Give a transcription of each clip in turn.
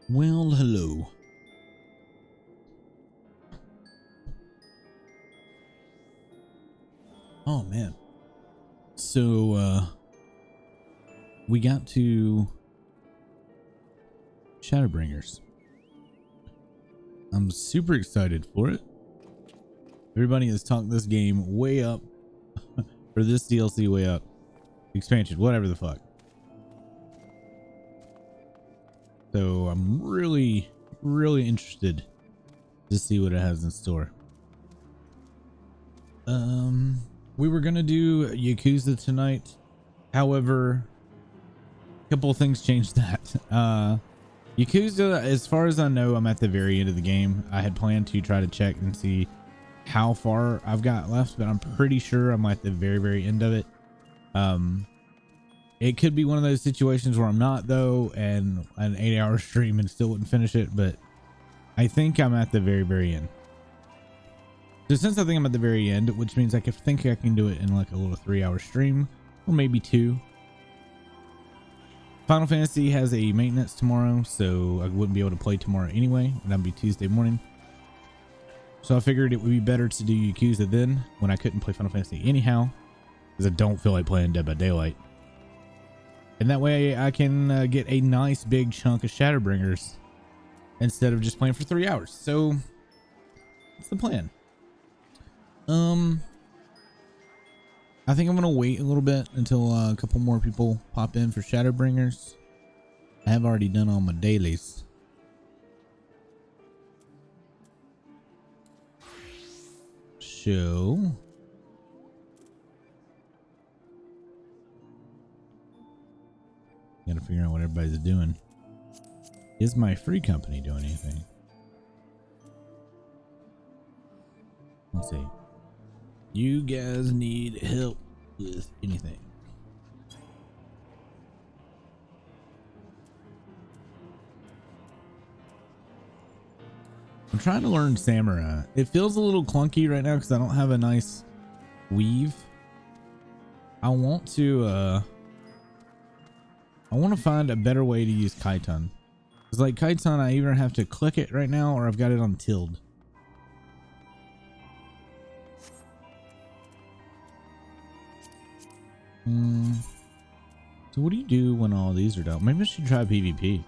Well, hello. Oh man. So we got to Shadowbringers. I'm super excited for it. Everybody has talked this game way up, or this DLC way up. Expansion, whatever the fuck. So I'm really interested to see what it has in store. We were gonna do Yakuza tonight. However, a couple of things changed that. Yakuza, as far as I know, I'm at the very end of the game. I had planned to try to check and see how far I've got left, but I'm pretty sure I'm at the very end of it. It could be one of those situations where I'm not though, and an 8-hour stream and still wouldn't finish it, but I think I'm at the very end. So since I think I'm at the very end, which means I think I can do it in like a little 3-hour stream, or maybe 2. Final Fantasy has a maintenance tomorrow, so I wouldn't be able to play tomorrow anyway, and that'd be Tuesday morning. So I figured it would be better to do Yakuza then, when I couldn't play Final Fantasy anyhow, because I don't feel like playing Dead by Daylight. And that way I can get a nice big chunk of Shadowbringers instead of just playing for 3 hours. So that's the plan. I think I'm gonna wait a little bit until a couple more people pop in for Shadowbringers. I have already done all my dailies. So gotta figure out what everybody's doing. Is my free company doing anything? Let's see. You guys need help with anything? I'm trying to learn Samurai. It feels a little clunky right now because I don't have a nice weave. I want to find a better way to use Kaiton. It's like Kaiton, I either have to click it right now or I've got it on tilde. So what do you do when all these are done? Maybe I should try PvP.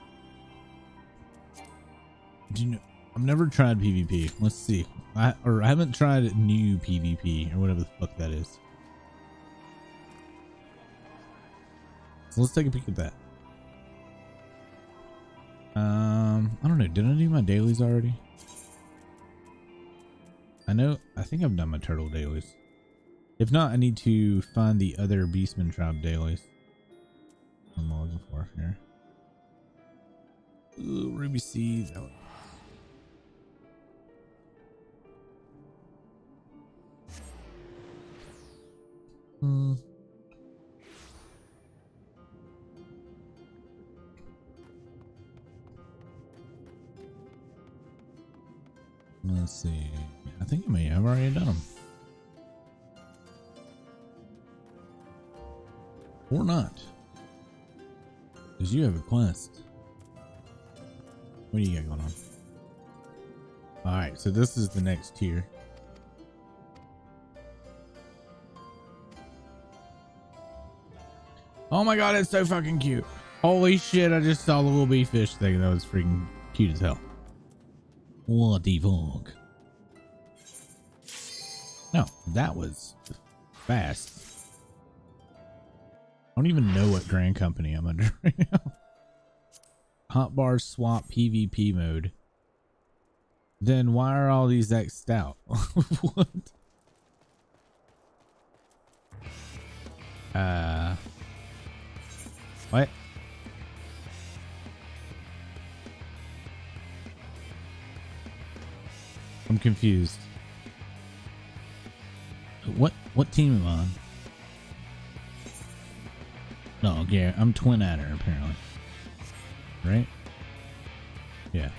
Do you know? I've never tried PvP. Let's see. I haven't tried new PvP or whatever the fuck that is. So let's take a peek at that. I don't know. Did I do my dailies already? I think I've done my turtle dailies. If not, I need to find the other Beastman tribe dailies. I'm looking for here. Ooh, Ruby Seeds. Let's see. I think I may have already done them. Or not. Because you have a quest. What do you got going on? Alright, so this is the next tier. Oh my god, it's so fucking cute. Holy shit, I just saw the little bee fish thing. That was freaking cute as hell. What the fuck? No, that was fast. I don't even know what Grand Company I'm under right now. Hotbar swap PvP mode. Then why are all these X'd out? What? What? I'm confused. What team am I on? No, yeah, I'm Twin Adder apparently. Right? Yeah.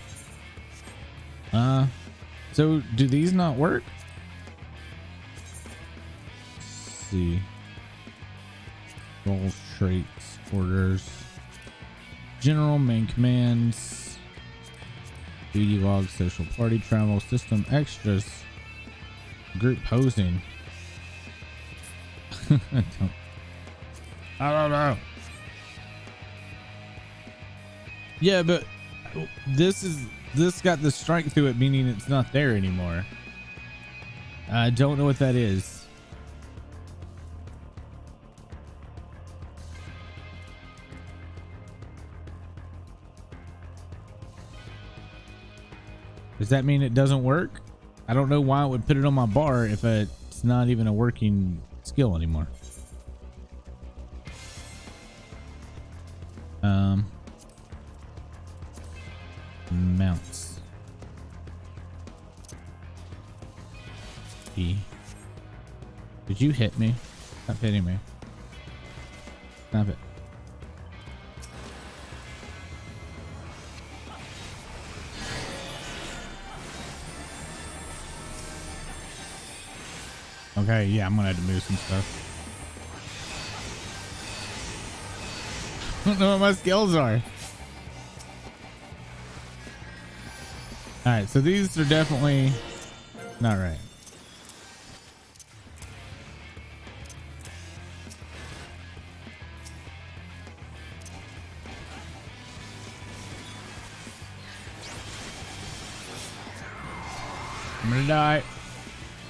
So do these not work? Let's see. Roles, traits, orders. General, main commands. Duty log, social party, travel, system extras, group hosting. I don't know. Yeah, but this got the strike through it, meaning it's not there anymore. I don't know what that is. Does that mean it doesn't work? I don't know why it would put it on my bar if it's not even a working skill anymore. Mounts. E. Did you hit me? Stop hitting me. Stop it. Okay, yeah, I'm gonna have to move some stuff. I don't know what my skills are. Alright, so these are definitely not right. I'm gonna die.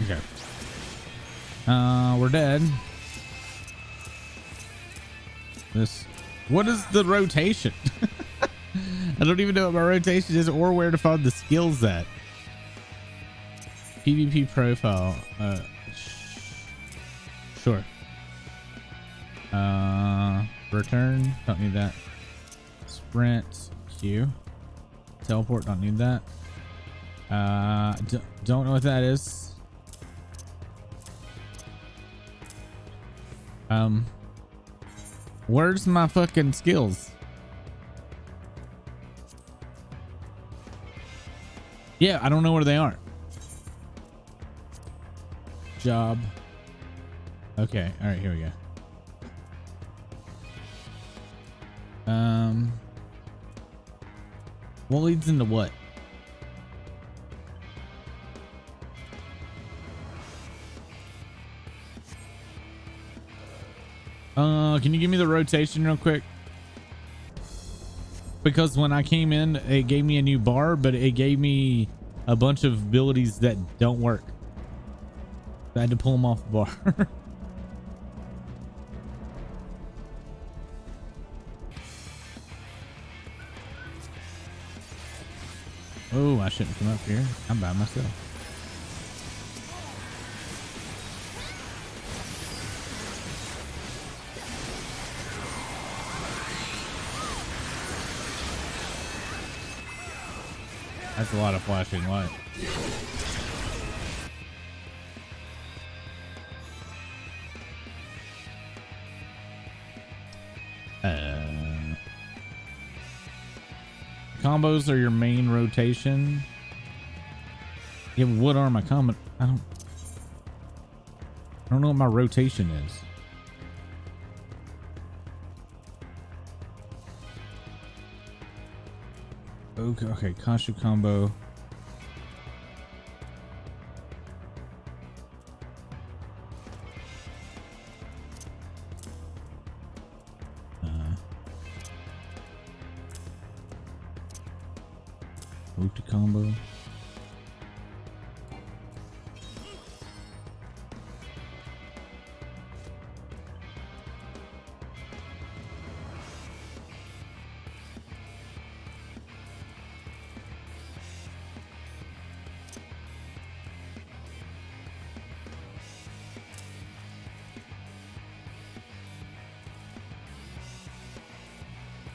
Okay. We're dead. What is the rotation? I don't even know what my rotation is or where to find the skills at. PvP profile. Sure. Return. Don't need that. Sprint. Q. Teleport. Don't need that. Don't know what that is. Where's my fucking skills? Yeah, I don't know where they are. Job. Okay, all right, here we go. What leads into what? Can you give me the rotation real quick? Because when I came in, it gave me a new bar, but it gave me a bunch of abilities that don't work. I had to pull them off the bar. Oh, I shouldn't come up here. I'm by myself. That's a lot of flashing light. Combos are your main rotation. Yeah, what are my combo? I don't know what my rotation is. Okay, Kasha combo. Ulti combo.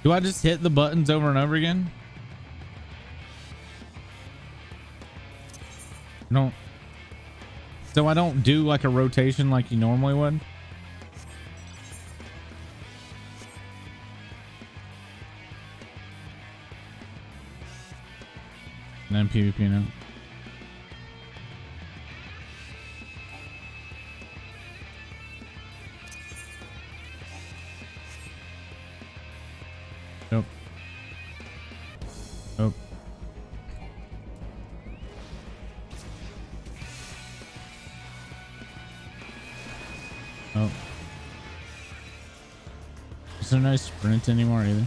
Do I just hit the buttons over and over again? No. So I don't do like a rotation like you normally would? And then PvP now. Nope. Nope. Oh. Is there no sprint anymore either?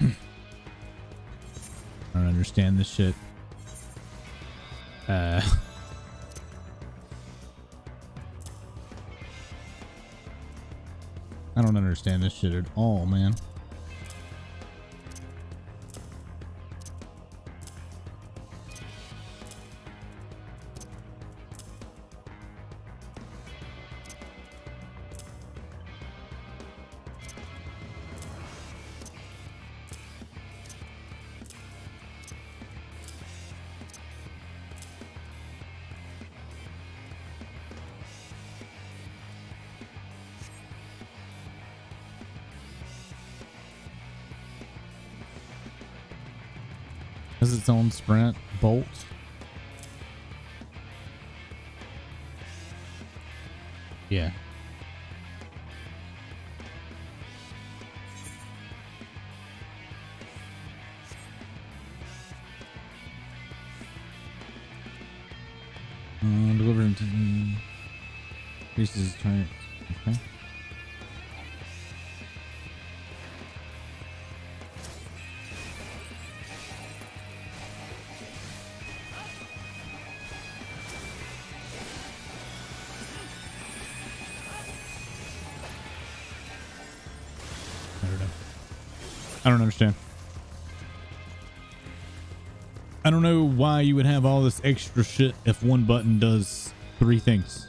I don't understand this shit. I don't understand this shit at all, man. Has its own sprint bolt. Yeah. Delivered to increases target. Okay. I don't understand. I don't know why you would have all this extra shit if one button does 3 things.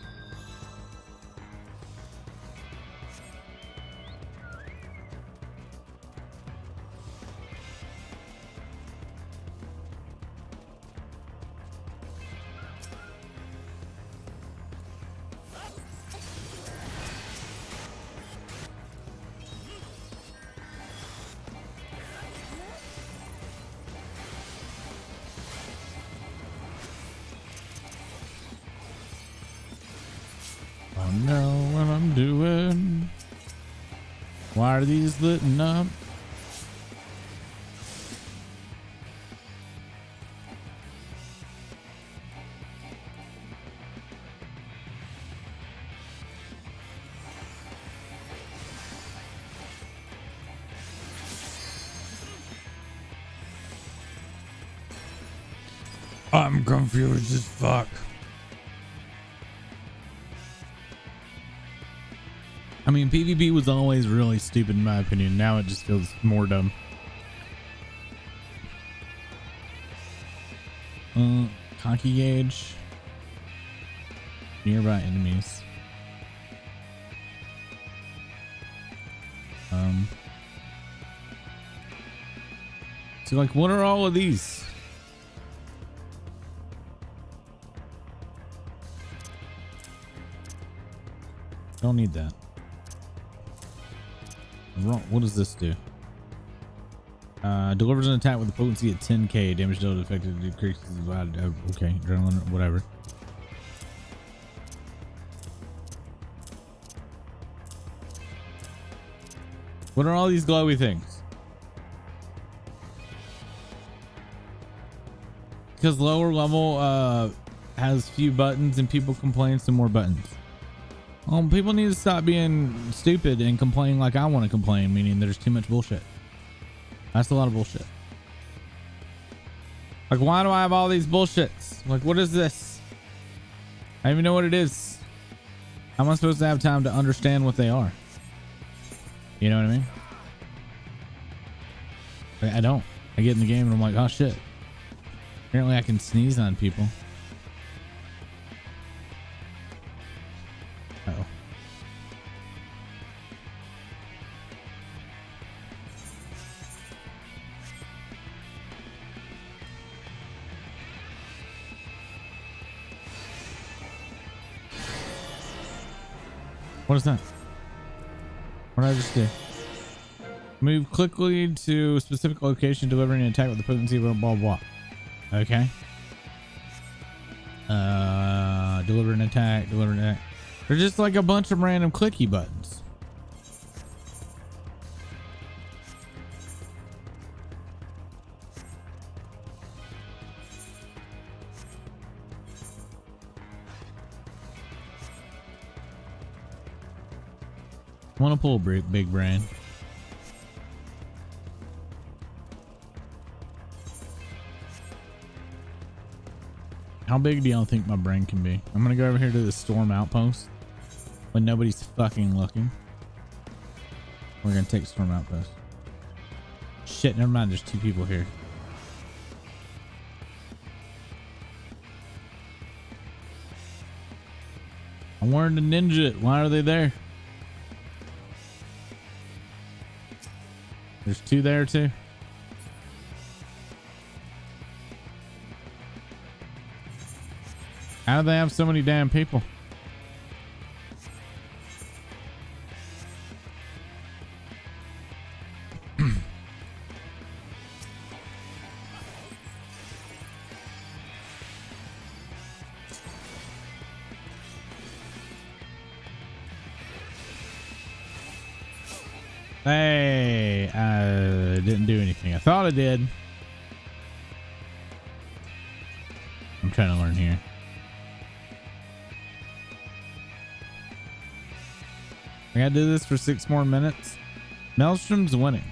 I know what I'm doing. Why are these lit up? I'm confused as fuck. I mean, PvP was always really stupid in my opinion. Now it just feels more dumb. Conky gauge. Nearby enemies. So like, what are all of these? Don't need that. What does this do? Delivers an attack with a potency at 10k. Damage dealt effective decreases. Okay, adrenaline, whatever. What are all these glowy things? Because lower level has few buttons and people complain some more buttons. People need to stop being stupid and complain like I want to complain, meaning there's too much bullshit. That's a lot of bullshit. Like, why do I have all these bullshits? Like, what is this? I don't even know what it is. How am I supposed to have time to understand what they are? You know what I mean? I don't. I get in the game and I'm like, oh shit. Apparently I can sneeze on people. Uh-oh. What is that? What did I just do? Move quickly to a specific location, delivering an attack with the potency of blah blah blah. Okay. Deliver an attack, deliver an attack. They're just like a bunch of random clicky buttons. I want to pull a big brain. How big do y'all think my brain can be? I'm gonna go over here to the storm outpost when nobody's fucking looking. We're gonna take storm outpost. Shit, never mind. There's 2 people here. I'm wearing the ninja. Why are they there? There's 2 there too. How do they have so many damn people? Hey, I didn't do anything. I thought I did. I'm trying to learn here. I gotta do this for 6 more minutes. Maelstrom's winning.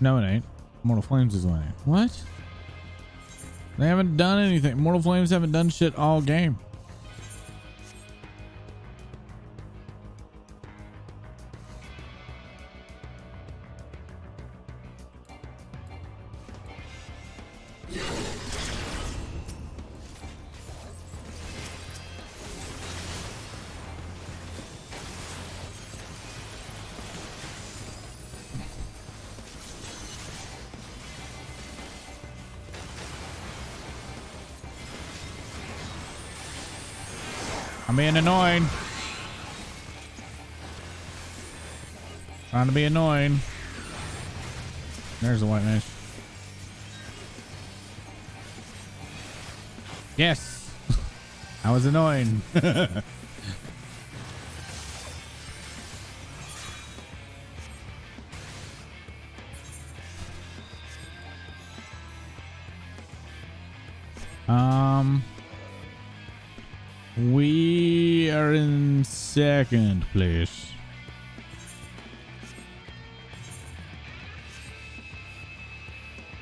No, it ain't. Mortal Flames is winning. What? They haven't done anything. Mortal Flames haven't done shit all game. I'm being annoying. Trying to be annoying. There's a white mage. Yes. I was annoying. We are in 2nd place.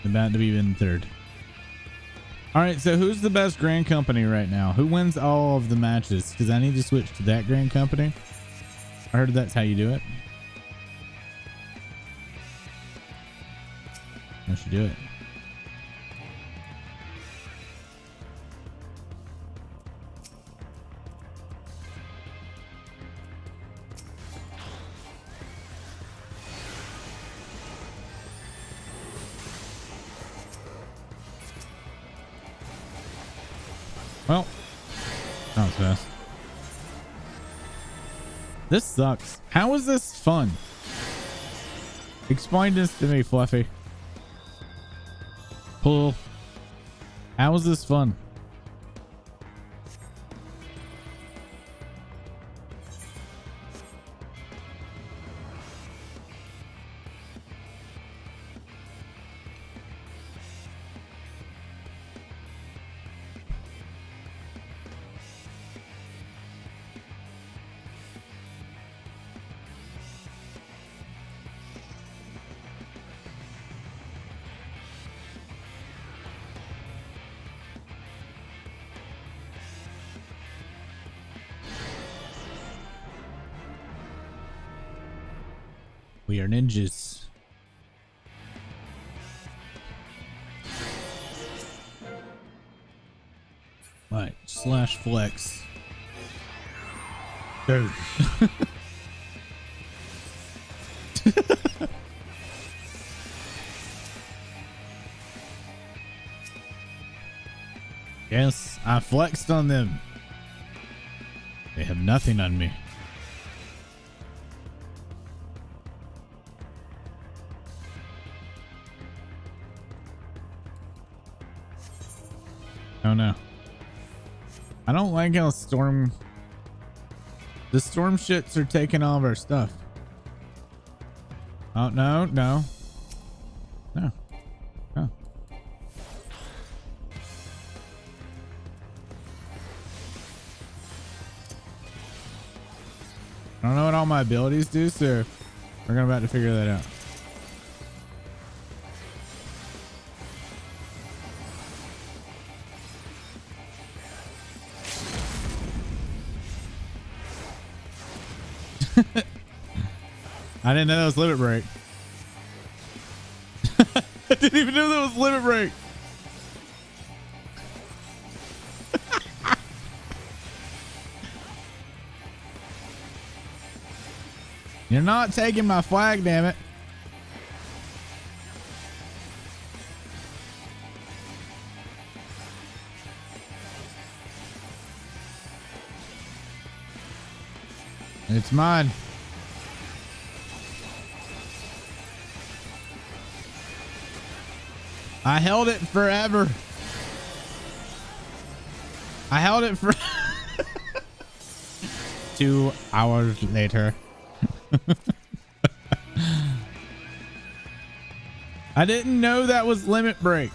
About to be in 3rd. All right, so who's the best Grand Company right now? Who wins all of the matches? Because I need to switch to that Grand Company. I heard that's how you do it. I should do it. Well, that was fast. This sucks. How is this fun? Explain this to me, Fluffy. Pull. How is this fun? We are ninjas. Right, slash flex. Dude. Yes, I flexed on them. They have nothing on me. Oh no. I don't like how the storm shits are taking all of our stuff. Oh no, no. No. Oh. don't know what all my abilities do, so we're gonna about to figure that out. I didn't know that was limit break. I didn't even know that was limit break. You're not taking my flag, damn it. It's mine. I held it forever. I held it for 2 hours later. I didn't know that was limit break.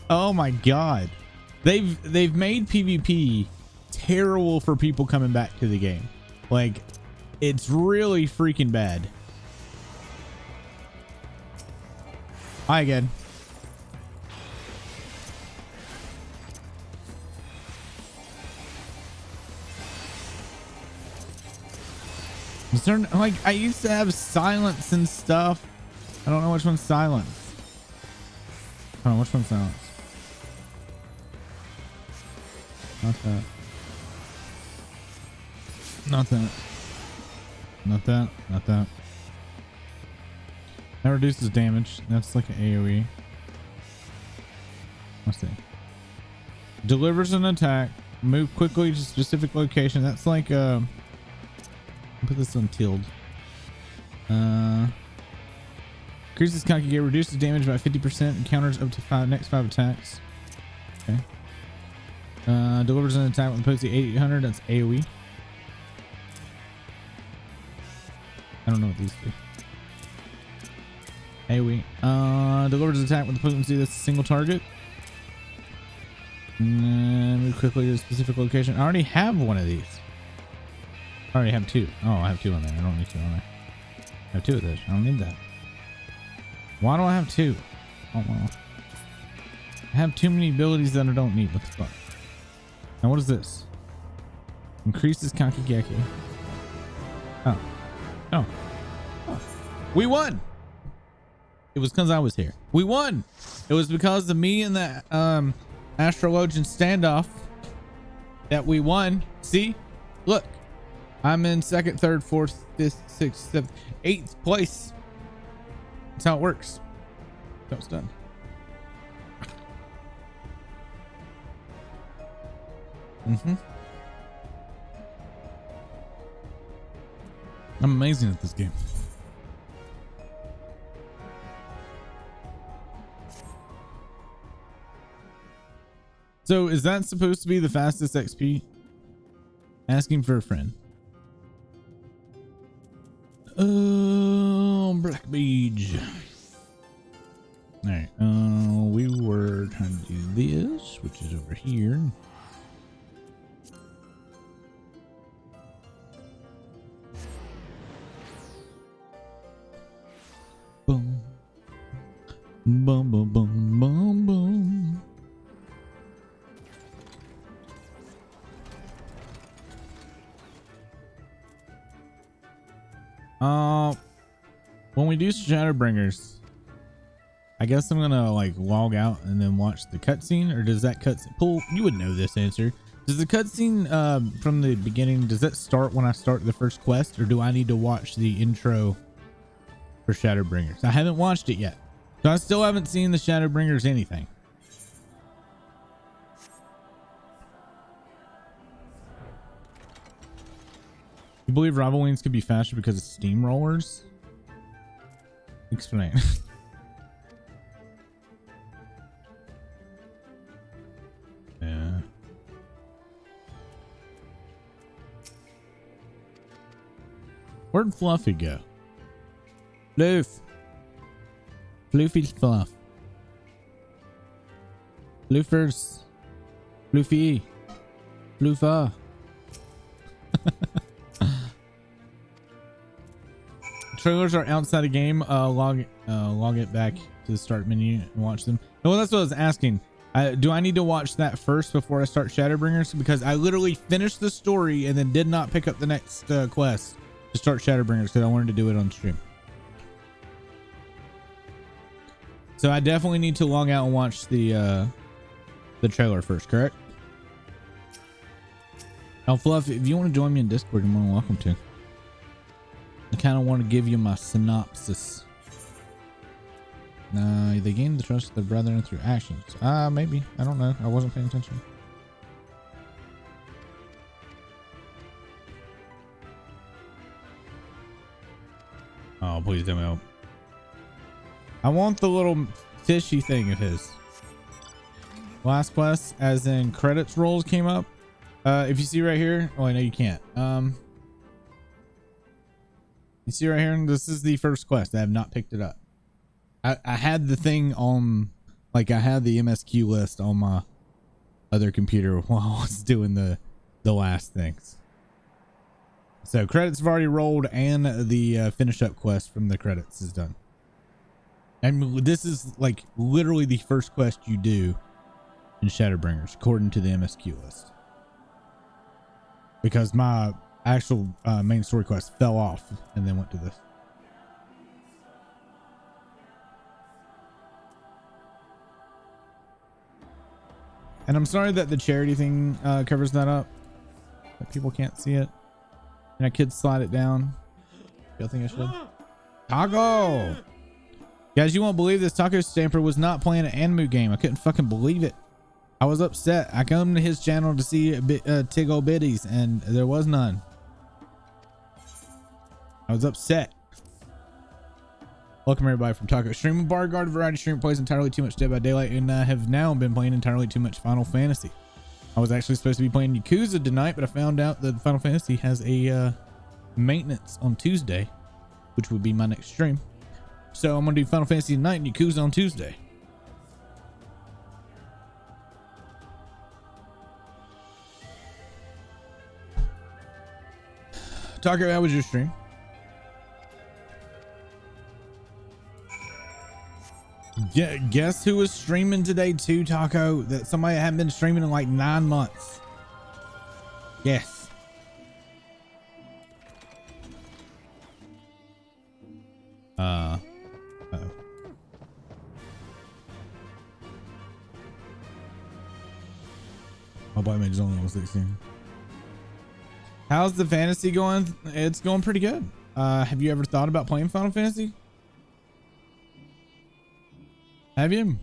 Oh my god. They've made PvP terrible for people coming back to the game. Like, it's really freaking bad. Hi again. Like, I used to have silence and stuff. I don't know which one's silence. Hold on, which one's silence? Not that. Not that. Not that. Not that. That reduces damage. That's like an AoE. Let's see. Delivers an attack. Move quickly to specific location. That's like put this on tilde. Increases Kankage, reduces damage by 50% and counters up to next 5 attacks. Okay. Delivers an attack when posted 8800. That's AoE. I don't know what these do. AoE. Delivers an attack with the potency that's a single target. Move quickly to a specific location. I already have one of these. I already have 2. Oh, I have 2 on there. I don't need 2 on there. I have 2 of those. I don't need that. Why do I have 2? Oh, well. I have too many abilities that I don't need. What the fuck? Now, what is this? Increases Kankageki. Oh. Oh. Oh. We won! It was because I was here. We won! It was because of me and the Astrologian standoff that we won. See? Look. I'm in 2nd, 3rd, 4th, 5th, 6th, 7th, 8th place. That's how it works. That's how it's done. I'm amazing at this game. So is that supposed to be the fastest XP? Asking for a friend. Black Beach. All right. We were trying to do this, which is over here. Boom. Boom, boom, boom, boom, boom. When we do Shadowbringers, I guess I'm gonna like log out and then watch the cutscene, or does that cutscene pull? You would know this answer. Does the cutscene from the beginning, does that start when I start the first quest, or do I need to watch the intro for Shadowbringers? I haven't watched it yet, so I still haven't seen the Shadowbringers anything. You believe rival wings could be faster because of steamrollers? Explain. Yeah. Where'd Fluffy go? Floof. Floofy's fluff. Floofers. Floofy. Floofa. Trailers are outside the game. Log it back to the start menu and watch them. No, that's what I was asking. Do I need to watch that first before I start Shadowbringers? Because I literally finished the story and then did not pick up the next quest to start Shadowbringers because I wanted to do it on stream. So I definitely need to log out and watch the trailer first, correct? Now, Fluff, if you want to join me in Discord, you're more than welcome to. I kind of want to give you my synopsis. They gained the trust of their brethren through actions. Maybe. I don't know. I wasn't paying attention. Oh, please don't help. I want the little fishy thing of his. Last quest, as in credits rolls came up. If you see right here. Oh, I know you can't. You see right here, this is the first quest. I have not picked it up. I had the thing on, like I had the MSQ list on my other computer while I was doing the last things. So credits have already rolled and the finish up quest from the credits is done. And this is like literally the first quest you do in Shadowbringers according to the MSQ list. Because my actual main story quest fell off and then went to this. And I'm sorry that the charity thing covers that up, that people can't see it and I could slide it down. Y'all think I should? Taco, guys, you won't believe this. Taco Stamper was not playing an anime game. I couldn't fucking believe it. I was upset. I come to his channel to see Tiggle Bitties and there was none. I was upset. Welcome everybody from Taco Stream. Bar Guard variety stream plays entirely too much Dead by Daylight and I have now been playing entirely too much Final Fantasy. I was actually supposed to be playing Yakuza tonight, but I found out that Final Fantasy has a maintenance on Tuesday, which would be my next stream. So I'm gonna do Final Fantasy tonight and Yakuza on Tuesday. Taco, how was your stream? Yeah, guess who was streaming today too, Taco? That somebody hadn't been streaming in like 9 months. Yes. Uh-oh. My boy made only on 16. How's the fantasy going? It's going pretty good. Have you ever thought about playing Final Fantasy? Have you?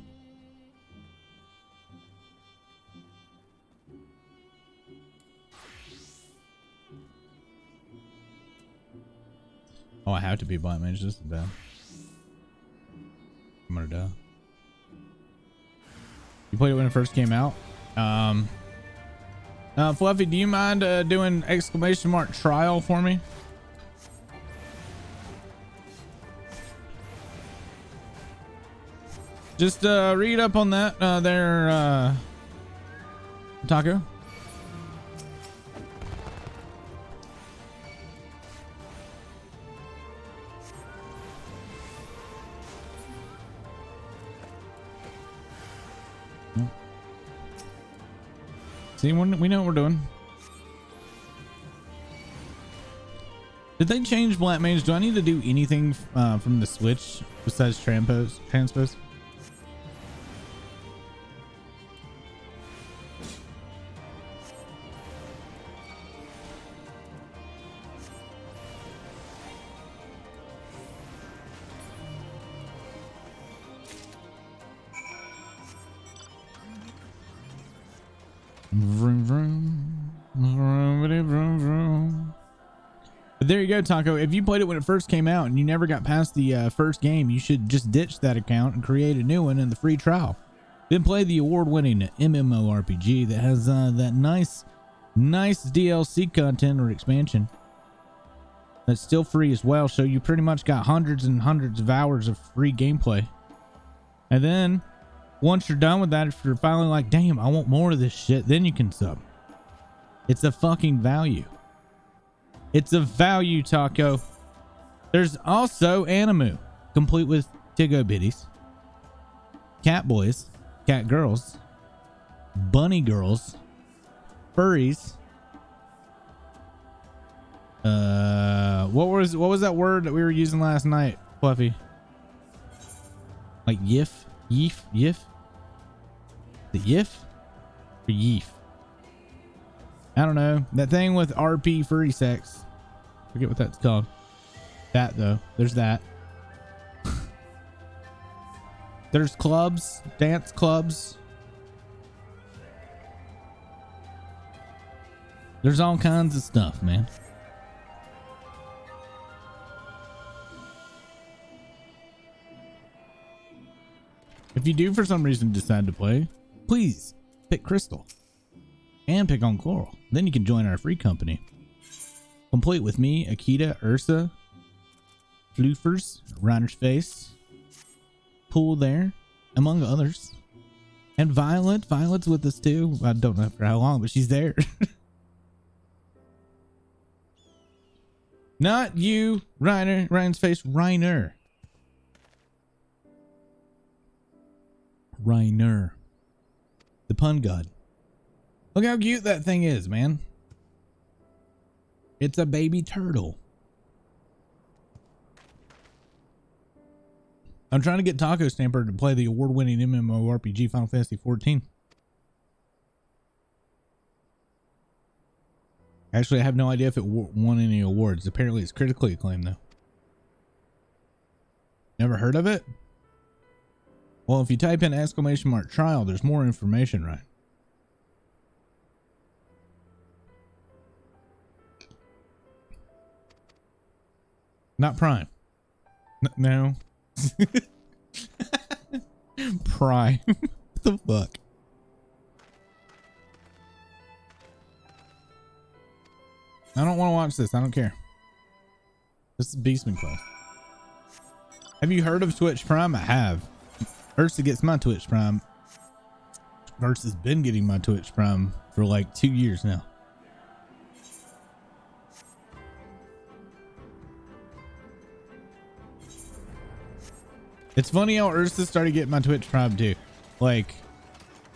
Oh, I have to be blind mage. This is bad. I'm gonna die. You played it when it first came out? Fluffy, do you mind doing exclamation mark trial for me? Just read up on that there, Taco. See, we know what we're doing. Did they change Black Mage? Do I need to do anything from the Switch besides transpose? Vroom, vroom. Vroom, vroom, vroom. But there you go, Taco. If you played it when it first came out and you never got past the first game, you should just ditch that account and create a new one in the free trial. Then play the award-winning MMORPG that has that nice DLC content or expansion that's still free as well. So you pretty much got hundreds and hundreds of hours of free gameplay. And then once you're done with that, if you're finally like, damn, I want more of this shit, then you can sub. It's a fucking value. It's a value taco. There's also Animu, complete with Tigo Bitties, Cat Boys, Cat Girls, Bunny Girls, Furries. What was that word that we were using last night, Fluffy? Like yif? The yif? Or yeef? I don't know. That thing with RP furry sex. Forget what that's called. That though. There's that. There's clubs, dance clubs. There's all kinds of stuff, man. If you do for some reason decide to play, please pick Crystal and pick on Coral. Then you can join our free company, complete with me, Akita, Ursa, Floofers, Reiner's Face, Pool there, among others, and Violet. Violet's with us too. I don't know for how long, but she's there. Not you, Reiner. Ryan's Face, Reiner. Reiner, the pun god. Look how cute that thing is, man. It's a baby turtle. I'm trying to get Taco Stamper to play the award-winning MMORPG Final Fantasy XIV. Actually, I have no idea if it won any awards. Apparently, it's critically acclaimed, though. Never heard of it? Well, if you type in !trial, there's more information, right? Not Prime. No. Prime. What the fuck? I don't want to watch this. I don't care. This is Beastman Quest. Have you heard of Twitch Prime? I have. Ursa gets my Twitch Prime. Ursa's been getting my Twitch Prime for like 2 years now. It's funny how Ursa started getting my Twitch Prime too. Like,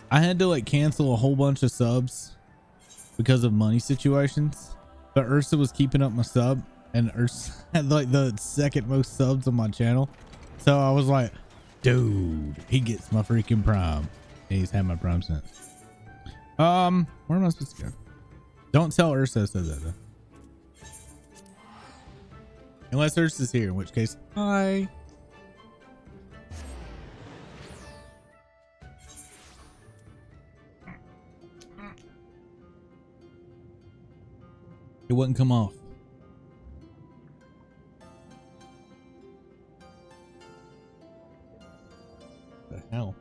I had to like cancel a whole bunch of subs because of money situations, but Ursa was keeping up my sub, and Ursa had like the second most subs on my channel. So I was like, dude, he gets my freaking Prime. And he's had my Prime since. Where am I supposed to go? Don't tell Ursa I said that though. Unless Ursa's here, in which case, hi. It wouldn't come off. The hell?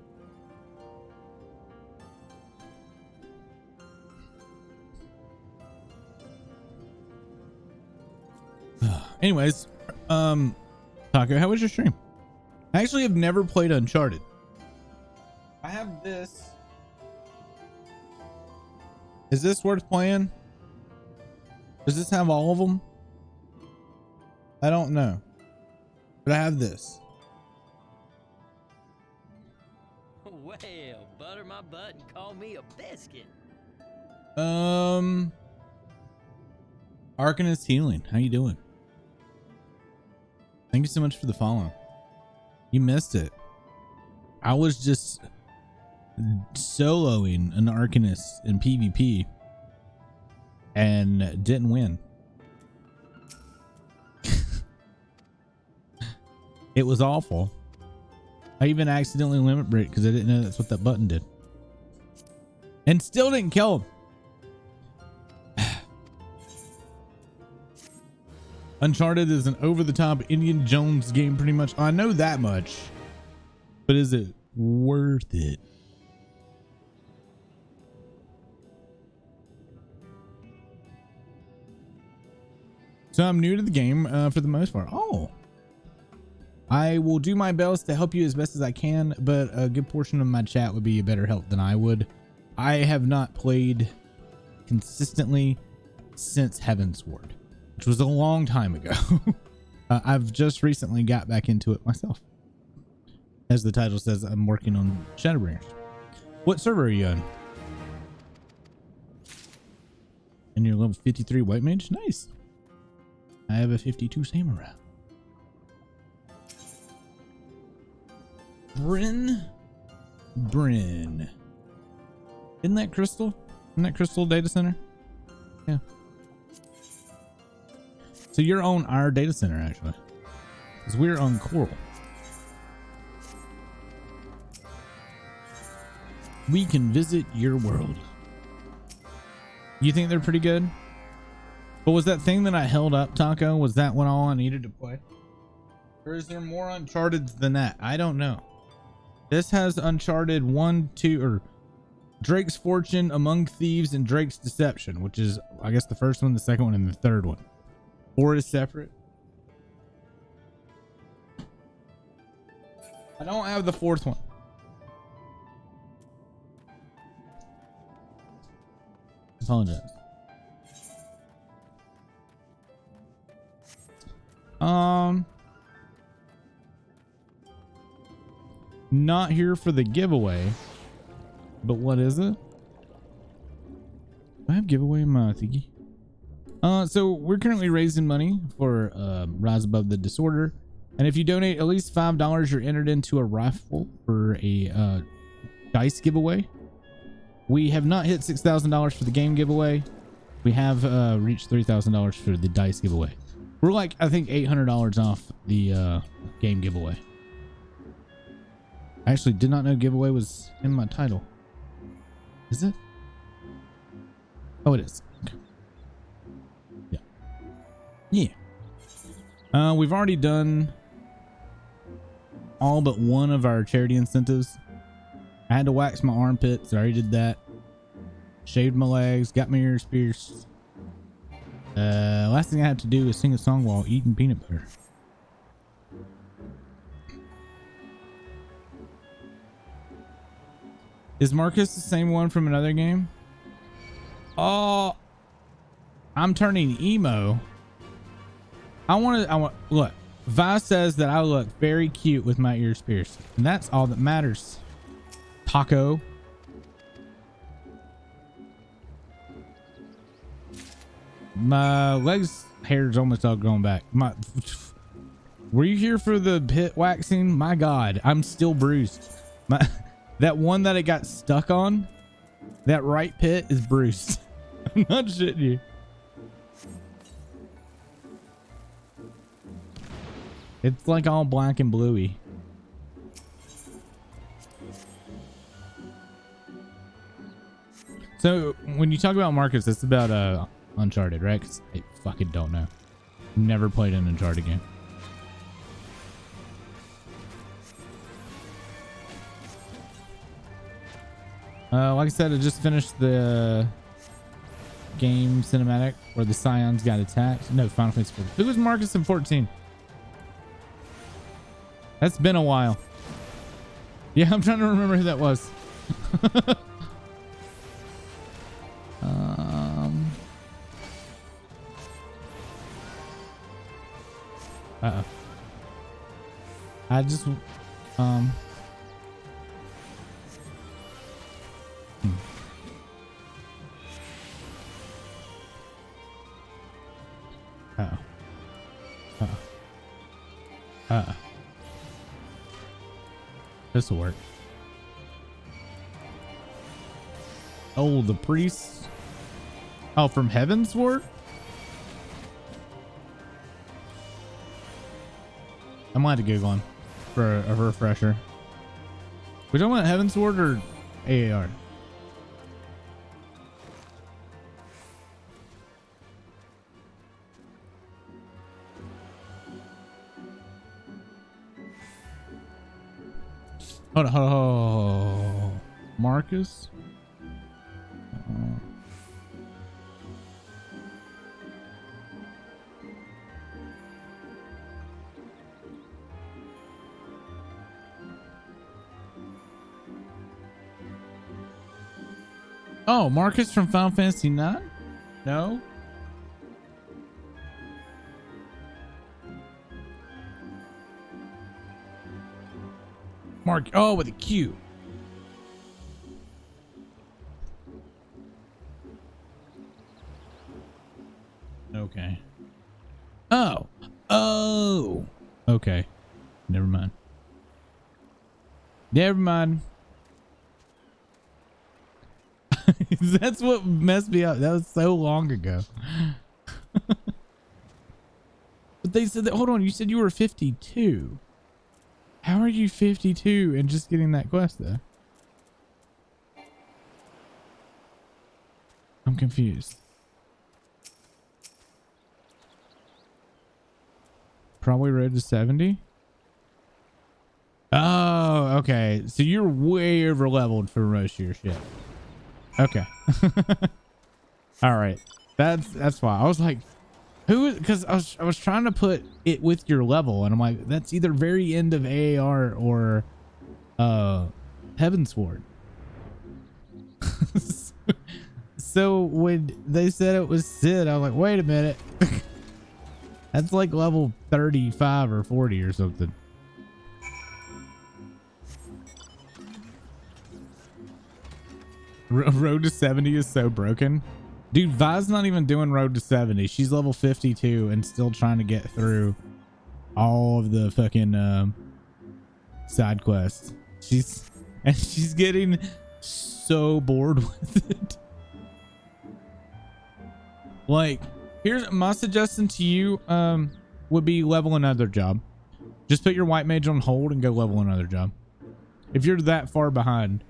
Anyways, Taco, how was your stream? I actually have never played Uncharted. I have this. Is this worth playing? Does this have all of them? I don't know, but I have this. Well, butter my butt and call me a biscuit. Arcanist Healing, how you doing? Thank you so much for the follow. You missed it. I was just soloing an Arcanist in PvP and didn't win. It was awful. I even accidentally limit break because I didn't know that's what that button did, and still didn't kill him. Uncharted is an over-the-top Indiana Jones game, pretty much. I know that much, but is it worth it? So I'm new to the game for the most part. Oh, I will do my best to help you as best as I can, but a good portion of my chat would be a better help than I would. I have not played consistently since Heavensward. which was a long time ago. I've just recently got back into it myself. As the title says, I'm working on Shadowbringers. What server are you on? And you're level 53 white mage? Nice. I have a 52 samurai. Bryn. Isn't that Crystal? Isn't that Crystal data center? Yeah. So you're on our data center, actually. Because we're on Coral. We can visit your world. You think they're pretty good? But was that thing that I held up, Taco? Was that what all I needed to play? Or is there more Uncharted than that? I don't know. This has Uncharted 1, 2, or Drake's Fortune, Among Thieves, and Drake's Deception, which is, I guess, the first one, the second one, and the third one. 4 is separate. I don't have the 4th one. Apologize. Not here for the giveaway, but what is it? Do I have giveaway in my thingy? So we're currently raising money for Rise Above the Disorder, and if you donate at least $5, you're entered into a raffle for a dice giveaway. We have not hit $6,000 for the game giveaway. We have reached $3,000 for the dice giveaway. We're like, I think, $800 off the game giveaway. I actually did not know giveaway was in my title. Is it? Oh, it is. Okay. Yeah. We've already done all but one of our charity incentives. I had to wax my armpits. I already did that. Shaved my legs. Got my ears pierced. Last thing I have to do is sing a song while eating peanut butter. Is Marcus the same one from another game? Oh, I'm turning emo. I want look. Vi says that I look very cute with my ears pierced, and that's all that matters. Taco. My legs hair's almost all grown back. Were you here for the pit waxing? My God, I'm still bruised. That one that it got stuck on, that right pit is bruised. I'm not shitting you. It's like all black and bluey. So when you talk about Marcus, it's about Uncharted, right? 'Cause I fucking don't know. Never played an Uncharted game. Like I said, I just finished the game cinematic where the Scions got attacked. No, Final Fantasy 14. Who was Marcus in 14? That's been a while. Yeah, I'm trying to remember who that was. Uh-oh. I just Uh-oh. This will work. Oh, the priest. Oh, from Heavensward? I might have to Google him for a refresher. We talking about Heavensward or AAR? Hold on. Marcus? Oh, Marcus from Final Fantasy 9? No? Mark. Oh, with a Q. Okay. Oh. Oh. Okay. Never mind. Never mind. That's what messed me up. That was so long ago. But they said that, hold on, you said you were 52. How are you 52 and just getting that quest though? I'm confused. Probably road to 70. Oh, okay. So you're way over leveled for most of your shit. Okay. All right. That's why I was like, who is, because I was trying to put it with your level, and I'm like, that's either very end of AAR or Heavensward. So when they said it was Sid, I was like, wait a minute. That's like level 35 or 40 or something. Road to 70 is so broken. Dude, Vi's not even doing road to 70. She's level 52 and still trying to get through all of the fucking side quests. She's getting so bored with it. Like, here's my suggestion to you would be level another job. Just put your white mage on hold and go level another job. If you're that far behind,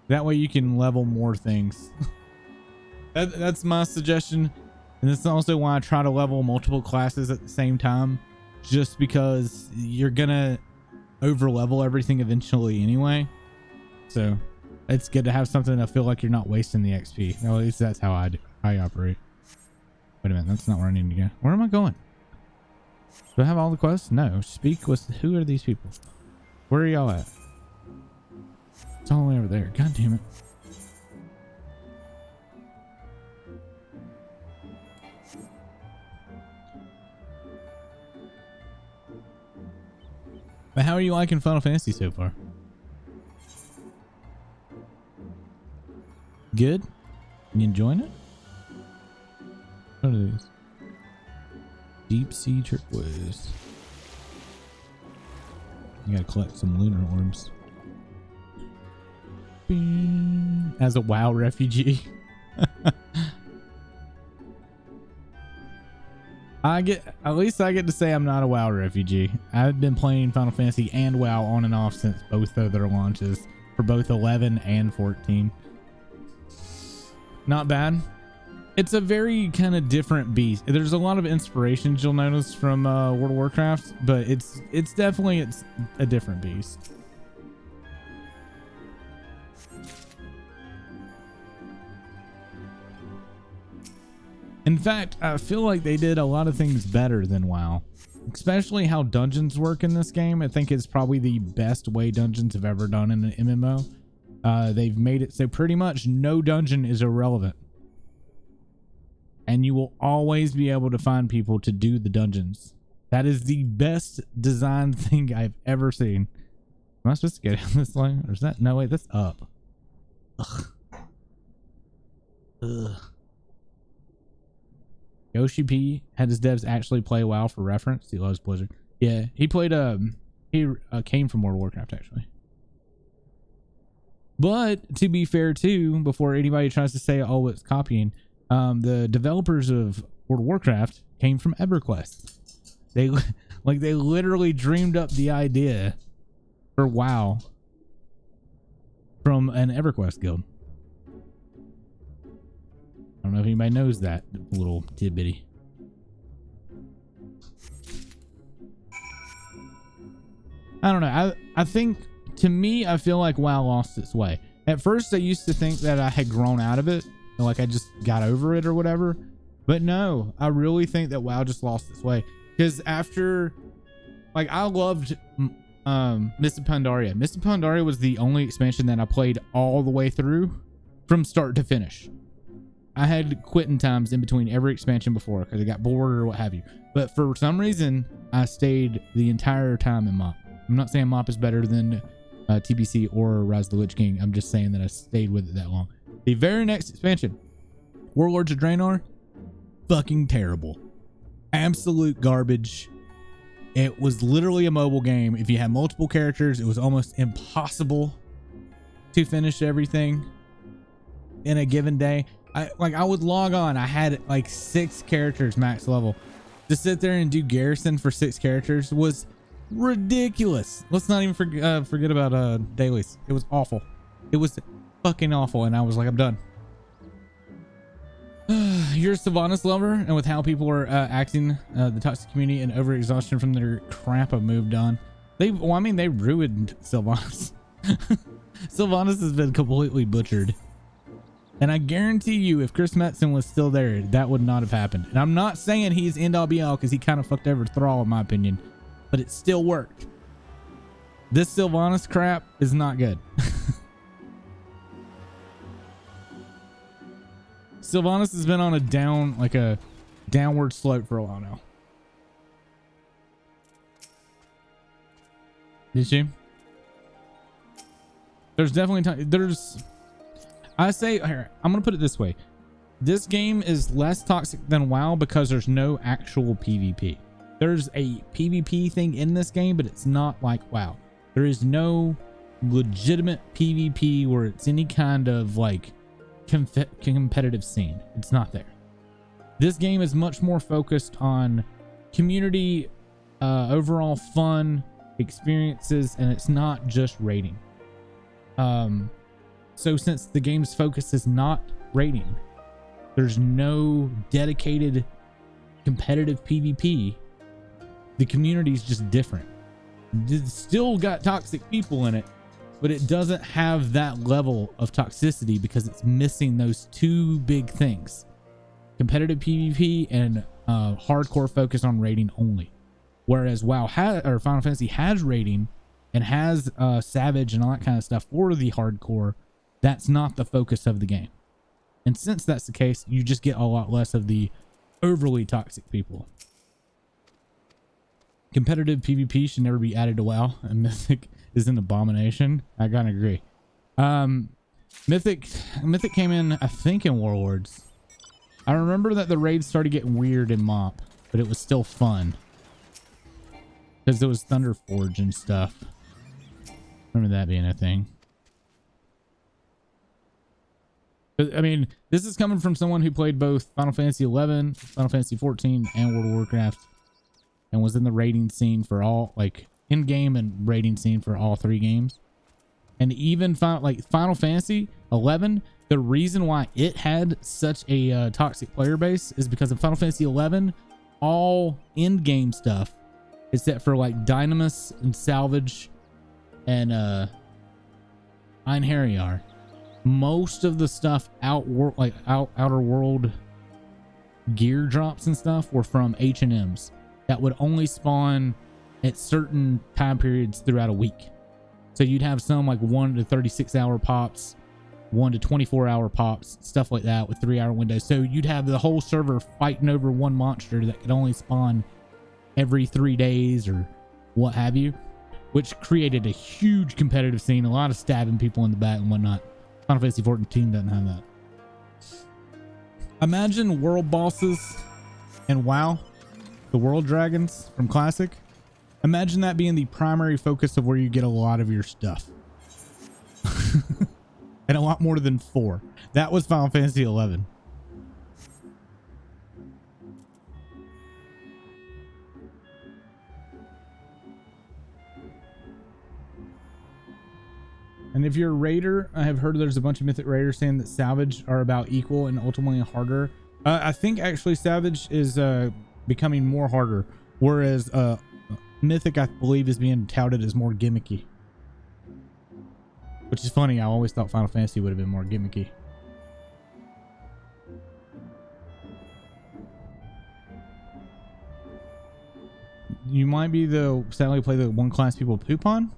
that way you can level more things. That's my suggestion. And that's also why I try to level multiple classes at the same time, just because you're gonna over level everything eventually anyway. So it's good to have something to feel like you're not wasting the XP. Well, at least that's how I operate. Wait a minute, that's not where I need to go. Where am I going? Do I have all the quests? No. Speak with, who are these people? Where are y'all at? It's all the way over there. God damn it. But how are you liking Final Fantasy so far? Good? You enjoying it? What are these? Deep sea turquoise. You gotta collect some lunar orbs. Bing. As a WoW refugee. At least I get to say I'm not a WoW refugee. I've been playing Final Fantasy and WoW on and off since both of their launches for both 11 and 14. Not bad. It's a very kind of different beast. There's a lot of inspirations you'll notice from World of Warcraft, but it's definitely a different beast. In fact, I feel like they did a lot of things better than WoW, especially how dungeons work in this game. I think it's probably the best way dungeons have ever done in an MMO. They've made it so pretty much no dungeon is irrelevant. And you will always be able to find people to do the dungeons. That is the best design thing I've ever seen. Am I supposed to get in this way? Or is that? No, wait, that's up. Ugh. Ugh. Yoshi P had his devs actually play WoW for reference. He loves Blizzard. Yeah, he played, he came from World of Warcraft, actually. But to be fair too, before anybody tries to say, oh, it's copying, the developers of World of Warcraft came from EverQuest. They literally dreamed up the idea for WoW from an EverQuest guild. I don't know if anybody knows that little tidbitty. I don't know. I think, to me, I feel like WoW lost its way. At first, I used to think that I had grown out of it. Like I just got over it or whatever. But no, I really think that WoW just lost its way. Because after, like, I loved Mists of Pandaria. Mists of Pandaria was the only expansion that I played all the way through from start to finish. I had quitting times in between every expansion before because I got bored or what have you. But for some reason, I stayed the entire time in MOP. I'm not saying MOP is better than TBC or Rise of the Lich King. I'm just saying that I stayed with it that long. The very next expansion, Warlords of Draenor, fucking terrible. Absolute garbage. It was literally a mobile game. If you had multiple characters, it was almost impossible to finish everything in a given day. I would log on. I had like 6 characters max level. To sit there and do Garrison for 6 characters was ridiculous. Let's not even forget about dailies. It was awful. It was fucking awful, and I was like, I'm done. You're a Sylvanas lover, and with how people are acting, the toxic community and over exhaustion from their crap have moved on. They ruined Sylvanas. Sylvanas has been completely butchered. And I guarantee you, if Chris Metzen was still there, that would not have happened. And I'm not saying he's end all be all, because he kind of fucked over Thrall, in my opinion. But it still worked. This Sylvanas crap is not good. Sylvanas has been on a downward slope for a while now. Did she? There's definitely I say here, I'm gonna put it this way. This game is less toxic than WoW because there's no actual PvP. There's a PvP thing in this game, but it's not like WoW. There is no legitimate PvP where it's any kind of like competitive scene. It's not there. This game is much more focused on community, overall fun experiences, and it's not just raiding. So since the game's focus is not raiding, there's no dedicated competitive PvP. The community is just different. It's still got toxic people in it, but it doesn't have that level of toxicity because it's missing those 2 big things: competitive PvP and hardcore focus on raiding only. Whereas WoW or Final Fantasy has raiding and has Savage and all that kind of stuff for the hardcore. That's not the focus of the game. And since that's the case, you just get a lot less of the overly toxic people. Competitive PvP should never be added to WoW, and Mythic is an abomination. I gotta agree. Mythic came in, I think, in Warlords. I remember that the raids started getting weird in MoP, but it was still fun because there was Thunderforge and stuff. Remember that being a thing. But I mean, this is coming from someone who played both Final Fantasy 11, Final Fantasy 14, and World of Warcraft, and was in the raiding scene for all, like, in-game and raiding scene for all 3 games. And even Final Fantasy 11, the reason why it had such a toxic player base is because in Final Fantasy 11, all in-game stuff, except for like Dynamis and Salvage and Einherjar, most of the stuff outer world gear drops and stuff were from H&Ms that would only spawn at certain time periods throughout a week. So you'd have some like 1 to 36 hour pops, 1 to 24 hour pops, stuff like that with 3 hour windows. So you'd have the whole server fighting over one monster that could only spawn every 3 days or what have you, which created a huge competitive scene, a lot of stabbing people in the back and whatnot. Final Fantasy 14 doesn't have that. Imagine world bosses in WoW, the world dragons from Classic. Imagine that being the primary focus of where you get a lot of your stuff. And a lot more than 4. That was Final Fantasy 11. And if you're a raider, I have heard there's a bunch of Mythic raiders saying that Salvage are about equal and ultimately harder. I think actually Savage is becoming more harder, whereas Mythic, I believe, is being touted as more gimmicky. Which is funny. I always thought Final Fantasy would have been more gimmicky. You might be the sadly play the one class people poop on.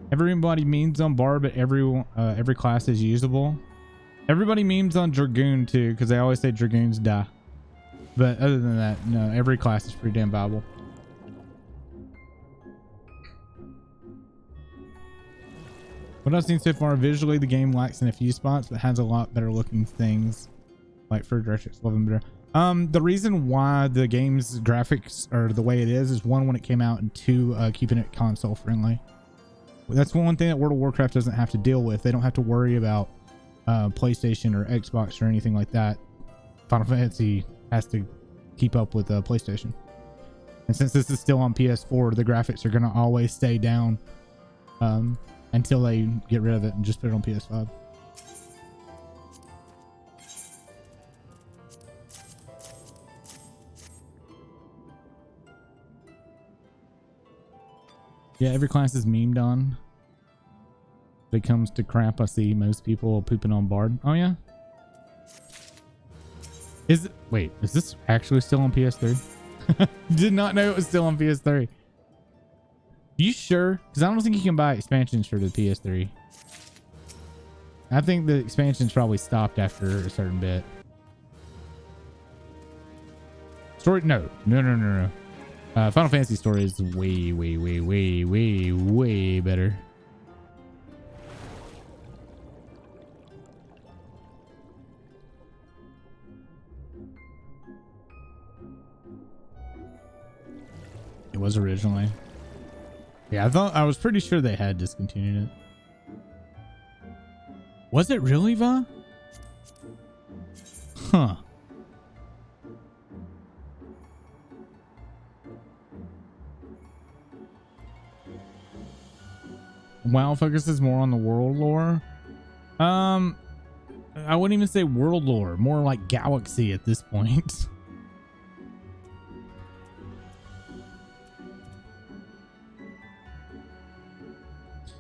Everybody memes on Barb, but every class is usable. Everybody memes on Dragoon too, because they always say Dragoons die. But other than that, no, every class is pretty damn viable. What I've seen so far, visually the game lacks in a few spots, but has a lot better looking things, like for DirectX 11 better. The reason why the game's graphics are the way it is one, when it came out, and two, keeping it console friendly. That's one thing that World of Warcraft doesn't have to deal with. They don't have to worry about PlayStation or Xbox or anything like that. Final Fantasy has to keep up with PlayStation. And since this is still on PS4, the graphics are going to always stay down until they get rid of it and just put it on PS5. Yeah, every class is memed on. If it comes to crap, I see most people pooping on Bard. Oh yeah? Wait, is this actually still on PS3? Did not know it was still on PS3. You sure? Because I don't think you can buy expansions for the PS3. I think the expansions probably stopped after a certain bit. Story? No. Final Fantasy story is way better. It was originally. Yeah, I was pretty sure they had discontinued it. Was it really, Va? Huh. WoW focuses more on the world lore. I wouldn't even say world lore, more like galaxy at this point.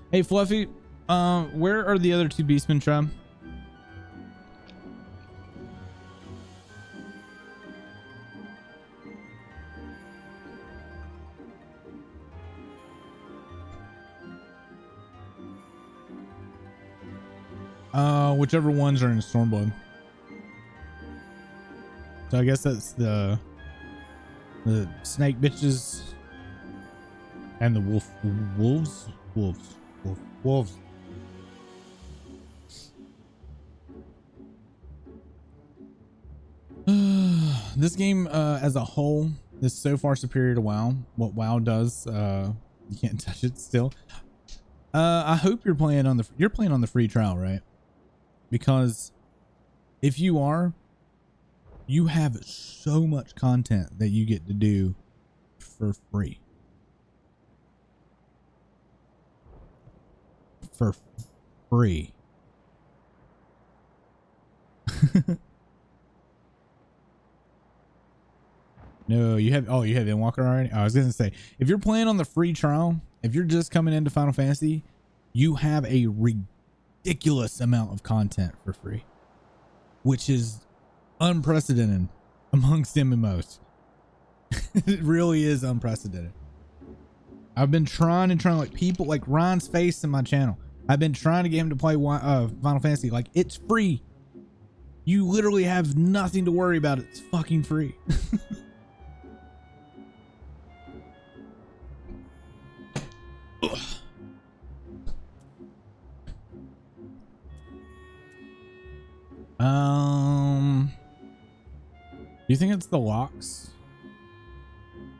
Hey Fluffy, where are the other two beastmen from? Whichever ones are in Stormblood. So I guess that's the snake bitches and the wolves. This game as a whole is so far superior to WoW. What WoW does, you can't touch it still. I hope you're playing on the free trial, right? Because if you are, you have so much content that you get to do for free. For free. No, you have Endwalker already? I was gonna say, if you're playing on the free trial, if you're just coming into Final Fantasy, you have a ridiculous amount of content for free, which is unprecedented amongst MMOs. It really is unprecedented. I've been trying like people like Ryan's face in my channel. I've been trying to get him to play Final Fantasy. Like, it's free. You literally have nothing to worry about. It's fucking free. Do you think it's the locks?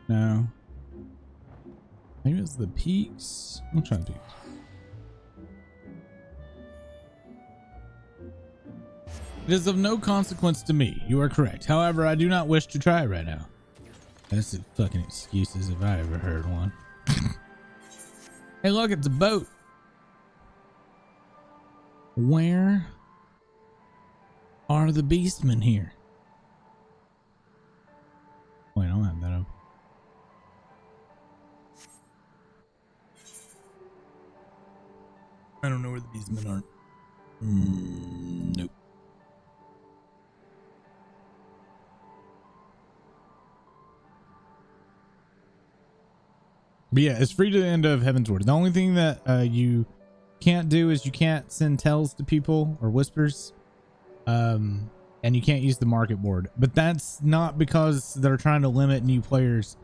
No. Maybe it's the peaks. I'll try the peaks. It is of no consequence to me. You are correct. However, I do not wish to try it right now. That's the fucking excuses if I ever heard one. Hey, look, it's a boat. Where are the beastmen here? Wait, I don't have that up. I don't know where the beastmen are. Nope. But yeah, it's free to the end of Heavensward. The only thing that you can't do is you can't send tells to people or whispers. And you can't use the market board. But that's not because they're trying to limit new players.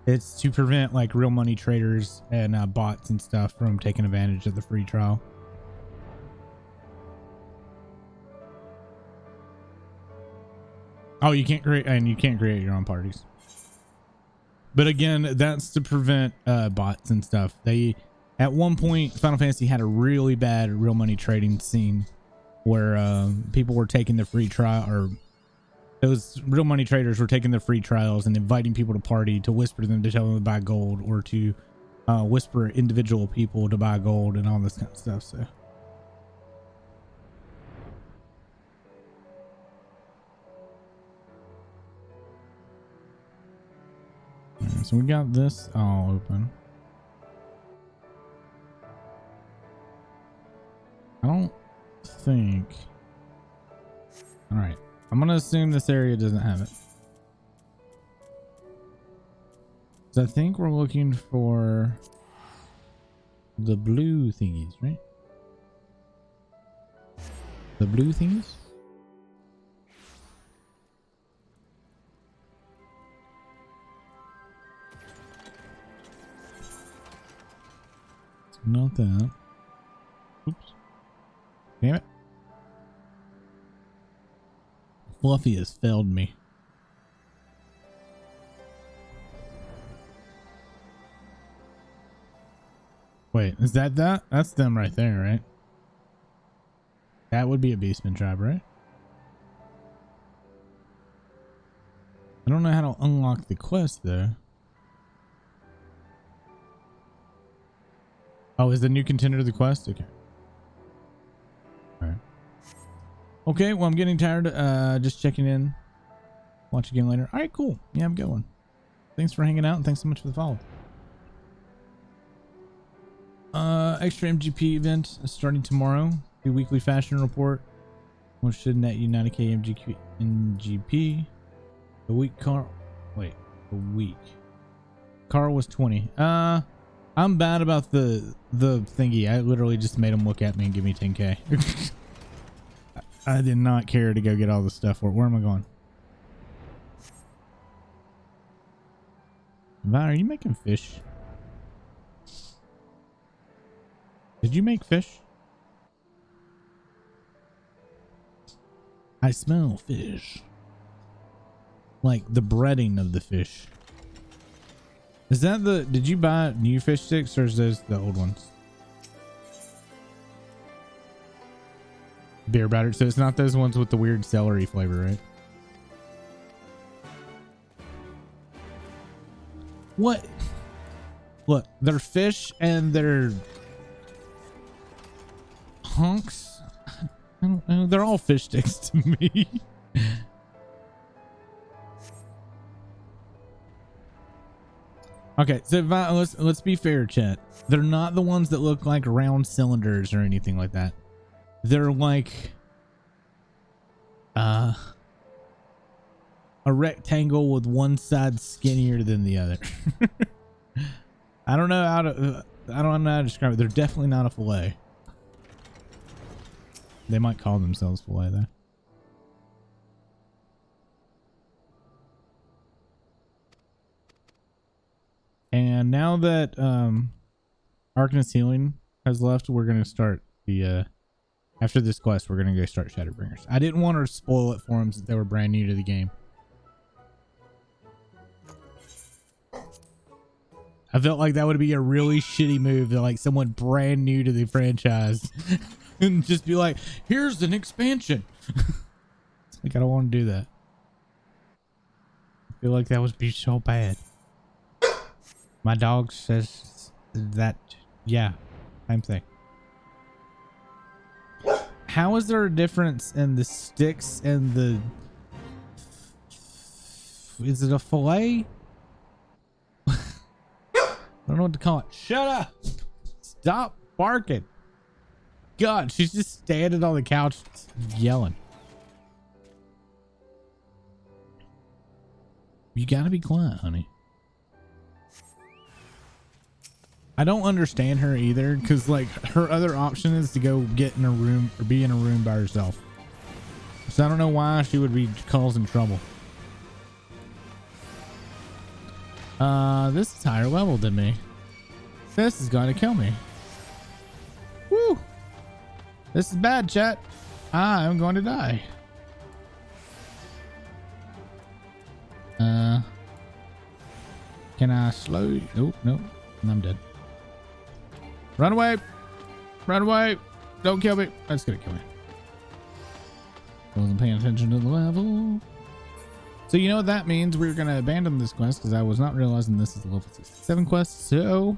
It's to prevent like real money traders and bots and stuff from taking advantage of the free trial. Oh, you can't create your own parties. But again, that's to prevent bots and stuff. They, at one point, Final Fantasy had a really bad real money trading scene where people were taking the free trial, or those real money traders were taking the free trials and inviting people to party to whisper to them to tell them to buy gold, or to whisper individual people to buy gold and all this kind of stuff. So. So we got this all open. I don't think. All right. I'm going to assume this area doesn't have it. So I think we're looking for the blue thingies, right? The blue thingies? Not that. Oops. Damn it. Fluffy has failed me. Wait, is that? That's them right there, right? That would be a Beastman tribe, right? I don't know how to unlock the quest though. Oh, is the new contender the quest? Okay. All right. Okay, well, I'm getting tired. Just checking in. Watch again later. All right, cool. Yeah, I'm going. Thanks for hanging out, and thanks so much for the follow. Extra MGP event starting tomorrow. The weekly fashion report, which should net you 90k MGP. The week car. Wait, the week. Car was 20. I'm bad about the thingy. I literally just made him look at me and give me 10k. I did not care to go get all the stuff for it. Where am I going? Vi, are you making fish? Did you make fish? I smell fish. Like the breading of the fish. Is that the, did you buy new fish sticks, or is those the old ones? Beer batter. So it's not those ones with the weird celery flavor, right? What? Look, they're fish and they're hunks. I don't know. They're all fish sticks to me. Okay, so let's be fair, chat. They're not the ones that look like round cylinders or anything like that. They're like a rectangle with one side skinnier than the other. I don't know how to describe it. They're definitely not a fillet. They might call themselves fillet though. And now that Arcanist Healing has left, we're gonna start the after this quest, we're gonna go start Shadowbringers. I didn't want to spoil it for them since they were brand new to the game. I felt like that would be a really shitty move to like someone brand new to the franchise and just be like, here's an expansion. Like, I don't want to do that. I feel like that would be so bad. My dog says that, yeah, same thing. How is there a difference in the sticks and the... Is it a fillet? I don't know what to call it. Shut up! Stop barking. God, she's just standing on the couch yelling. You gotta be quiet, honey. I don't understand her either, because like her other option is to go get in a room or be in a room by herself. So I don't know why she would be causing trouble. This is higher level than me. This is going to kill me. Woo! This is bad, chat. I am going to die. Can I slow? Nope, nope. I'm dead. Run away. Run away. Don't kill me. That's gonna kill me. Wasn't paying attention to the level. So you know what that means? We're gonna abandon this quest because I was not realizing this is a level 67 quest. So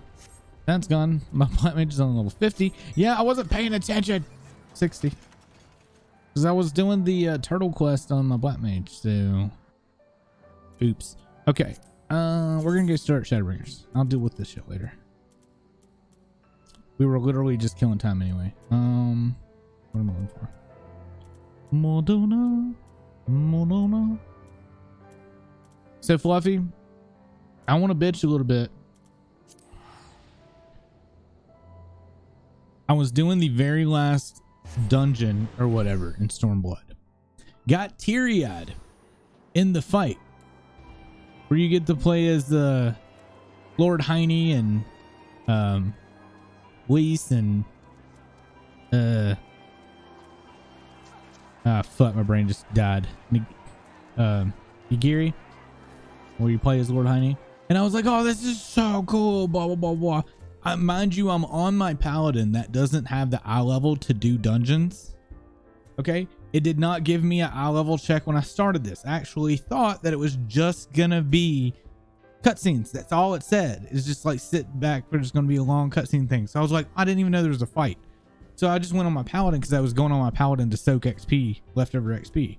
that's gone. My plant mage is on level 50. Yeah, I wasn't paying attention. 60. Because I was doing the turtle quest on my black mage. So oops. Okay. We're gonna go start Shadowbringers. I'll deal with this shit later. We were literally just killing time anyway. What am I looking for? Modona. So Fluffy, I want to bitch a little bit. I was doing the very last dungeon or whatever in Stormblood. Got teary-eyed in the fight where you get to play as the Lord Heine and Weiss and fuck, my brain just died. Yagiri, where you play as Lord Heine, and I was like, oh, this is so cool, blah blah blah blah. Mind you, I'm on my paladin that doesn't have the eye level to do dungeons. Okay, it did not give me an eye level check when I started this. I actually thought that it was just gonna be cutscenes. That's all it said. It's just like sit back, but it's gonna be a long cutscene thing. So I was like, I didn't even know there was a fight. So I just went on my paladin because I was going on my paladin to soak XP, leftover XP.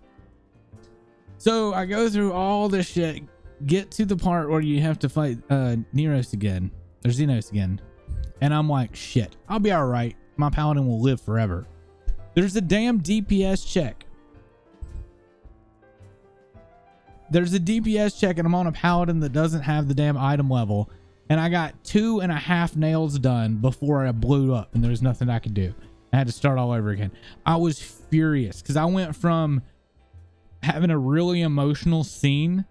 So I go through all this shit, get to the part where you have to fight Neros again, or Xenos again. And I'm like, shit, I'll be all right. My paladin will live forever. There's a damn DPS check. There's a DPS check and I'm on a paladin that doesn't have the damn item level. And I got 2.5 nails done before I blew up and there's nothing I could do. I had to start all over again. I was furious because I went from having a really emotional scene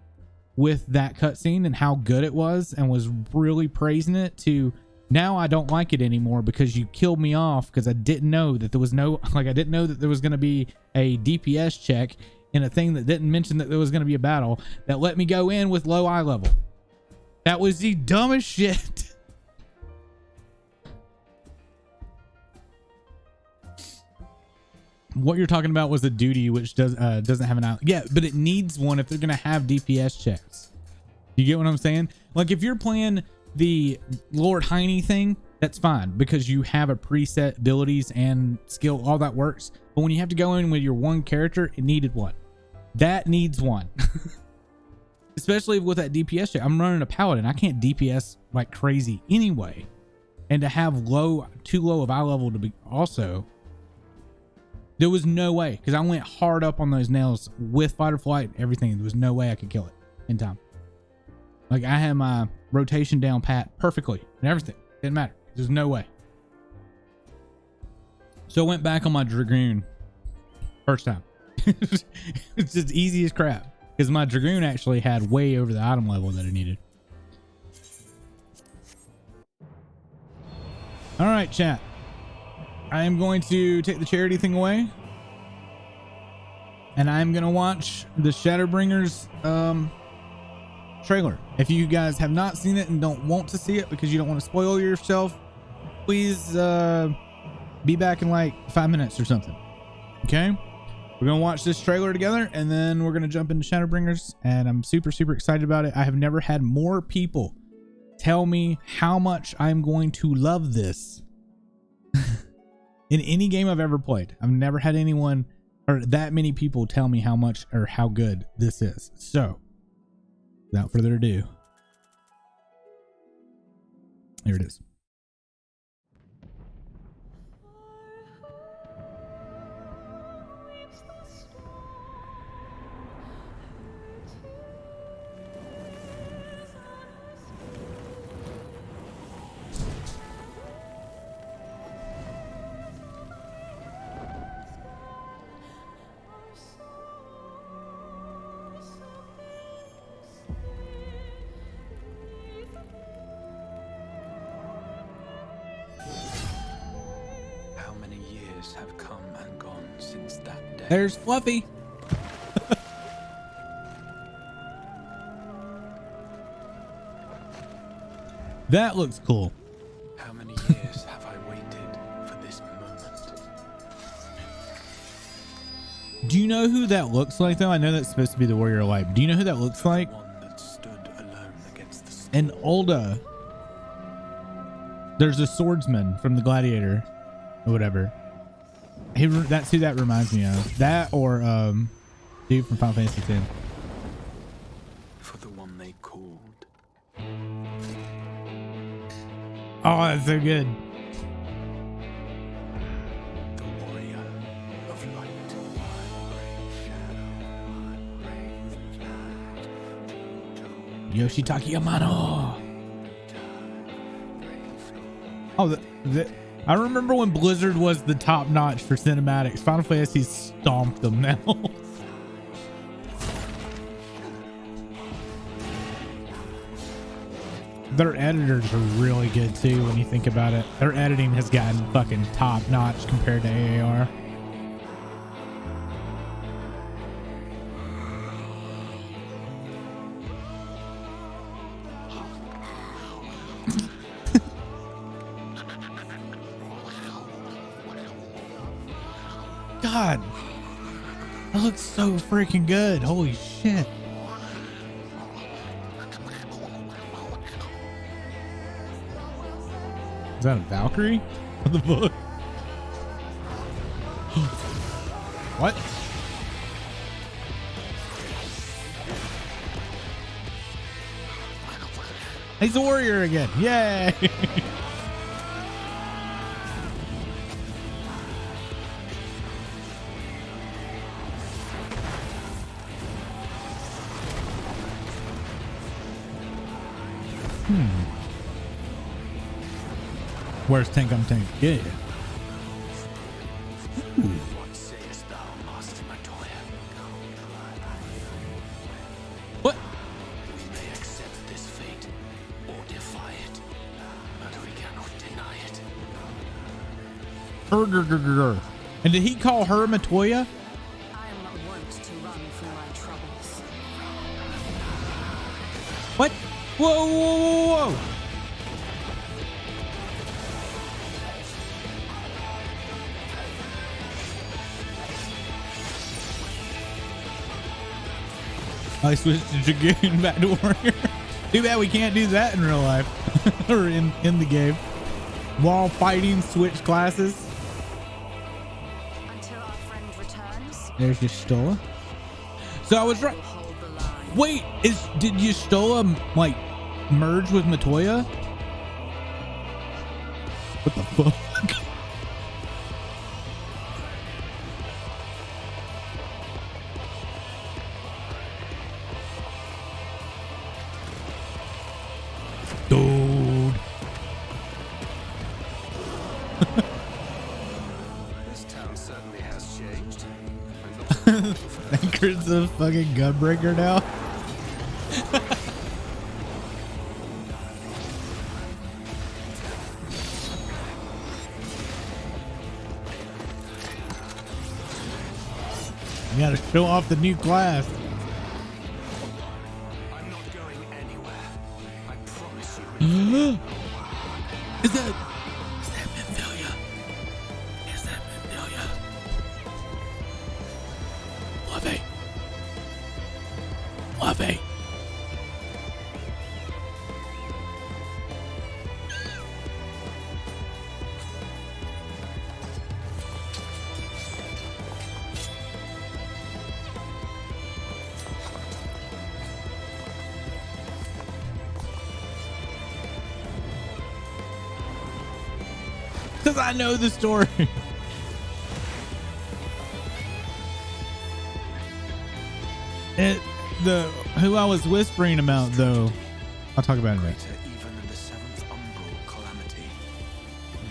with that cutscene and how good it was and was really praising it to now I don't like it anymore because you killed me off because I didn't know that there was I didn't know that there was going to be a DPS check in a thing that didn't mention that there was going to be a battle that let me go in with low eye level. That was the dumbest shit. What you're talking about was a duty which doesn't have an eye. Yeah, but it needs one if they're going to have DPS checks. You get what I'm saying? Like if you're playing the Lord Heine thing, that's fine because you have a preset abilities and skill, all that works. But when you have to go in with your one character, it needed one. That needs one. Especially with that DPS check. I'm running a paladin. I can't DPS like crazy anyway. And to have too low of eye level to be also, there was no way because I went hard up on those nails with fight or flight and everything. There was no way I could kill it in time. Like I had my rotation down pat perfectly and everything. Didn't matter. There's no way. So I went back on my Dragoon first time. It's just easy as crap because my Dragoon actually had way over the item level that I needed. All right, chat. I am going to take the charity thing away and I'm going to watch the Shadowbringers trailer. If you guys have not seen it and don't want to see it because you don't want to spoil yourself, please be back in like 5 minutes or something. Okay, we're gonna watch this trailer together and then we're gonna jump into Shadowbringers and I'm super excited about it. I have never had more people tell me how much I'm going to love this in any game I've ever played. I've never had anyone or that many people tell me how much or how good this is. So without further ado, here it is. Have come and gone since that day. There's Fluffy. That looks cool. How many years have I waited for this moment? Do you know who that looks like though? I know that's supposed to be the warrior light, but do you know who that looks like? One that stood alone against the storm. And Ulda. There's a swordsman from the Gladiator or whatever. That's who that reminds me of. That or dude from Final Fantasy X. For the one they called. Oh, that's so good. The warrior of light. Yoshitaka Yamano. Oh, I remember when Blizzard was the top notch for cinematics. Final Fantasy stomped them now. Their editors are really good too when you think about it. Their editing has gotten fucking top notch compared to AAR. God, that looks so freaking good. Holy shit. Is that a Valkyrie? What the fuck? What? He's a warrior again. Yay! Where's Tank on Tank? Yeah. What sayest thou, Master Matoya? What? We may accept this fate or defy it, but we cannot deny it. And did he call her Matoya? I am not wont to run from my troubles. What? Whoa, whoa, whoa, whoa. I switched to Dragoon back to Warrior. Too bad we can't do that in real life or in the game. While fighting, switch classes. Until our friend returns, There's Yustola. So I was right. we'll hold the line. Wait, did Yustola like merge with Matoya? What the fuck? Dude. This town certainly has changed. Anchor's a fucking gunbreaker now. You gotta show off the new class. I'm not going anywhere. I promise you. Is that Menthelia? Is that Menthelia? Fluffy. Fluffy. Because I know the story. Who I was whispering about though, I'll talk about it in a minute. Greater even than the seventh umbral calamity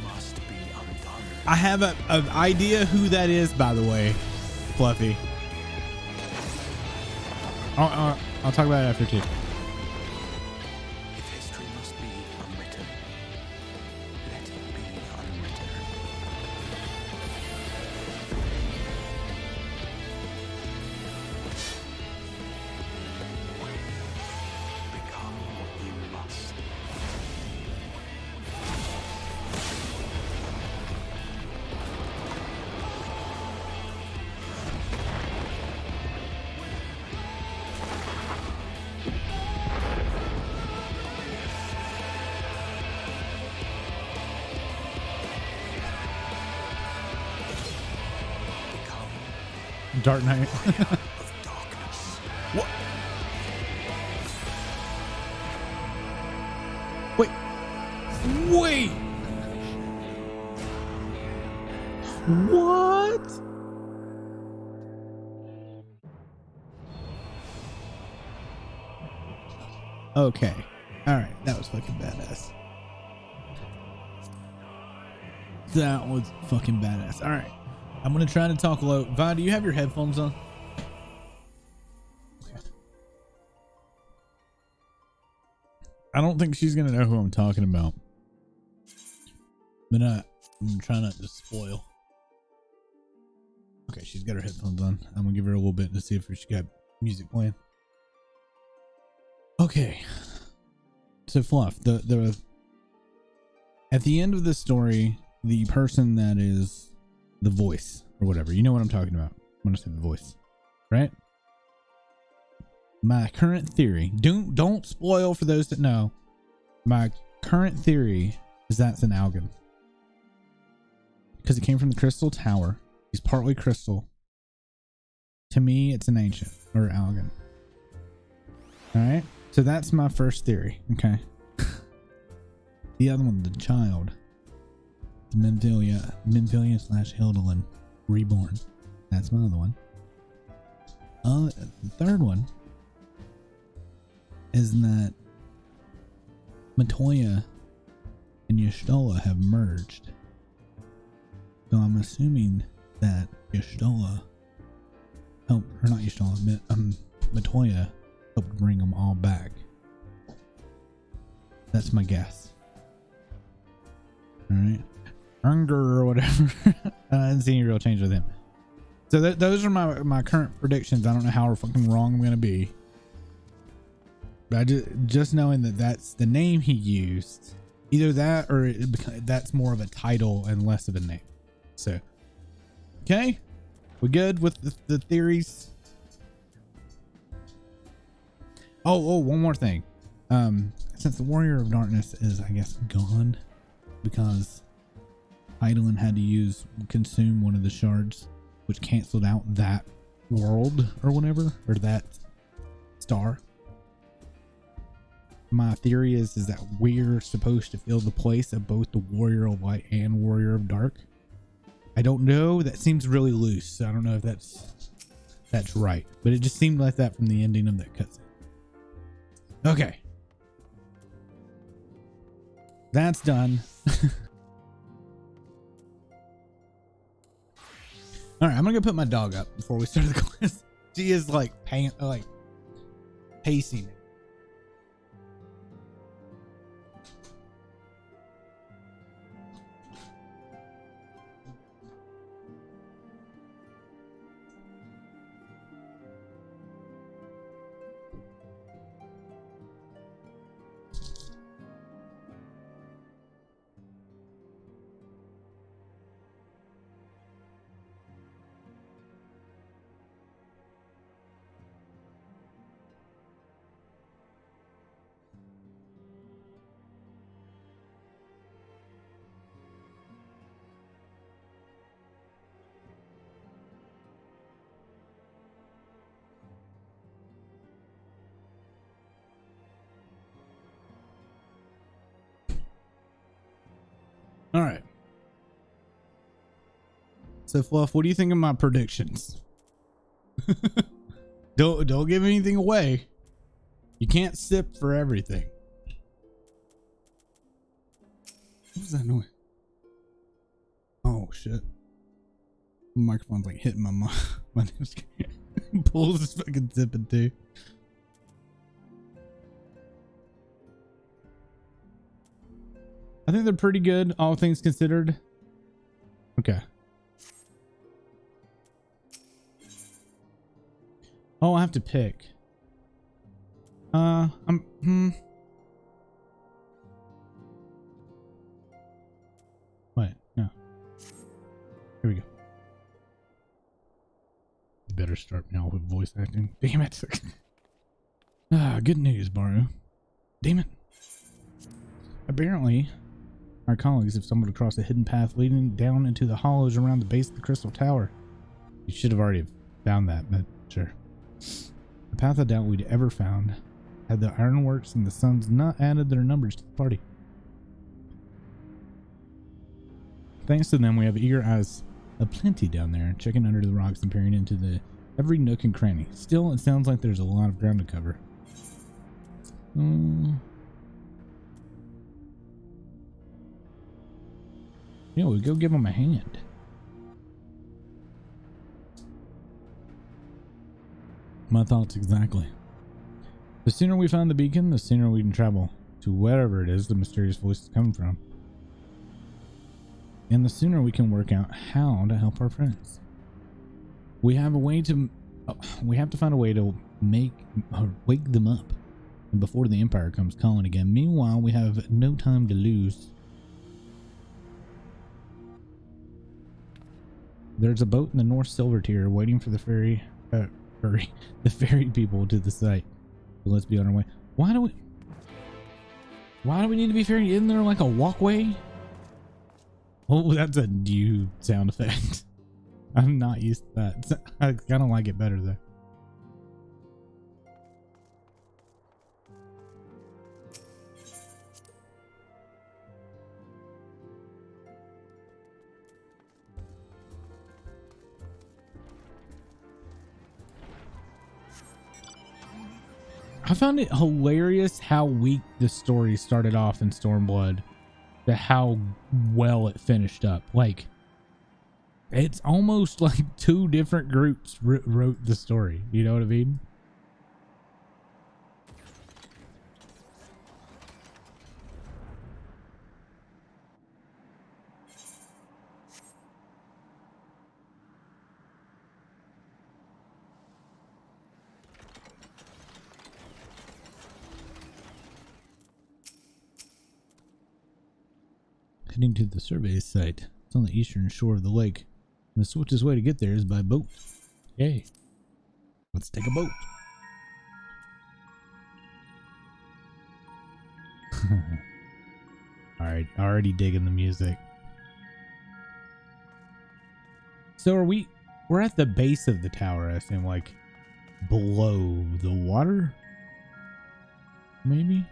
must be undone. I have an idea who that is, by the way, Fluffy. I'll talk about it after too. If history must be unwritten, let it be unwritten. Become what you must. Dark Knight. of darkness. What? Wait. Wait. What? Okay. All right. That was fucking badass. That was fucking badass. All right. I'm going to try to talk low. Vi, do you have your headphones on? Okay. I don't think she's going to know who I'm talking about. But I'm trying not to spoil. Okay, she's got her headphones on. I'm going to give her a little bit to see if she got music playing. Okay. So Fluff, the at the end of the story, the person that is the voice or whatever, you know what I'm talking about when I say the voice, right? My current theory, don't spoil for those that know. My current theory is that's an Algan. Because he came from the Crystal Tower. He's partly crystal. To me, it's an ancient or Algan. Alright? So that's my first theory. Okay. The other one, the child. The Menvilia / Hildolin reborn. That's my other one. The third one is that Matoya and Y'shtola have merged. So I'm assuming that Y'shtola helped, or not Y'shtola, Matoya helped bring them all back. That's my guess. Alright. Unger or whatever. I didn't see any real change with him. So those are my current predictions. I don't know how fucking wrong I'm going to be. But I just knowing that that's the name he used. Either that or that's more of a title and less of a name. So, okay. We good with the theories? Oh, one more thing. Since the Warrior of Darkness is, I guess, gone because Eidolon had to consume one of the shards, which canceled out that world or whatever, or that star. My theory is that we're supposed to fill the place of both the Warrior of Light and Warrior of Dark. I don't know. That seems really loose. So I don't know if that's right, but it just seemed like that from the ending of that cutscene. Okay. That's done. All right, I'm gonna go put my dog up before we start the quiz. She is like pacing. All right. So Fluff, what do you think of my predictions? Don't give anything away. You can't sip for everything. What was that noise? Oh shit. The microphone's like hitting my mouth. My Pulls is fucking zipping too. I think they're pretty good, all things considered. Okay. Oh, I have to pick. Wait, no. Here we go. You better start now with voice acting. Damn it. Good news, Baru. Damn it. Apparently, our colleagues have stumbled across a hidden path leading down into the hollows around the base of the Crystal Tower. You should have already found that, but sure. The path I doubt we'd ever found had the ironworks and the suns not added their numbers to the party. Thanks to them, we have eager eyes aplenty down there, checking under the rocks and peering into the every nook and cranny. Still, it sounds like there's a lot of ground to cover. Yeah, we go give them a hand. My thoughts exactly. The sooner we find the beacon, the sooner we can travel to wherever it is the mysterious voice is coming from. And the sooner we can work out how to help our friends. We have to find a way to wake them up before the Empire comes calling again. Meanwhile, we have no time to lose. There's a boat in the North Silver Tier waiting for the ferry people to the site. So let's be on our way. Why do we need to be ferried in there like a walkway? Oh, that's a new sound effect. I'm not used to that. I kind of like it better though. I found it hilarious how weak the story started off in Stormblood to how well it finished up. Like, it's almost like two different groups wrote the story. You know what I mean? Heading to the survey site. It's on the eastern shore of the lake. And the swiftest way to get there is by boat. Yay. Let's take a boat. Alright, already digging the music. So we're at the base of the tower, I assume, like below the water? Maybe?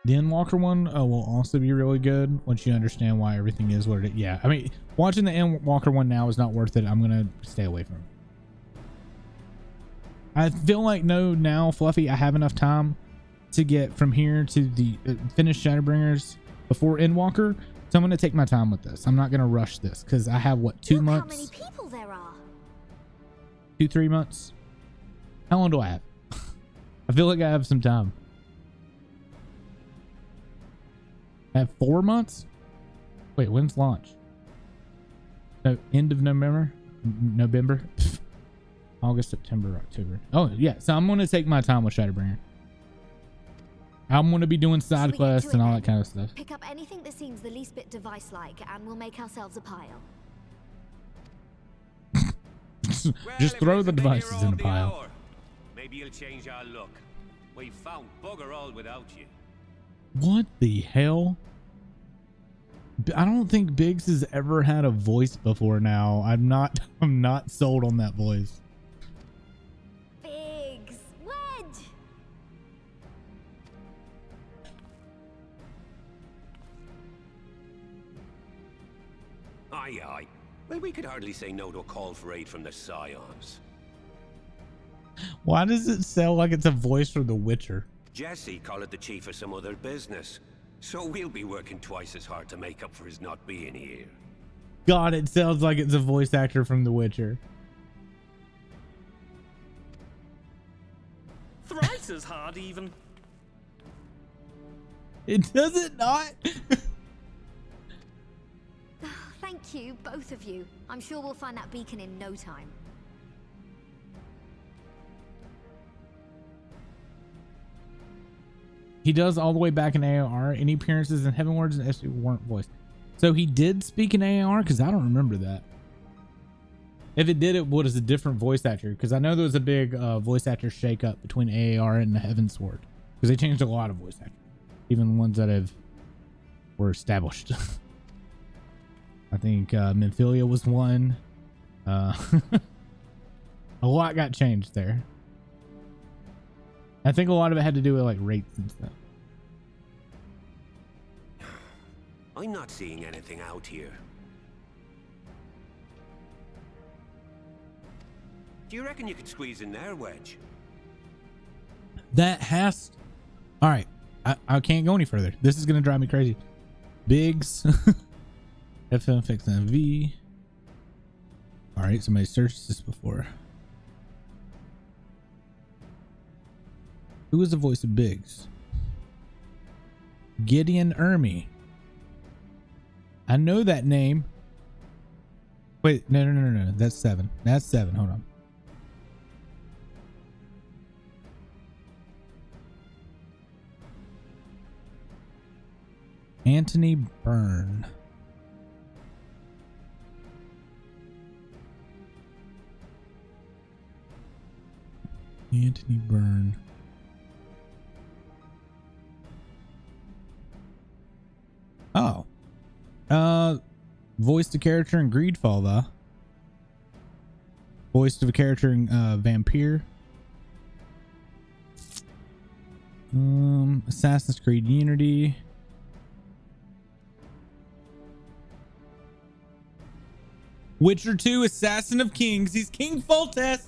The Endwalker one will also be really good once you understand why everything is what it is. Yeah, I mean, watching the Endwalker one now is not worth it. I'm going to stay away from it. I feel like now, Fluffy, I have enough time to get from here to the finish Shadowbringers before Endwalker. So I'm going to take my time with this. I'm not going to rush this because I have, what, 2 months? How many people there are? 2-3 months? How long do I have? I feel like I have some time. I have 4 months? Wait, when's launch? No, end of November? August, September, October. Oh, yeah. So I'm going to take my time with Shadowbringer. I'm going to be doing side quests and all that kind of stuff. Pick up anything that seems the least bit device-like, and we'll make ourselves a pile. Just throw the devices in a pile. Maybe you'll change our look. We've found bugger all without you. What the hell? I don't think Biggs has ever had a voice before now. I'm not sold on that voice. Biggs! Wedge! Aye, aye. Well, we could hardly say no to a call for aid from the Scions. Why does it sound like it's a voice from The Witcher? Jesse called it the chief of some other business. So we'll be working twice as hard to make up for his not being here. God, it sounds like it's a voice actor from The Witcher. Thrice as hard, even. It does it not? Thank you, both of you. I'm sure we'll find that beacon in no time. He does all the way back in AOR. Any appearances in Heavenwards and SU weren't voiced. So he did speak in AOR? Because I don't remember that. If it did, it was a different voice actor. Because I know there was a big voice actor shakeup between AOR and the Heavensward. Because they changed a lot of voice actors. Even the ones that have were established. I think Memphilia was one. A lot got changed there. I think a lot of it had to do with like rates and stuff. I'm not seeing anything out here. Do you reckon you could squeeze in there, Wedge? That has... All right. I can't go any further. This is going to drive me crazy. Biggs. FM fix MV. All right. Somebody searched this before. Who was the voice of Biggs? Gideon Ermey. I know that name. Wait, no. That's 7. That's 7. Hold on. Anthony Byrne. Anthony Byrne. Oh. Voiced a character in Greedfall, though. Voiced of a character in Vampire. Assassin's Creed Unity. Witcher 2, Assassin of Kings. He's King Foltest.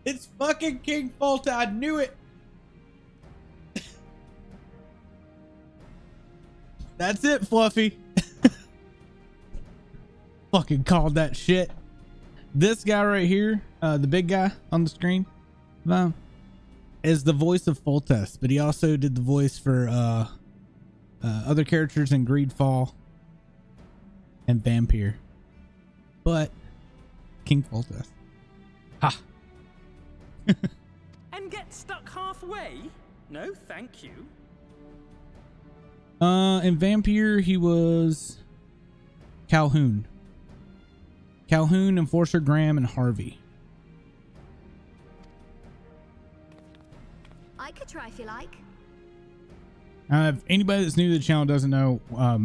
It's fucking King Foltest. I knew it. That's it, Fluffy. Fucking called that shit. This guy right here, the big guy on the screen, is the voice of Foltest, but he also did the voice for other characters in Greedfall and Vampire. But King Foltest. Ha. And get stuck halfway? No, thank you. In Vampire, he was Calhoun. Calhoun, Enforcer Graham, and Harvey. I could try if you like. If anybody that's new to the channel doesn't know,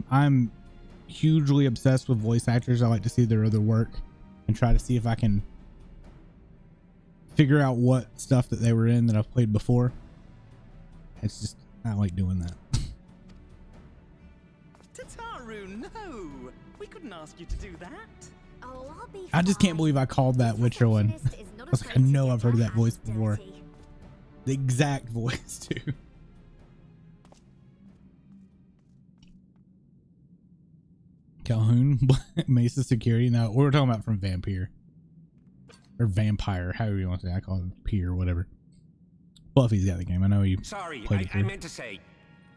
I'm hugely obsessed with voice actors. I like to see their other work and try to see if I can figure out what stuff that they were in that I've played before. It's just, I like doing that. Tataru, no! We couldn't ask you to do that. Oh, I'll be I just can't believe I called that Witcher one. I was like, I know I've heard that voice before. The exact voice too. Calhoun, Mesa Security. No, we're talking about from Vampire. Or Vampire, however you want to say. I call it Pier, whatever. Buffy's got the game. I know you. Sorry, I meant to say,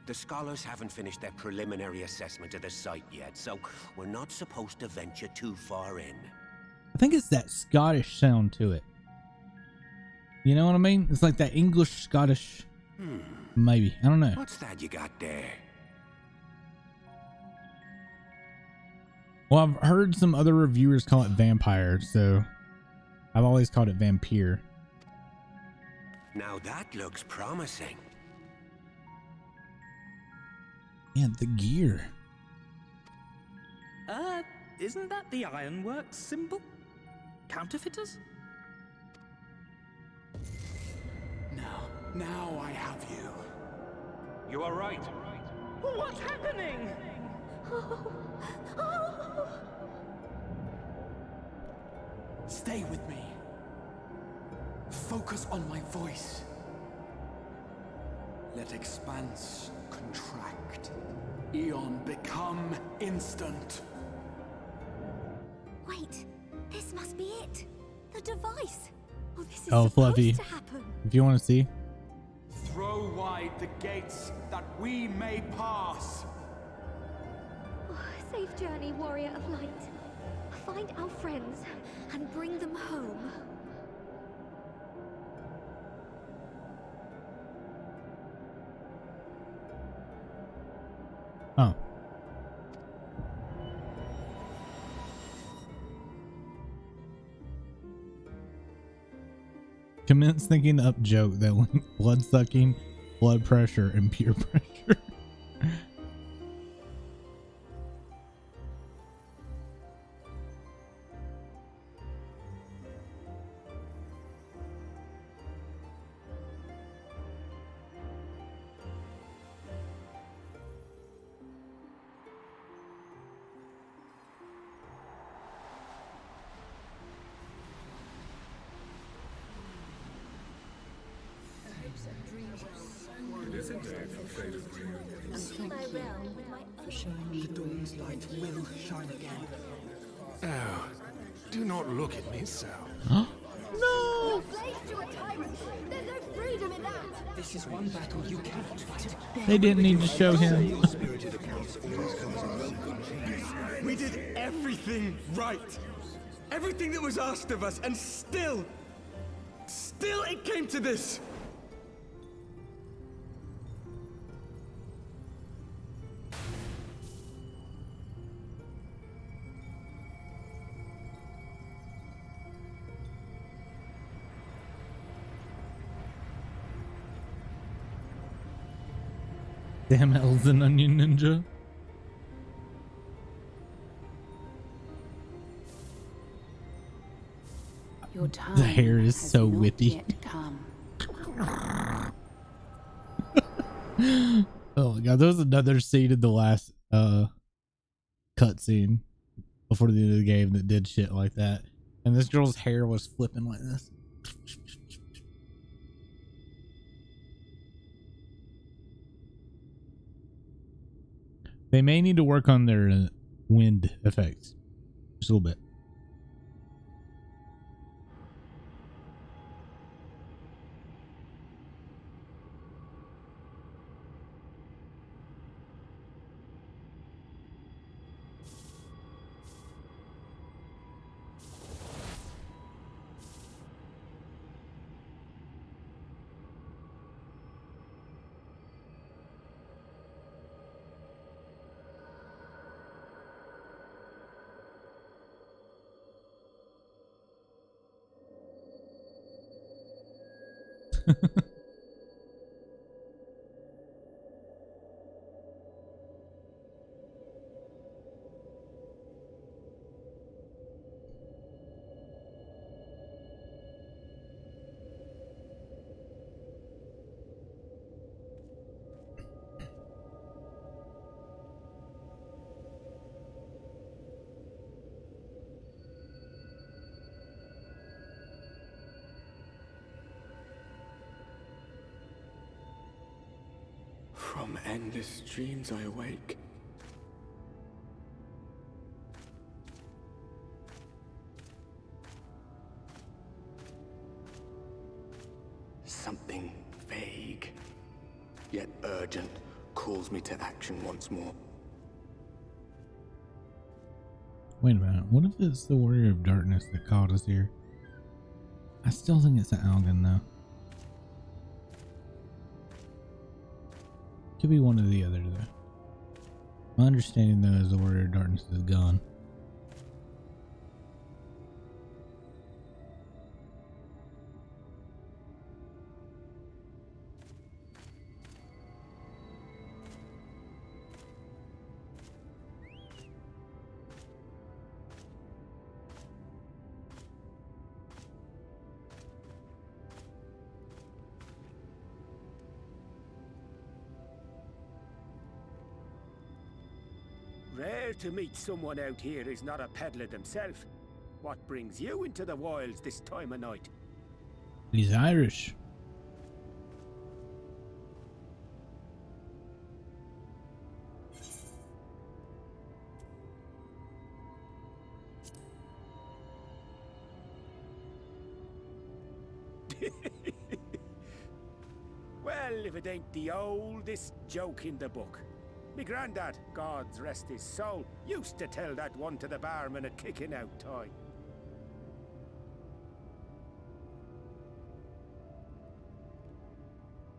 the scholars haven't finished their preliminary assessment of the site yet, so we're not supposed to venture too far in. I think it's that Scottish sound to it. You know what I mean? It's like that English Scottish. Maybe. I don't know. What's that you got there? Well, I've heard some other reviewers call it Vampire, so I've always called it Vampire. Now that looks promising. Yeah, the gear. Isn't that the Ironworks symbol? Counterfeiters? Now I have you. You are right. What's happening? Stay with me. Focus on my voice. Let expanse contract. Eon become instant. Wait, this must be it. The device. Oh, this is Oh, Fluffy. supposed to happen. If you want to see. Throw wide the gates that we may pass. Oh, safe journey, warrior of light. Find our friends and bring them home. Oh. Commence thinking up joke that linked blood sucking, blood pressure, and peer pressure. Oh, do not look at me so. No! This is one battle you cannot fight. They didn't need to show him. We did everything right. Everything that was asked of us, and still it came to this. Damn, Hell's an Onion Ninja. Your time The hair is has so not whippy. yet come. Oh my god, there was another scene in the last cutscene before the end of the game that did shit like that. And this girl's hair was flipping like this. They may need to work on their wind effects just a little bit. From endless dreams I awake. Something vague, yet urgent, calls me to action once more. Wait a minute. What if it's the Warrior of Darkness that called us here? I still think it's an Algan though. Could be one or the other though. My understanding though is the Warrior of Darkness is gone. Rare to meet someone out here who's not a peddler themselves. What brings you into the wilds this time of night? He's Irish. Well, if it ain't the oldest joke in the book. Me granddad, God's rest his soul, used to tell that one to the barman at kicking out time.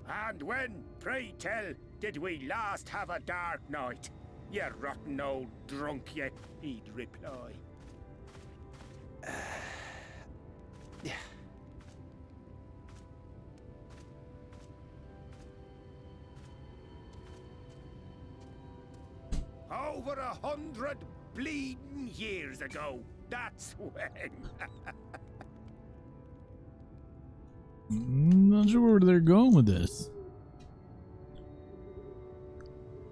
And when, pray tell, did we last have a dark night? You rotten old drunk, you, he'd reply. Yeah. Over 100 bleeding years ago, that's when. Not sure where they're going with this.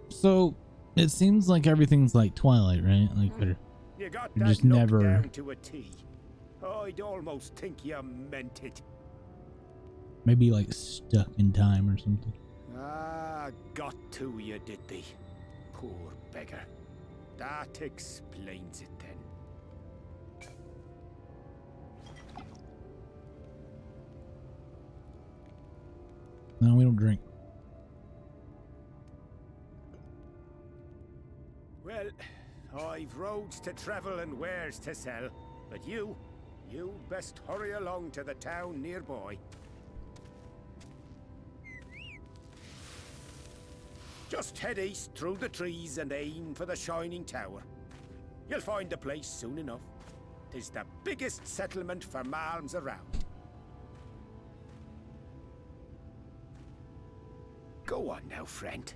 So it seems like everything's like Twilight, right? Like You got they're that just look never down to a T. I'd almost think you meant it. maybe like stuck in time or something. Ah, got to you, did they? Poor beggar. That explains it then. No, we don't drink. Well, I've roads to travel and wares to sell, but you best hurry along to the town nearby. Just head east through the trees and aim for the Shining Tower. You'll find the place soon enough. 'Tis the biggest settlement for malms around. Go on now, friend.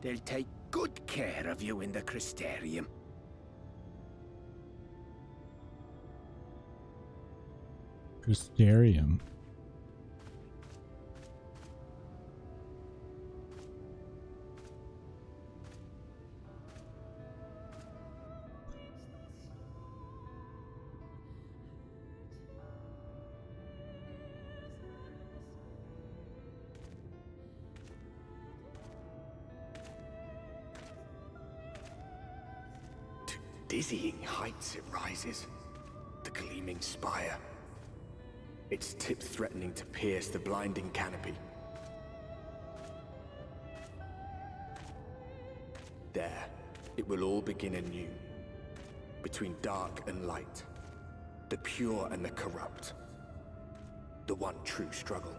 They'll take good care of you in the Crystarium. Crystarium. To dizzying heights it rises. The gleaming spire. Its tip threatening to pierce the blinding canopy. There, it will all begin anew. Between dark and light. The pure and the corrupt. The one true struggle.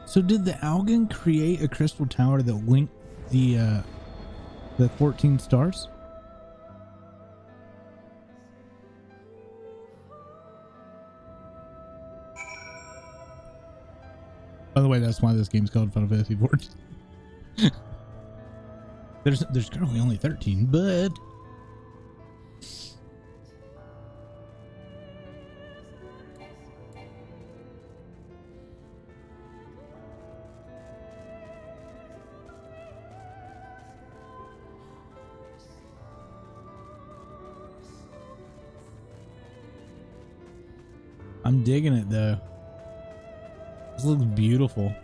So did the Algan create a crystal tower that linked the 14 stars? By the way, that's why this game's called Final Fantasy 14. There's currently only 13, but I'm digging it though. This looks beautiful.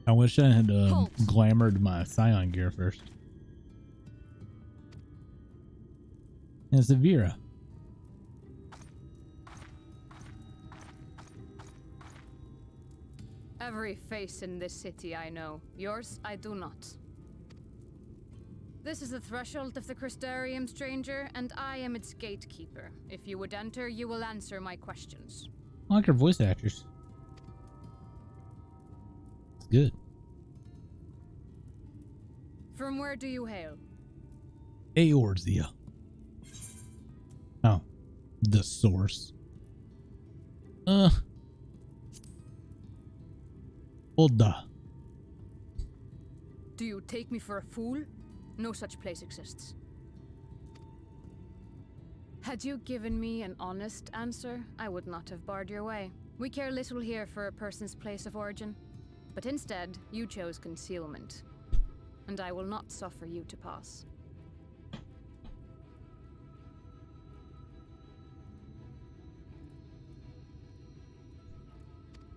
I wish I had glamored my Scion gear first. It's a Vera. Every face in this city I know. Yours, I do not. This is the threshold of the Crystarium, stranger, and I am its gatekeeper. If you would enter, you will answer my questions. I like her voice actors. It's good. From where do you hail? Eorzea. Oh, the source. Ulda. Do you take me for a fool? No such place exists. Had you given me an honest answer, I would not have barred your way. We care little here for a person's place of origin. But instead, you chose concealment. And I will not suffer you to pass.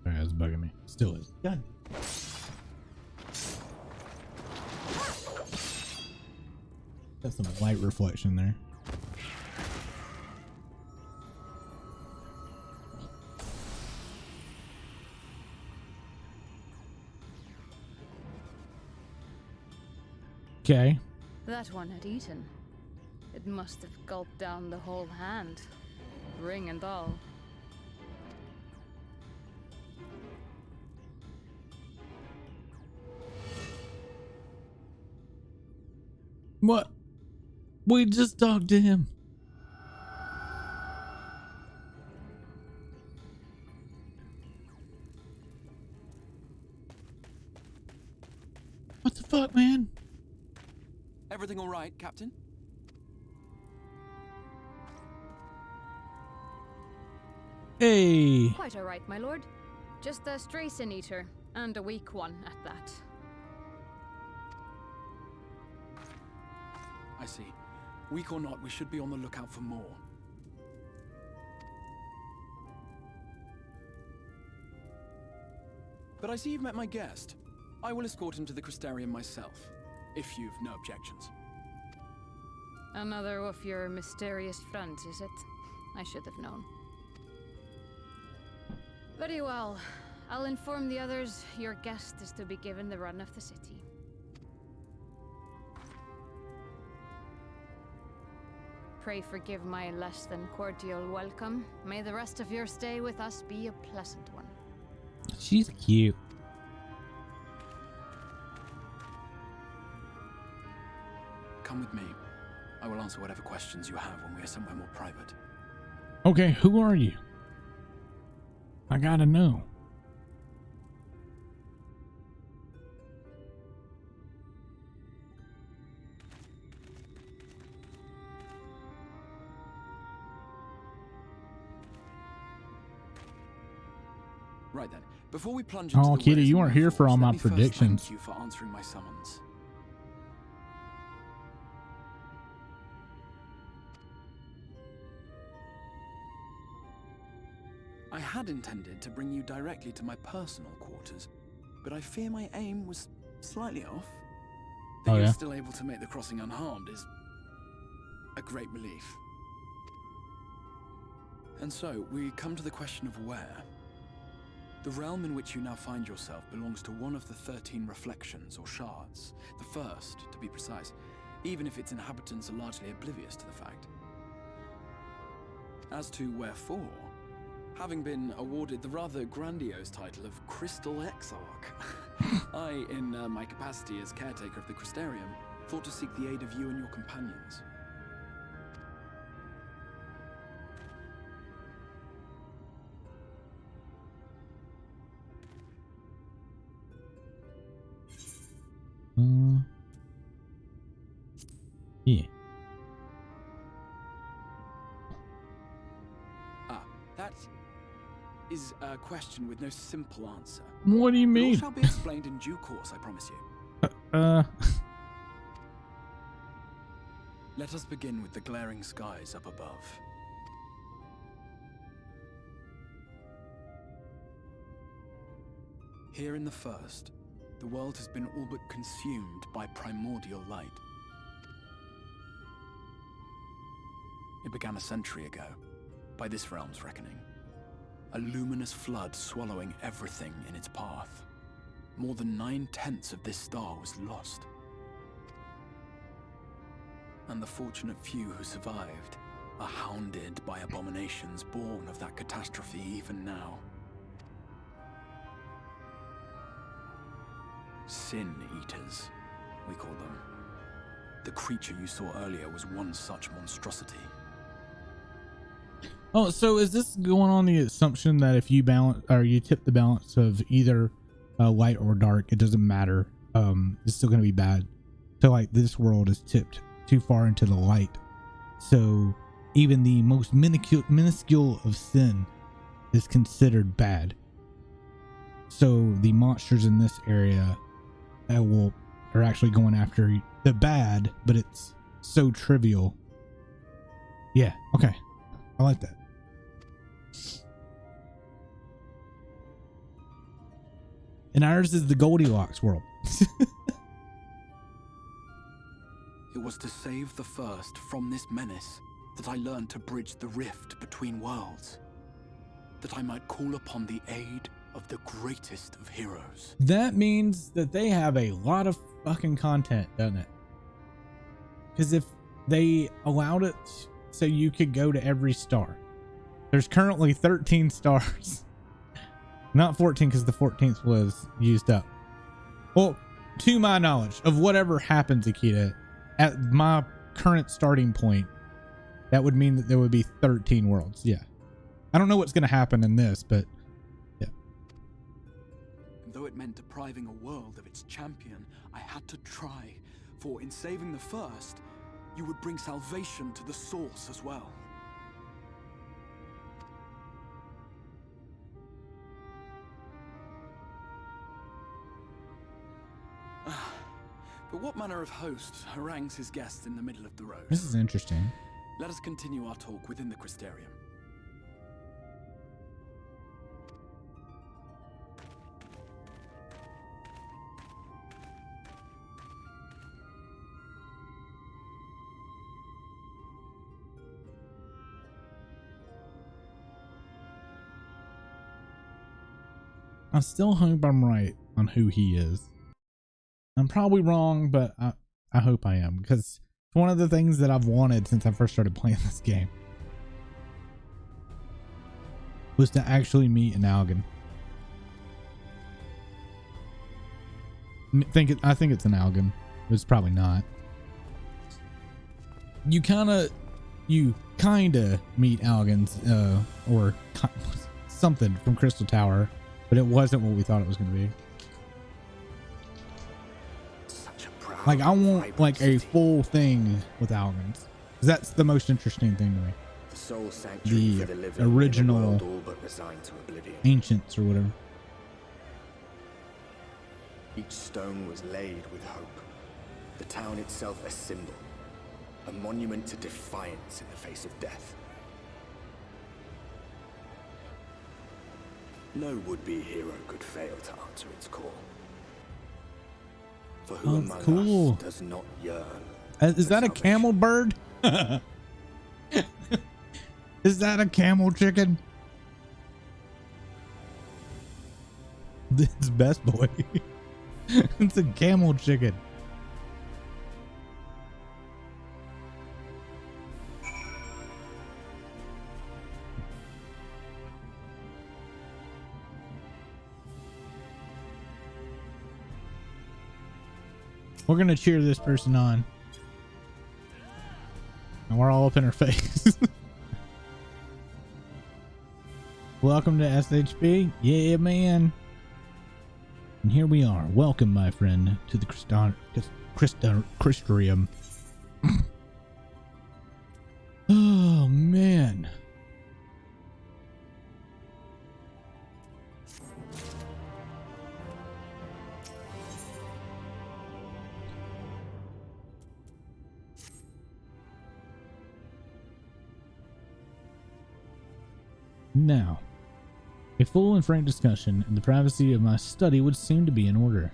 Sorry, that's bugging me. Still is. God. Got some light reflection there. Okay. That one had eaten. It must have gulped down the whole hand, ring and all. What? We just talked to him. What the fuck, man? Everything all right, Captain? Hey. Quite all right, my lord. Just a stray sin eater, and a weak one at that. I see. Weak or not, we should be on the lookout for more. But I see you've met my guest. I will escort him to the Crystarium myself, if you've no objections. Another of your mysterious friends, is it? I should have known. Very well. I'll inform the others your guest is to be given the run of the city. Pray forgive my less than cordial welcome. May the rest of your stay with us be a pleasant one. She's cute. Come with me. I will answer whatever questions you have when we are somewhere more private. Okay, who are you? I gotta know. Right then, before we plunge into Oh, the Kitty, wares you and weren't here for wherefores, all my let me first predictions. Thank you for answering my summons. I had intended to bring you directly to my personal quarters, but I fear my aim was slightly off. That Oh, you're yeah? still able to make the crossing unharmed is a great relief. And so, we come to the question of where. The realm in which you now find yourself belongs to one of the 13 reflections, or shards. The first, to be precise, even if its inhabitants are largely oblivious to the fact. As to wherefore, having been awarded the rather grandiose title of Crystal Exarch, I, in my capacity as caretaker of the Crystarium, thought to seek the aid of you and your companions. Yeah. That is a question with no simple answer. What do you But all mean? shall be explained in due course, I promise you. Let us begin with the glaring skies up above. Here in the first, the world has been all but consumed by primordial light. It began a century ago, by this realm's reckoning. A luminous flood swallowing everything in its path. More than 9/10 of this star was lost. And the fortunate few who survived are hounded by abominations born of that catastrophe even now. Sin Eaters, we call them. The creature you saw earlier was one such monstrosity. Oh, so is this going on the assumption that if you balance or you tip the balance of either light or dark, it doesn't matter. It's still going to be bad. So like this world is tipped too far into the light. So even the most minuscule of sin is considered bad. So the monsters in this area are actually going after the bad, but it's so trivial. Yeah. Okay. I like that. And ours is the Goldilocks world. It was to save the first from this menace that I learned to bridge the rift between worlds. That I might call upon the aid of the greatest of heroes. That means that they have a lot of fucking content, doesn't it? Because if they allowed it so you could go to every star, there's currently 13 stars. Not 14 because the 14th was used up. Well, to my knowledge of whatever happens, Akita, at my current starting point, that would mean that there would be 13 worlds. Yeah. I don't know what's going to happen in this, but yeah. And though it meant depriving a world of its champion, I had to try. for in saving the first, you would bring salvation to the source as well. But what manner of host harangues his guests in the middle of the road? This is interesting. Let us continue our talk within the Crystarium. I still hope I'm right on who he is. I'm probably wrong, but I hope I am, because it's one of the things that I've wanted since I first started playing this game was to actually meet an Algan. I think it's an Algan, but it's probably not. You kind of meet Algans or something from Crystal Tower, but it wasn't what we thought it was going to be. Like, I want like a full thing with Algans. That's the most interesting thing to me. The soul sanctuary for the living, original in a world all but resigned to oblivion. ancients or whatever. Each stone was laid with hope. The town itself a symbol, a monument to defiance in the face of death. No would-be hero could fail to answer its call. For who among us does not yearn? Is that a camel bird? Is that a camel chicken? It's Best Boy. It's a camel chicken. We're gonna cheer this person on. And we're all up in her face. Welcome to SHP. Yeah, man. And here we are. Welcome, my friend, to the Crystarium. Oh, man. Now, a full and frank discussion in the privacy of my study would seem to be in order.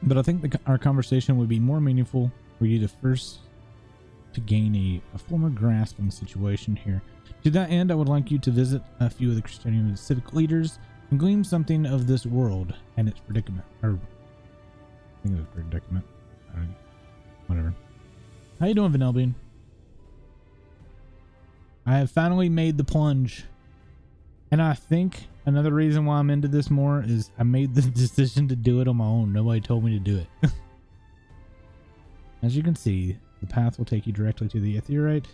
But I think our conversation would be more meaningful for you to gain a former grasp on the situation here. To that end, I would like you to visit a few of the Crystarium civic leaders and glean something of this world and its predicament. Or, I think it was predicament. Whatever. How you doing, Vanelbean? I have finally made the plunge. And I think another reason why I'm into this more is I made the decision to do it on my own. Nobody told me to do it. As you can see, the path will take you directly to the Aetherite.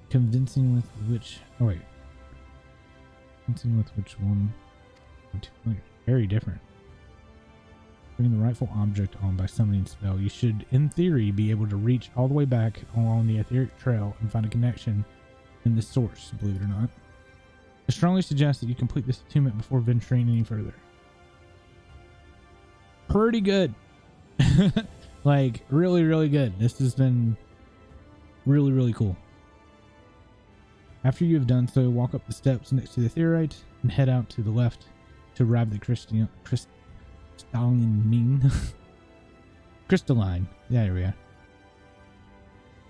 Convincing with which... Oh, wait. Convincing with which one... Very different. Bring the rightful object on by summoning spell. You should, in theory, be able to reach all the way back along the Aetheric Trail and find a connection in the source, believe it or not. I strongly suggest that you complete this attunement before venturing any further. Pretty good. Like, really, really good. This has been really, really cool. After you have done so, walk up the steps next to the Aetherite and head out to the left to arrive at the Crystalline. Yeah, there we are.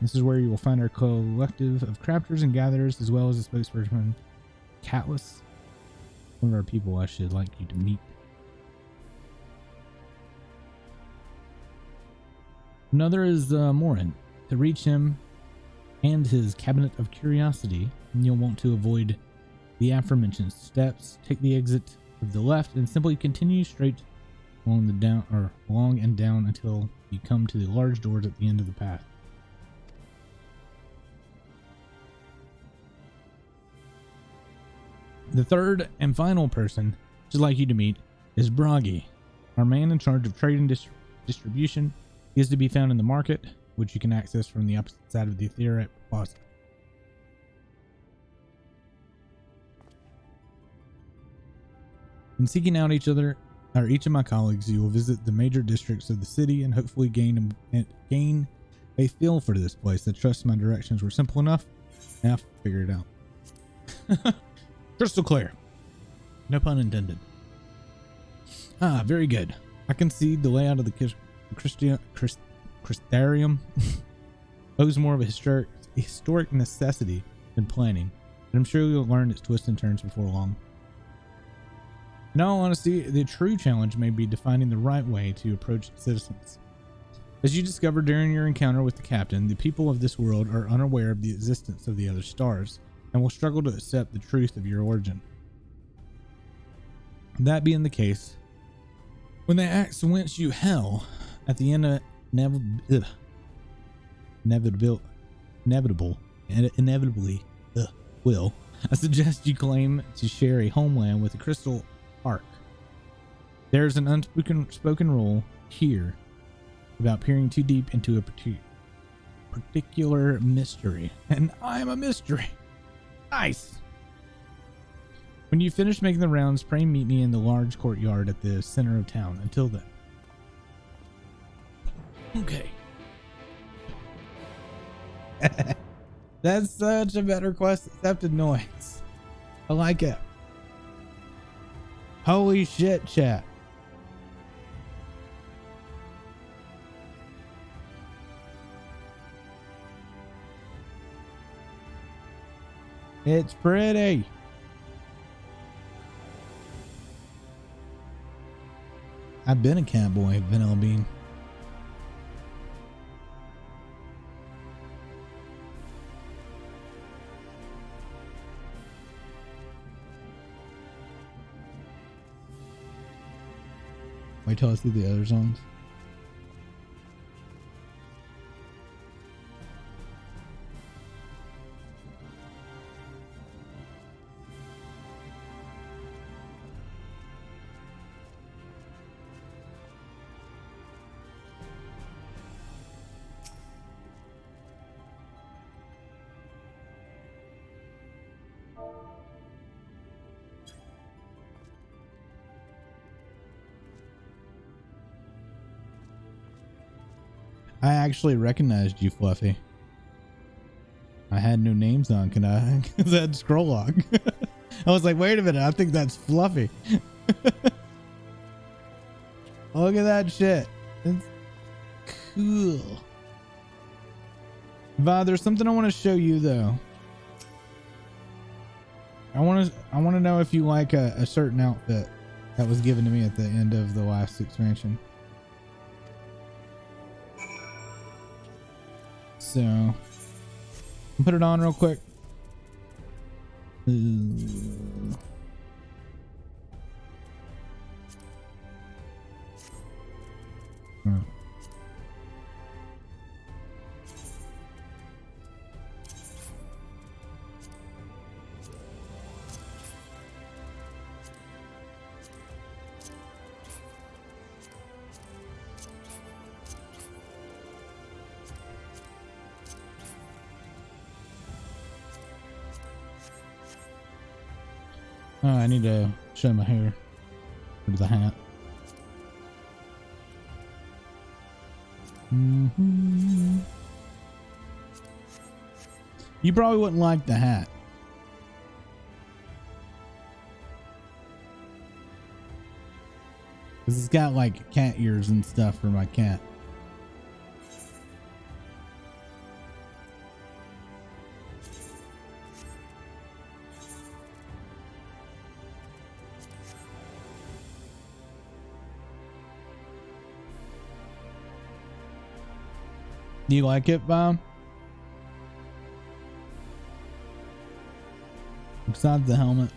This is where you will find our collective of crafters and gatherers, as well as a spokesperson, Catless, one of our people I should like you to meet. Another is Morin. To reach him and his cabinet of curiosity, you'll want to avoid the aforementioned steps, take the exit of the left, and simply continue straight along and down until you come to the large doors at the end of the path. The third and final person I'd like you to meet is Bragi, our man in charge of trade and distribution is to be found in the market, which you can access from the opposite side of the Ethereum Plaza. In seeking out each of my colleagues, you will visit the major districts of the city and hopefully gain a feel for this place. I trust my directions were simple enough. Now I'll figure it out. Crystal clear. No pun intended. Ah, very good. I concede the layout of the Crystarium owes more of a historic necessity than planning, but I'm sure you'll learn its twists and turns before long. In all honesty, the true challenge may be defining the right way to approach citizens. As you discover during your encounter with the captain, the people of this world are unaware of the existence of the other stars and will struggle to accept the truth of your origin. That being the case, when they axe whence you hell at the end of inevitably will, I suggest you claim to share a homeland with the Crystal Ark. There's an unspoken rule here about peering too deep into a particular mystery, and I'm a mystery. Nice. When you finish making the rounds, pray meet me in the large courtyard at the center of town. Until then. Okay. That's such a better quest accepted noise. I like it. Holy shit, chat. It's pretty. I've been a cowboy, Vanilla Bean. Wait till I see the other songs. I actually recognized you, Fluffy. I had no names on. Can I? Because I had scroll log. I was like, wait a minute. I think that's Fluffy. Look at that shit. It's cool. Va, there's something I want to show you though. I want to know if you like a certain outfit that was given to me at the end of the last expansion. So, I'll put it on real quick. Oh, I need to show my hair. Or the hat. You probably wouldn't like the hat. Because it's got like cat ears and stuff for my cat. Do you like it, Bob? Besides the helmet.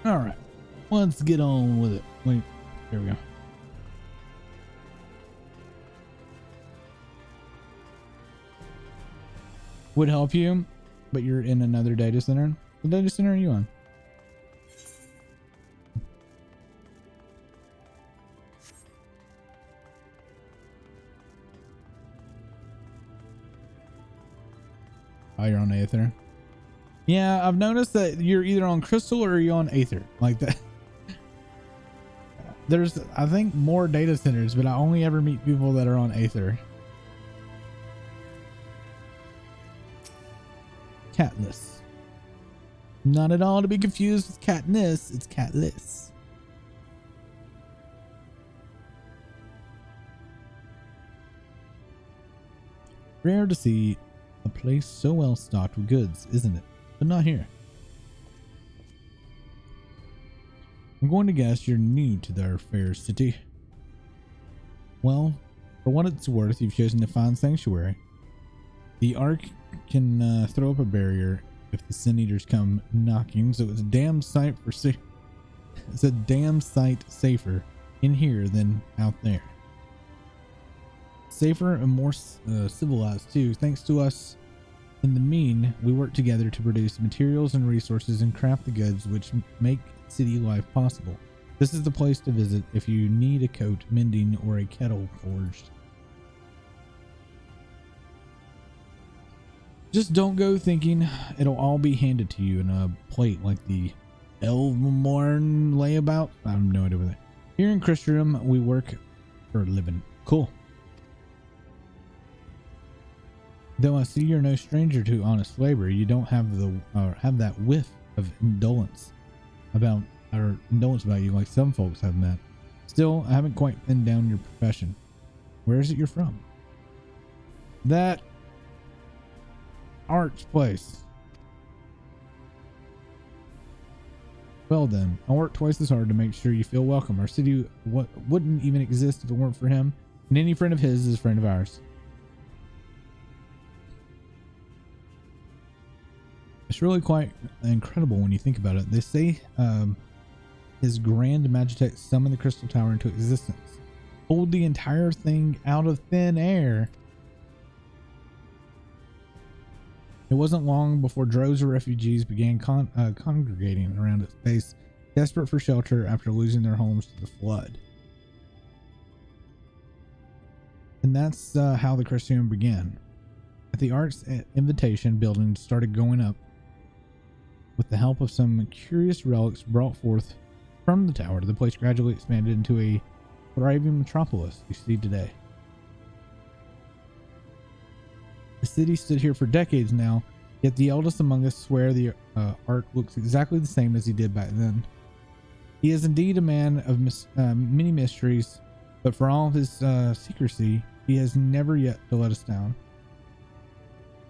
All right, let's get on with it. Wait, here we go. would help you, but you're in another data center. What data center are you on? Oh, you're on Aether. Yeah, I've noticed that you're either on Crystal or you're on Aether. Like that. There's, I think, more data centers, but I only ever meet people that are on Aether. Catless. Not at all to be confused with Katniss. It's Catless. Rare to see a place so well stocked with goods, isn't it? But not here. I'm going to guess you're new to their fair city. Well, for what it's worth, you've chosen to find sanctuary. The Ark can throw up a barrier if the Sin Eaters come knocking, so it's a damn sight safer in here than out there. Safer and more civilized too. Thanks to us in the mean, we work together to produce materials and resources and craft the goods which make city life possible. This is the place to visit if you need a coat mending or a kettle forged. Just don't go thinking it'll all be handed to you in a plate like the Elmorn layabout. I have no idea what that. Here in Christendom, we work for a living. Cool. Though I see you're no stranger to honest labor, you don't have that whiff of indolence about you like some folks have met. Still, I haven't quite pinned down your profession. Where is it you're from? That Arch place. Well then, I work twice as hard to make sure you feel welcome. Our city wouldn't even exist if it weren't for him, and any friend of his is a friend of ours. It's really quite incredible when you think about it. They say His Grand Majesty summoned the Crystal Tower into existence. Pulled the entire thing out of thin air. It wasn't long before droves of refugees began congregating around its base, desperate for shelter after losing their homes to the flood. And that's how the Christian began. At the Art's invitation, buildings started going up. With the help of some curious relics brought forth from the tower, the place gradually expanded into a thriving metropolis you see today. The city stood here for decades now, yet the eldest among us swear the Art looks exactly the same as he did back then. He is indeed a man of many mysteries, but for all of his secrecy, he has never yet to let us down.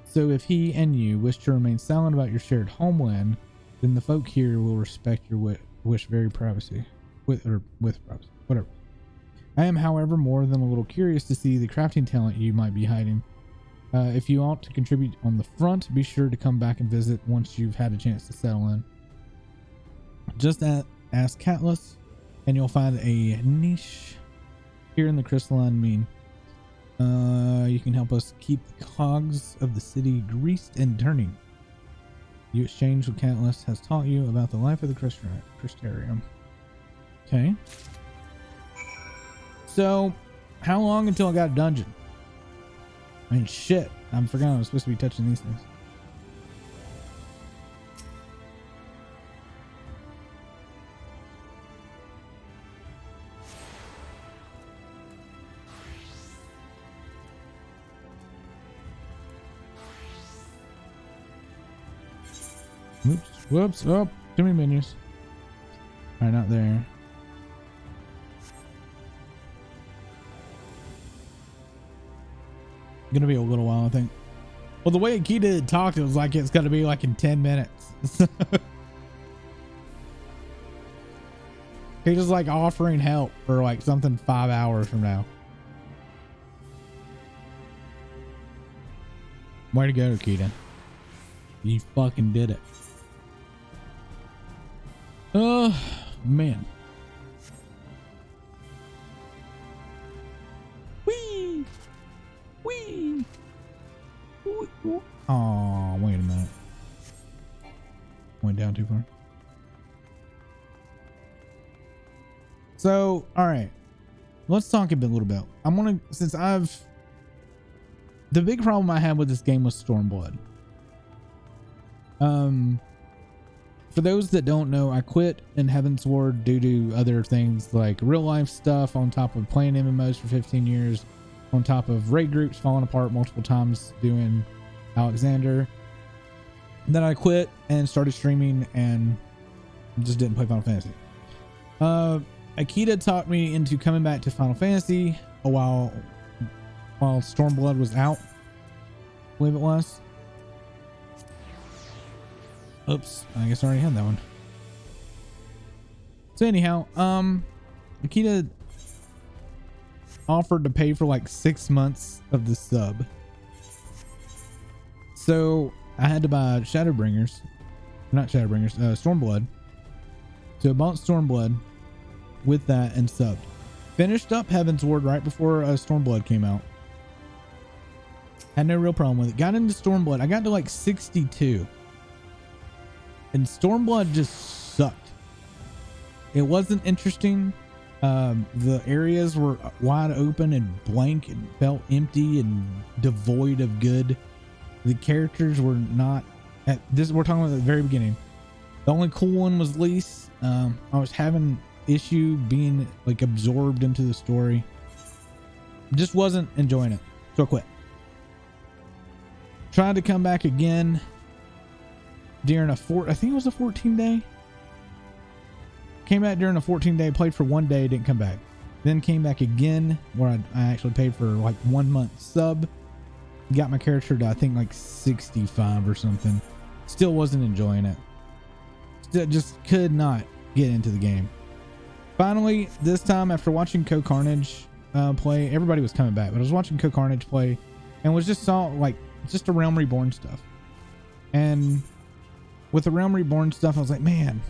So if he and you wish to remain silent about your shared homeland, then the folk here will respect your wish very privacy. With privacy. Whatever. I am, however, more than a little curious to see the crafting talent you might be hiding. If you ought to contribute on the front, be sure to come back and visit once you've had a chance to settle in. Just ask Catless, and you'll find a niche here in the crystalline mean. You can help us keep the cogs of the city greased and turning. You exchange what Catless has taught you about the life of the Crystarium. Okay. So, how long until I got a dungeon? I mean, shit. I forgot I was supposed to be touching these things. Oops. Whoops. Oh, too many menus. Alright, not there. Gonna be a little while, I think. Well, the way Akita talked, it was like it's gonna be like in 10 minutes. He's just like offering help for like something 5 hours from now. Way to go, Akita. You fucking did it. Oh, man. Whee! Whee! Oh, wait a minute. Went down too far. So, all right. Let's talk a little bit. The big problem I had with this game was Stormblood. For those that don't know, I quit in Heavensward due to other things like real life stuff, on top of playing MMOs for 15 years, on top of raid groups falling apart multiple times doing Alexander. Then I quit and started streaming and just didn't play Final Fantasy. Akita taught me into coming back to Final Fantasy while Stormblood was out, I believe it was. Oops, I guess I already had that one. So anyhow, Akita offered to pay for like 6 months of the sub. So I had to buy Shadowbringers. Not Shadowbringers, Stormblood. So I bought Stormblood with that and subbed. Finished up Heavensward right before Stormblood came out. Had no real problem with it. Got into Stormblood. I got to like 62. And Stormblood just sucked. It wasn't interesting. The areas were wide open and blank and felt empty and devoid of good. The characters were not at this. We're talking about the very beginning. The only cool one was Lise. I was having issue being like absorbed into the story. Just wasn't enjoying it. So I quit. Tried to come back again during I think it was a 14-day. Came back during a 14-day, played for 1 day, didn't come back. Then came back again where I actually paid for like 1 month sub. Got my character to I think like 65 or something. Still wasn't enjoying it. Just could not get into the game. Finally, this time after watching Co Carnage play, everybody was coming back, but I was watching Co Carnage play and was just saw like just the Realm Reborn stuff. And with the Realm Reborn stuff, I was like, man,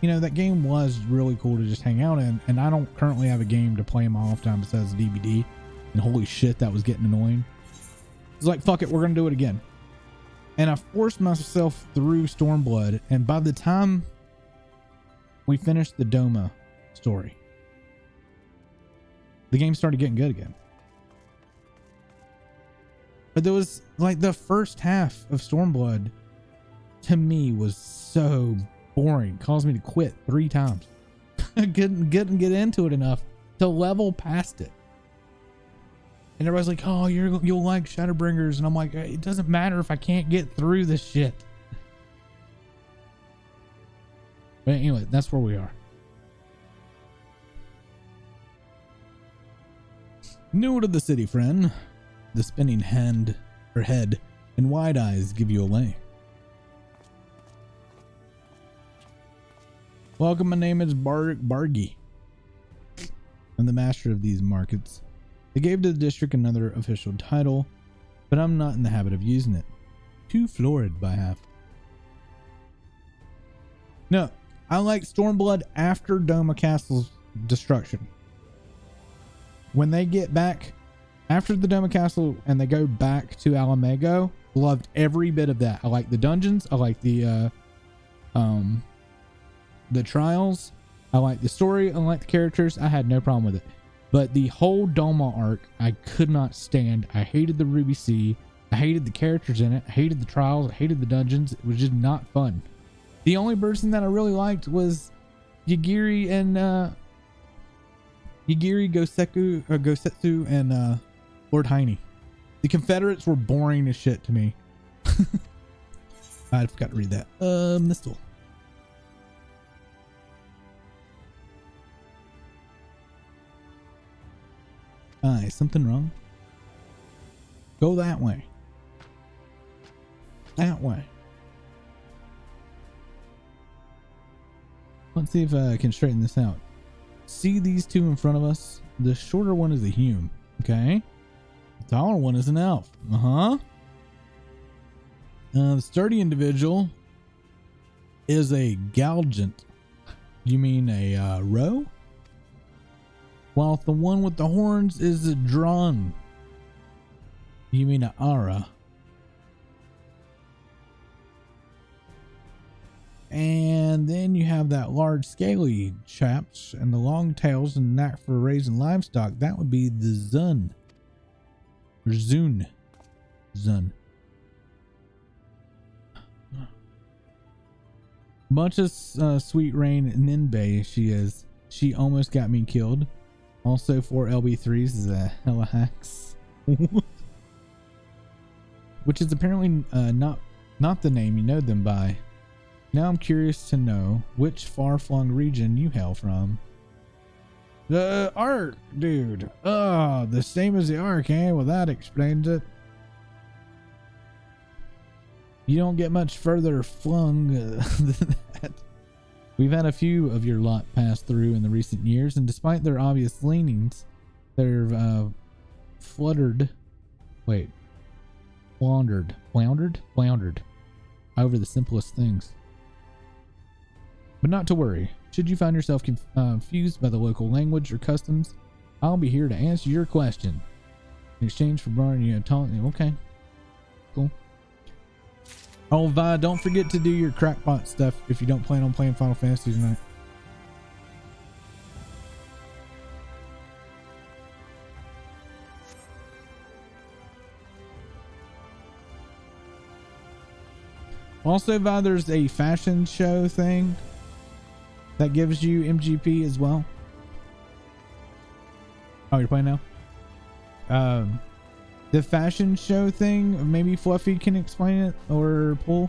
you know, that game was really cool to just hang out in. And I don't currently have a game to play in my off time besides DBD. And holy shit, that was getting annoying. It's like, fuck it, we're going to do it again. And I forced myself through Stormblood. And by the time we finished the Doma story, the game started getting good again. But there was like the first half of Stormblood to me was so boring. Caused me to quit 3 times. I couldn't get into it enough to level past it. And everybody's like, oh, you'll like Shadowbringers. And I'm like, it doesn't matter if I can't get through this shit. But anyway, that's where we are. New to the city, friend. The spinning head and wide eyes give you away. Welcome, my name is Bargy. I'm the master of these markets. They gave to the district another official title, but I'm not in the habit of using it. Too florid by half. No, I like Stormblood after Doma Castle's destruction. When they get back after the Doma Castle and they go back to Alamego, loved every bit of that. I like the dungeons. I like the trials. I like the story. I like the characters. I had no problem with it. But the whole Doma arc, I could not stand. I hated the Ruby Sea. I hated the characters in it. I hated the trials. I hated the dungeons. It was just not fun. The only person that I really liked was Yagiri and Gosetsu and Lord Heine. The Confederates were boring as shit to me. I forgot to read that. Mistle. Aye, something wrong? Go that way. That way. Let's see if I can straighten this out. See these two in front of us? The shorter one is a Hume. Okay. The taller one is an elf. The sturdy individual is a Galgant. You mean a row? While the one with the horns is a Dron. You mean a Ara. And then you have that large scaly chaps and the long tails and knack for raising livestock. That would be the Zun. Or Zun. Zun. Much as Sweet Rain Ninbei she is. She almost got me killed. Also 4 LB3s is a hella hacks. Which is apparently not the name you know them by. Now I'm curious to know which far-flung region you hail from. The Ark, dude. Oh, the same as the Ark, eh? Well, that explains it. You don't get much further flung than that. We've had a few of your lot pass through in the recent years, and despite their obvious leanings, they've floundered over the simplest things. But not to worry. Should you find yourself confused by the local language or customs, I'll be here to answer your question. In exchange for borrowing you a talent. Okay. Cool. Oh, Vi, don't forget to do your crackpot stuff if you don't plan on playing Final Fantasy tonight. Also, Vi, there's a fashion show thing that gives you MGP as well. Oh, you're playing now? The fashion show thing, maybe Fluffy can explain it, or Pull.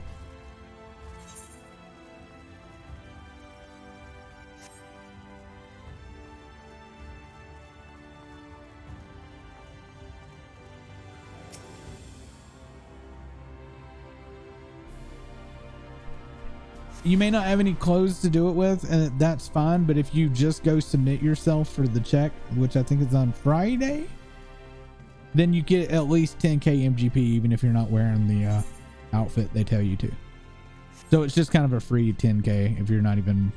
You may not have any clothes to do it with, and that's fine, but if you just go submit yourself for the check, which I think is on Friday, then you get at least 10k MGP even if you're not wearing the outfit they tell you to. So it's just kind of a free 10k if you're not even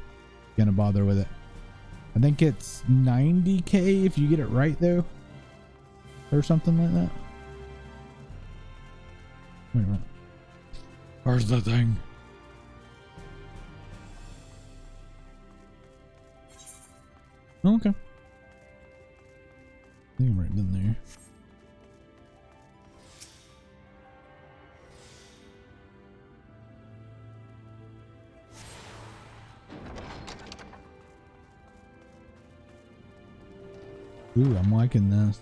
gonna bother with it. I think it's 90k if you get it right though, or something like that. Wait a minute. Where's the thing? Okay. I think I'm right in there. Ooh, I'm liking this.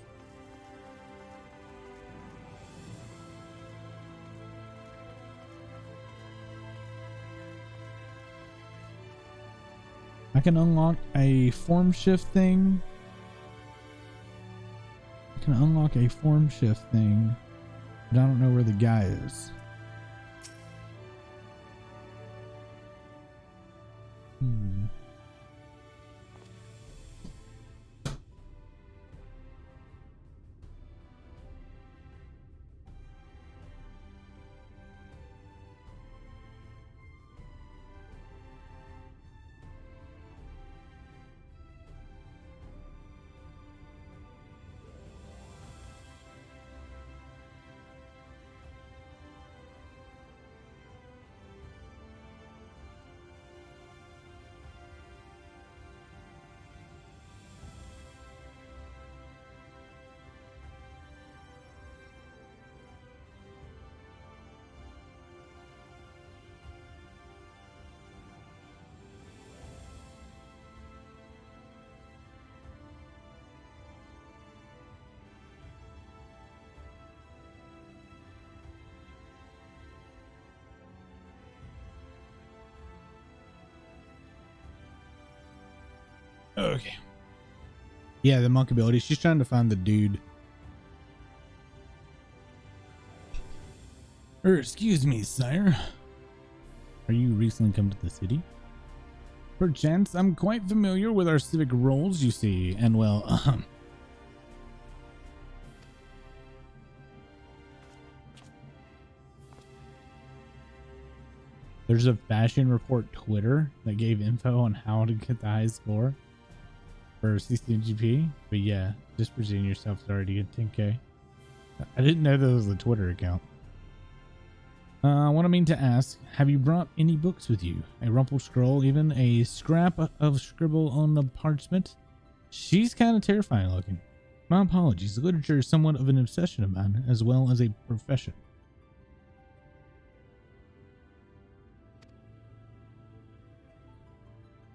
I can unlock a form shift thing. I can unlock a form shift thing, but I don't know where the guy is. Okay. Yeah, the monk ability. She's trying to find the dude. Excuse me, sire. Are you recently come to the city? Perchance, I'm quite familiar with our civic roles, you see, and well, there's a fashion report Twitter that gave info on how to get the highest score for CCGP, but yeah, just present yourself sorry to get 10k. I didn't know there was a Twitter account. What I mean to ask, have you brought any books with you? A rumpled scroll, even a scrap of scribble on the parchment? She's kind of terrifying looking. My apologies. Literature is somewhat of an obsession of mine, as well as a profession.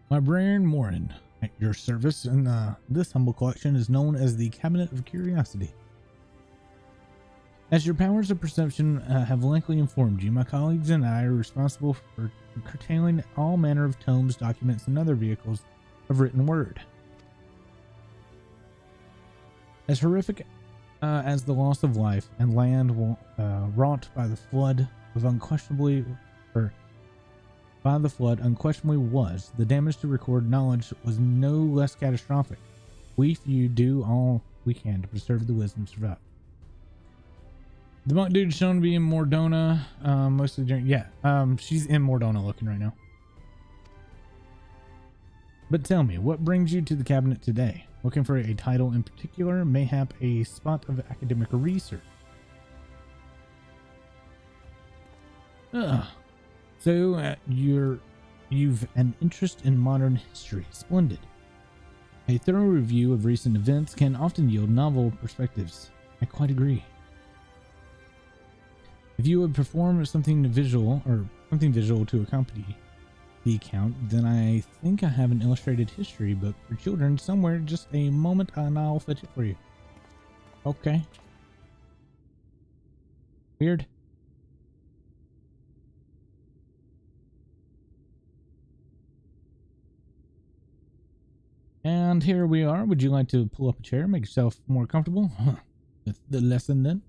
Librarian Morin, at your service, and this humble collection is known as the Cabinet of Curiosity. As your powers of perception have likely informed you, my colleagues and I are responsible for curtailing all manner of tomes, documents, and other vehicles of written word. As horrific as the loss of life and land wrought by the flood unquestionably was, the damage to record knowledge was no less catastrophic. We few do all we can to preserve the wisdom survived. The monk dude is shown to be in Mordona, mostly during, she's in Mordona looking right now. But tell me, what brings you to the cabinet today? Looking for a title in particular, mayhap a spot of academic research? So you've an interest in modern history. Splendid. A thorough review of recent events can often yield novel perspectives. I quite agree. If you would perform something visual to accompany the account, then I think I have an illustrated history book for children somewhere. Just a moment and I'll fetch it for you. Okay. Weird. And here we are. Would you like to pull up a chair, make yourself more comfortable? That's the lesson then.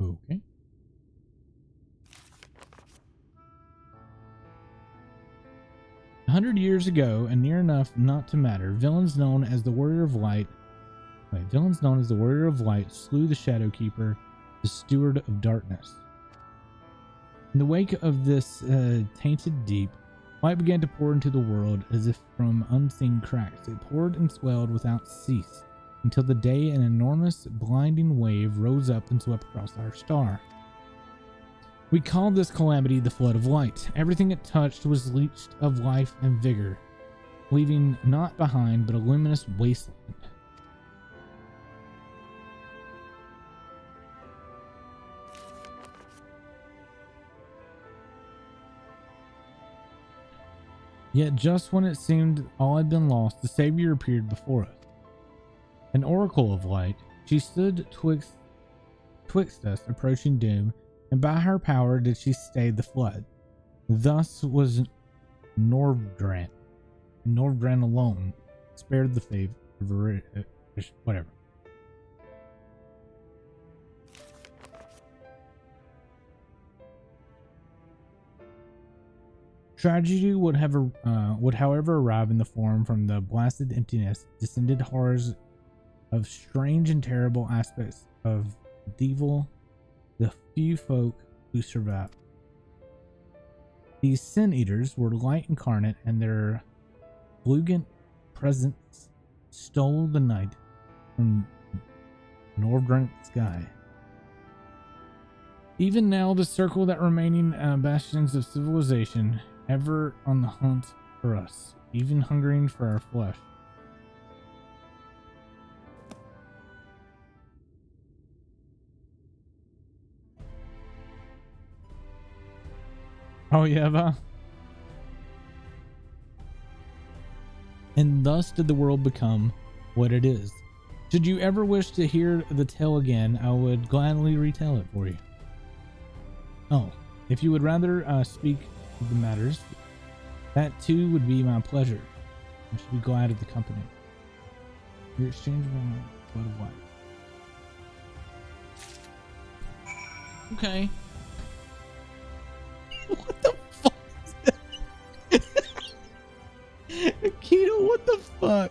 Okay. A 100 years ago, and near enough not to matter, villains known as the Warrior of Light slew the Shadowkeeper, the Steward of Darkness. In the wake of this tainted deep, light began to pour into the world as if from unseen cracks. It poured and swelled without cease, until the day an enormous, blinding wave rose up and swept across our star. We called this calamity the Flood of Light. Everything it touched was leached of life and vigor, leaving naught behind but a luminous wasteland. Yet just when it seemed all had been lost, the Savior appeared before us. An oracle of light, she stood twixt us approaching doom, and by her power did she stay the flood. Thus was Nordran alone spared the favor, whatever. Tragedy would however arrive in the form from the blasted emptiness, descended horrors of strange and terrible aspects of evil, the few folk who survived. These sin eaters were light incarnate, and their fluent presence stole the night from Nordrunk sky. Even now, the circle that remaining bastions of civilization, ever on the hunt for us, even hungering for our flesh. Oh yeah, va? And thus did the world become what it is. Should you ever wish to hear the tale again, I would gladly retell it for you. Oh, if you would rather speak of the matters, that too would be my pleasure. I should be glad of the company. Your exchange of blood of white. Okay. What the fuck is that? Keto, what the fuck?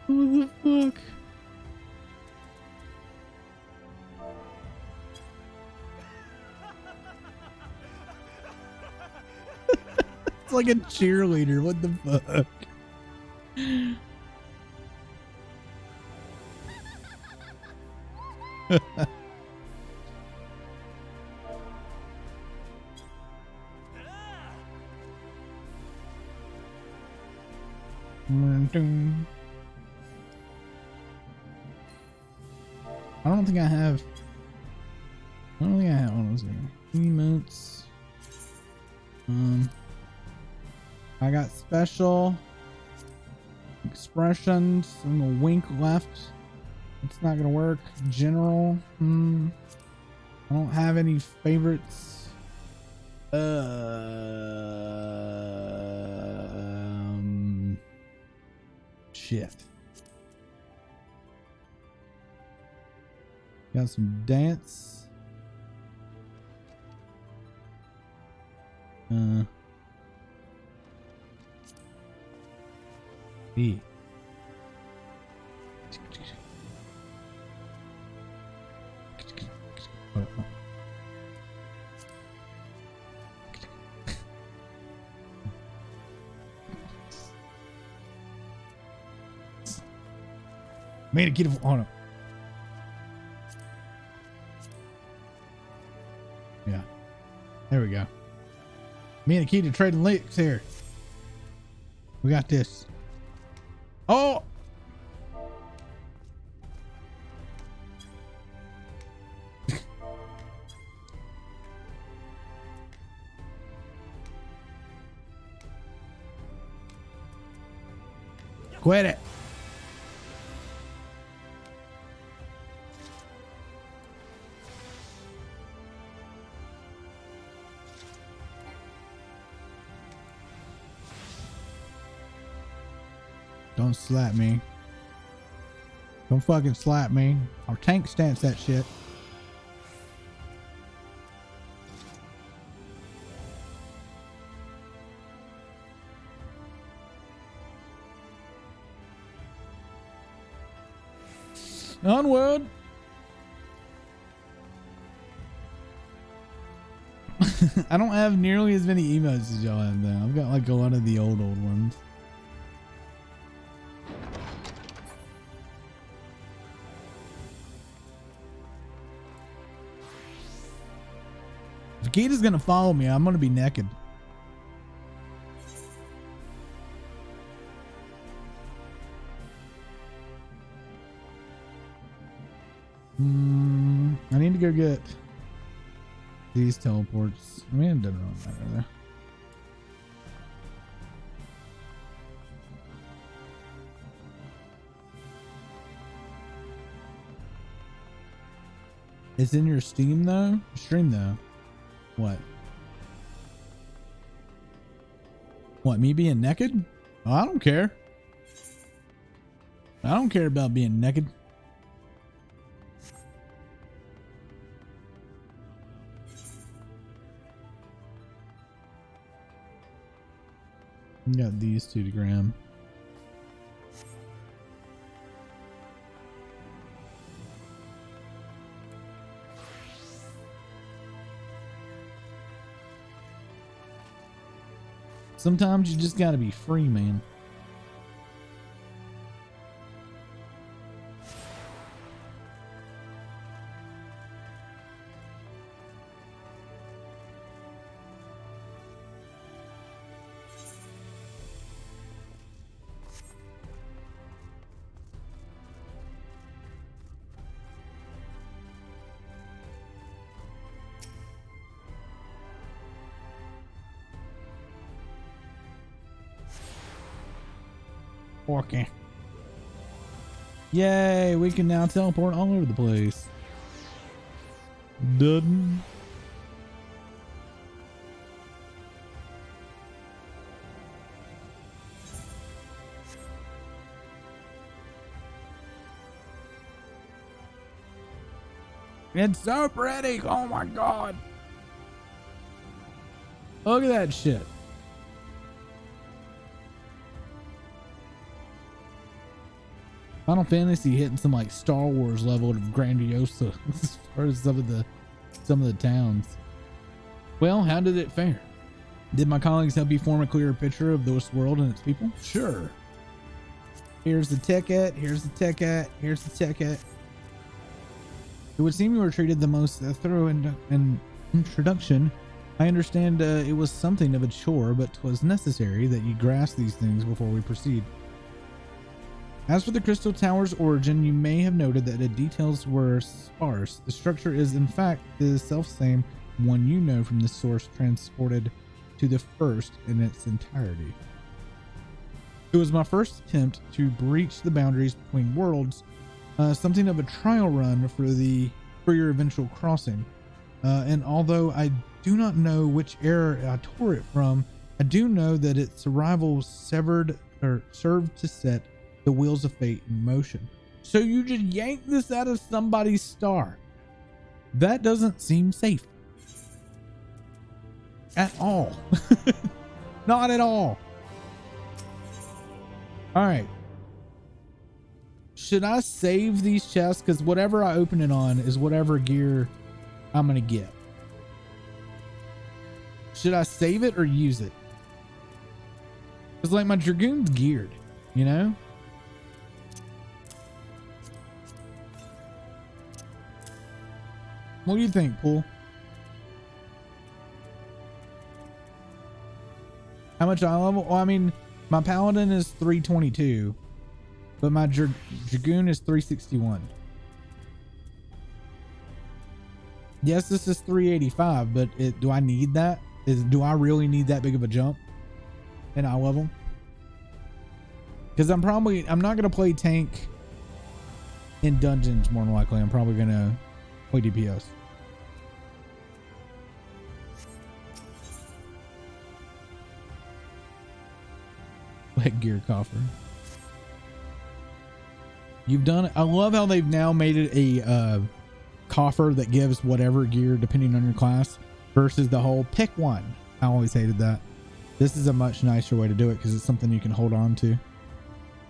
What the fuck? It's like a cheerleader. What the fuck? I don't think I have. I don't think I have. Hold on a second. Emotes. I got special expressions and the wink left. It's not gonna work. General. I don't have any favorites. Shit. Got some dance. E. Made a kid on him. Yeah. There we go. Me and Akita trading licks here. We got this. Oh! Quit it. Don't slap me. Don't fucking slap me. Our tank stance that shit. Onward. I don't have nearly as many emotes as y'all have though. I've got like a lot of the old ones. If Akita's gonna follow me, I'm gonna be naked. I need to go get these teleports. I mean, it doesn't really matter there. It's in your Steam though? Stream though. What? What, me being naked? Oh, I don't care. I don't care about being naked. Got these 2 to gram. Sometimes you just gotta be free, man. Okay. Yay, we can now teleport all over the place. Done. It's so pretty. Oh my god. Look at that shit. Final Fantasy hitting some like Star Wars level of grandiosa as far as some of the towns. Well, how did it fare? Did my colleagues help you form a clearer picture of this world and its people? Sure. Here's the ticket. Here's the ticket. Here's the ticket. It would seem you were treated the most thorough in introduction. I understand it was something of a chore, but 'twas necessary that you grasp these things before we proceed. As for the Crystal Tower's origin, you may have noted that the details were sparse. The structure is, in fact, the self-same one you know from the source transported to the first in its entirety. It was my first attempt to breach the boundaries between worlds, something of a trial run for your eventual crossing. And although I do not know which era I tore it from, I do know that its arrival served to set the wheels of fate in motion. So you just yanked this out of somebody's star. That doesn't seem safe. At all. Not at all. All right. Should I save these chests? Because whatever I open it on is whatever gear I'm going to get. Should I save it or use it? Because like my Dragoon's geared, you know? What do you think, Pool? How much eye level? Well, I mean, my Paladin is 322, but my Dragoon is 361. Yes, this is 385, but do I need that? Do I really need that big of a jump in eye level? Because I'm not going to play tank in dungeons more than likely. I'm probably going to play DPS. Wet gear coffer. You've done it. I love how they've now made it a coffer that gives whatever gear depending on your class versus the whole pick one. I always hated that. This is a much nicer way to do it because it's something you can hold on to.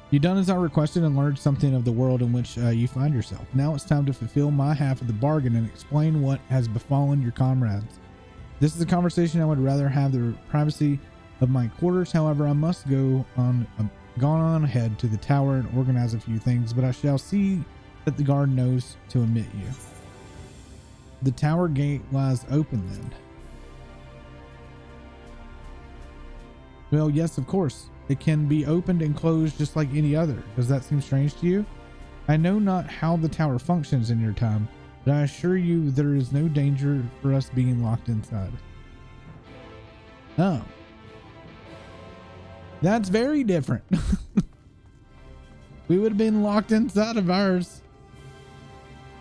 You've done as I requested and learned something of the world in which you find yourself. Now it's time to fulfill my half of the bargain and explain what has befallen your comrades. This is a conversation I would rather have the privacy of my quarters. However, I must go on ahead to the tower and organize a few things, but I shall see that the guard knows to admit you. The tower gate lies open then. Well, yes, of course. It can be opened and closed just like any other. Does that seem strange to you? I know not how the tower functions in your time, but I assure you there is no danger for us being locked inside. Oh. That's very different. We would have been locked inside of ours.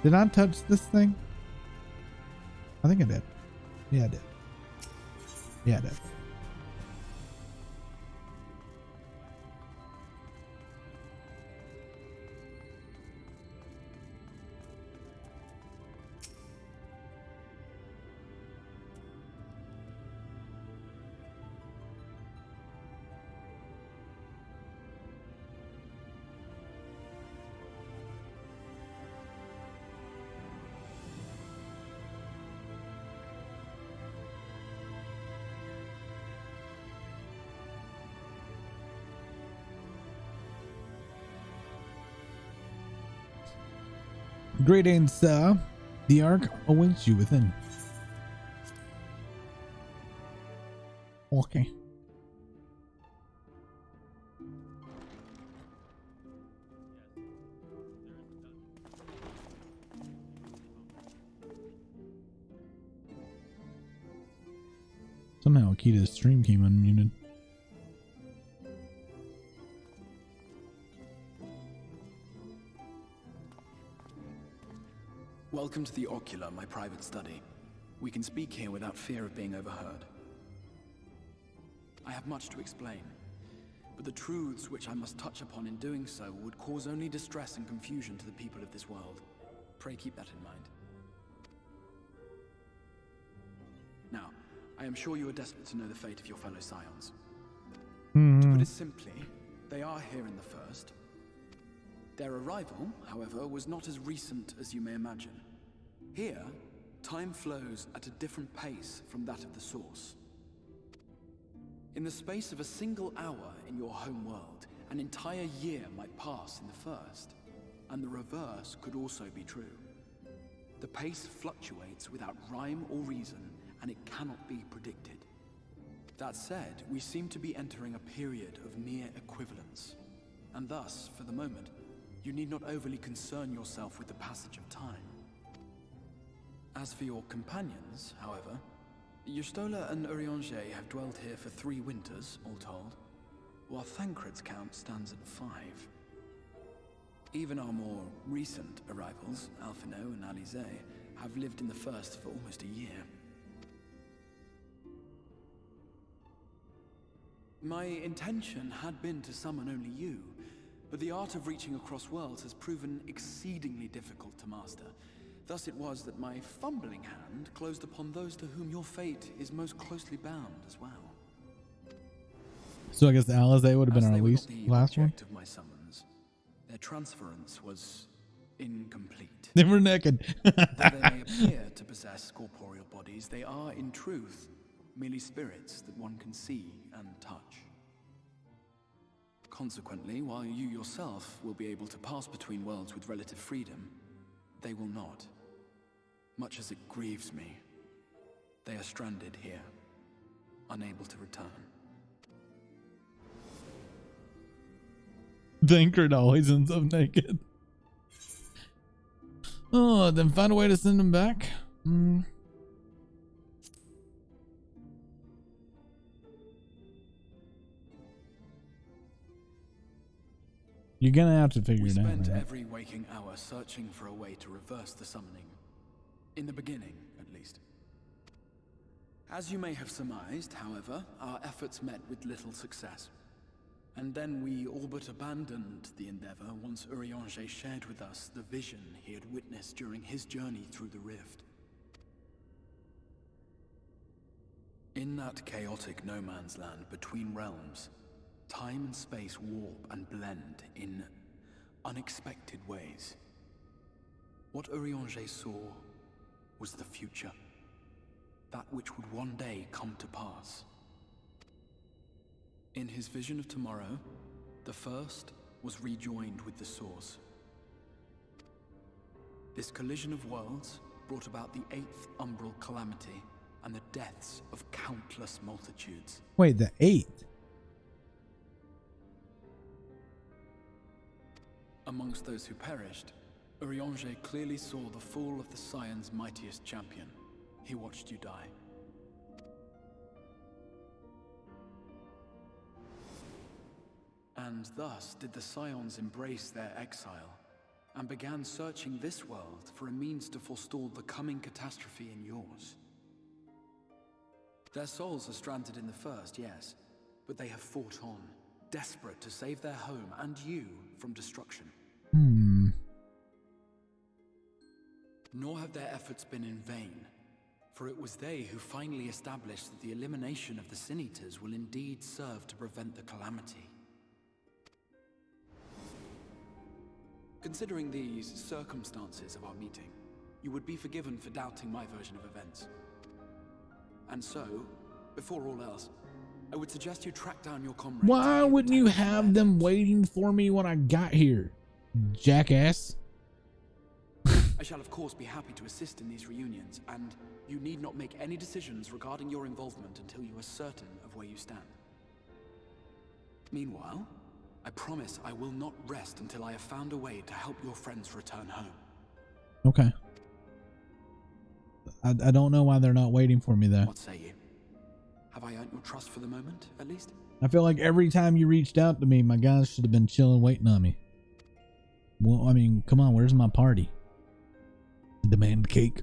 Did I touch this thing? I think I did. Yeah, I did. Yeah, I did. Greetings, sir. The Ark awaits you within. Okay. Somehow Akita's stream came unmuted. Welcome to the Ocular, my private study. We can speak here without fear of being overheard. I have much to explain, but the truths which I must touch upon in doing so would cause only distress and confusion to the people of this world. Pray keep that in mind. Now, I am sure you are desperate to know the fate of your fellow scions. To put it simply, they are here in the first. Their arrival, however, was not as recent as you may imagine. Here, time flows at a different pace from that of the source. In the space of a single hour in your home world, an entire year might pass in the first, and the reverse could also be true. The pace fluctuates without rhyme or reason, and it cannot be predicted. That said, we seem to be entering a period of near equivalence, and thus, for the moment, you need not overly concern yourself with the passage of time. As for your companions, however, Y'shtola and Urianger have dwelled here for 3 winters, all told, while Thancred's count stands at 5. Even our more recent arrivals, Alphino and Alize, have lived in the first for almost a year. My intention had been to summon only you, but the art of reaching across worlds has proven exceedingly difficult to master. Thus it was that my fumbling hand closed upon those to whom your fate is most closely bound as well. So I guess the Alize would have been As our they were least not the last one. object of my summons, their transference was incomplete. They were naked. Though they may appear to possess corporeal bodies, they are in truth merely spirits that one can see and touch. Consequently, while you yourself will be able to pass between worlds with relative freedom, they will not. Much as it grieves me, they are stranded here, unable to return. Thancred always ends up naked. Oh, then find a way to send him back. You're gonna have to figure We it out. spent Right? every waking hour searching for a way to reverse the summoning. In the beginning, at least. As you may have surmised, however, our efforts met with little success. And then we all but abandoned the endeavor once Urianger shared with us the vision he had witnessed during his journey through the rift. In that chaotic no man's land between realms, time and space warp and blend in unexpected ways. What Urianger saw was the future. That which would one day come to pass. In his vision of tomorrow, the first was rejoined with the source. This collision of worlds brought about the 8th umbral calamity and the deaths of countless multitudes. Wait, the 8th? Amongst those who perished, Urianger clearly saw the fall of the Scion's mightiest champion. He watched you die. And thus did the Scions embrace their exile, and began searching this world for a means to forestall the coming catastrophe in yours. Their souls are stranded in the first, yes, but they have fought on, desperate to save their home and you from destruction. Nor have their efforts been in vain, for it was they who finally established that the elimination of the Sin Eaters will indeed serve to prevent the calamity. Considering these circumstances of our meeting, you would be forgiven for doubting my version of events. And so, before all else, I would suggest you track down your comrades. Why wouldn't you have them waiting for me when I got here, jackass? I shall of course be happy to assist in these reunions, and you need not make any decisions regarding your involvement until you are certain of where you stand. Meanwhile, I promise I will not rest until I have found a way to help your friends return home. Okay. I don't know why they're not waiting for me though. What say you? Have I earned your trust for the moment, at least? I feel like every time you reached out to me, my guys should have been chilling, waiting on me. Well, I mean, come on, where's my party? Demand cake.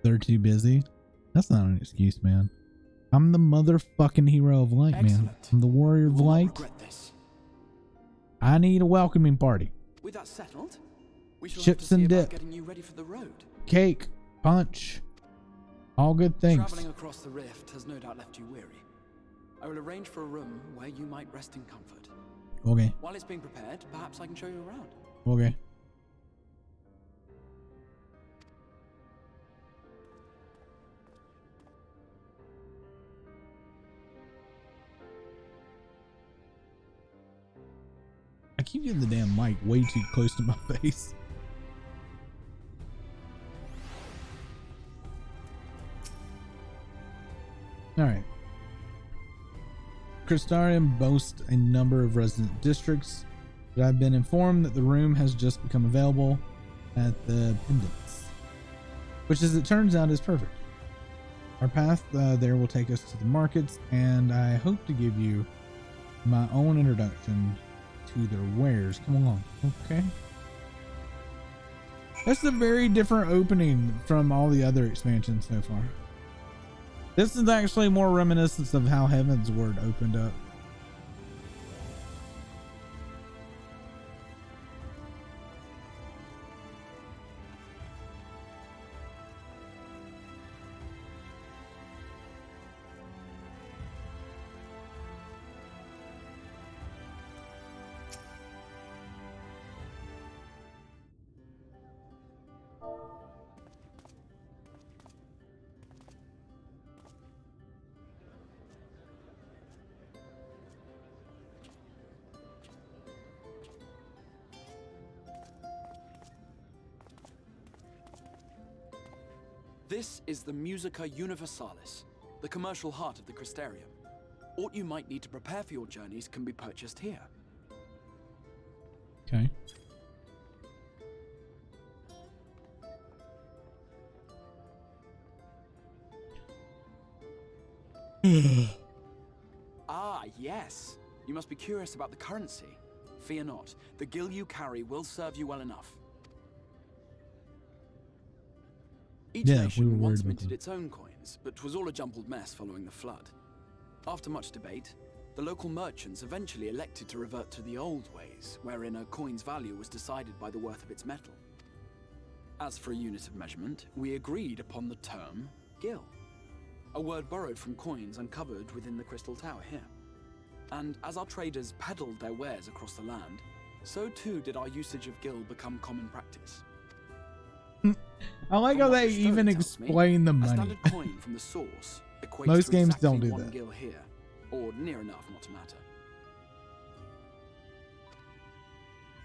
They're too busy. That's not an excuse, man. I'm the motherfucking hero of light, man. I'm the warrior of light. I need a welcoming party. With that settled, we shall Chips have to and see dip. about getting you ready for the road. Cake, punch, all good things. Traveling across the rift has no doubt left you weary. I will arrange for a room where you might rest in comfort. Okay. While it's being prepared, perhaps I can show you around. Okay. I keep getting the damn mic way too close to my face. Alright. Crystarium boasts a number of resident districts, but I've been informed that the room has just become available at the Pendants, which as it turns out is perfect. Our path there will take us to the markets, and I hope to give you my own introduction to their wares. Come along. Okay. That's a very different opening from all the other expansions so far. This is actually more reminiscent of how Heaven's Word opened up. This is the Musica Universalis, the commercial heart of the Crystarium. What you might need to prepare for your journeys can be purchased here. Okay. Ah, yes. You must be curious about the currency. Fear not. The gil you carry will serve you well enough. Each nation once minted its own coins, but was all a jumbled mess following the flood. After much debate, the local merchants eventually elected to revert to the old ways, wherein a coin's value was decided by the worth of its metal. As for a unit of measurement, we agreed upon the term gil, a word borrowed from coins uncovered within the Crystal Tower here. And as our traders peddled their wares across the land, so too did our usage of gil become common practice. I like how they even explain the money. A standard coin from the source equates Most to games exactly don't do one that. gil here, or near enough not to matter.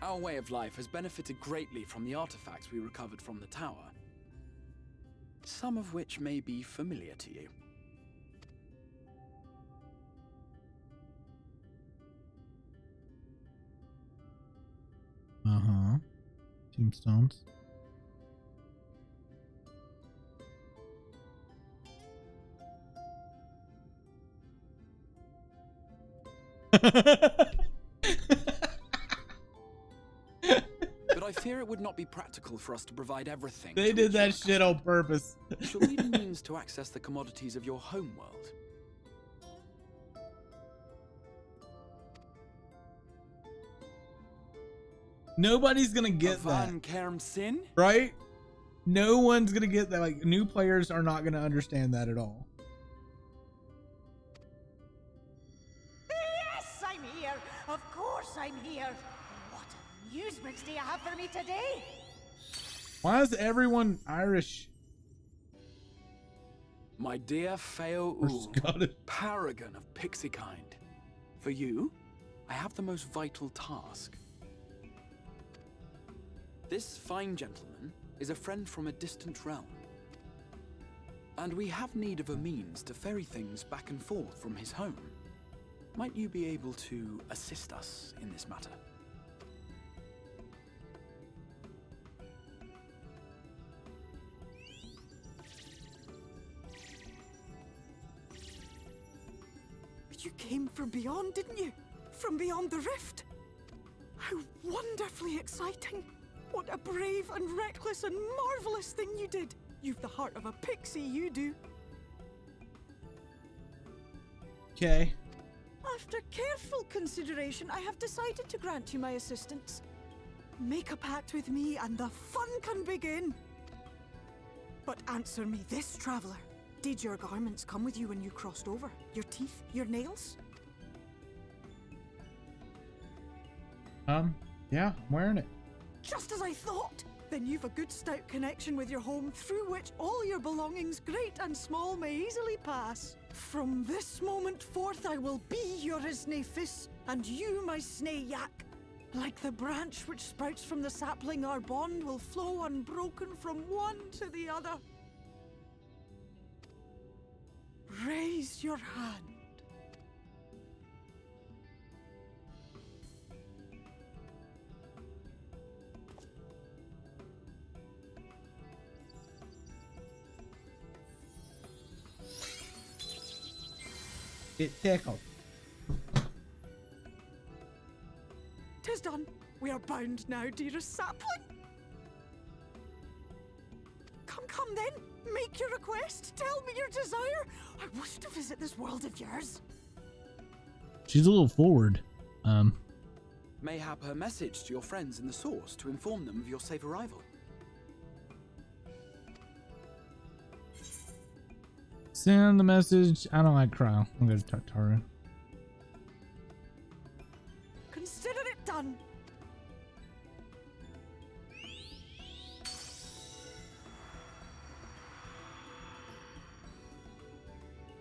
Our way of life has benefited greatly from the artifacts we recovered from the tower, some of which may be familiar to you. Uh-huh. Tombstones. But I fear it would not be practical for us to provide everything. They did that shit on purpose. You shall need a means to access the commodities of your home world. Nobody's gonna get that, Sin? right? No one's gonna get that. Like, new players are not gonna understand that at all. Yes, I'm here. Of course I'm here. What amusements do you have for me today? Why is everyone Irish? My dear Feo Or Ul, Scottish? paragon of pixie kind. For you, I have the most vital task. This fine gentleman is a friend from a distant realm, and we have need of a means to ferry things back and forth from his home. Might you be able to assist us in this matter? You came from beyond, didn't you? From beyond the rift? How wonderfully exciting! What a brave and reckless and marvelous thing you did! You've the heart of a pixie, you do. Okay. After careful consideration, I have decided to grant you my assistance. Make a pact with me and the fun can begin. But answer me this, traveler. Did your garments come with you when you crossed over? Your teeth? Your nails? Yeah, I'm wearing it. Just as I thought! Then you've a good stout connection with your home through which all your belongings, great and small, may easily pass. From this moment forth I will be your Isnefis, and you my Snay Yak. Like the branch which sprouts from the sapling, our bond will flow unbroken from one to the other. Raise your hand. It tickled. 'Tis done. We are bound now, dearest sapling. Come then. Make your request. Tell me your desire. I wish to visit this world of yours. She's a little forward. Mayhap her message to your friends in the Source to inform them of your safe arrival. Send the message. I don't like Cryo. I'm going to Tartaru. Consider it done.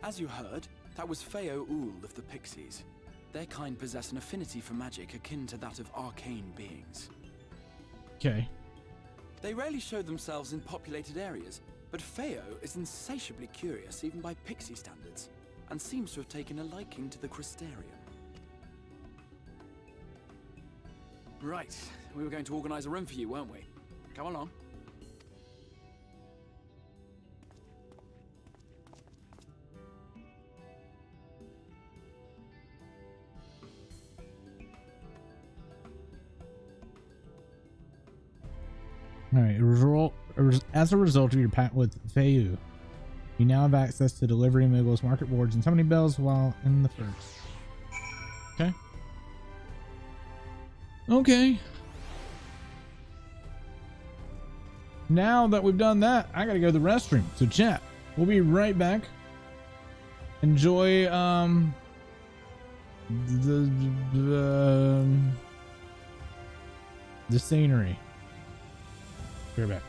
As you heard, that was Feo Ul of the Pixies. Their kind possess an affinity for magic akin to that of arcane beings. Okay. They rarely show themselves in populated areas, but Feo is insatiably curious even by Pixie standards, and seems to have taken a liking to the Crystarium. Right, we were going to organize a room for you, weren't we? Come along. All right. As a result of your pact with Feu, you now have access to delivery moogles, market boards, and so many bells while in the first. Okay. Okay. Now that we've done that, I gotta go to the restroom. So chat, we'll be right back. Enjoy the scenery. We're back.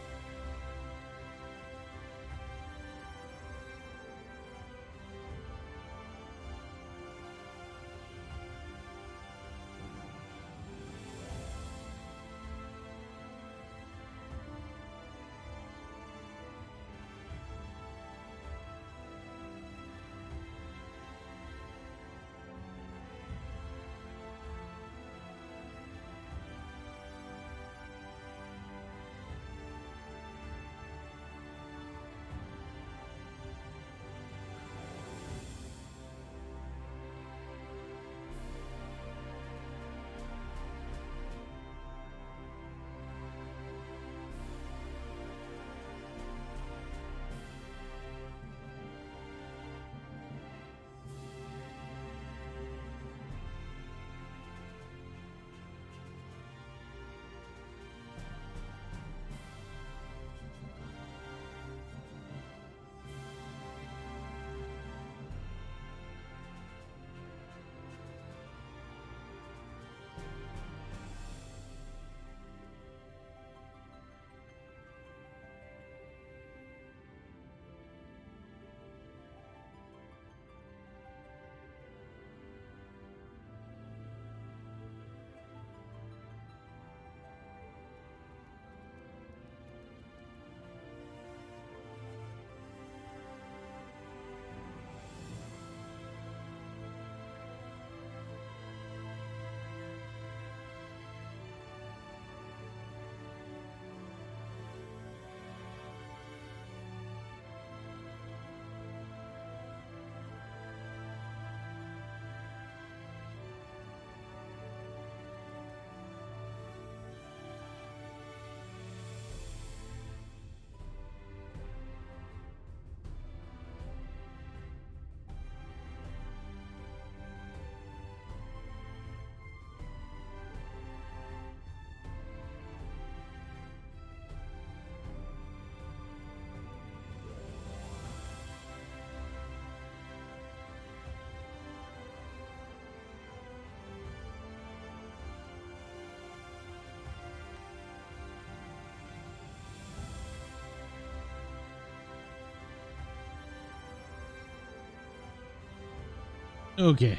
Okay.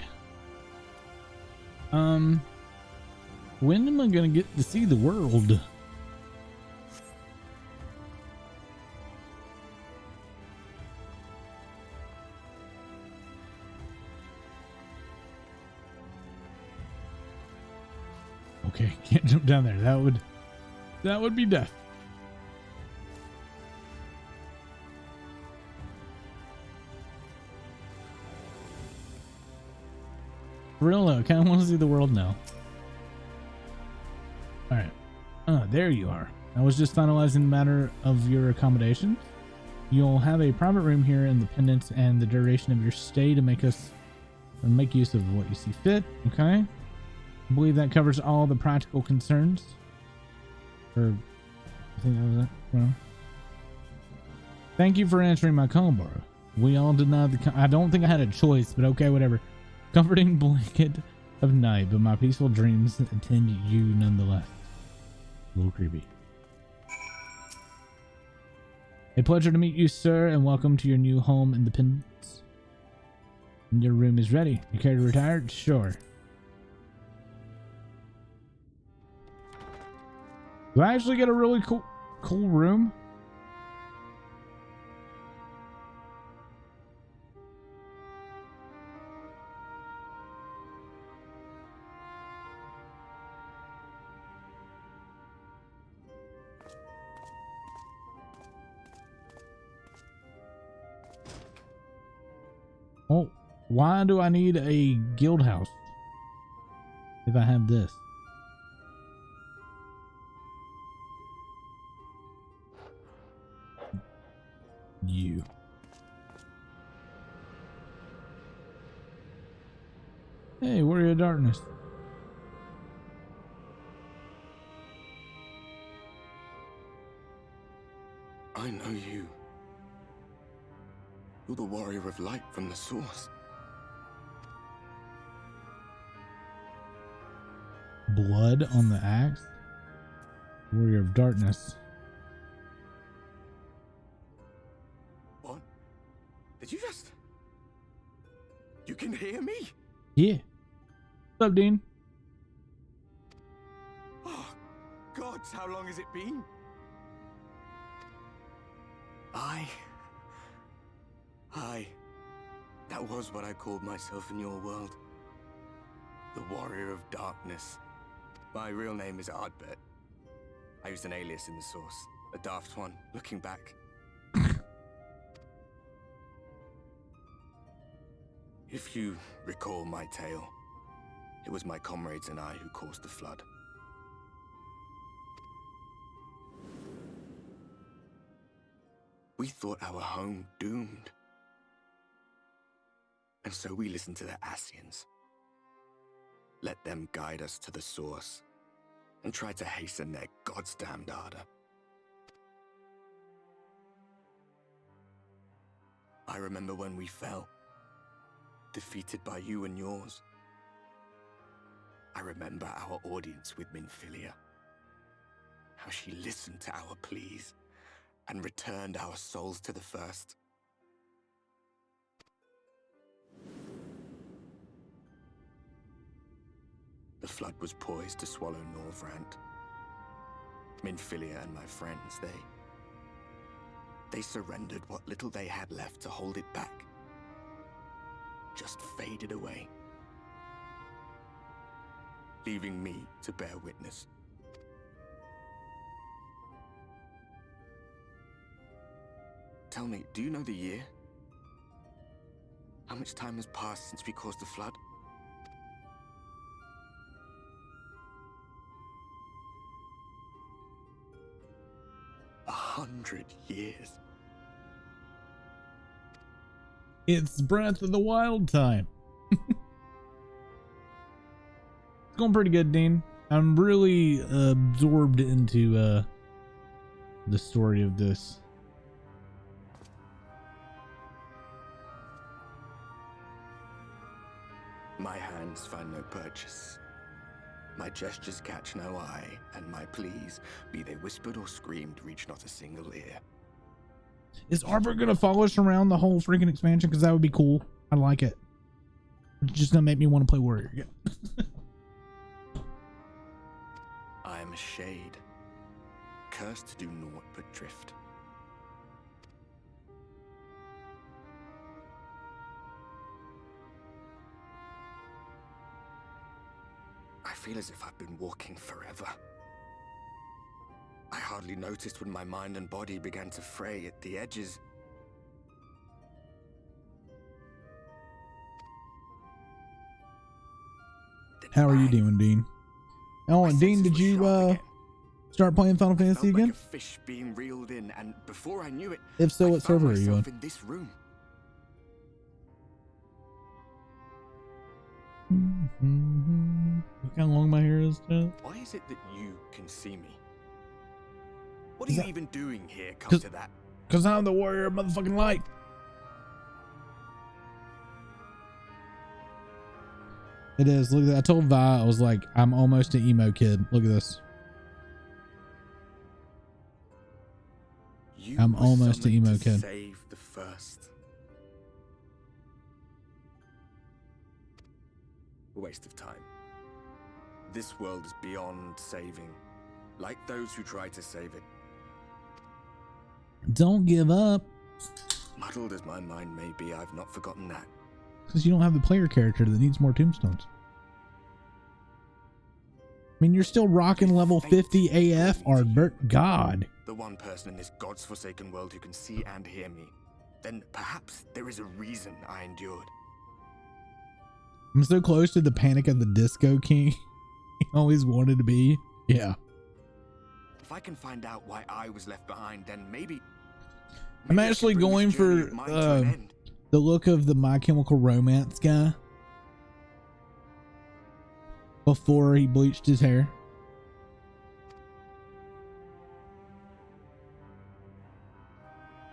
When am I gonna get to see the world? Okay, can't jump down there. That would be death. For real, I kind of want to see the world now. All right. There you are. I was just finalizing the matter of your accommodations. You'll have a private room here in the pendants and the duration of your stay to make use of what you see fit. Okay. I believe that covers all the practical concerns. Or, I think that was it. Well, thank you for answering my call, Barbara. We all denied I don't think I had a choice, but okay, whatever. Comforting blanket of night, but my peaceful dreams attend you nonetheless. A little creepy. A pleasure to meet you, sir, and welcome to your new home in the Pendants. Your room is ready. You care to retire? Sure. Do I actually get a really cool room? Oh, why do I need a guild house if I have this? You. Hey, Warrior of Darkness. I know you. You're the Warrior of Light from the Source. Blood on the axe? Warrior of Darkness. What? Did you just... You can hear me? Yeah. What's up, Dean? Oh, gods, how long has it been? That was what I called myself in your world. The Warrior of Darkness. My real name is Ardbert. I used an alias in the Source. A daft one, looking back. If you recall my tale, it was my comrades and I who caused the flood. We thought our home doomed. And so we listened to the Ascians. Let them guide us to the Source, and tried to hasten their goddamned ardor. I remember when we fell, defeated by you and yours. I remember our audience with Minfilia, how she listened to our pleas and returned our souls to the First. The flood was poised to swallow Norvrant. Minfilia and my friends, they surrendered what little they had left to hold it back. Just faded away, leaving me to bear witness. Tell me, do you know the year? How much time has passed since we caused the flood? 100 years. It's Breath of the Wild time. It's going pretty good, Dean. I'm really absorbed into the story of this. My hands find no purchase. My gestures catch no eye, and my pleas, be they whispered or screamed, reach not a single ear. Is Arbor gonna follow us around the whole freaking expansion? Because that would be cool. I like it. It's just gonna make me want to play warrior again. I am a shade, cursed to do naught but drift. I feel as if I've been walking forever. I hardly noticed when my mind and body began to fray at the edges. Then How are you bang, doing, Dean? my Oh, and Dean, senses did were you sharp again. start playing Final I Fantasy felt again? like a fish being reeled in, and before I knew it, If so, I what found server are you on? myself in this room. Look how long my hair is, Chad. Why is it that you can see me? What are Is you that- even doing here, come 'Cause- to that? Cause I'm the warrior of motherfucking light. It is. Look at that. I told Vi, I was like, I'm almost an emo kid. Look at this. You I'm were almost an summoned emo to kid. Save the first. A waste of time. This world is beyond saving, like those who try to save it. Don't give up. Muddled as my mind may be, I've not forgotten that. Because you don't have the player character that needs more tombstones. I mean, you're still rocking level 50 AF, Ardbert. God. The one person in this God's forsaken world who can see and hear me. Then perhaps there is a reason I endured. I'm so close to the Panic at the Disco King. He always wanted to be. Yeah. If I can find out why I was left behind, then maybe I'm I can actually bring going this journey for of mine to an end. the look of the My Chemical Romance guy before he bleached his hair.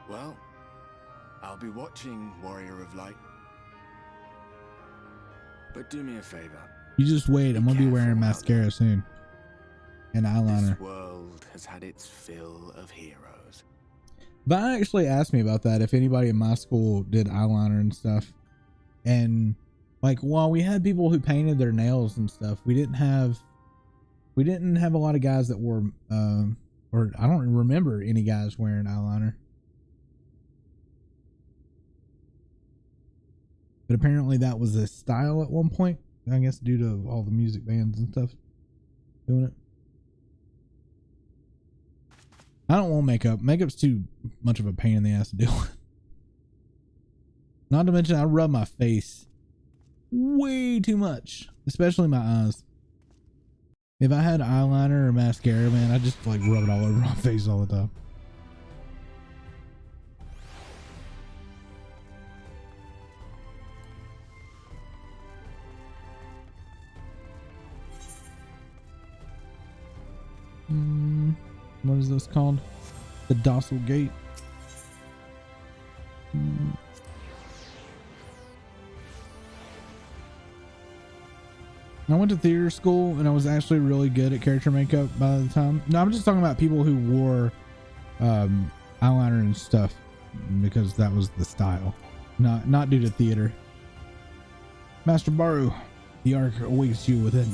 Well, I'll be watching, Warrior of Light. But do me a favor. You just wait. I'm gonna be wearing careful out mascara there. soon and eyeliner. This world has had its fill of heroes. Vi actually asked me about that, if anybody in my school did eyeliner and stuff. And like, while we had people who painted their nails and stuff, we didn't have a lot of guys that wore or I don't remember any guys wearing eyeliner. But apparently that was a style at one point, I guess, due to all the music bands and stuff doing it. I don't want makeup. Makeup's too much of a pain in the ass to deal with. Not to mention I rub my face way too much, especially my eyes. If I had eyeliner or mascara, man, I just like rub it all over my face all the time. What is this called? The Docile Gate. I went to theater school and I was actually really good at character makeup by the time. No, I'm just talking about people who wore eyeliner and stuff because that was the style, not due to theater. Master Baru, the arc awaits you within.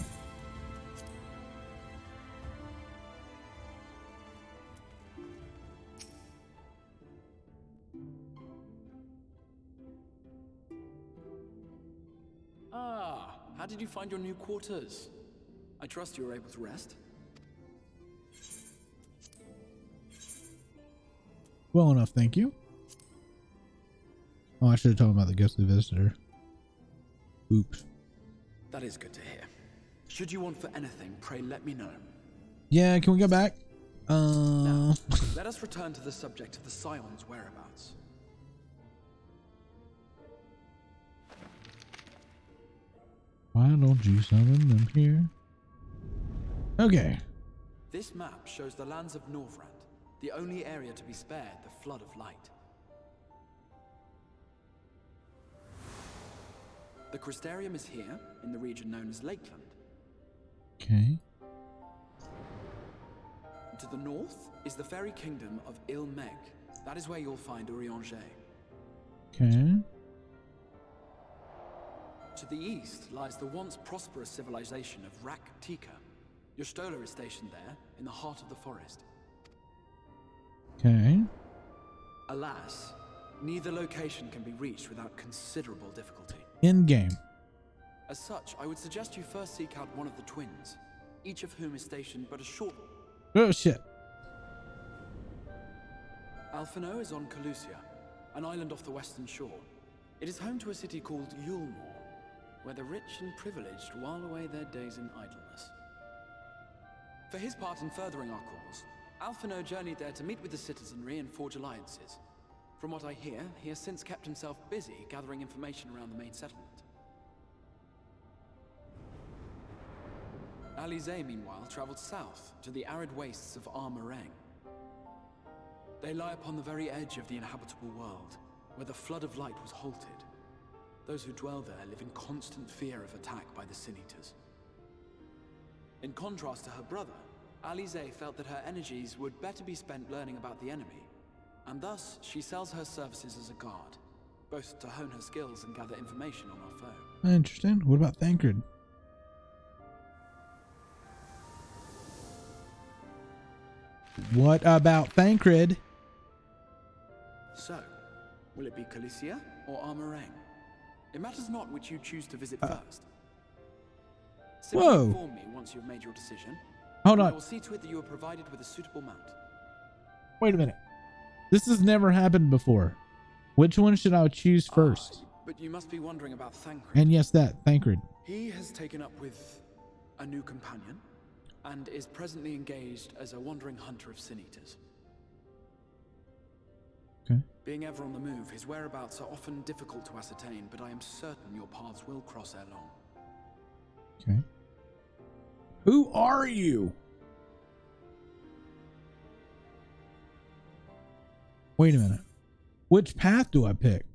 Ah, how did you find your new quarters? I trust you were able to rest. Well enough, thank you. Oh, I should have told him about the ghostly visitor. Oops. That is good to hear. Should you want for anything, pray let me know. Yeah, can we go back? Now, let us return to the subject of the Scion's whereabouts. Why don't you summon them here? Okay. This map shows the lands of Norvrand, the only area to be spared the flood of light. The Crystarium is here, in the region known as Lakeland. Okay. To the north is the fairy kingdom of Il-Meg. That is where you'll find Urianger. Okay. To the east lies the once prosperous civilization of Rak-Tika. Your Stola is stationed there, in the heart of the forest. Okay. Alas, neither location can be reached without considerable difficulty. In game. As such, I would suggest you first seek out one of the twins, each of whom is stationed but a short... Oh shit. Alphino is on Calusia, an island off the western shore. It is home to a city called Yulmore, where the rich and privileged while away their days in idleness. For his part in furthering our cause, Alphino journeyed there to meet with the citizenry and forge alliances. From what I hear, he has since kept himself busy gathering information around the main settlement. Alize, meanwhile, traveled south to the arid wastes of Armarang. They lie upon the very edge of the inhabitable world, where the flood of light was halted. Those who dwell there live in constant fear of attack by the Sin Eaters. In contrast to her brother, Alize felt that her energies would better be spent learning about the enemy, and thus she sells her services as a guard, both to hone her skills and gather information on our foe. Interesting. What about Thancred? What about Thancred? So, will it be Calicia or Armarang? It matters not which you choose to visit first. Simply Whoa. inform me once you have made your decision. Hold and I on. will see to it that you are provided with a suitable mount. Wait a minute. This has never happened before. Which one should I choose first? But you must be wondering about Thancred. And yes, that Thancred. He has taken up with a new companion and is presently engaged as a wandering hunter of Sin Eaters. Okay. Being ever on the move, his whereabouts are often difficult to ascertain, but I am certain your paths will cross ere long. Okay. Who are you? Wait a minute. Which path do I pick?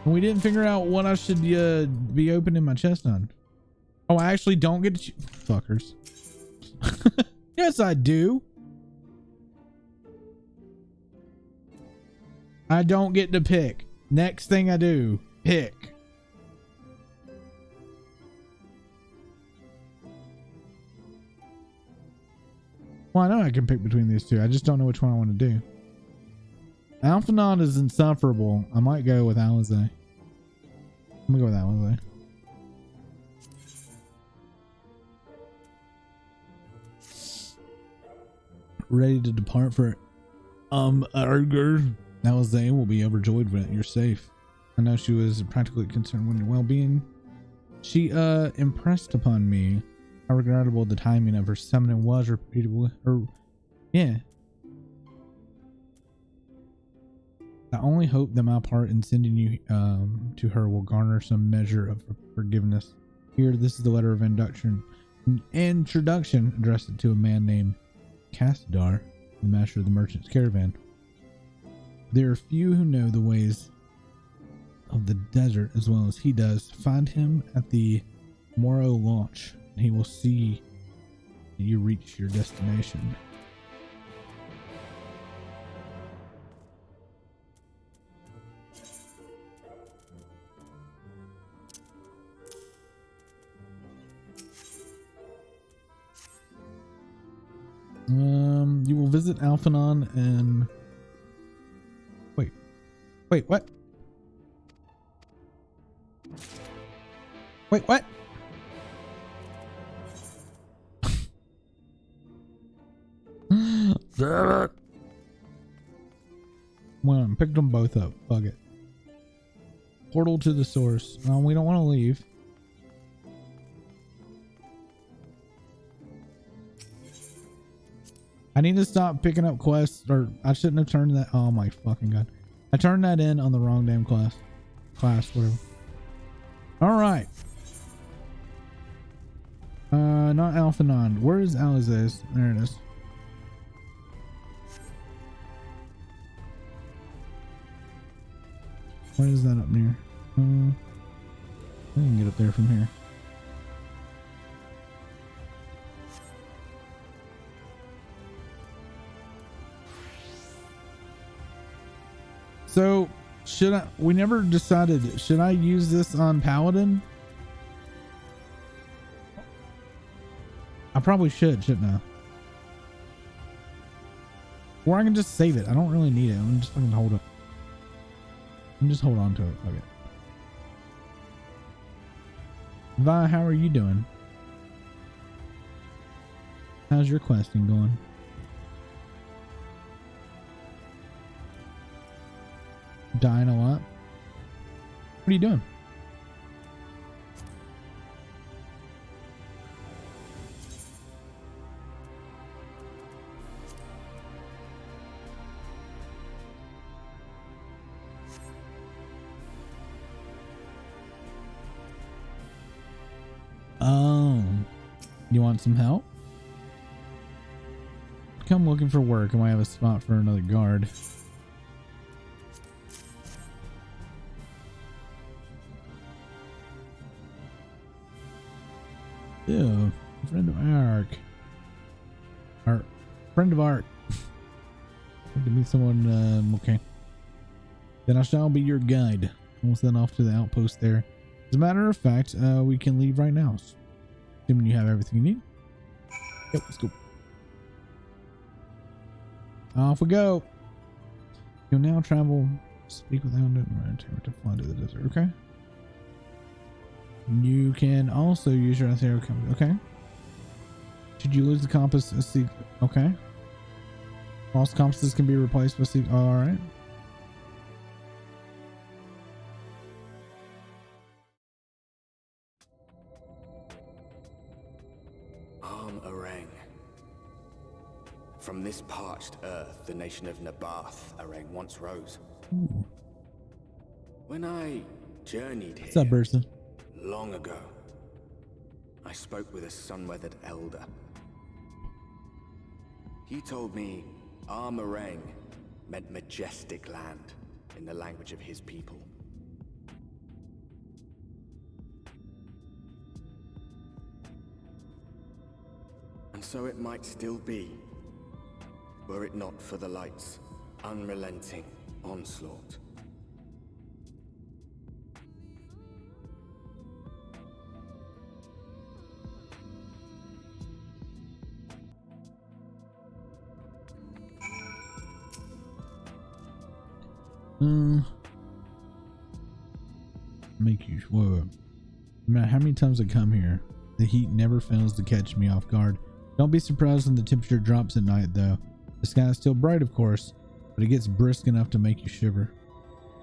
We didn't figure out what I should be opening my chest on. Oh, I actually don't get to fuckers. Yes, I do. I don't get to pick. Next thing I do, pick. Well, I know I can pick between these two. I just don't know which one I want to do. Alphanon is insufferable. I might go with Alize. I'm gonna go with Alize. Ready to depart for Arger. Alize will be overjoyed when you're safe. I know she was practically concerned with your well-being. She impressed upon me how regrettable the timing of her summoning was repeatedly. Yeah. I only hope that my part in sending you to her will garner some measure of forgiveness. Here, this is the letter of induction. An introduction addressed to a man named Cassadar, the master of the merchant's caravan. There are few who know the ways of the desert as well as he does. Find him at the Moro launch, and he will see that you reach your destination. You will visit Alphanon and wait, what? Wait, what? Damn it. Well, I picked them both up. Fuck it. Portal to the source. We don't want to leave. I need to stop picking up quests, or I shouldn't have turned that. Oh my fucking god. I turned that in on the wrong damn class, whatever. All right. Not Alphanon. Where is Alize's? There it is. What is that up near? I can get up there from here. So Should I? We never decided. Should I use this on Paladin? I probably shouldn't I? Or I can just save it. I don't really need it. I'm just fucking hold it. I'm just hold on to it. Okay. Vi, how are you doing? How's your questing going? Dying a lot? What are you doing? Oh, you want some help? Come looking for work. I might have a spot for another guard. Ew, friend of Ark. Our friend of Ark. Need to meet someone. Okay. Then I shall be your guide. We'll send off to the outpost there. As a matter of fact, we can leave right now. Assuming you have everything you need. Yep, let's go. Off we go. You'll now travel. Speak with Hound and to fly to the desert. Okay. You can also use your ethereal compass. Okay. Should you lose the compass? Okay. False compasses can be replaced with. All right. From this parched earth, the nation of Nabath, Arang, once rose. Ooh. When I journeyed What's here up, Bursa? long ago, I spoke with a sun-weathered elder. He told me Armarang meant majestic land in the language of his people. And so it might still be, were it not for the light's unrelenting onslaught. Make you whoa. No matter how many times I come here, the heat never fails to catch me off guard. Don't be surprised when the temperature drops at night, though. The sky is still bright, of course, but it gets brisk enough to make you shiver.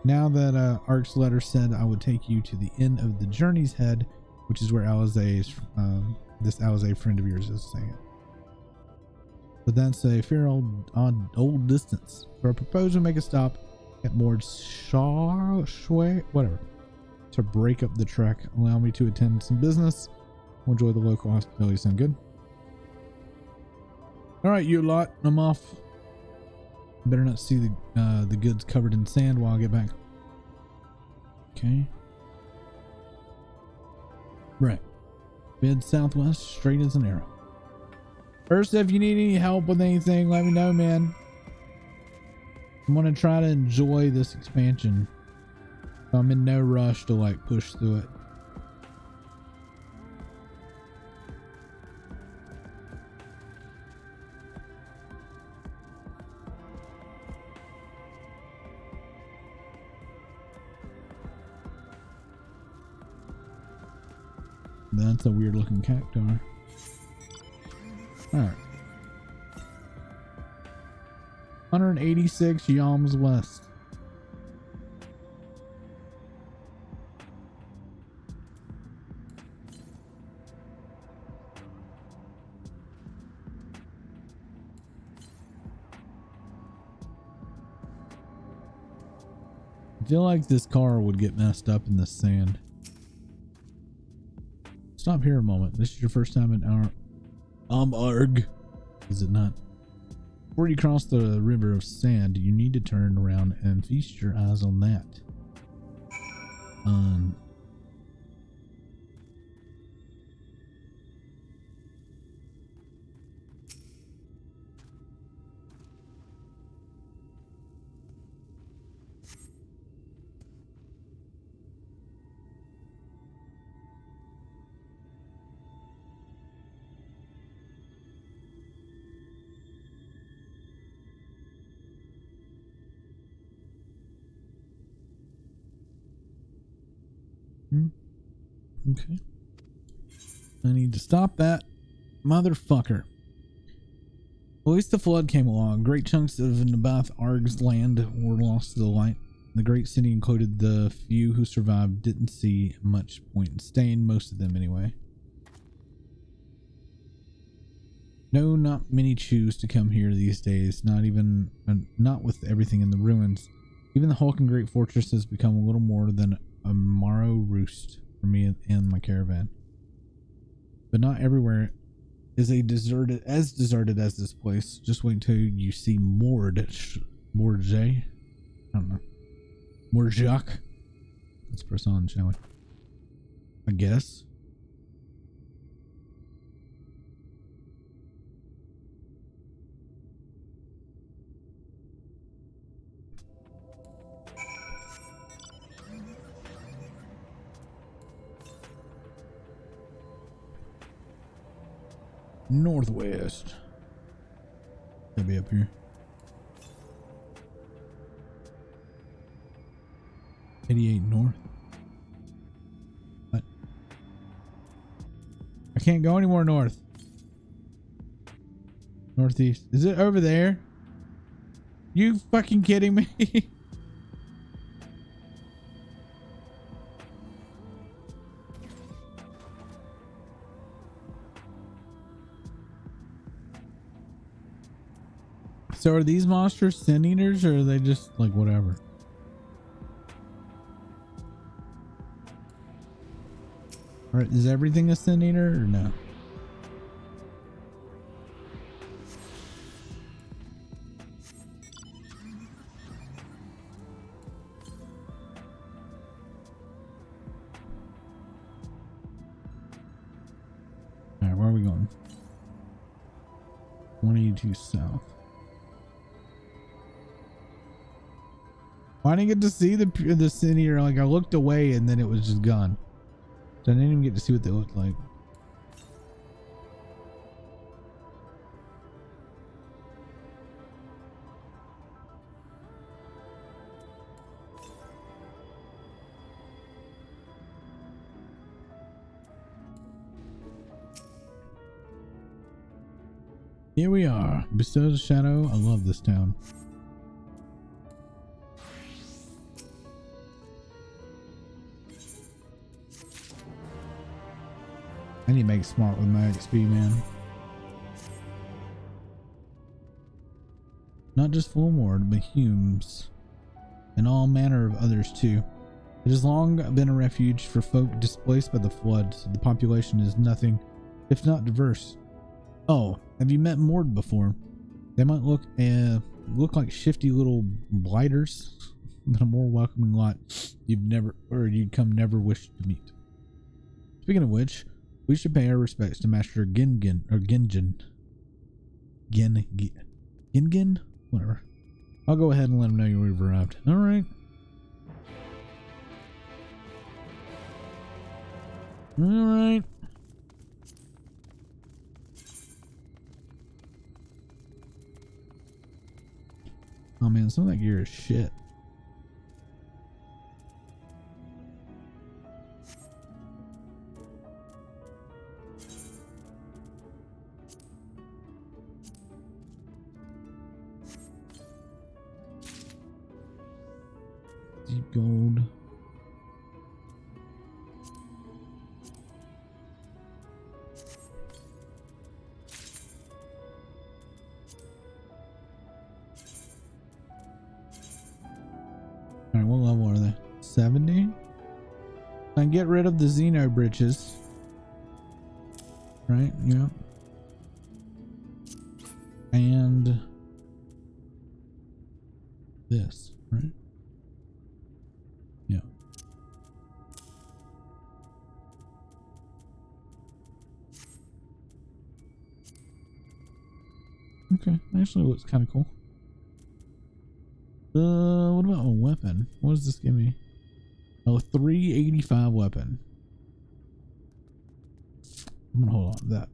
Now that Ark's letter said I would take you to the end of the journey's head, which is where Alizé's, this Alizé friend of yours is saying it. But that's a fair old distance. So I propose we make a stop at Mord Shawshway, whatever, to break up the trek. Allow me to attend some business. We'll enjoy the local hospitality. Sound good? All right, you lot. I'm off. Better not see the goods covered in sand while I get back. Okay. Right. Head southwest, straight as an arrow. First, if you need any help with anything, let me know, man. I'm gonna try to enjoy this expansion. I'm in no rush to like push through it. That's a weird looking cactuar. Alright. 186 Yalms West. I feel like this car would get messed up in the sand. Stop here a moment. This is your first time in our Arg. Is it not? Before you cross the river of sand, you need to turn around and feast your eyes on that. Okay. I need to stop that motherfucker. At least the flood came along. Great chunks of Nabath Arg's land were lost to the light. The great city, included the few who survived, didn't see much point in staying, most of them anyway. No, not many choose to come here these days, not with everything in the ruins. Even the hulking great fortress has become a little more than a marrow roost for me and my caravan. But not everywhere is as deserted as this place. Just wait until you see Morge. I don't know. Morjak. Let's press on, shall we? I guess. Northwest. Gotta be up here. 88 north. What? I can't go any more north. Northeast. Is it over there? You fucking kidding me? So are these monsters sin eaters, or are they just like whatever? Or is everything a sin eater or no? Alright, where are we going? 182 south. I didn't get to see the sin eater. Like, I looked away and then it was just gone. So I didn't even get to see what they looked like. Here we are. Bestows a shadow. I love this town. I need to make smart with my XP, man. Not just Fulmord, but Humes. And all manner of others too. It has long been a refuge for folk displaced by the floods. The population is nothing if not diverse. Oh, have you met Mord before? They might look like shifty little blighters, but a more welcoming lot you'd come never wish to meet. Speaking of which, we should pay our respects to Master Gingen. Gingen? Whatever. I'll go ahead and let him know you've arrived. Alright. Alright. Oh man, some of that gear is shit. Deep gold. Alright, what level are they? 70? I can get rid of the Xeno britches. Right? Yeah. And this, right? Yeah. Okay, actually looks kind of cool. What about a weapon? What does this give me? Oh, 385 weapon. I'm gonna hold on to that.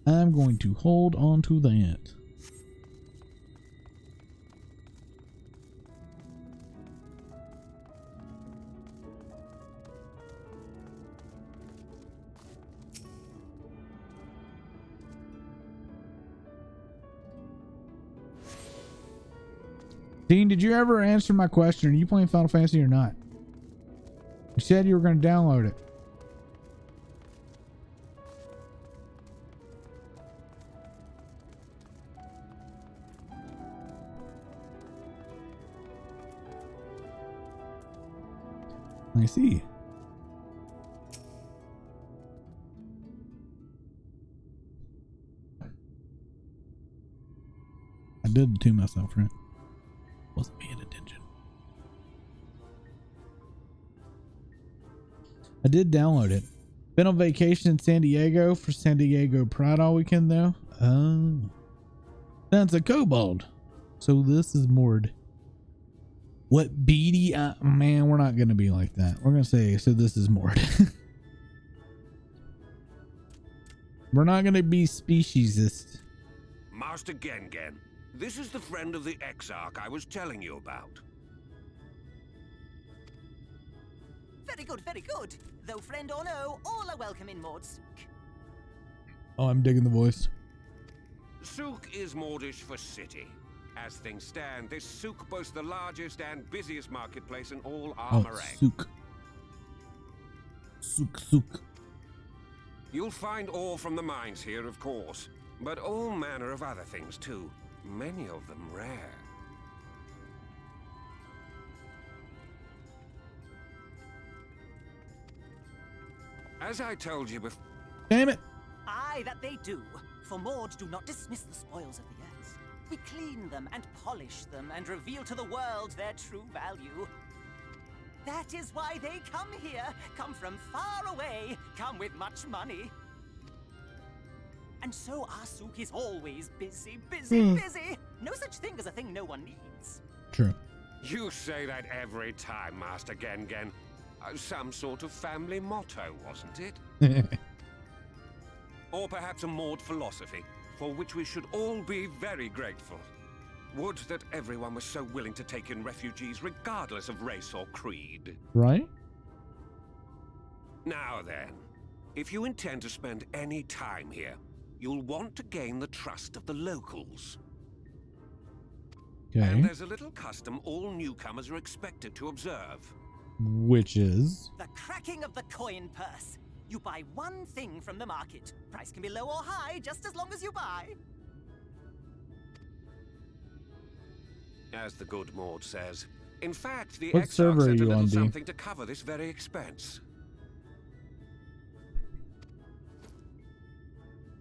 I'm going to hold on to that. Dean, did you ever answer my question? Are you playing Final Fantasy or not? You said you were going to download it. Let me see. I did it to myself, right? Wasn't paying attention. I did download it. Been on vacation in San Diego for San Diego Pride all weekend though. Oh. That's a kobold. So this is Mord. What beady? Man, we're not going to be like that. We're going to say, so this is Mord. We're not going to be speciesist. Master Gengen, this is the friend of the Exarch I was telling you about. Very good, very good. Though friend or no, all are welcome in Mord's. Oh, I'm digging the voice. Souk is Mordish for city. As things stand, this souk boasts the largest and busiest marketplace in all Armorang. Souk. Souk. You'll find ore from the mines here, of course, but all manner of other things too. Many of them rare. As I told you before. Damn it! Aye, that they do. For Mords do not dismiss the spoils of the earth. We clean them and polish them and reveal to the world their true value. That is why they come here, come from far away, come with much money. And so our souk is always busy. No such thing as a thing no one needs. True. You say that every time, Master Gengen. Some sort of family motto, wasn't it? Or perhaps a Mord philosophy, for which we should all be very grateful. Would that everyone was so willing to take in refugees regardless of race or creed. Right? Now then, if you intend to spend any time here, you'll want to gain the trust of the locals. Okay. And there's a little custom all newcomers are expected to observe. Which is? The cracking of the coin purse. You buy one thing from the market. Price can be low or high, just as long as you buy. As the good Mord says. In fact, the What server Exarch are sent a you little on, D? something to cover this very expense.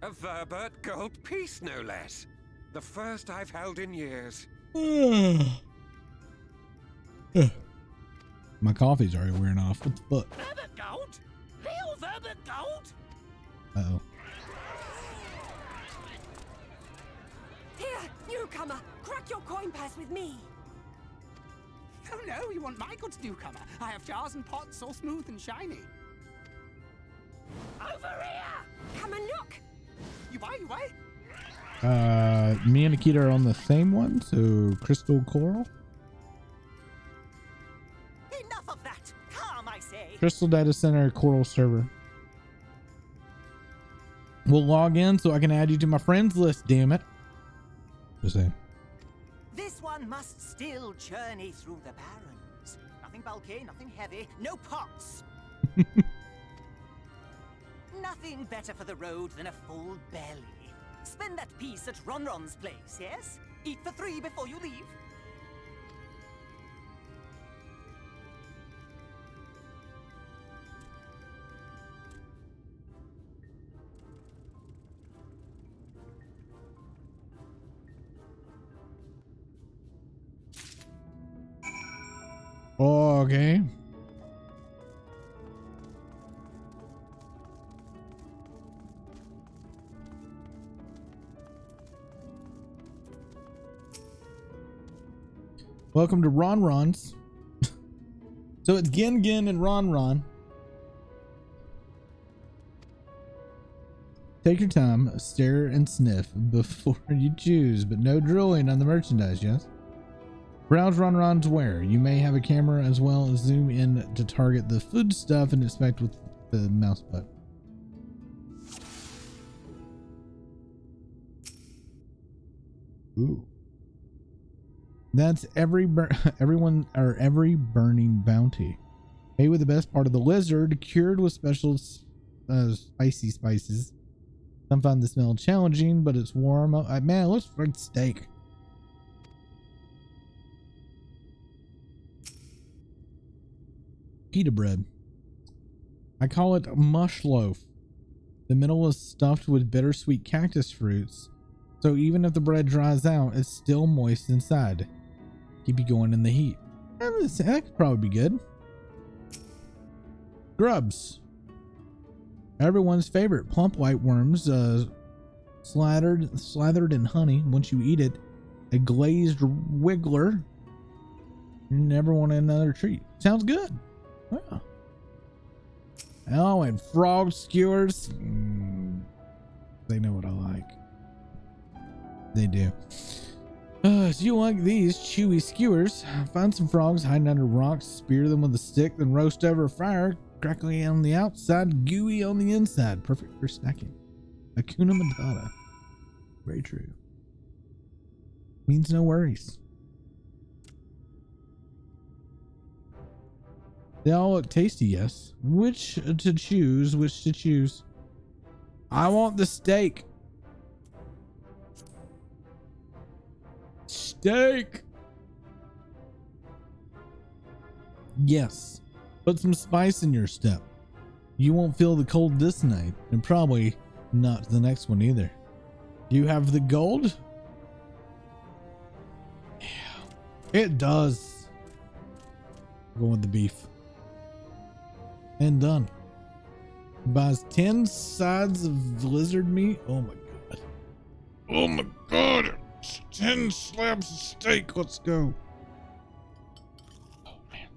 A Verbert gold piece, no less. The first I've held in years. My coffee's already wearing off. What the fuck? Verbert gold? Real Verbert gold? Uh-oh. Here, newcomer, crack your coin purse with me. Oh no, you want my goods, newcomer? I have jars and pots all smooth and shiny. Over here! Come and look! You buy? Me and Nikita are on the same one, so crystal coral. Enough of that! Calm, I say! Crystal data center coral server. We'll log in so I can add you to my friends list, damn it. Just saying. This one must still journey through the barrens. Nothing bulky, nothing heavy, no pots. Nothing better for the road than a full belly. Spend that piece at Ronron's place, yes? Eat for 3 before you leave. Okay. Welcome to Ron Ron's. So it's Gin Gin and Ron Ron. Take your time, stare and sniff before you choose, but no drooling on the merchandise, yes? Browse Ron Ron's wear. You may have a camera as well as zoom in to target the food stuff and inspect with the mouse button. Ooh. That's every burning bounty. Made with the best part of the lizard, cured with special spicy spices. Some find the smell challenging, but it's warm. Oh, man, it looks like steak. Pita bread. I call it mush loaf. The middle is stuffed with bittersweet cactus fruits, so even if the bread dries out, it's still moist inside. Keep you going in the heat. That could probably be good. Grubs. Everyone's favorite plump white worms, slathered in honey. Once you eat it, a glazed wiggler. You never want another treat. Sounds good. Wow. Oh, and frog skewers. They know what I like. They do. So you like these chewy skewers? Find some frogs hiding under rocks, spear them with a stick, then roast over a fire. Crackly on the outside, gooey on the inside. Perfect for snacking. Hakuna Matata. Very true. Means no worries. They all look tasty, yes. Which to choose? Which to choose? I want the steak. Steak. Yes. Put some spice in your step. You won't feel the cold this night, and probably not the next one either. Do you have the gold? Yeah, it does. Going with the beef. And done. Buys 10 sides of lizard meat. Oh my god. Oh my god. 10 slabs of steak. Let's go. Oh man.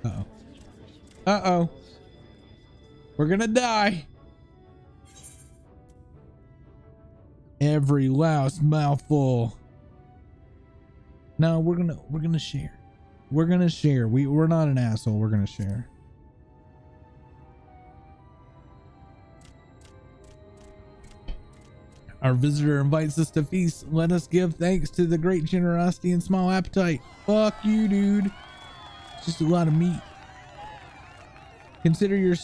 Uh-oh. Uh-oh. We're gonna die. Every last mouthful. No, we're gonna share. We're gonna share. We're not an asshole. We're gonna share. Our visitor invites us to feast. Let us give thanks to the great generosity and small appetite. Fuck you, dude. It's just a lot of meat. Consider your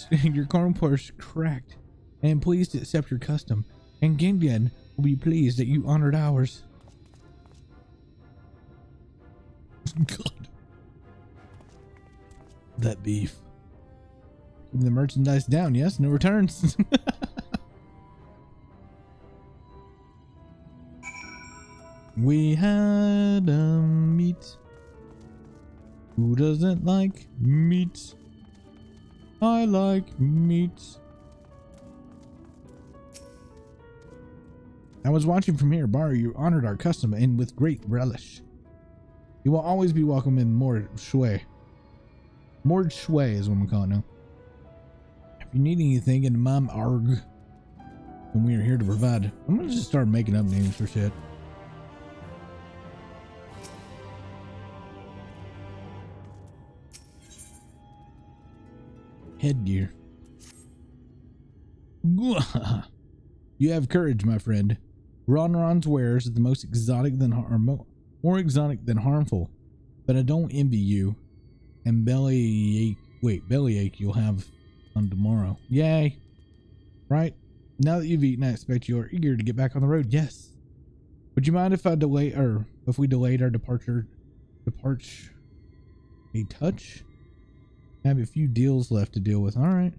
corn porridge cracked, and pleased to accept your custom. And Gengen will be pleased that you honored ours. God. That beef. Keep the merchandise down, yes? No returns. We had meat. Who doesn't like meat? I like meat. I was watching from here. Bar, you honored our custom and with great relish. You will always be welcome in Mord Shui. Mord Shui is what I'm calling now. If you need anything in Mom Arg, then we are here to provide. I'm gonna just start making up names for shit. Headgear. You have courage, my friend. Ronron's wares is the most exotic than more exotic than harmful, but I don't envy you. And bellyache you'll have on tomorrow. Yay! Right? Now that you've eaten, I expect you are eager to get back on the road. Yes. Would you mind if if we delayed our departure a touch? I have a few deals left to deal with. All right.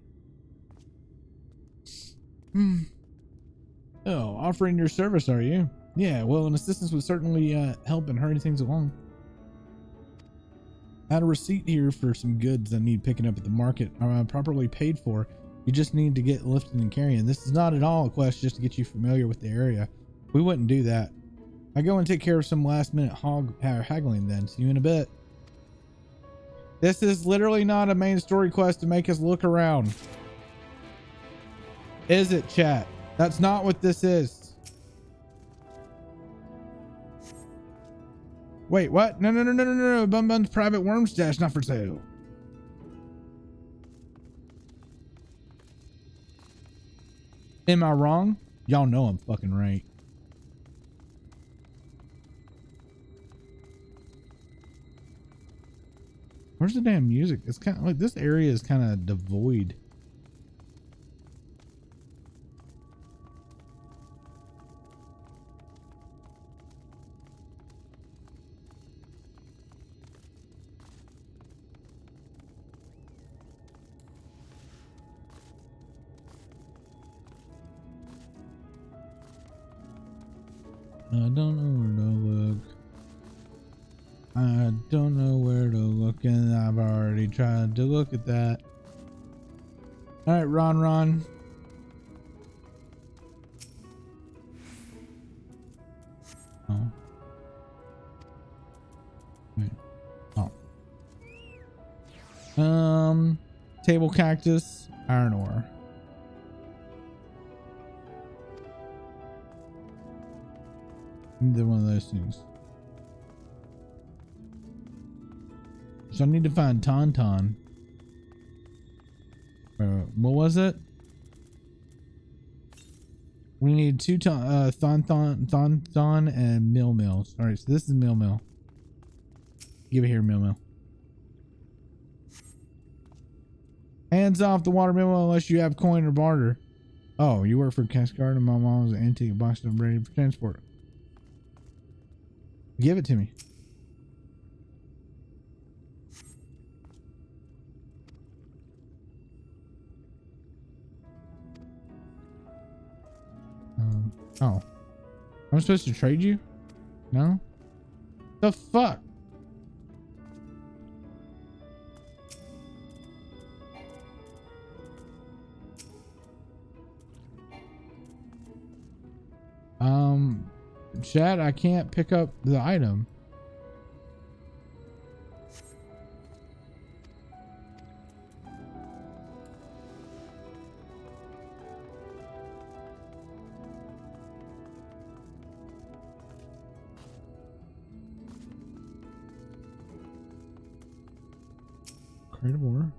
Oh, offering your service, are you? Yeah, well, an assistance would certainly help and hurry things along. I had a receipt here for some goods I need picking up at the market. I'm properly paid for. You just need to get lifting and carrying. This is not at all a quest just to get you familiar with the area. We wouldn't do that. I go and take care of some last minute haggling then. See you in a bit. This is literally not a main story quest to make us look around. Is it, chat? That's not what this is. Wait, what? No. Bun Bun's private worm stash, not for sale. Am I wrong? Y'all know I'm fucking right. Where's the damn music? It's kind of like this area is kind of devoid. I don't know where to look. I don't know where to look, and I've already tried to look at that. All right, Ron. Oh. Wait. Oh. Table cactus, iron ore. Either one of those things. So I need to find Tauntaun. What was it? We need two Thon and Mill. Alright, so this is Mill. Give it here, Mill. Hands off the water mill unless you have coin or barter. Oh, you work for Cascard and my mom's antique boxed up ready for transport. Give it to me. Oh. I'm supposed to trade you? No? The fuck? Chad, I can't pick up the item. Crate of ore.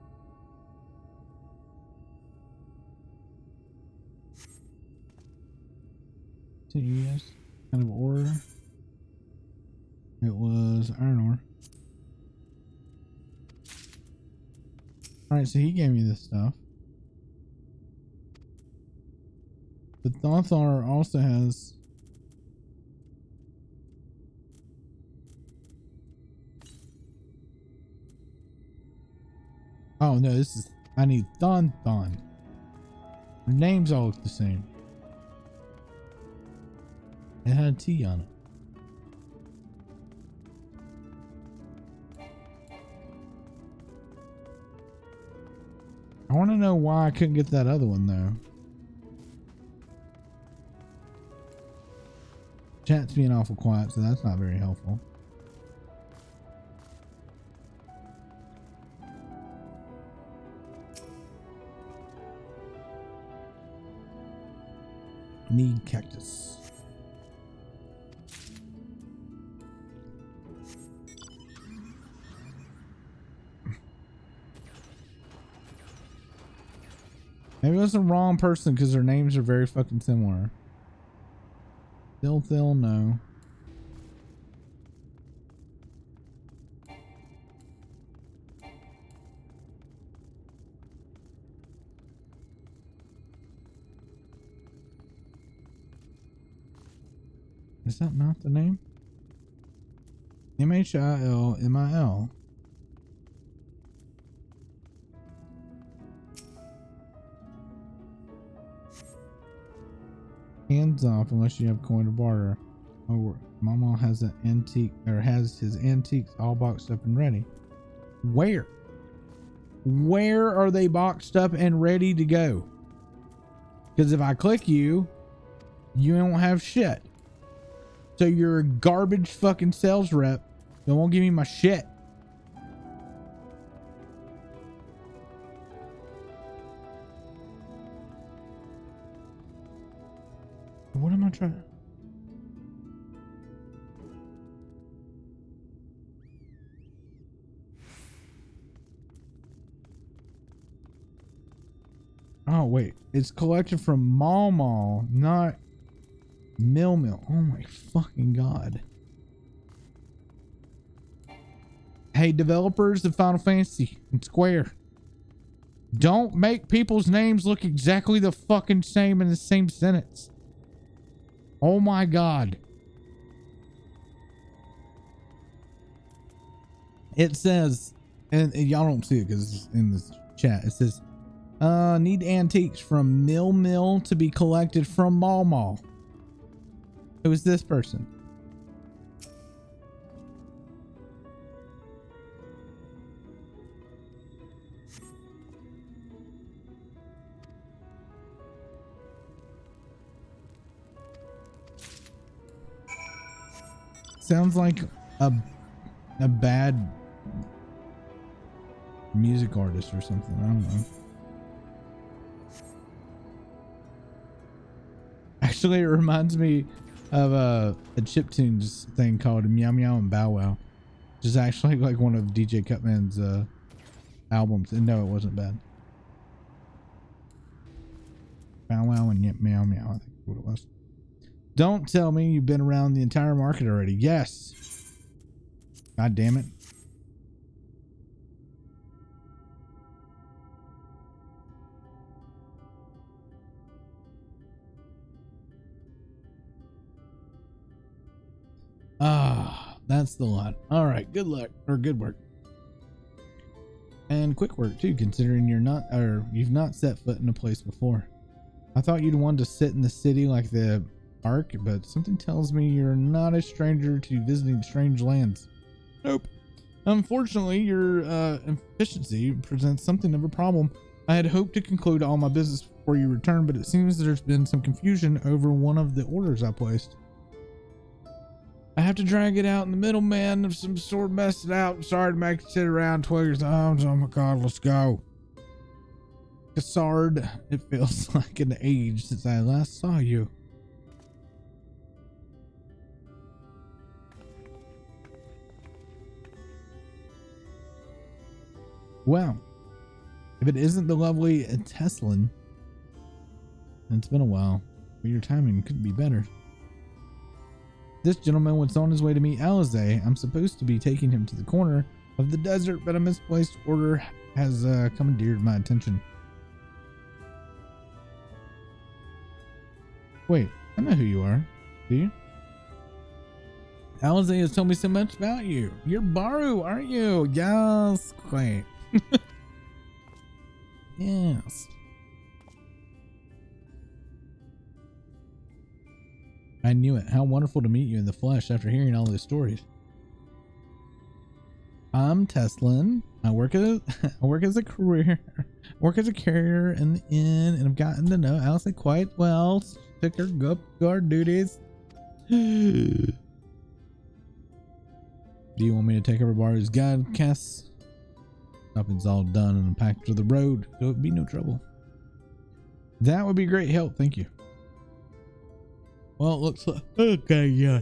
Yes. Kind of ore. It was iron ore. Alright, so he gave me this stuff. The Thonthar also has oh no, this is I need Thon. Their names all look the same. It had a T on it. I want to know why I couldn't get that other one though. Chat's being awful quiet, so that's not very helpful. Need cactus. Maybe it was the wrong person because their names are very fucking similar. Thil, no. Is that not the name? Mhilmil. Hands off unless you have coin to barter. Oh, Mama has an antique or has his antiques all boxed up and ready. Where? Where are they boxed up and ready to go? Because if I click you, you don't have shit. So you're a garbage fucking sales rep that won't give me my shit. What am I trying to... Oh wait, it's collected from Mall Mall, not Mill Mill. Oh my fucking god. Hey, developers of Final Fantasy and Square, don't make people's names look exactly the fucking same in the same sentence. Oh my god. It says, and y'all don't see it because it's in this chat. It says, need antiques from Mill Mill to be collected from Mall Mall. Who is this person? Sounds like a bad music artist or something. I don't know. Actually, it reminds me of a chiptunes thing called Meow Meow and Bow Wow, which is actually like one of DJ Cutman's albums. And no, it wasn't bad. Bow Wow and Meow Meow, I think is what it was. Don't tell me you've been around the entire market already. Yes. God damn it. Ah, that's the lot. All right, good luck or good work. And quick work too, considering you've not set foot in a place before. I thought you'd want to sit in the city like the Ark, but something tells me you're not a stranger to visiting strange lands. Nope. Unfortunately, your efficiency presents something of a problem. I had hoped to conclude all my business before you return, but it seems there's been some confusion over one of the orders I placed. I have to drag it out, and the middleman of some sort messed it out. I'm sorry to make you sit around, twirl your thumbs. Oh my god, let's go. Cassard, it feels like an age since I last saw you. Well, if it isn't the lovely Teslan, it's been a while, but your timing couldn't be better. This gentleman was on his way to meet Alize. I'm supposed to be taking him to the corner of the desert, but a misplaced order has commandeered my attention. Wait, I know who you are. Do you? Alize has told me so much about you. You're Baru, aren't you? Yes, quite. Yes. I knew it. How wonderful to meet you in the flesh after hearing all these stories. I'm Teslan. I work as a carrier in the inn, and I've gotten to know Alice quite well. Took her guard duties. Do you want me to take over Baru's guide, Cass? Shopping's all done and packed to the road, so it'd be no trouble. That would be great help, thank you. Well, it looks like okay, yeah.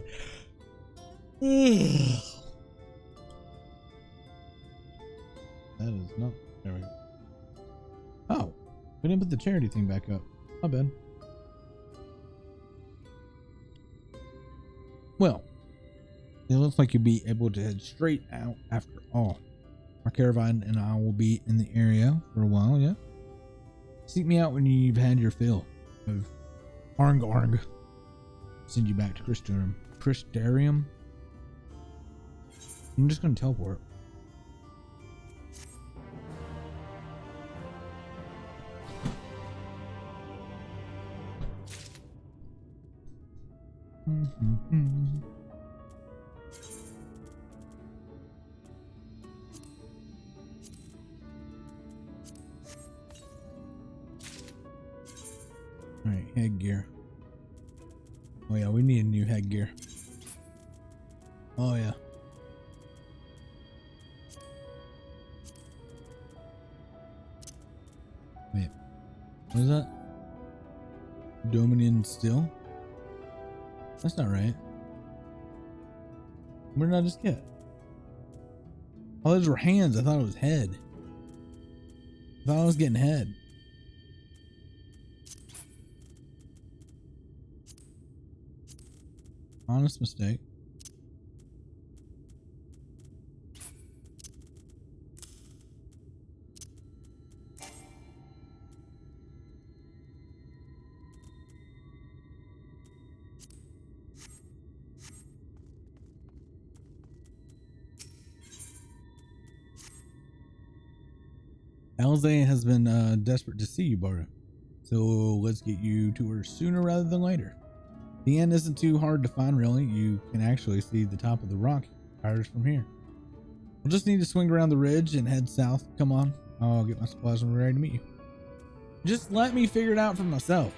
That is not there we go. Oh, we didn't put the charity thing back up. My bad. Well, it looks like you'll be able to head straight out after all. Our caravan and I will be in the area for a while, yeah? Seek me out when you've had your fill of Arng. Send you back to Crystarium. I'm just gonna teleport. Alright, headgear. Oh yeah, we need a new headgear. Oh yeah. Wait, what is that? Dominion still? That's not right. Where did I just get? Oh, those were hands. I thought it was head. I thought I was getting head. Honest mistake. Alzay has been desperate to see you, Bara. So let's get you to her sooner rather than later. The end isn't too hard to find, really. You can actually see the top of the rock towers from here. We'll just need to swing around the ridge and head south. Come on, I'll get my supplies and we're ready to meet you. Just let me figure it out for myself.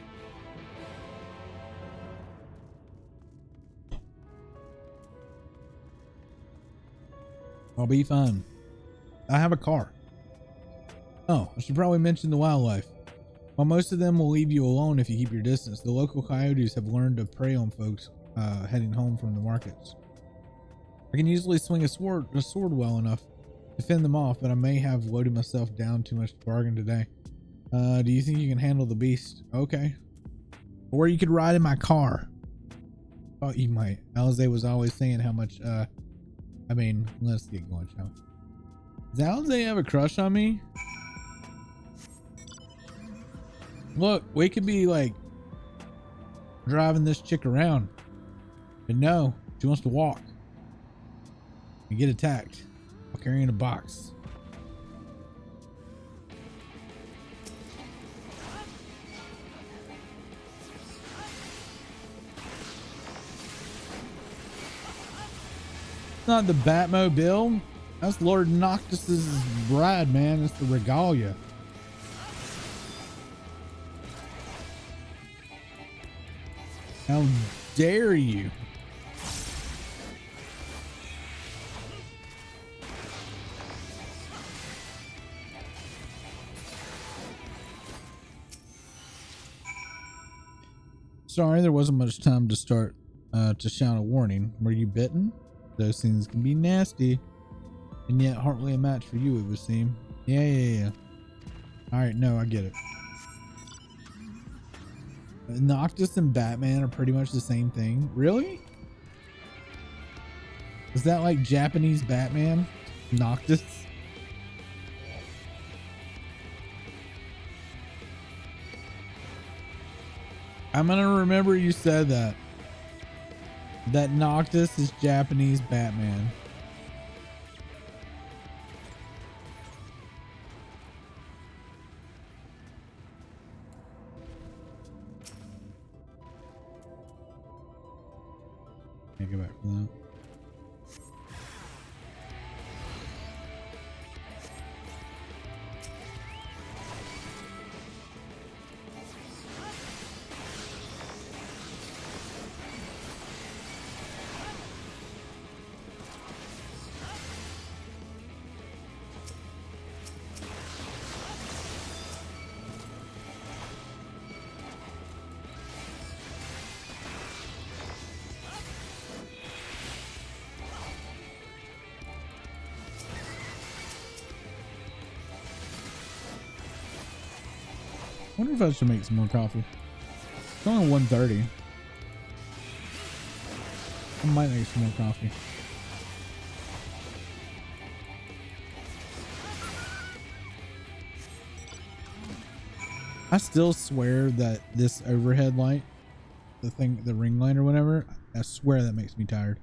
I'll be fine. I have a car. Oh, I should probably mention the wildlife. While most of them will leave you alone if you keep your distance, the local coyotes have learned to prey on folks heading home from the markets. I can usually swing a sword well enough to fend them off, but I may have loaded myself down too much to bargain today. Do you think you can handle the beast? Okay. Or you could ride in my car. Oh, you might. Alize was always saying how much, I mean, let's get going, shall we? Does Alize have a crush on me? Look, we could be like driving this chick around, but no, she wants to walk and get attacked while carrying a box. It's not the Batmobile. That's Lord Noctis's bride, man. It's the Regalia. How dare you? Sorry, there wasn't much time to start to shout a warning. Were you bitten? Those things can be nasty, and yet hardly a match for you, it would seem. Yeah. All right, no, I get it. Noctis and Batman are pretty much the same thing. Really? Is that like Japanese Batman? Noctis? I'm gonna remember you said that. That Noctis is Japanese Batman. Can't go back from that. I wonder if I should make some more coffee. It's only 1:30. I might make some more coffee. I still swear that this overhead light, the ring light or whatever, I swear that makes me tired.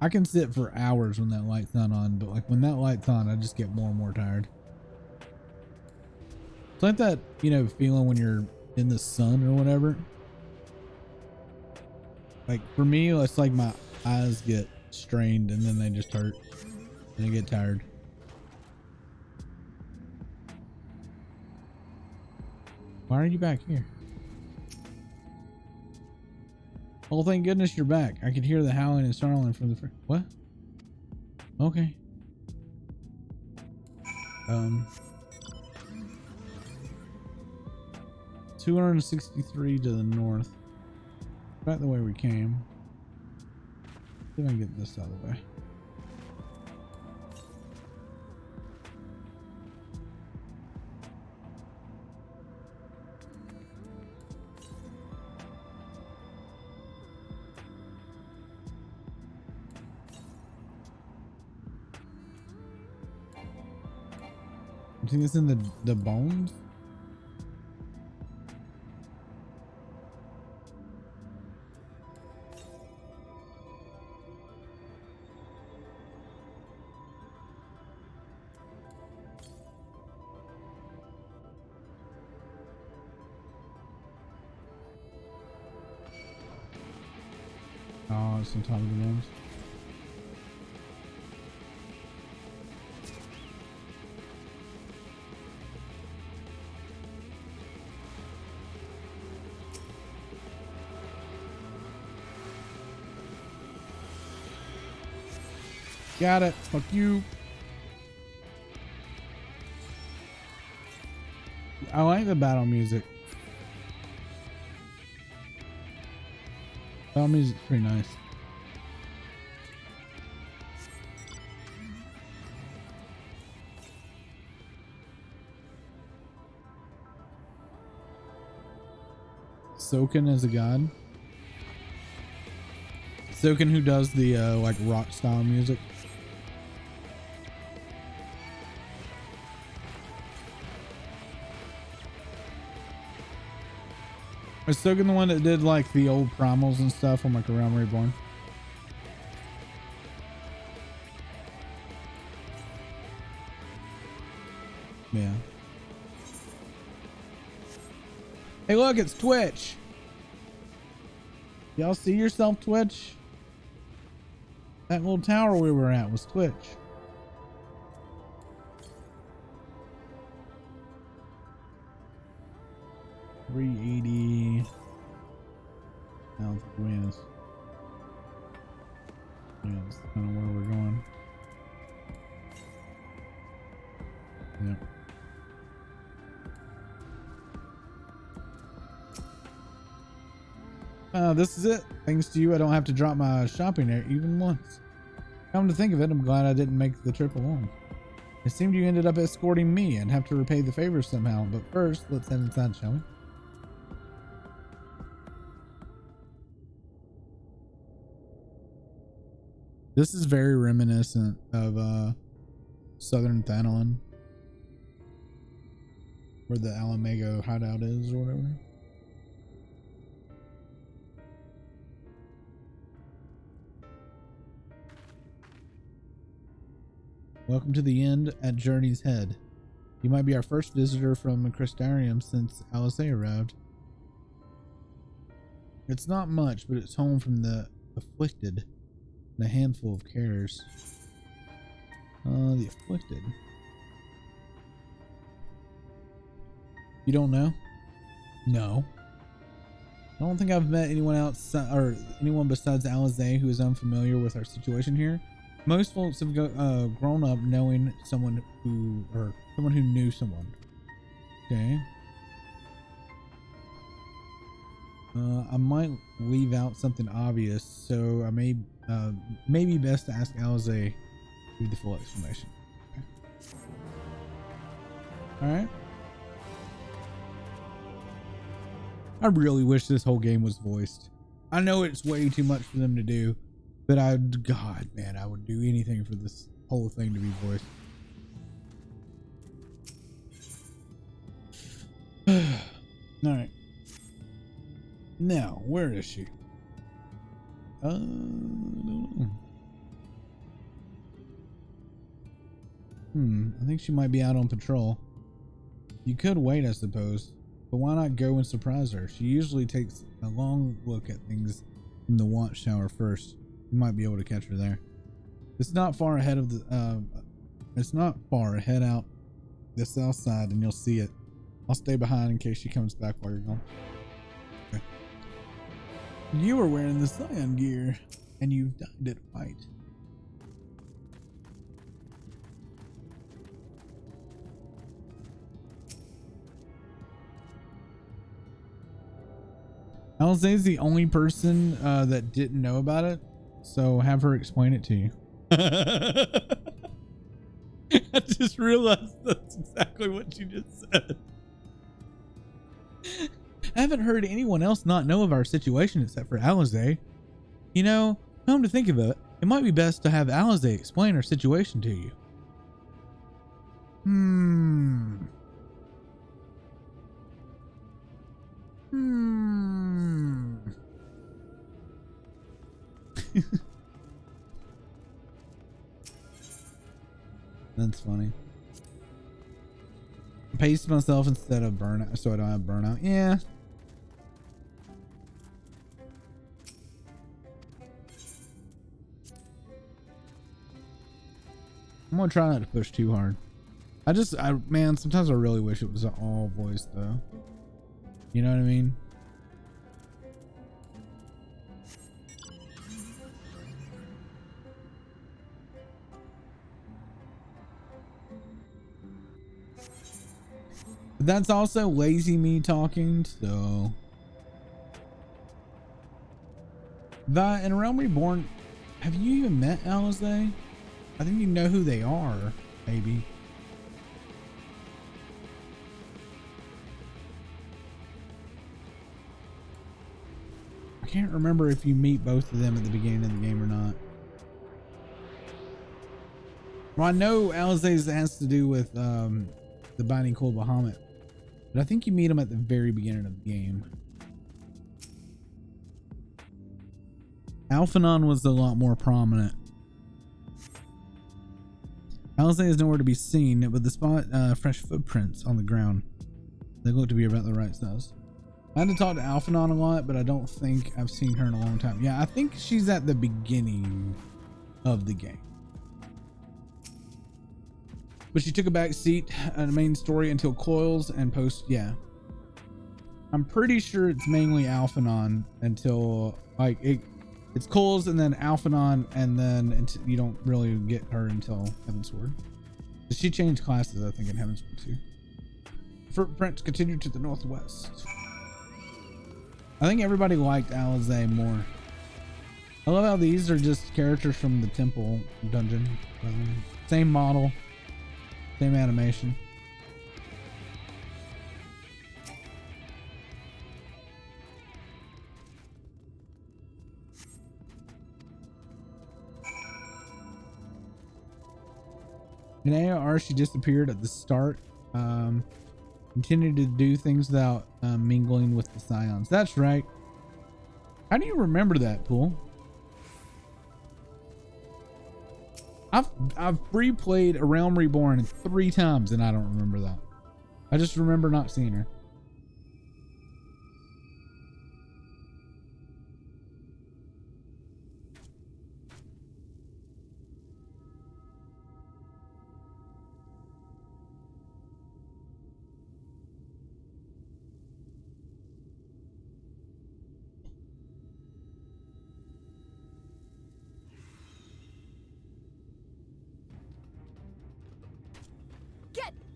I can sit for hours when that light's not on, but like when that light's on, I just get more and more tired. It's like that, you know, feeling when you're in the sun or whatever. Like for me, it's like my eyes get strained and then they just hurt and I get tired. Why are you back here? Oh, thank goodness you're back. I could hear the howling and snarling from the what? Okay. 263 to the north. Back the way we came. See if I can get this out of the way. I think it's in the bones. Oh, it's on top of the bones. Got it. Fuck you. I like the battle music. Battle music's pretty nice. Soken is a god. Soken, who does the like rock style music. Was Soken the one that did like the old primals and stuff on like A Realm Reborn? Yeah. Hey, look, it's Twitch. Y'all see yourself, Twitch? That little tower we were at was Twitch. $380. Now the wins. Yeah, that's kind of where we're going. Yep. This is it. Thanks to you, I don't have to drop my shopping there even once. Come to think of it, I'm glad I didn't make the trip alone. It seemed you ended up escorting me and have to repay the favor somehow, but first, let's head inside, shall we? This is very reminiscent of Southern Thanalan, where the Alamago hideout is or whatever. Welcome to the end at Journey's Head. You might be our first visitor from Crystarium since Alizé arrived. It's not much, but it's home from the afflicted and a handful of cares. The afflicted. You don't know? No. I don't think I've met anyone else or anyone besides Alizé who is unfamiliar with our situation here. Most folks have grown up knowing someone who knew someone. Okay. I might leave out something obvious, so I may be best to ask Alizé to give the full explanation. Okay. All right. I really wish this whole game was voiced. I know it's way too much for them to do. But God, man, I would do anything for this whole thing to be voiced. All right. Now, where is she? I don't know. I think she might be out on patrol. You could wait, I suppose. But why not go and surprise her? She usually takes a long look at things from the watchtower first. You might be able to catch her there. It's not far ahead of the head out the south side and you'll see it. I'll stay behind in case she comes back while you're gone. Okay. You were wearing the Scion gear and you've dyed it white. Alizé is the only person that didn't know about it. So have her explain it to you. I just realized that's exactly what you just said. I haven't heard anyone else not know of our situation except for Alizé. You know, come to think of it, it might be best to have Alizé explain our situation to you. Hmm. That's funny. Pace myself instead of burnout so I don't have burnout. Yeah. I'm gonna try not to push too hard. Man, sometimes I really wish it was all voice though. You know what I mean? But that's also lazy me talking, so. In Realm Reborn, have you even met Alize? I think you know who they are, maybe. I can't remember if you meet both of them at the beginning of the game or not. Well, I know Alize has to do with the Binding Cool Bahamut, but I think you meet him at the very beginning of the game. Alphanon was a lot more prominent. Alize is nowhere to be seen, but the spot fresh footprints on the ground. They look to be about the right size. I had to talk to Alphanon a lot, but I don't think I've seen her in a long time. Yeah, I think she's at the beginning of the game. But she took a back seat at the main story until Coils and post. Yeah. I'm pretty sure it's mainly Alphanon until like it's Coils and then Alphanon, and then you don't really get her until Heavensward. She changed classes, I think, in Heavensward too. Footprints continued to the northwest. I think everybody liked Alize more. I love how these are just characters from the temple dungeon. Same model, same animation. In AR, she disappeared at the start. Continued to do things without mingling with the Scions. That's right. How do you remember that, Pool? I've replayed A Realm Reborn 3 times and I don't remember that. I just remember not seeing her.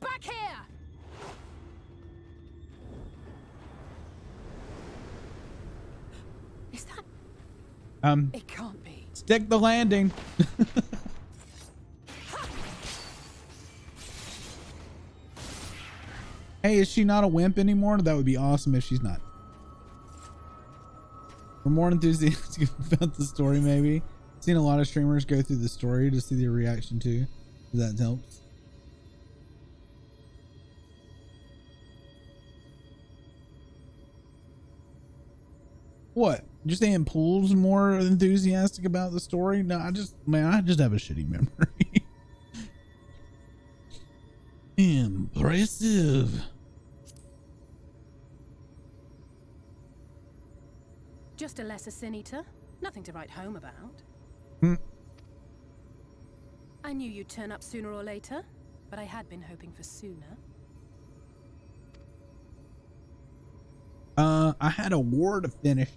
Back here! Is that? It can't be. Stick the landing. Hey, is she not a wimp anymore? That would be awesome if she's not. We're more enthusiastic about the story, maybe. Seen a lot of streamers go through the story to see their reaction too. That helps. What? You're saying Pool's more enthusiastic about the story? No, I just have a shitty memory. Impressive. Just a lesser sin eater. Nothing to write home about. I knew you'd turn up sooner or later, but I had been hoping for sooner. I had a war to finish.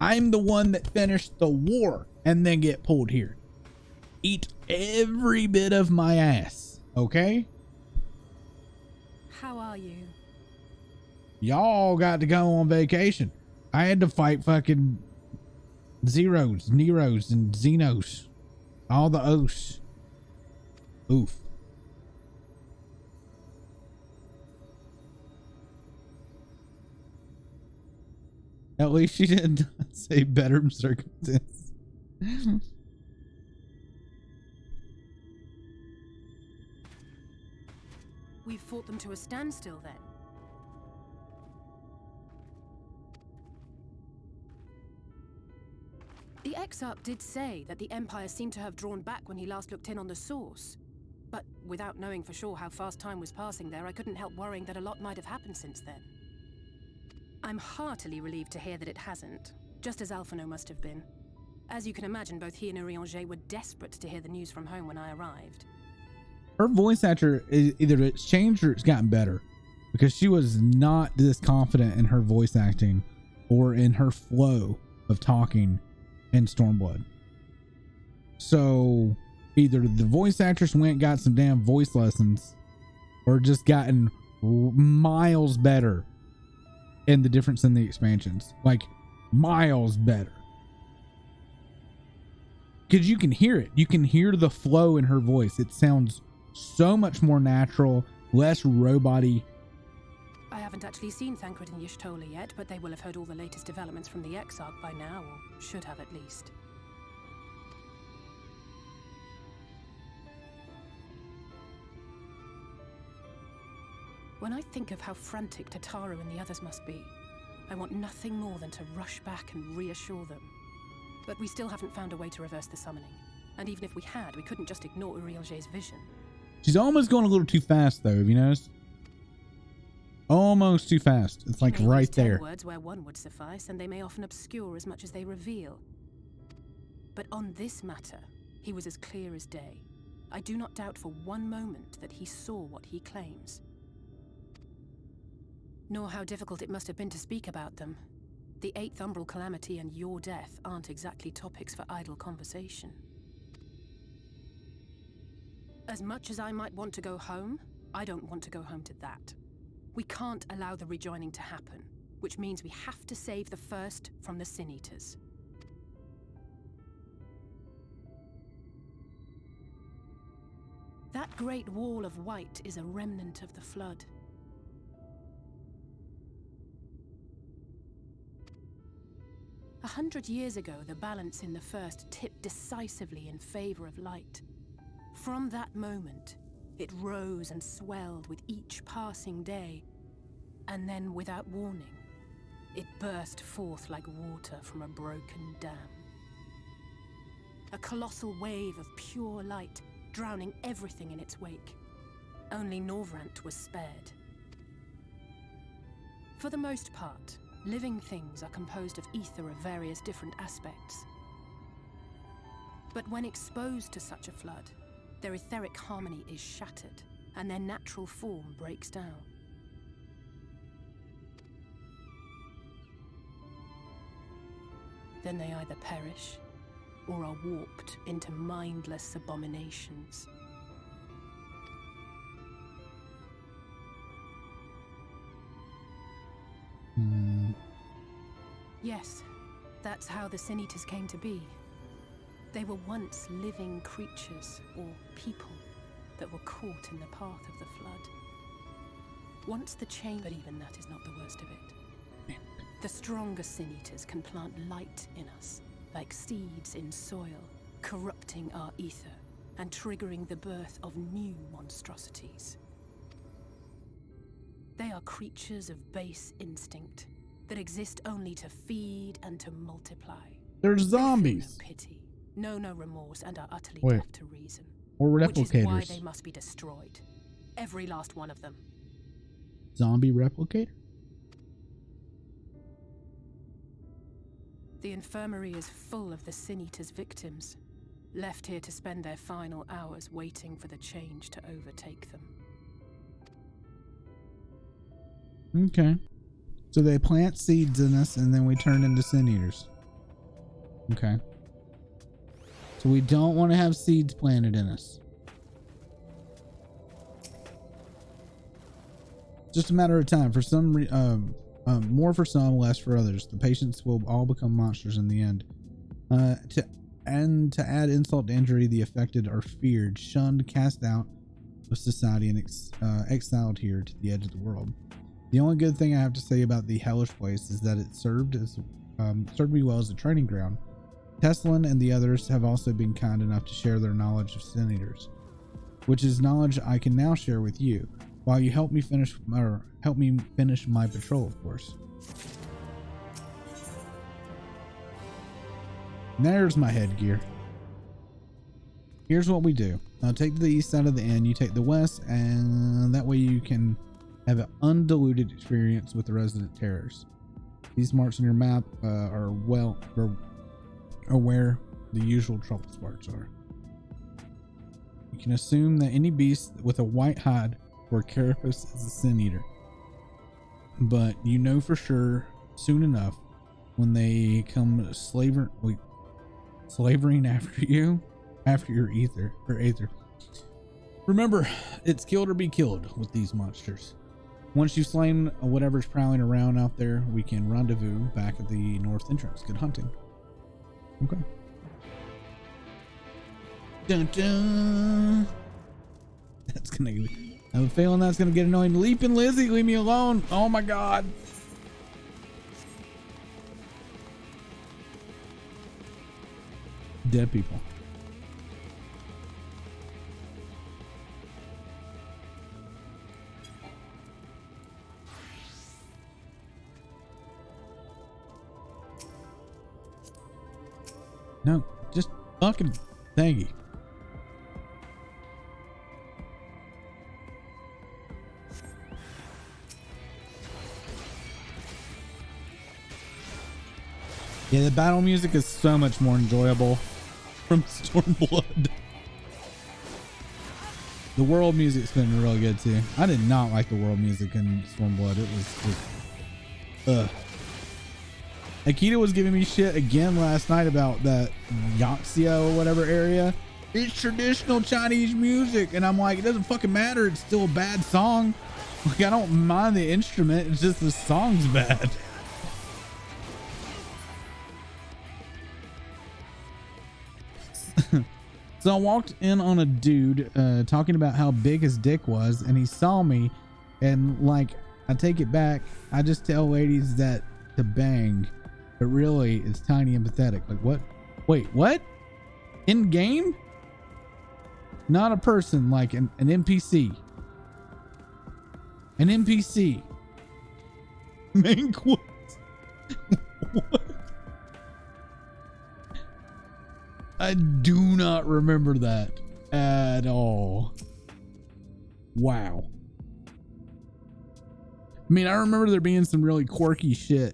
I'm the one that finished the war and then get pulled here. Eat every bit of my ass, okay? How are you? Y'all got to go on vacation. I had to fight fucking Zeros, Neros, and Xenos. All the O's. Oof. At least she didn't say better circumstance. brought them to a standstill then? The Exarch did say that the Empire seemed to have drawn back when he last looked in on the source. But without knowing for sure how fast time was passing there, I couldn't help worrying that a lot might have happened since then. I'm heartily relieved to hear that it hasn't, just as Alphino must have been. As you can imagine, both he and Urianger were desperate to hear the news from home when I arrived. Her voice actor, either it's changed or it's gotten better, because she was not this confident in her voice acting or in her flow of talking in Stormblood. So either the voice actress went and got some damn voice lessons, or just gotten miles better in the difference in the expansions, like miles better. Because you can hear it. You can hear the flow in her voice. It sounds so much more natural, less robot-y. I haven't actually seen Thancred and Y'shtola yet, but they will have heard all the latest developments from the Exarch by now, or should have at least. When I think of how frantic Tataru and the others must be, I want nothing more than to rush back and reassure them. But we still haven't found a way to reverse the summoning. And even if we had, we couldn't just ignore Urianger's vision. She's almost going a little too fast, though, have you noticed? Almost too fast. It's like right there. Words where one would suffice, and they may often obscure as much as they reveal. But on this matter, he was as clear as day. I do not doubt for one moment that he saw what he claims. Nor how difficult it must have been to speak about them. The 8th Umbral Calamity and your death aren't exactly topics for idle conversation. As much as I might want to go home, I don't want to go home to that. We can't allow the rejoining to happen, which means we have to save the first from the Sin Eaters. That great wall of white is a remnant of the Flood. A 100 years ago, the balance in the First tipped decisively in favor of light. From that moment, it rose and swelled with each passing day, and then, without warning, it burst forth like water from a broken dam. A colossal wave of pure light, drowning everything in its wake. Only Norvrant was spared. For the most part, living things are composed of ether of various different aspects. But when exposed to such a flood, their etheric harmony is shattered, and their natural form breaks down. Then they either perish, or are warped into mindless abominations. Yes, that's how the Sin Eaters came to be. They were once living creatures, or people, that were caught in the path of the Flood. Once the chain, but even that is not the worst of it. The stronger Sin Eaters can plant light in us, like seeds in soil, corrupting our ether and triggering the birth of new monstrosities. They are creatures of base instinct that exist only to feed and to multiply. They're zombies. No pity, know no remorse, and are utterly Wait. deaf to reason. Or replicators. Which is why they must be destroyed. Every last one of them. Zombie replicator? The infirmary is full of the Sin Eaters' victims, left here to spend their final hours waiting for the change to overtake them. Okay. So they plant seeds in us and then we turn into Sin Eaters. Okay. So we don't want to have seeds planted in us. Just a matter of time. For some more for some, less for others. The patients will all become monsters in the end. To add insult to injury, the affected are feared, shunned, cast out of society, and exiled here to the edge of the world. The only good thing I have to say about the hellish place is that it served me well as a training ground. Teslin and the others have also been kind enough to share their knowledge of Sin Eaters, which is knowledge I can now share with you. while you help me finish my patrol, of course. And there's my headgear. Here's what we do. I'll take the east side of the inn, you take the west, and that way you can have an undiluted experience with the resident terrors. These marks on your map are where the usual trouble spots are. You can assume that any beast with a white hide or carapace is a sin eater, but you know for sure soon enough when they come slavering after your aether. Remember, it's killed or be killed with these monsters. Once you've slain whatever's prowling around out there, we can rendezvous back at the north entrance. Good hunting. Okay. Dun dun. That's gonna. I have a feeling that's gonna get annoying. Leaping Lizzie, leave me alone. Oh my god. Dead people. No, just fucking thangy. Yeah, the battle music is so much more enjoyable from Stormblood. The world music's been really good too. I did not like the world music in Stormblood. It was just, ugh. Akita was giving me shit again last night about that Yakuza or whatever area. It's traditional Chinese music, and I'm like, it doesn't fucking matter. It's still a bad song. Like, I don't mind the instrument. It's just the song's bad. So I walked in on a dude talking about how big his dick was, and he saw me, and like, I take it back. I just tell ladies that to bang, but really it's tiny and pathetic. Like, what? Wait, what? In game? Not a person, like an NPC. An NPC. Manquist. What? I do not remember that at all. Wow. I mean, I remember there being some really quirky shit.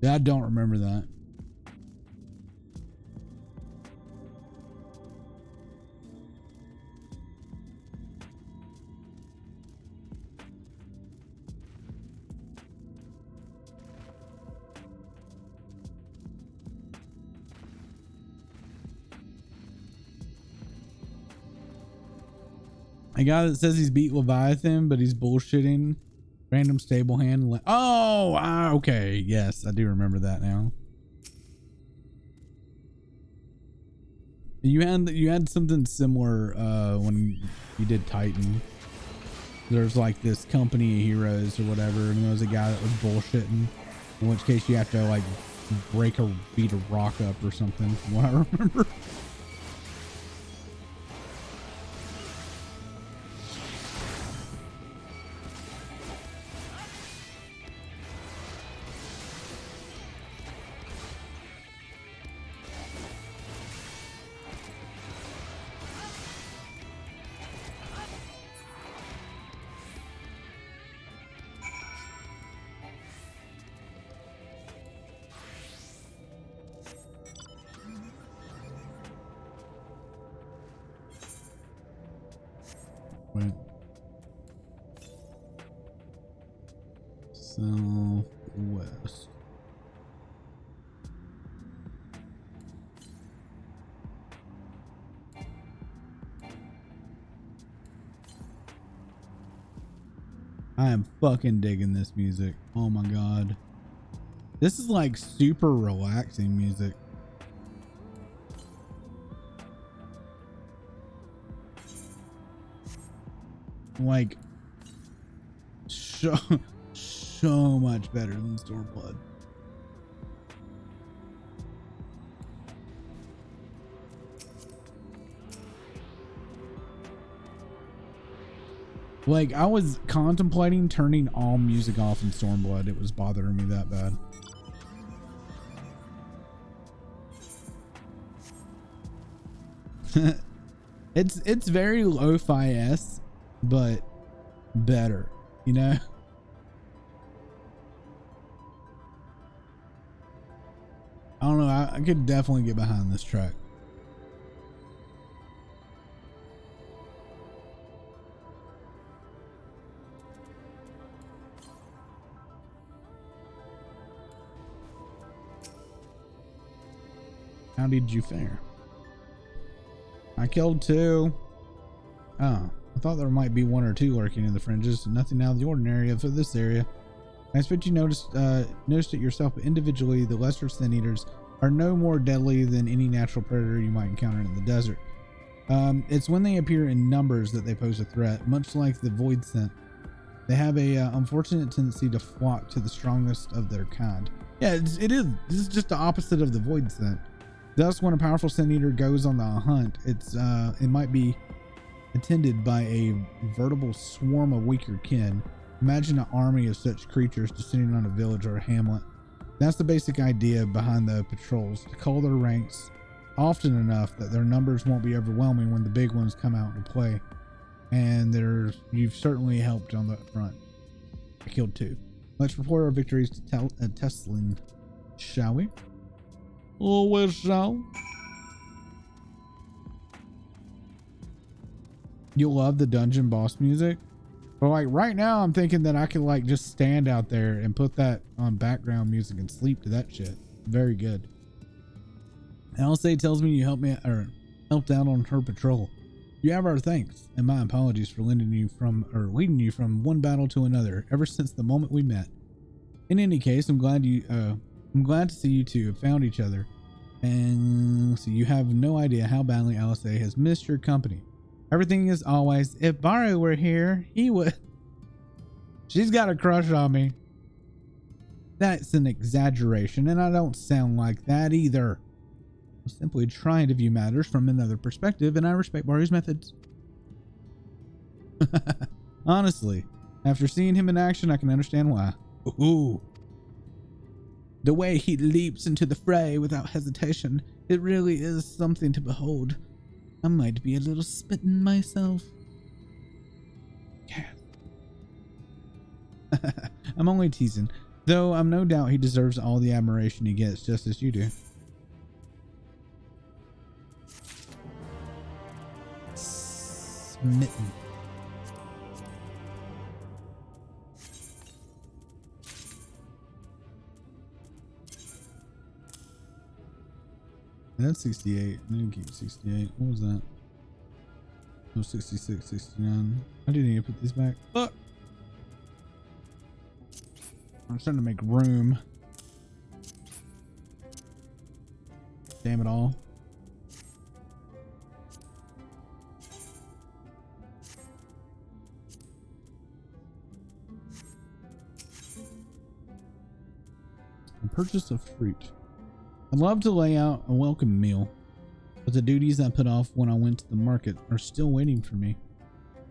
I don't remember that. A guy that says he's beat Leviathan, but he's bullshitting. Random stable hand. Oh, okay. Yes, I do remember that now. You had something similar when you did Titan. There's like this company of heroes or whatever, and there was a guy that was bullshitting. In which case you have to like beat a rock up or something, from what I remember. Right. Southwest. I am fucking digging this music. Oh my god. This is like super relaxing music. Like so much better than Stormblood. Like, I was contemplating turning all music off in Stormblood. It was bothering me that bad. It's very lo-fi-esque, but better, you know? I don't know. I could definitely get behind this track. How did you fare? I killed 2. Oh, I thought there might be 1 or 2 lurking in the fringes. Nothing out of the ordinary for this area. I expect you noticed it yourself, but individually, the lesser sin eaters are no more deadly than any natural predator you might encounter in the desert. It's when they appear in numbers that they pose a threat, much like the void scent. They have a unfortunate tendency to flock to the strongest of their kind. Yeah, it is. This is just the opposite of the void scent. Thus, when a powerful sin eater goes on the hunt, it might be attended by a veritable swarm of weaker kin. Imagine an army of such creatures descending on a village or a hamlet. That's the basic idea behind the patrols, to cull their ranks often enough that their numbers won't be overwhelming when the big ones come out to play. And you've certainly helped on that front. I killed 2. Let's report our victories to Teslin, shall we? Oh, we shall. You'll love the dungeon boss music. But like right now, I'm thinking that I could like just stand out there and put that on background music and sleep to that shit. Very good. Alice tells me you helped out on her patrol. You have our thanks and my apologies for leading you from one battle to another ever since the moment we met. In any case, I'm glad to see you two have found each other, and so you have no idea how badly Alice has missed your company. Everything is always, if Baru were here, he would. She's got a crush on me. That's an exaggeration, and I don't sound like that either. I'm simply trying to view matters from another perspective, and I respect Baru's methods. Honestly, after seeing him in action, I can understand why. Ooh. The way he leaps into the fray without hesitation, it really is something to behold. I might be a little smitten myself. Yeah. I'm only teasing, though I'm no doubt he deserves all the admiration he gets, just as you do. Smitten. That's 68. I didn't keep 68. What was that? No, 66, 69. I didn't even put these back. Fuck! I'm trying to make room. Damn it all. Purchase of fruit. I'd love to lay out a welcome meal, but the duties I put off when I went to the market are still waiting for me.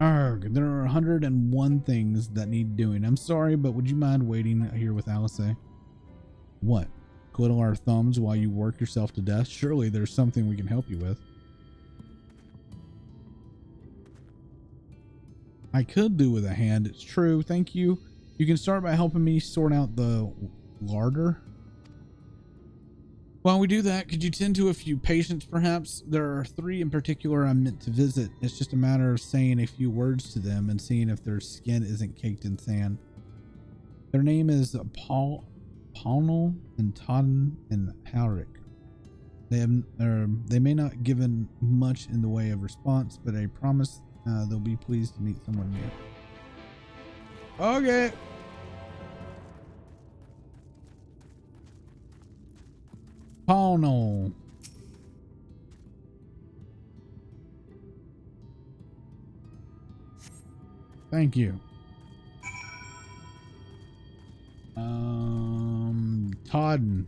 Arrgh, there are 101 things that need doing. I'm sorry, but would you mind waiting here with Alice? What? Twiddle our thumbs while you work yourself to death? Surely there's something we can help you with. I could do with a hand, it's true. Thank you. You can start by helping me sort out the larder. While we do that, could you tend to a few patients perhaps? There are 3 in particular I'm meant to visit. It's just a matter of saying a few words to them and seeing if their skin isn't caked in sand. Their name is Paulnal and Totten and Halric. They may not given much in the way of response, but I promise they'll be pleased to meet someone new. Okay. Paulnal. Thank you. Todden.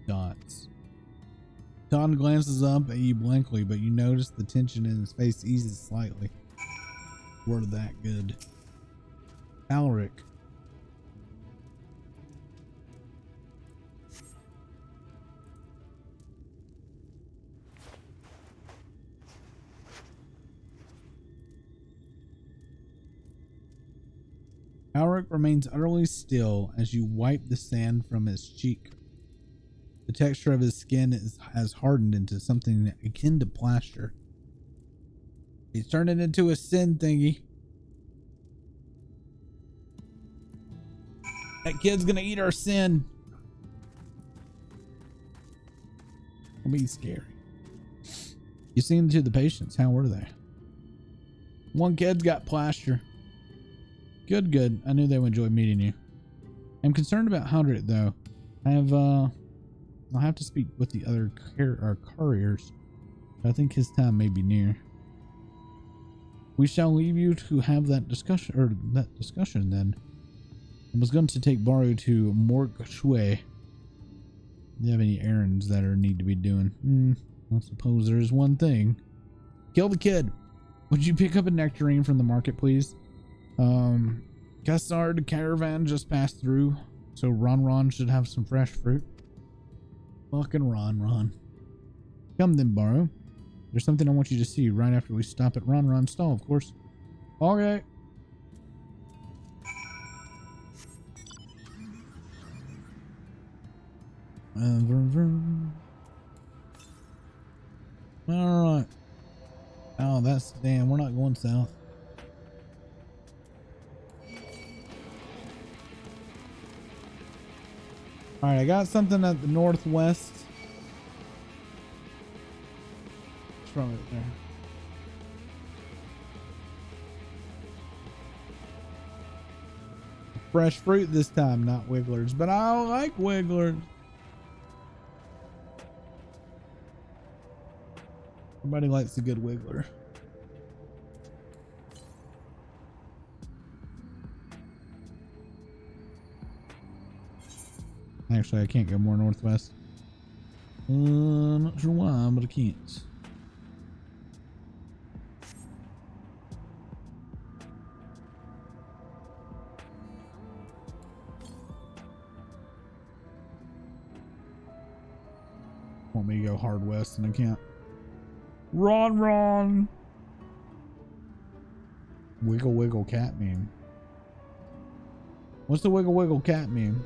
Dots. Ron glances up at you blankly, but you notice the tension in his face eases slightly. We're that good. Alric. Alric remains utterly still as you wipe the sand from his cheek. The texture of his skin has hardened into something akin to plaster. He's turned it into a sin thingy. That kid's gonna eat our sin. It'll be scary. You seen to the patients. How were they? One kid's got plaster. Good, good. I knew they would enjoy meeting you. I'm concerned about Hundred though. I'll have to speak with the other couriers. I think his time may be near. We shall leave you to have that discussion then. I was going to take Baru to Morgue Shui. Do you have any errands that need to be doing? I suppose there is one thing. Kill the kid. Would you pick up a nectarine from the market, please? Gassard caravan just passed through, so Ron should have some fresh fruit. Fucking Ron. Come then, Baru. There's something I want you to see right after we stop at Ron's stall, of course. Okay. Alright. Oh, that's damn, we're not going south. Alright, I got something at the northwest. What's wrong with it there? Fresh fruit this time, not wigglers, but I don't like wigglers. Everybody likes a good wiggler. Actually, I can't go more northwest. Not sure why, but I can't. Want me to go hard west and I can't. Ron. Wiggle cat meme. What's the wiggle cat meme?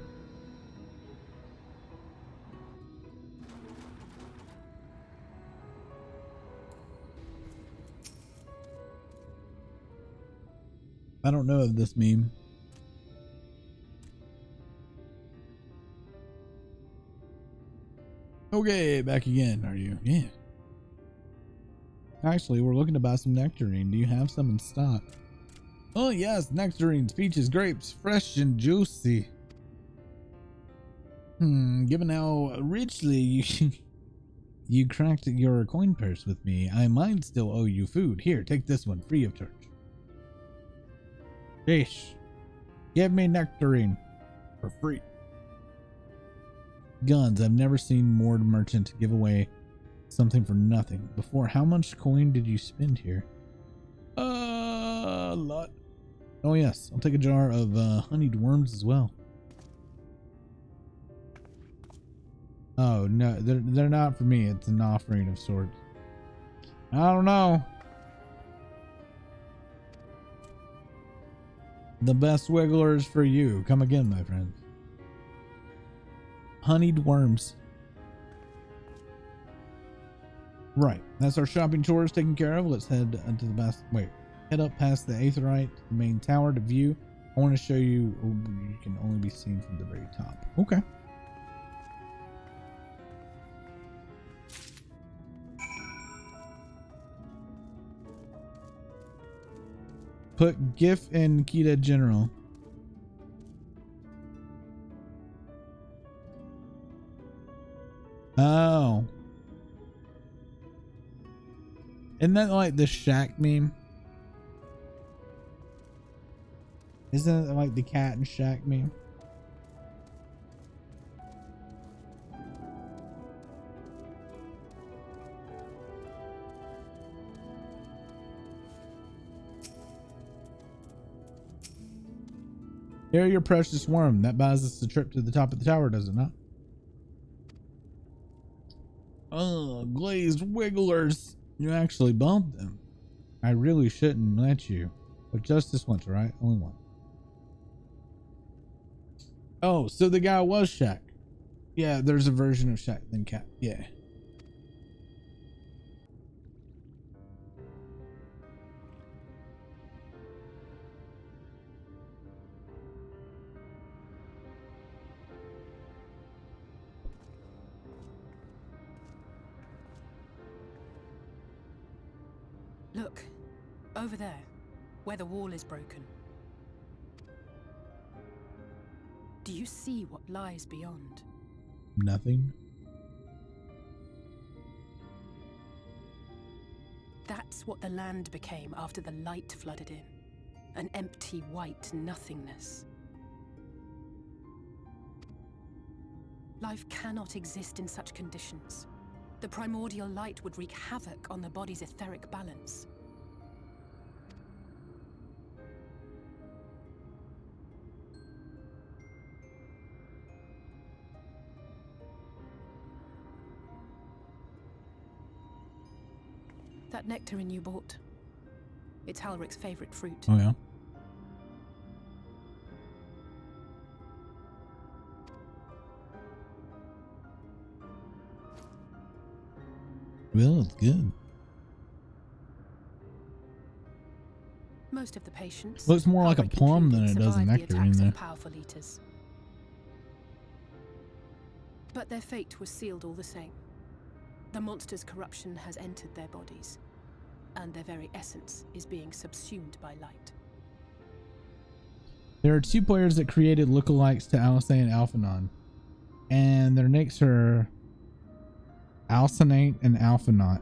I don't know of this meme. Okay, back again, are you? Yeah. Actually, we're looking to buy some nectarine. Do you have some in stock? Oh yes, nectarines, peaches, grapes, fresh and juicy. Given how richly you cracked your coin purse with me, I might still owe you food. Here, take this one, free of charge. Fish, give me nectarine for free. Guns, I've never seen more merchant give away something for nothing before. How much coin did you spend here? A lot. Oh yes, I'll take a jar of honeyed worms as well. Oh no, they're not for me. It's an offering of sorts. I don't know. The best wiggler is for you. Come again, my friends. Honeyed worms. Right, that's our shopping chores taken care of. Let's head to the best. Wait, head up past the Aetherite, the main tower to view. I want to show you. Oh, you can only be seen from the very top. Okay. Put GIF in Kita General. Oh. Isn't that like the Shaq meme? Isn't it like the cat and Shaq meme? Here, your precious worm. That buys us the trip to the top of the tower, does it not? Oh, glazed wigglers. You actually bumped them. I really shouldn't let you. But just this once, right? Only one. Oh, so the guy was Shaq. Yeah, there's a version of Shaq than Cap. Yeah. Look, over there, where the wall is broken. Do you see what lies beyond? Nothing. That's what the land became after the light flooded in. An empty white nothingness. Life cannot exist in such conditions. The primordial light would wreak havoc on the body's etheric balance. That nectarine you bought, it's Halric's favorite fruit. Oh, yeah. Well, it's good. Most of the patients Looks more like a plum than it does a nectarine there. Powerful eaters. But their fate was sealed all the same. The monster's corruption has entered their bodies, and their very essence is being subsumed by light. There are two players that created lookalikes to Alisei and Alphanon, and their nicks are Alcinate and Alphanaut.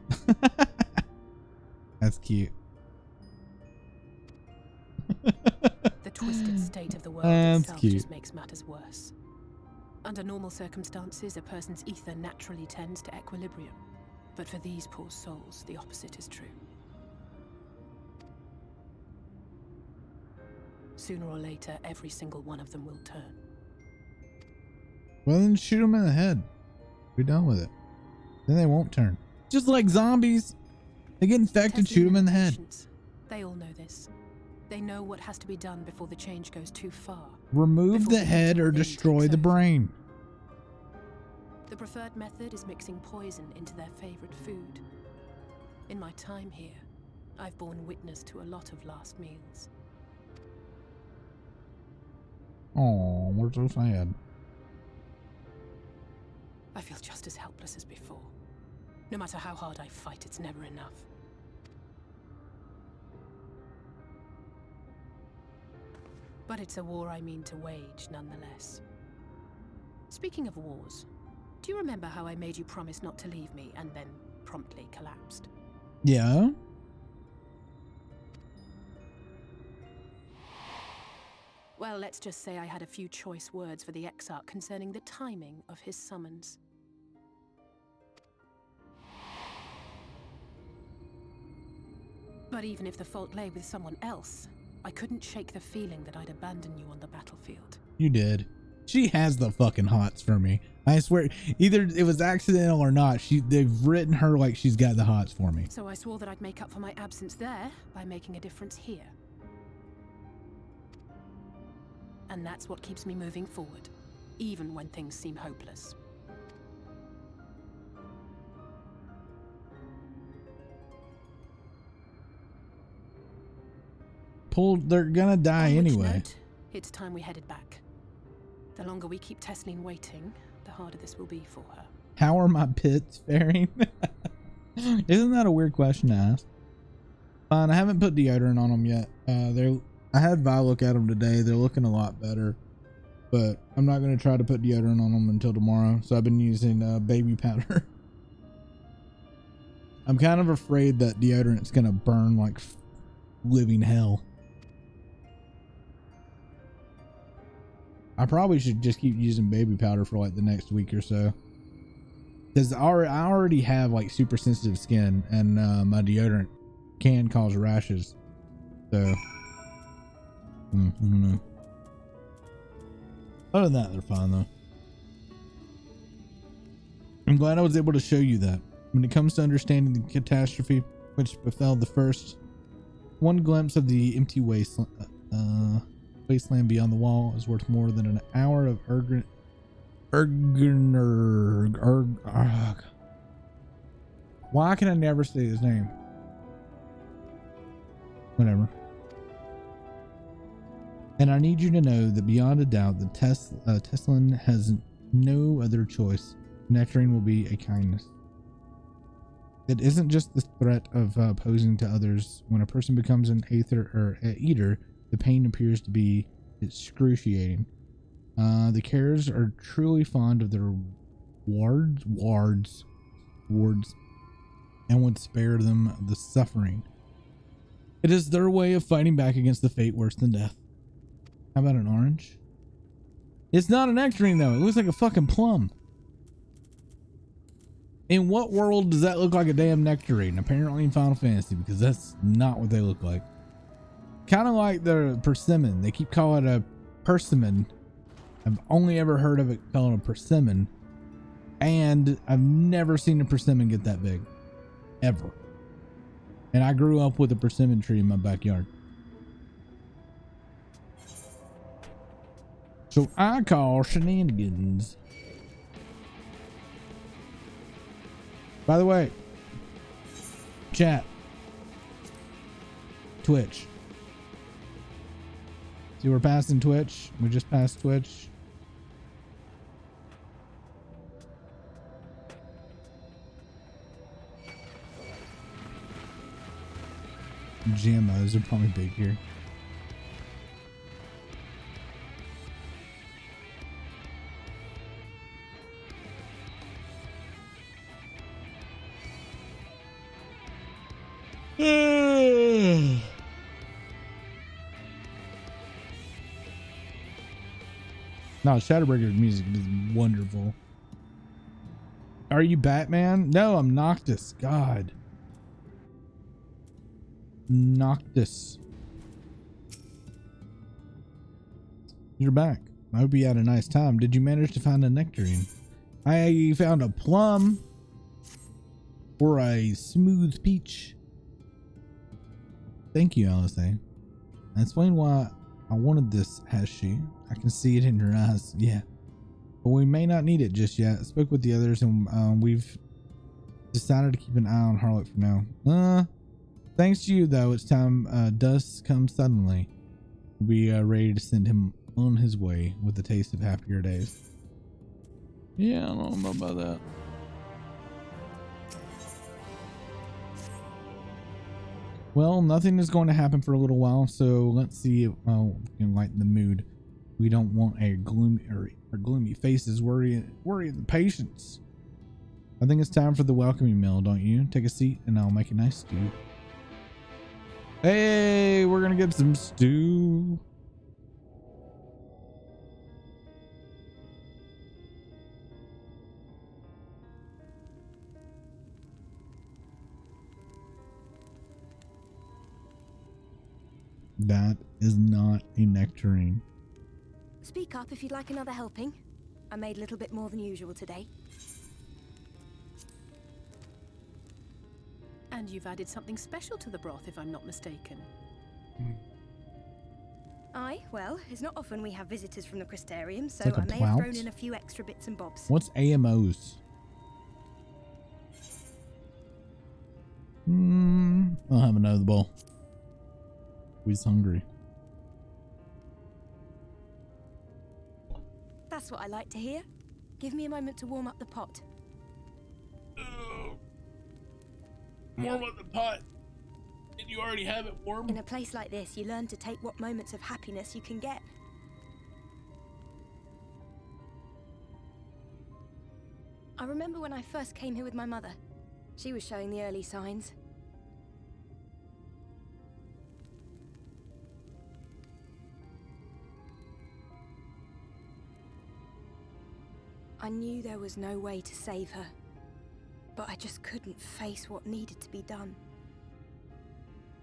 That's cute. The twisted state of the world itself cute. just makes matters worse. Under normal circumstances, a person's ether naturally tends to equilibrium. But for these poor souls, the opposite is true. Sooner or later, every single one of them will turn. Well, then shoot them in the head. Be done with it. Then they won't turn. Just like zombies. They get infected, shoot them in the head. They all know this. They know what has to be done before the change goes too far. Remove the head or destroy the brain. The preferred method is mixing poison into their favorite food. In my time here, I've borne witness to a lot of last meals. Oh, we're so sad. I feel just as helpless as before. No matter how hard I fight, it's never enough. But it's a war I mean to wage, nonetheless. Speaking of wars, do you remember how I made you promise not to leave me and then promptly collapsed? Yeah. Well, let's just say I had a few choice words for the Exarch concerning the timing of his summons. But even if the fault lay with someone else, I couldn't shake the feeling that I'd abandon you on the battlefield. You did. She has the fucking hots for me. I swear, either it was accidental or not, they've written her like she's got the hots for me. So I swore that I'd make up for my absence there by making a difference here. And that's what keeps me moving forward, even when things seem hopeless. They're gonna die anyway. Note, it's time we headed back. The longer we keep Tesleen waiting, the harder this will be for her. How are my pits faring? Isn't that a weird question to ask? Fine, I haven't put deodorant on them yet. I had Vi look at them today. They're looking a lot better, but I'm not going to try to put deodorant on them until tomorrow. So I've been using baby powder. I'm kind of afraid that deodorant's going to burn like living hell. I probably should just keep using baby powder for like the next week or so, because I already have like super sensitive skin, and my deodorant can cause rashes. So I don't know. Other than that, they're fine though. I'm glad I was able to show you that. When it comes to understanding the catastrophe which befell the first, one glimpse of the empty wasteland beyond the wall is worth more than an hour of why can I never say his name? Whatever. And I need you to know that beyond a doubt, the Teslan has no other choice. Nectarine will be a kindness. It isn't just the threat of posing to others. When a person becomes an eater, the pain appears to be excruciating. The Cares are truly fond of their wards, and would spare them the suffering. It is their way of fighting back against the fate worse than death. How about an orange? It's not a nectarine though. It looks like a fucking plum. In what world does that look like a damn nectarine? Apparently in Final Fantasy, because that's not what they look like. Kind of like the persimmon. They keep calling it a persimmon. I've only ever heard of it called a persimmon. And I've never seen a persimmon get that big. Ever. And I grew up with a persimmon tree in my backyard. So I call shenanigans. By the way, chat, Twitch. See, we're passing Twitch. We just passed Twitch. GMOs are probably big here. No, Shadowbringers music is wonderful. Are you Batman? No, I'm Noctis. God. Noctis. You're back. I hope you had a nice time. Did you manage to find a nectarine? I found a plum or a smooth peach. Thank you, Alice. Explain why I wanted this, has she? I can see it in your eyes. Yeah. But we may not need it just yet. I spoke with the others and we've decided to keep an eye on Harlot for now. Thanks to you, though, it's time does come suddenly. We'll be ready to send him on his way with a taste of happier days. Yeah, I don't know about that. Well, nothing is going to happen for a little while, so let's see if we can lighten the mood. We don't want our gloomy faces worrying the patients. I think it's time for the welcoming meal, don't you? Take a seat and I'll make a nice stew. Hey, we're gonna get some stew. That is not a nectarine. Speak up if you'd like another helping. I made a little bit more than usual today. And you've added something special to the broth, if I'm not mistaken. Aye, well, it's not often we have visitors from the Crystarium, so like I may have thrown in a few extra bits and bobs. What's AMOs? I'll have another bowl. We's hungry. That's what I like to hear. Give me a moment to warm up the pot. Warm up the pot. Did you already have it warm? In a place like this, you learn to take what moments of happiness you can get. I remember when I first came here with my mother. She was showing the early signs. I knew there was no way to save her, but I just couldn't face what needed to be done.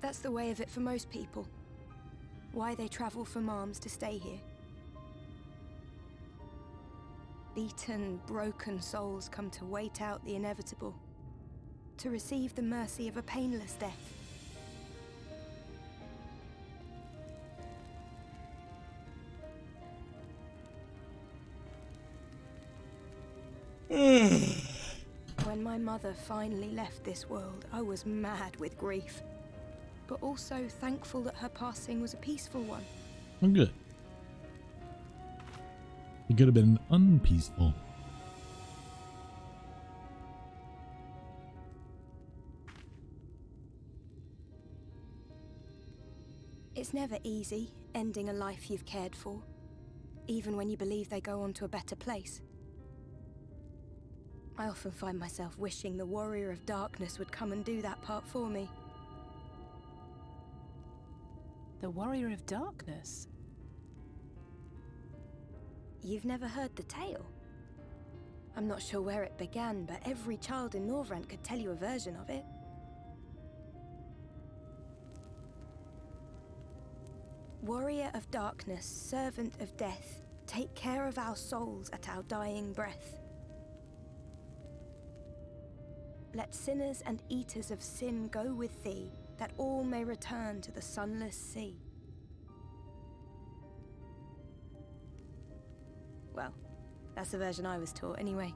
That's the way of it for most people. Why they travel from arms to stay here. beaten, broken souls come to wait out the inevitable, to receive the mercy of a painless death. When my mother finally left this world, I was mad with grief, but also thankful that her passing was a peaceful one. I'm good. It could have been unpeaceful. It's never easy, ending a life you've cared for, even when you believe they go on to a better place. I often find myself wishing the Warrior of Darkness would come and do that part for me. The Warrior of Darkness? You've never heard the tale? I'm not sure where it began, but every child in Norvrent could tell you a version of it. Warrior of Darkness, servant of death, take care of our souls at our dying breath. Let sinners and eaters of sin go with thee, that all may return to the sunless sea. Well, that's the version I was taught anyway.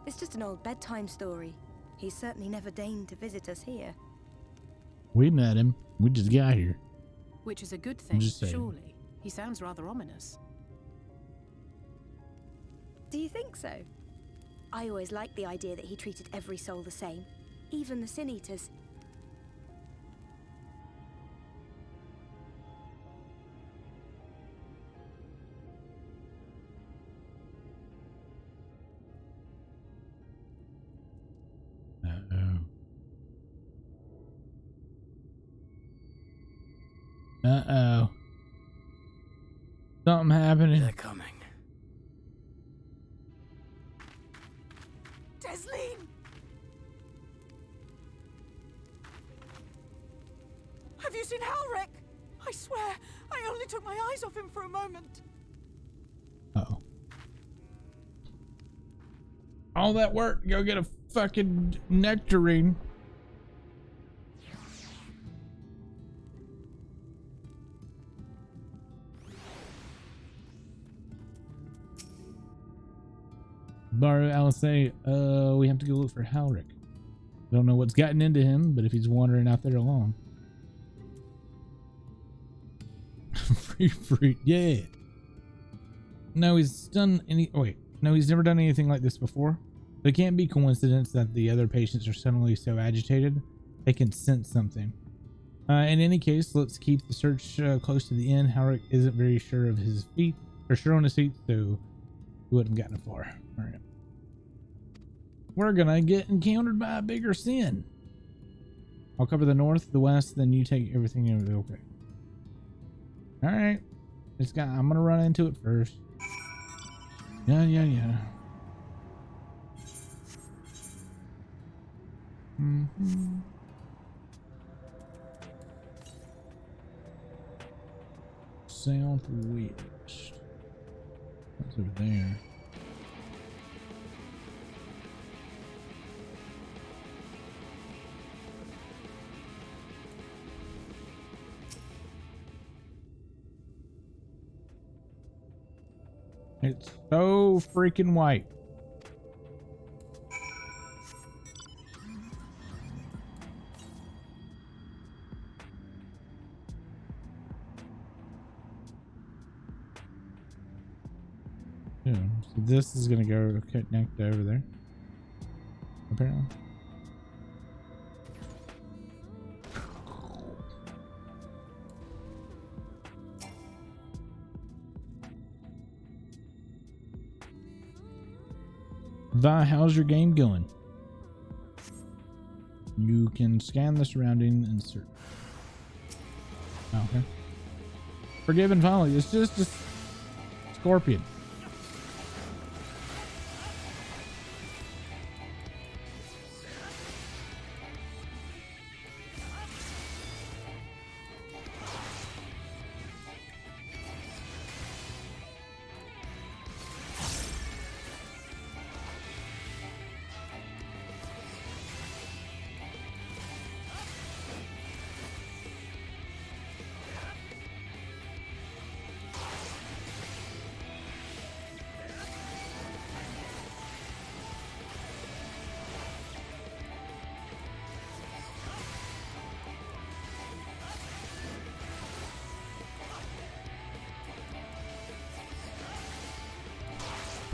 It's just an old bedtime story. He's certainly never deigned to visit us here. We met him. We just got here. Which is a good thing, surely. He sounds rather ominous. Do you think so? I always liked the idea that he treated every soul the same, even the Sin Eaters. Uh-oh. Something happening. They're coming. Desleen! Have you seen Halric? I swear, I only took my eyes off him for a moment. Uh-oh. All that work to go get a fucking nectarine. Baru Alisay, we have to go look for Halric. Don't know what's gotten into him, but if he's wandering out there alone. Free fruit, yeah. No, he's done any. Wait, no, he's never done anything like this before. But it can't be coincidence that the other patients are suddenly so agitated. They can sense something. In any case, let's keep the search close to the end. Halric isn't very sure of his feet, or sure on his feet, so we wouldn't have gotten far. All right. We're gonna get encountered by a bigger sin. I'll cover the north, the west, then you take everything over. Okay. All right. I'm gonna run into it first. Yeah. Mm-hmm. Southwest. What's over there? It's so freaking white. Yeah, so this is gonna go connect over there. Apparently. Vi, how's your game going? You can scan the surrounding and search. Oh, okay. Forgive and follow. It's just a scorpion.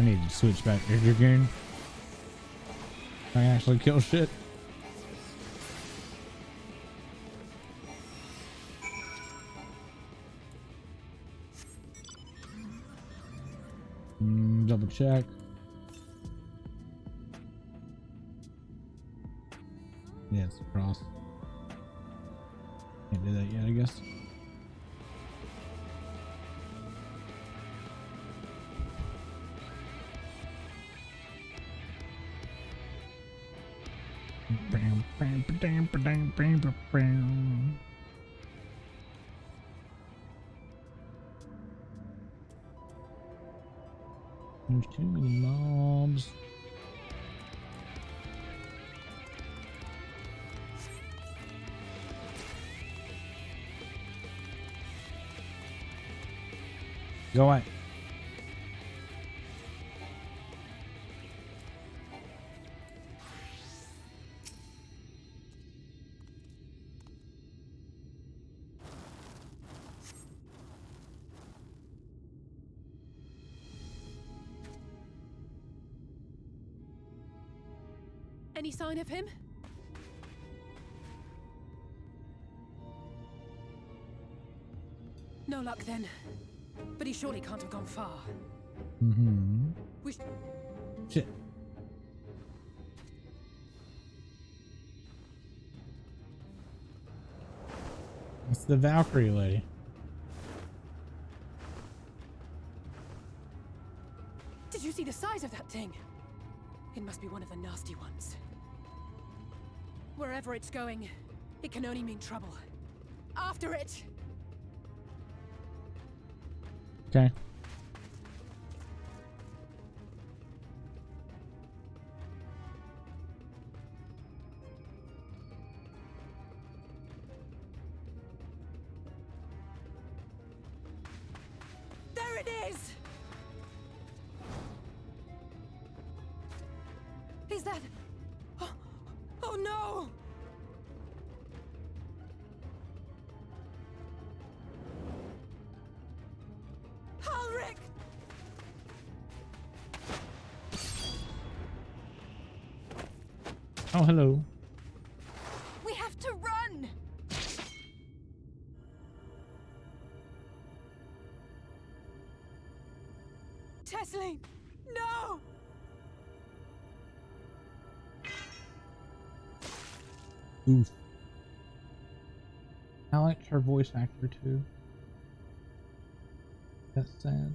I need to switch back to Dragoon. I actually kill shit. Double check. Yeah, it's across. Can't do that yet, I guess. There's too many mobs. Go away. Any sign of him? No luck then. But he surely can't have gone far. Mm-hmm. Shit. It's the Valkyrie lady. Did you see the size of that thing? It must be one of the nasty ones. Wherever it's going, it can only mean trouble. After it! Okay. There it is! Is that... Oh no! Ulrich! Oh, hello. We have to run! Tesseline! No! Oof. I liked her voice actor too. That's sad.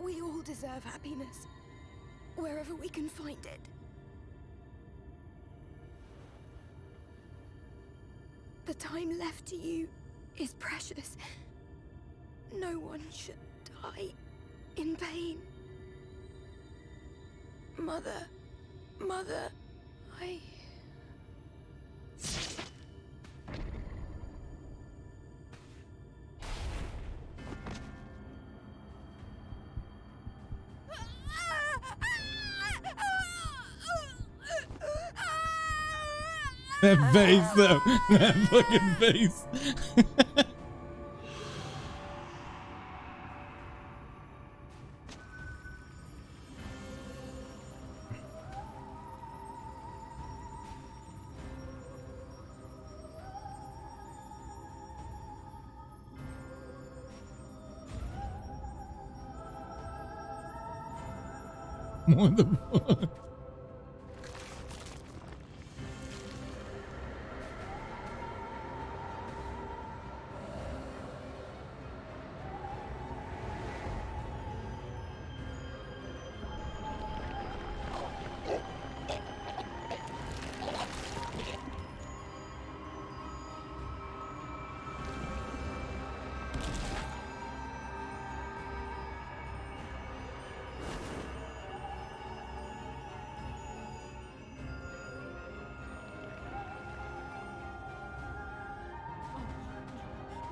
We all deserve happiness, wherever we can find it. The time left to you is precious. No one should die in pain. Mother, I... That face though, that fucking face. What the fuck?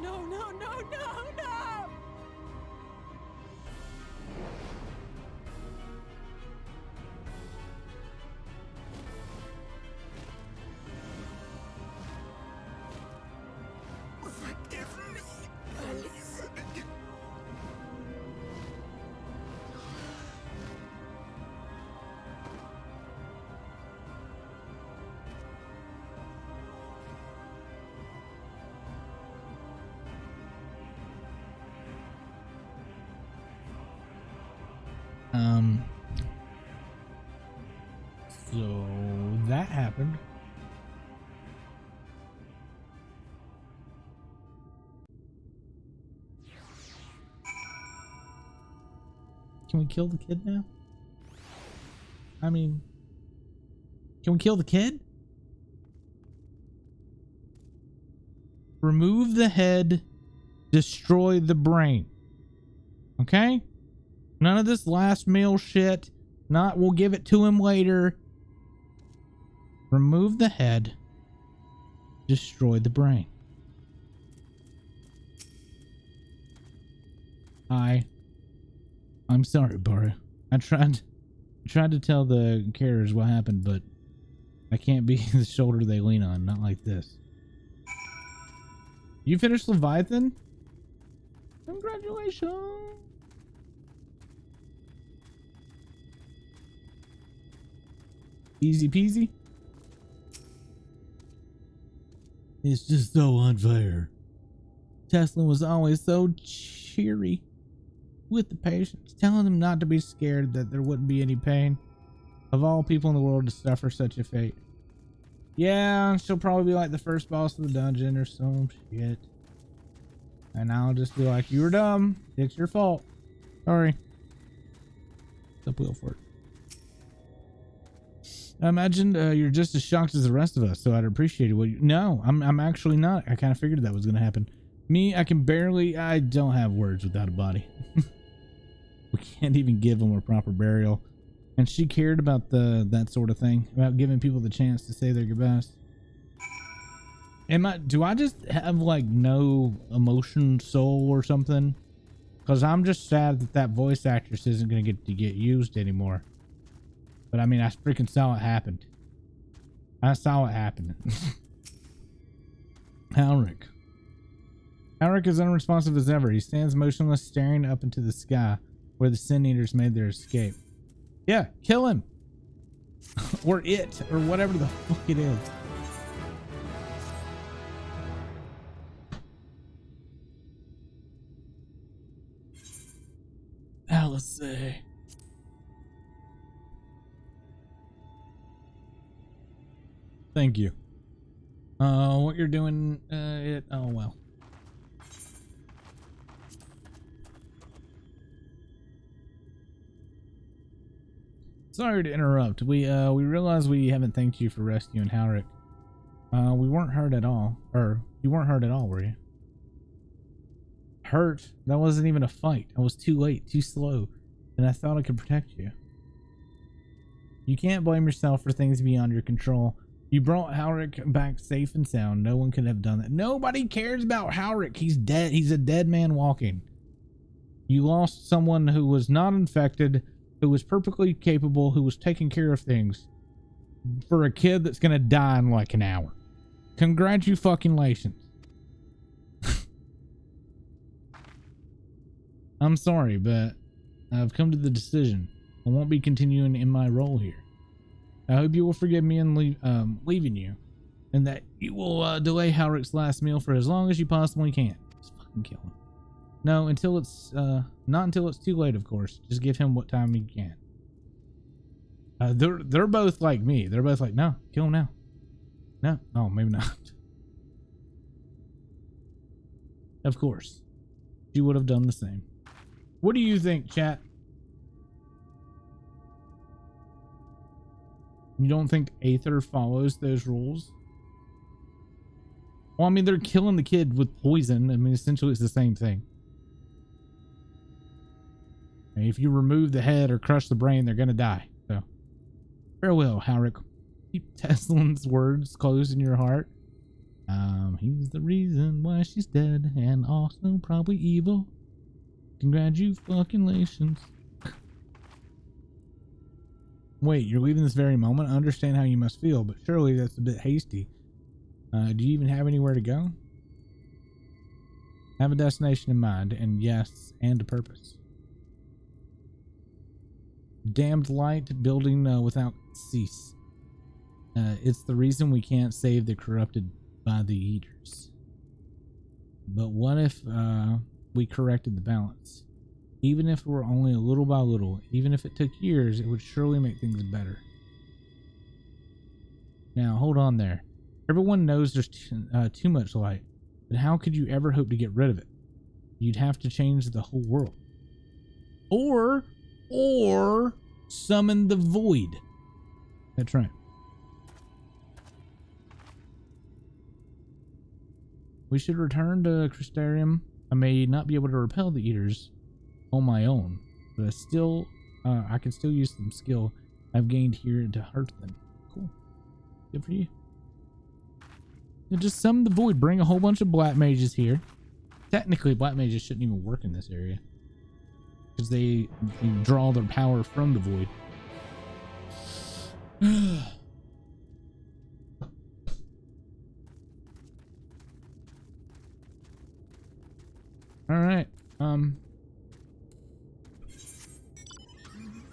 No, no, no, no, no! Forgive me, Alice. So that happened. Can we kill the kid now? I mean, can we kill the kid? Remove the head, destroy the brain. Okay? None of this last meal shit. Not, we'll give it to him later. Remove the head, destroy the brain. I'm sorry, Bara. I tried to tell the carers what happened, but I can't be the shoulder they lean on. Not like this. You finished Leviathan? Congratulations. Easy peasy. It's just so unfair. Tesla was always so cheery with the patients, telling them not to be scared, that there wouldn't be any pain. Of all people in the world to suffer such a fate. Yeah, she'll probably be like the first boss of the dungeon or some shit. And I'll just be like, you were dumb. It's your fault. Sorry. Up wheel for it. I imagined you're just as shocked as the rest of us, so I'd appreciate it. No, I'm actually not. I kind of figured that was going to happen. Me, I don't have words without a body. We can't even give them a proper burial. And she cared about that sort of thing, about giving people the chance to say their goodbyes. Do I just have like no emotion, soul or something? Because I'm just sad that voice actress isn't going to get used anymore. But I mean, I freaking saw it happen. I saw it happen. Halric. Halric is unresponsive as ever. He stands motionless, staring up into the sky where the Sin Eaters made their escape. Yeah, kill him. Or it, or whatever the fuck it is. Alice. Thank you. What you're doing, oh well. Sorry to interrupt. We realize we haven't thanked you for rescuing Halric. We weren't hurt at all. Or, you weren't hurt at all, were you? Hurt? That wasn't even a fight. I was too late, too slow, and I thought I could protect you. You can't blame yourself for things beyond your control. You brought Halric back safe and sound. No one could have done that. Nobody cares about Halric. He's dead. He's a dead man walking. You lost someone who was not infected, who was perfectly capable, who was taking care of things for a kid that's gonna die in like an hour. Congratulations. I'm sorry, but I've come to the decision. I won't be continuing in my role here. I hope you will forgive me in leaving you, and that you will delay Halric's last meal for as long as you possibly can. Just fucking kill him. No, until it's not until it's too late, of course. Just give him what time you can. They're both like me. They're both like, no, kill him now. No, oh, maybe not. Of course, she would have done the same. What do you think, chat? You don't think Aether follows those rules? Well, I mean, they're killing the kid with poison. I mean, essentially it's the same thing. I mean, if you remove the head or crush the brain, they're gonna die. So, farewell, Halric. Keep Teslin's words close in your heart. He's the reason why she's dead, and also probably evil. Congratulations. Wait, you're leaving this very moment? I understand how you must feel, but surely that's a bit hasty. Do you even have anywhere to go? Have a destination in mind, and yes, and a purpose. Damned light building without cease. It's the reason we can't save the corrupted by the eaters. But what if we corrected the balance? Even if it were only a little by little, even if it took years, it would surely make things better. Now, hold on there. Everyone knows there's too much light, but how could you ever hope to get rid of it? You'd have to change the whole world. Or summon the void. That's right. We should return to Crystarium. I may not be able to repel the eaters on my own, but I can still use some skill I've gained here to hurt them. Cool. Good for you. And just summon the void. Bring a whole bunch of black mages here. Technically, black mages shouldn't even work in this area because they draw their power from the void. All right.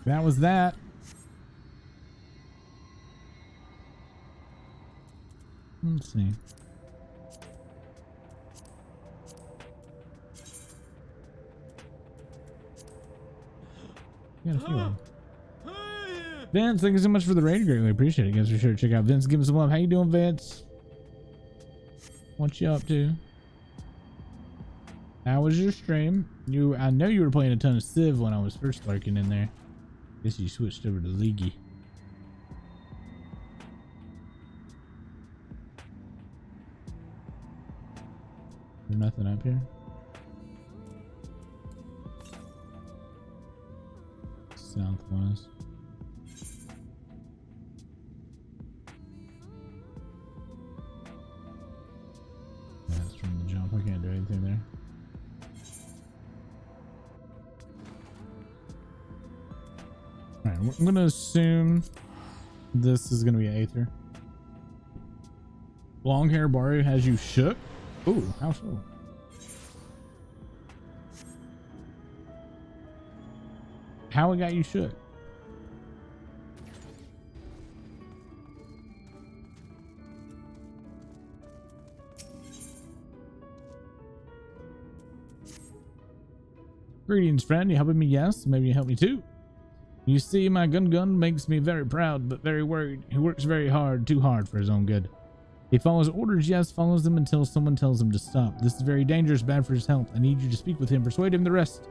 That was that. Let's see. Got a few of them. Vince, thank you so much for the raid. Greatly appreciate it. Guys, be sure to check out Vince. Give him some love. How you doing, Vince? What you up to? How was your stream? I know you were playing a ton of Civ when I was first lurking in there. Guess you switched over to Leaguey. There's nothing up here. Southwest. That's from the jump. I can't do anything there. Alright, I'm gonna assume this is gonna be Aether. Long hair Baru has you shook? Ooh, how so? How it got you shook? Greetings, friend. You helping me? Yes. Maybe you help me too. You see, my gun makes me very proud, but very worried. He works very hard, too hard for his own good. He follows orders, yes, follows them until someone tells him to stop. This is very dangerous, bad for his health. I need you to speak with him, persuade him the rest.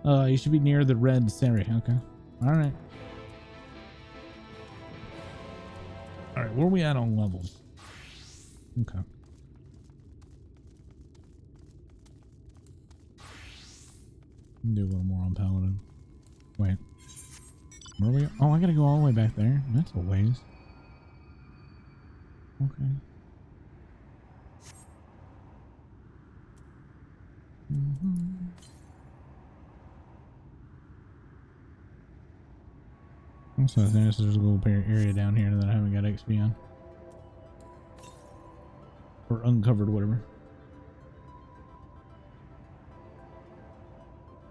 You should be near the red Sari. Okay. Alright. Alright, where are we at on levels? Okay. Do a little more on Paladin. Wait. Where are we? Oh, I gotta go all the way back there. That's a ways. Okay. Also, I think there's a little area down here that I haven't got XP on. Or uncovered, whatever.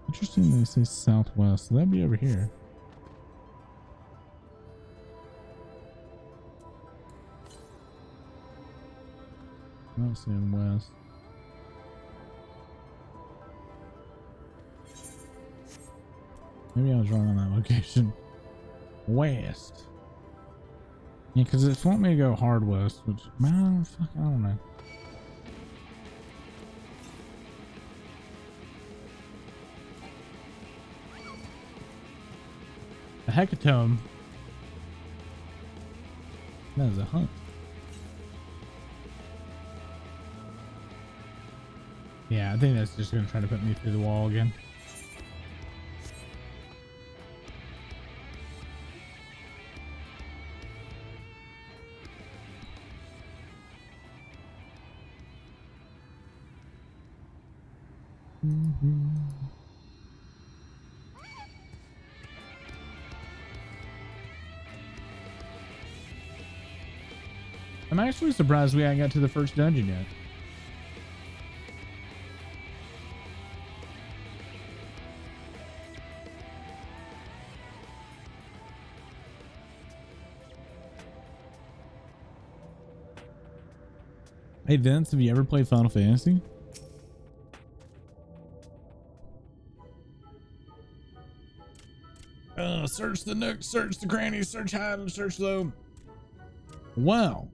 Interesting they say southwest, so that'd be over here. Not saying west. Maybe I was wrong on that location. West. Yeah, because it's want me to go hard west, which, man, fuck, I don't know. A hecatome. That is a hunt. Yeah, I think that's just gonna try to put me through the wall again. I'm actually surprised we haven't got to the first dungeon yet. Hey Vince, have you ever played Final Fantasy? Search the nooks, search the crannies, search high and search low. Wow.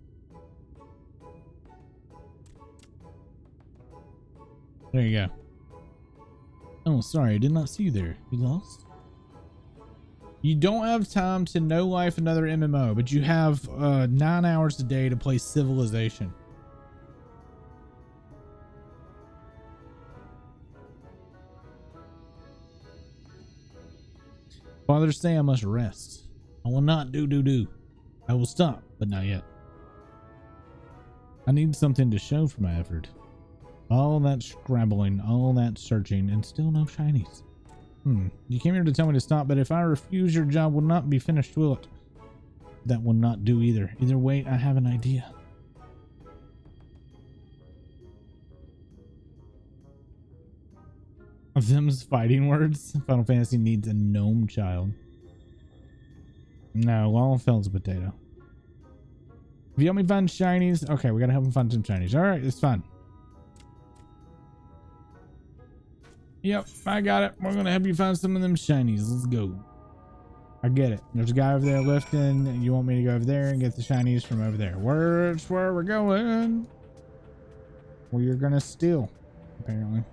There you go. Oh, sorry, I did not see you there. You lost? You don't have time to no life another MMO, but you have 9 hours a day to play Civilization. Fathers say I must rest. I will not do. I will stop, but not yet. I need something to show for my effort. All that scrabbling, all that searching, and still no shinies. You came here to tell me to stop, but if I refuse, your job will not be finished, will it? That will not do either. Either way, I have an idea. Them's fighting words. Final Fantasy needs a gnome child. No, Lalafel's a potato. If you help me find shinies, okay, we gotta help him find some shinies. All right, it's fine. Yep, I got it. We're gonna help you find some of them shinies. Let's go. I get it. There's a guy over there lifting. You want me to go over there and get the shinies from over there? Where's where we're going? Well, you're gonna steal, apparently.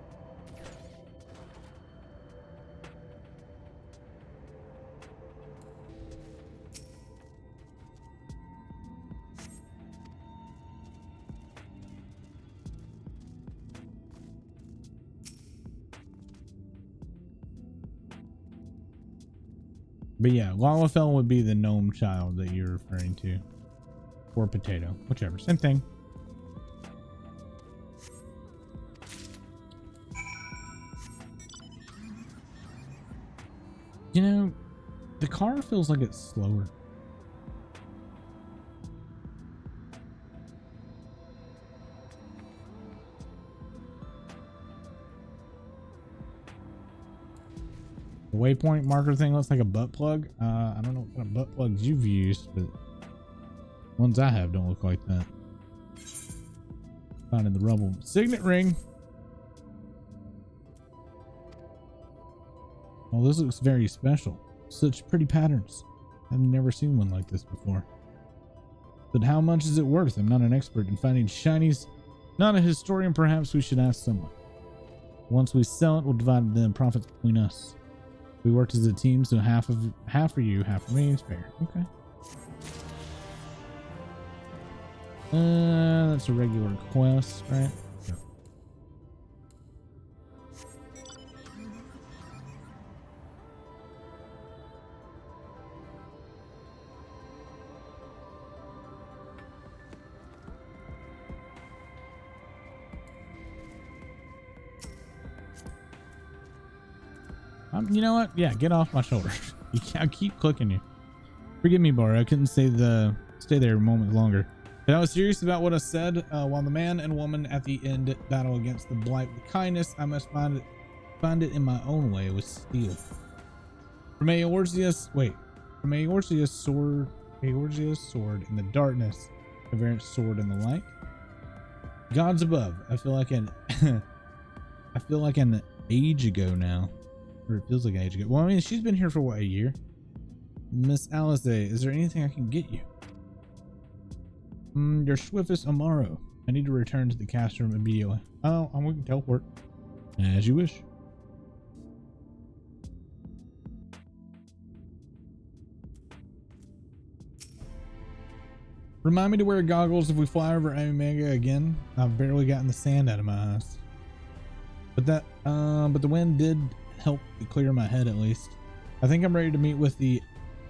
But yeah, Lalafell would be the gnome child that you're referring to. Or potato. Whichever. Same thing. You know, the car feels like it's slower. The waypoint marker thing looks like a butt plug. I don't know what kind of butt plugs you've used, but ones I have don't look like that. Found in the rubble. Signet ring. Oh, this looks very special. Such pretty patterns. I've never seen one like this before. But how much is it worth? I'm not an expert in finding shinies. Not a historian. Perhaps we should ask someone. Once we sell it, we'll divide the profits between us. We worked as a team, so half for you, half for me. It's fair. Okay. That's a regular quest, right? Yeah. You know what? Yeah, get off my shoulder. I keep clicking you. Forgive me, Bar. I couldn't stay there a moment longer. But I was serious about what I said. While the man and woman at the end battle against the blight with kindness, I must find it in my own way with steel. From Eorzea's sword in the darkness, Averant's sword in the light. Gods above. I feel like an age ago now. Or it feels like an age ago. Well, I mean, she's been here for what, a year? Miss Alice, is there anything I can get you? Your swiftest Amaro. I need to return to the cast room immediately. Oh, I'm going to teleport. As you wish. Remind me to wear goggles if we fly over Omega again. I've barely gotten the sand out of my eyes. But the wind did help clear my head at least. I think I'm ready to meet with the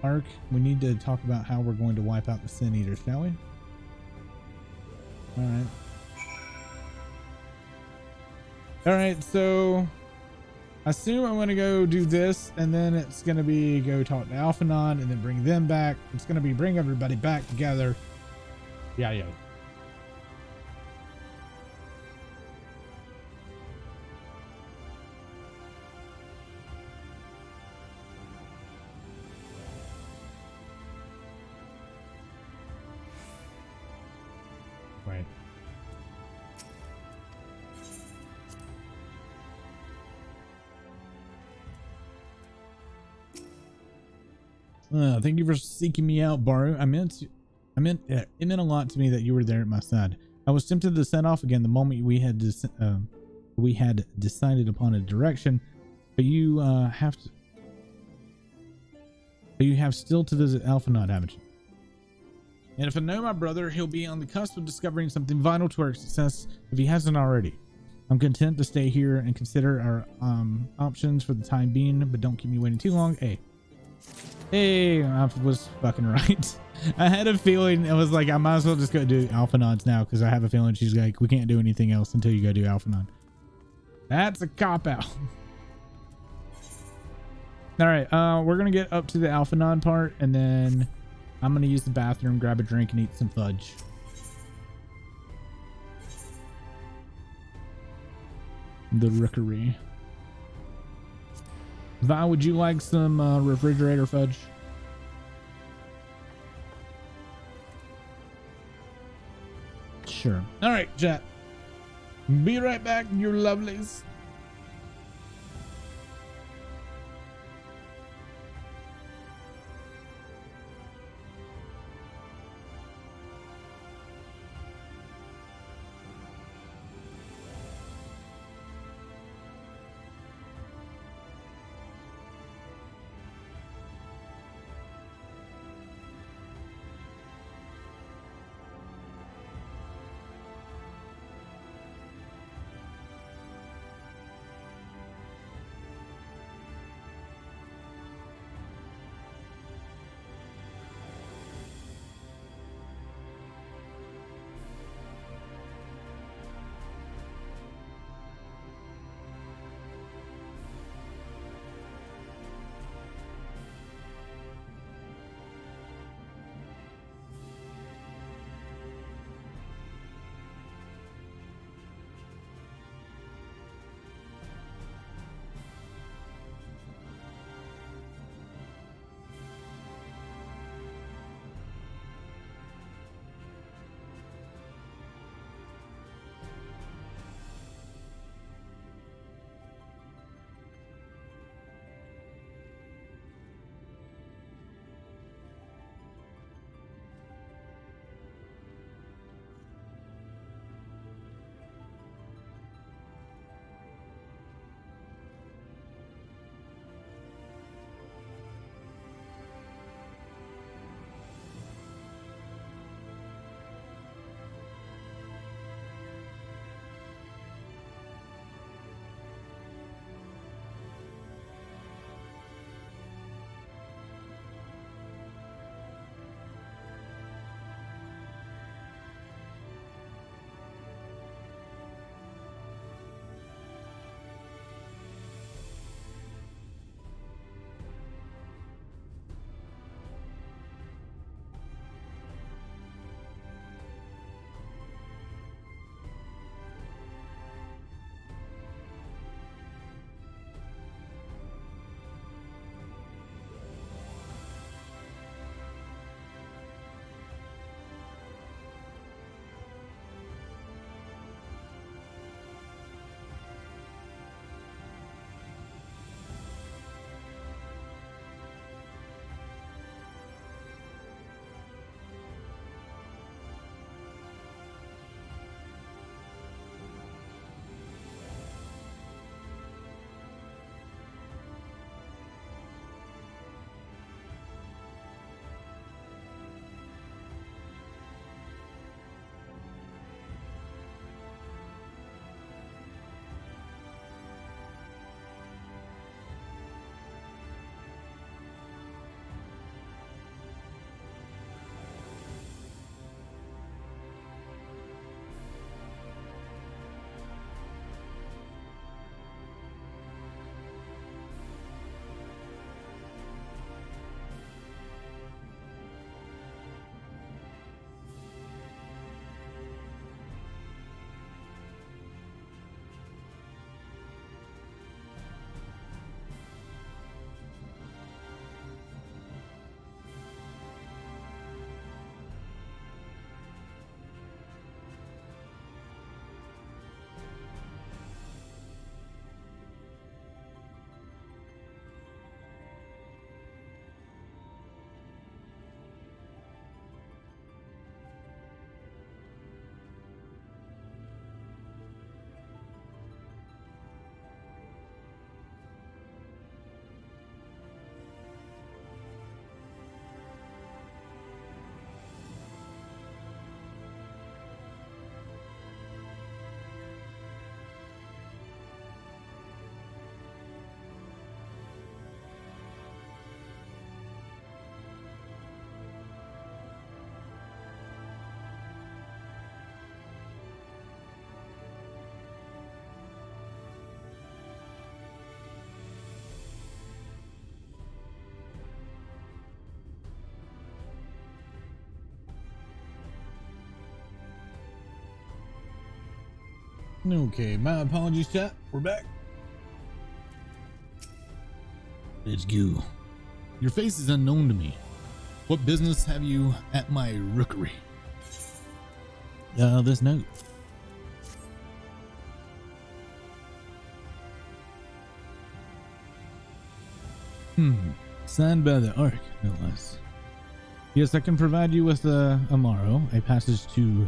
Ark. We need to talk about how we're going to wipe out the Sin Eaters, shall we? Alright, so I assume I'm going to go do this, and then it's going to be go talk to Alphanon, and then bring them back. It's going to be bring everybody back together. Yeah. Right. Thank you for seeking me out, Baru. It meant a lot to me that you were there at my side. I was tempted to set off again the moment we had decided upon a direction, but you have still to visit Alphanod, haven't you? And if I know my brother, he'll be on the cusp of discovering something vital to our success if he hasn't already. I'm content to stay here and consider our options for the time being, but don't keep me waiting too long. Hey, I was fucking right. I had a feeling it was like I might as well just go do Alphanods now, because I have a feeling she's like, we can't do anything else until you go do Alphanod. That's a cop-out. All right, we're gonna get up to the Alphanod part, and then I'm gonna use the bathroom, grab a drink, and eat some fudge. The rookery. Vi, would you like some refrigerator fudge? Sure. All right, chat. Be right back, you lovelies. Okay, my apologies, chat. We're back. Let's go. Your face is unknown to me. What business have you at my rookery? This note. Signed by the Ark, no less. Yes, I can provide you with Amaro, a passage to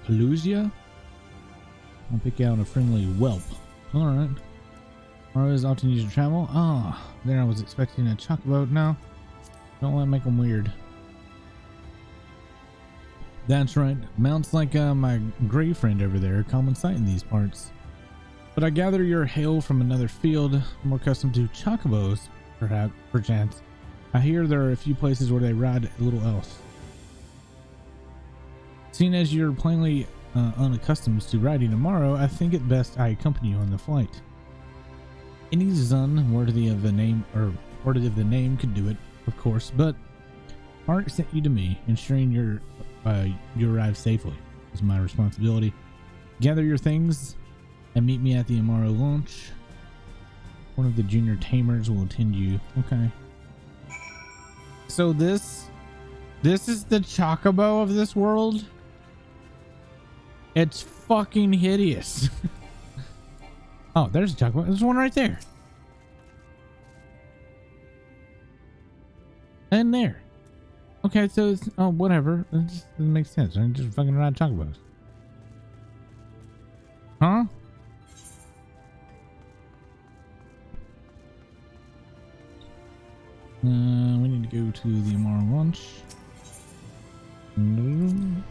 Pelusia. I'll pick out a friendly whelp. Alright. Amaro is often used to travel. Ah, there I was expecting a chocobo. No. Don't let make them weird. That's right. Mounts like my gray friend over there, common sight in these parts. But I gather you're hail from another field, more accustomed to chocobos, perchance. I hear there are a few places where they ride a little else. Seeing as you're plainly unaccustomed to riding tomorrow, I think it best I accompany you on the flight. Any Zun worthy of the name could do it, of course, but Ark sent you to me, ensuring you arrive safely is my responsibility. Gather your things and meet me at the Amaro launch. One of the junior tamers will attend you. Okay. So this is the chocobo of this world? It's fucking hideous. Oh, there's a chocobo. There's one right there. And there. Okay, so it's, oh, whatever. It just doesn't make sense. I just fucking ride chocobos. Huh? We need to go to the Amaro launch. No.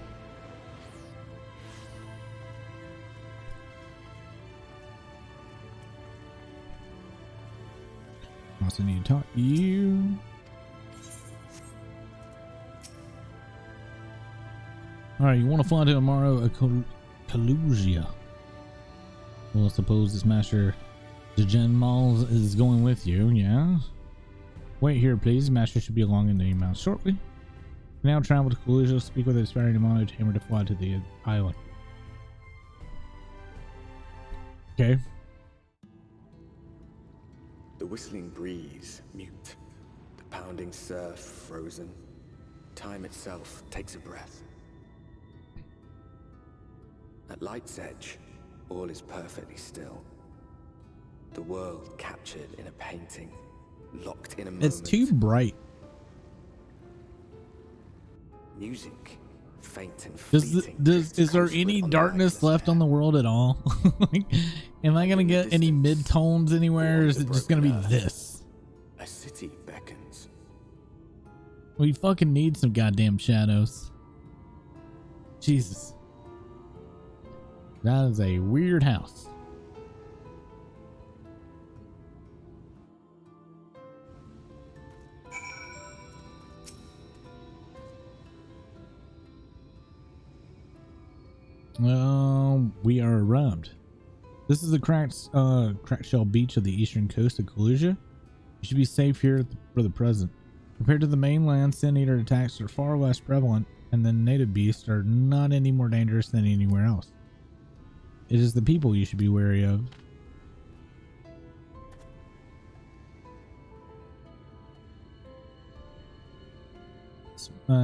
Also need to talk to you. Alright, you want to fly to Amaro Kalusia. Well, I suppose this Master Dejen Malls is going with you, yeah? Wait here, please. Master should be along in the mountains shortly. Now travel to Kalusia, speak with the aspiring Amaro tamer to fly to the island. Okay. The whistling breeze, mute. The pounding surf, frozen. Time itself takes a breath. At light's edge, all is perfectly still. The world captured in a painting, locked in a moment. It's too bright. Music, faint and fleeting. Is there any darkness left on the world at all? Like, am I gonna get any mid-tones anywhere, or is it just gonna be this? A city beckons. We fucking need some goddamn shadows. Jesus. That is a weird house. We are arrived. This is the cracked shell beach of the eastern coast of Kalusia. You should be safe here for the present. Compared to the mainland, Sin Eater attacks are far less prevalent, and the native beasts are not any more dangerous than anywhere else. It is the people you should be wary of.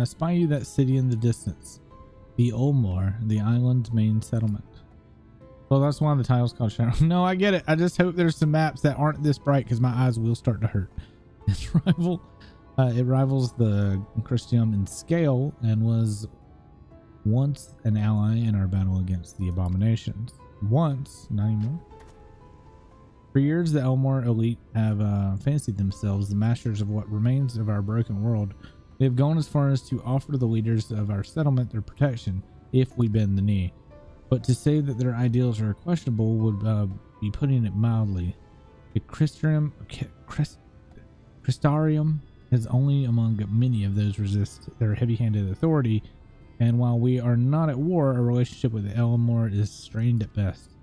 Spy you that city in the distance. The Olmar, the island's main settlement. Well, that's why the title's called Shadow. No, I get it. I just hope there's some maps that aren't this bright because my eyes will start to hurt. It rivals the Christium in scale and was once an ally in our battle against the abominations. Once, not anymore. For years, the Elmore elite have fancied themselves the masters of what remains of our broken world. They have gone as far as to offer the leaders of our settlement their protection if we bend the knee. But to say that their ideals are questionable would be putting it mildly. The Christarium is only among many of those resist their heavy-handed authority, and while we are not at war, our relationship with the Elmore is strained at best.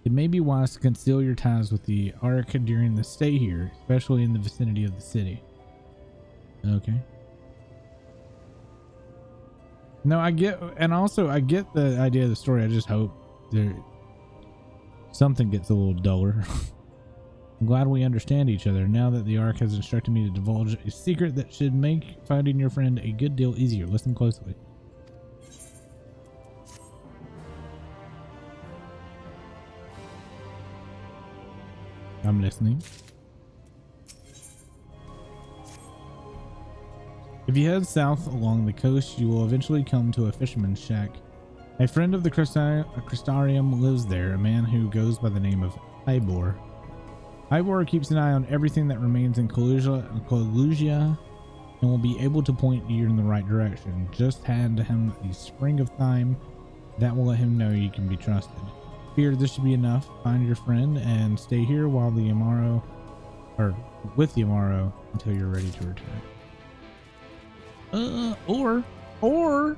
It may be wise to conceal your ties with the Ark during the stay here, especially in the vicinity of the city. Okay. No, I get, and also I get the idea of the story. I just hope there something gets a little duller. I'm glad we understand each other now that the Ark has instructed me to divulge a secret that should make finding your friend a good deal easier. Listen closely. I'm listening. If you head south along the coast, you will eventually come to a fisherman's shack. A friend of the Crystarium lives there, a man who goes by the name of Ivor. Ivor keeps an eye on everything that remains in Collusia and will be able to point you in the right direction. Just hand him a spring of thyme that will let him know you can be trusted. Fear this should be enough. Find your friend and stay here while the Amaro, or with the Amaro, until you're ready to return. Or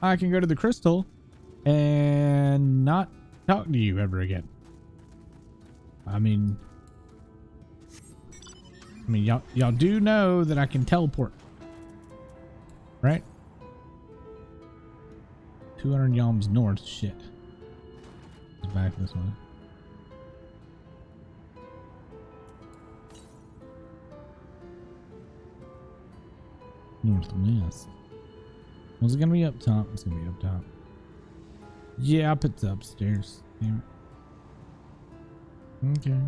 I can go to the crystal and not talk to you ever again. I mean y'all do know that I can teleport, right? 200 yalms north. Shit. It's back this way. Northwest. Was it gonna be up top? It's gonna be up top. Yeah, it's upstairs. Damn it. Okay.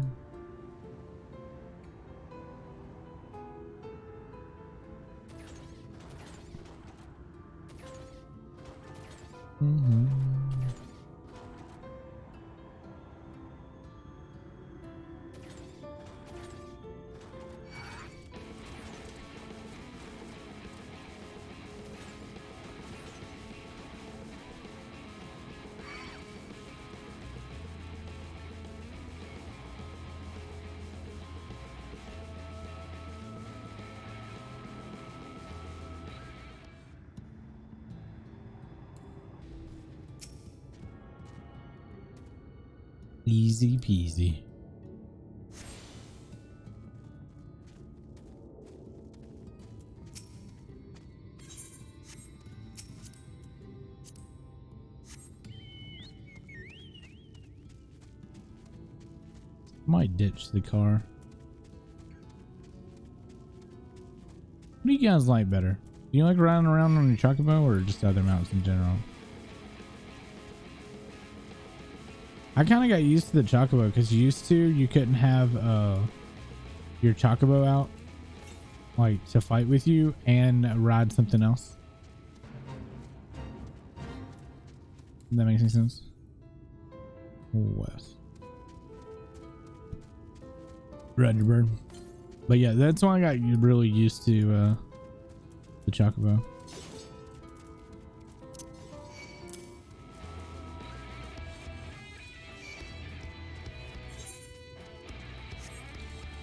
Mm-hmm. Easy peasy. Might ditch the car. What do you guys like better? Do you like riding around on your chocobo or just other mounts in general? I kind of got used to the chocobo because you couldn't have your chocobo out like to fight with you and ride something else. That makes any sense? West. Roger bird. But yeah, that's why I got really used to the chocobo.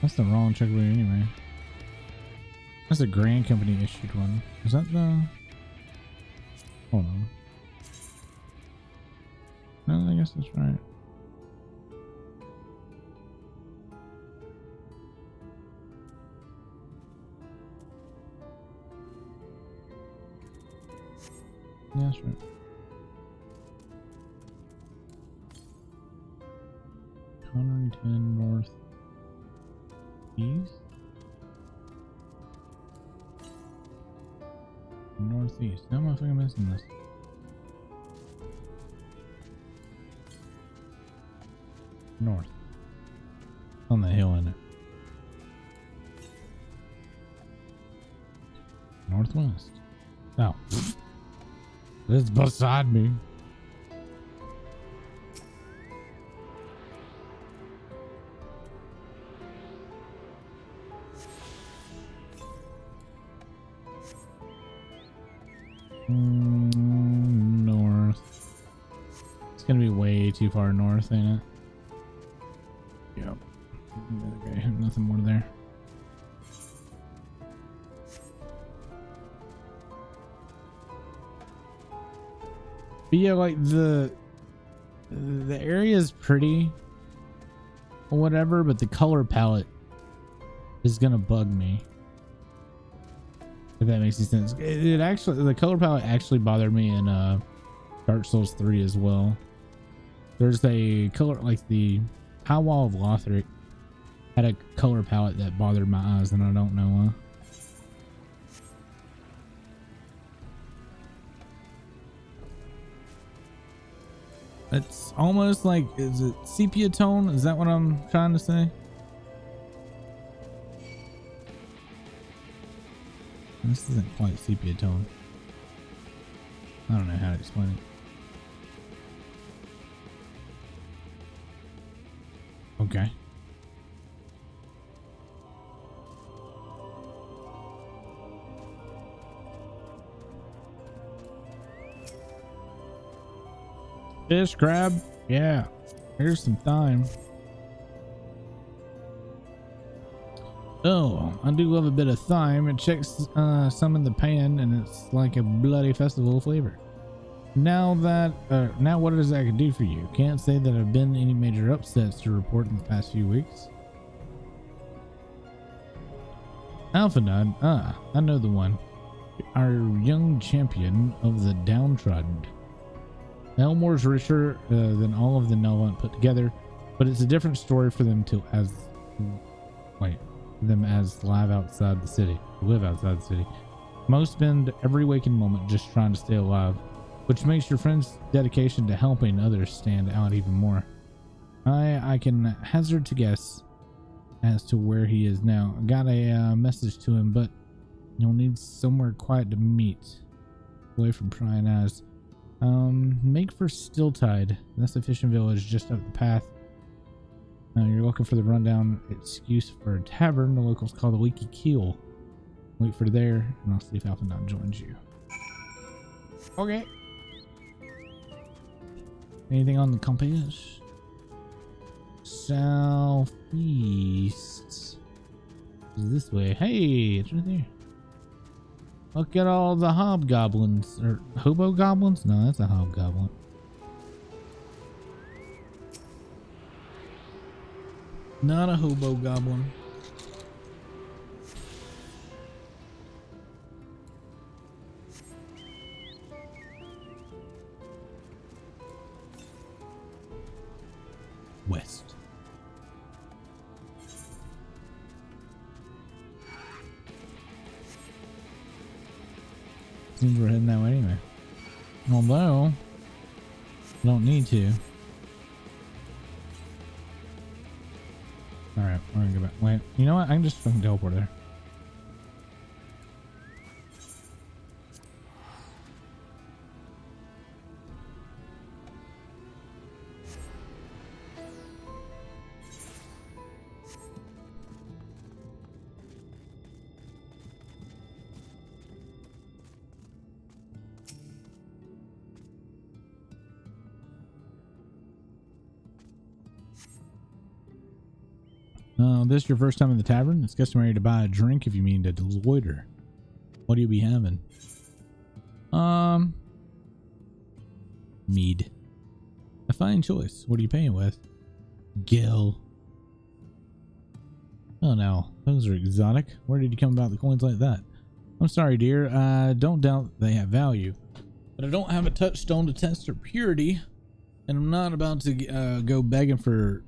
That's the wrong chocobo anyway. That's a Grand Company issued one. Is that the... Hold on. No, I guess that's right. Yeah, that's right. 110 north east? Northeast. How am I fucking missing this? North. On the hill in it. Northwest. Oh. It's beside me. North. It's gonna be way too far north, ain't it? Yep. Okay, nothing more there. But yeah, like the area is pretty or whatever, but the color palette is gonna bug me. If that makes any sense. It actually, the color palette actually bothered me in Dark Souls 3 as well. There's a color, like the High Wall of Lothric had a color palette that bothered my eyes, and I don't know why. It's almost like, is it sepia tone? Is that what I'm trying to say? This isn't quite sepia tone. I don't know how to explain it. Okay. Fish, crab? Yeah. Here's some thyme. Oh, I do love a bit of thyme. It checks some in the pan, and it's like a bloody festival flavor. Now what does that do for you? Can't say that I've been any major upsets to report in the past few weeks. Alphanod, I know the one. Our young champion of the downtrodden. Elmore's richer than all of the Nelvant put together, but it's a different story for them as live outside the city. Live outside the city. Most spend every waking moment just trying to stay alive, which makes your friend's dedication to helping others stand out even more. I can hazard to guess as to where he is now. Got a message to him, but you'll need somewhere quiet to meet, away from prying eyes. Make for Stilltide. That's the fishing village just up the path. You're looking for the rundown excuse for a tavern. The locals call the Leaky Keel. Wait for there, and I'll see if Alphanod joins you. Okay. Anything on the compass? Southeast. Is this way? Hey, it's right there. Look at all the hobgoblins. Or hobo goblins? No, that's a hobgoblin. Not a hobo goblin. West. Seems we're heading that way anyway. Although, don't need to. Alright, we're gonna go back. Wait, you know what? I can just fucking teleport there. This your first time in the tavern? It's customary to buy a drink if you mean to loiter. What do you be having? Mead. A fine choice. What are you paying with? Gil. Oh no, those are exotic. Where did you come about the coins like that? I'm sorry, dear. I don't doubt they have value, but I don't have a touchstone to test their purity, and I'm not about to go begging from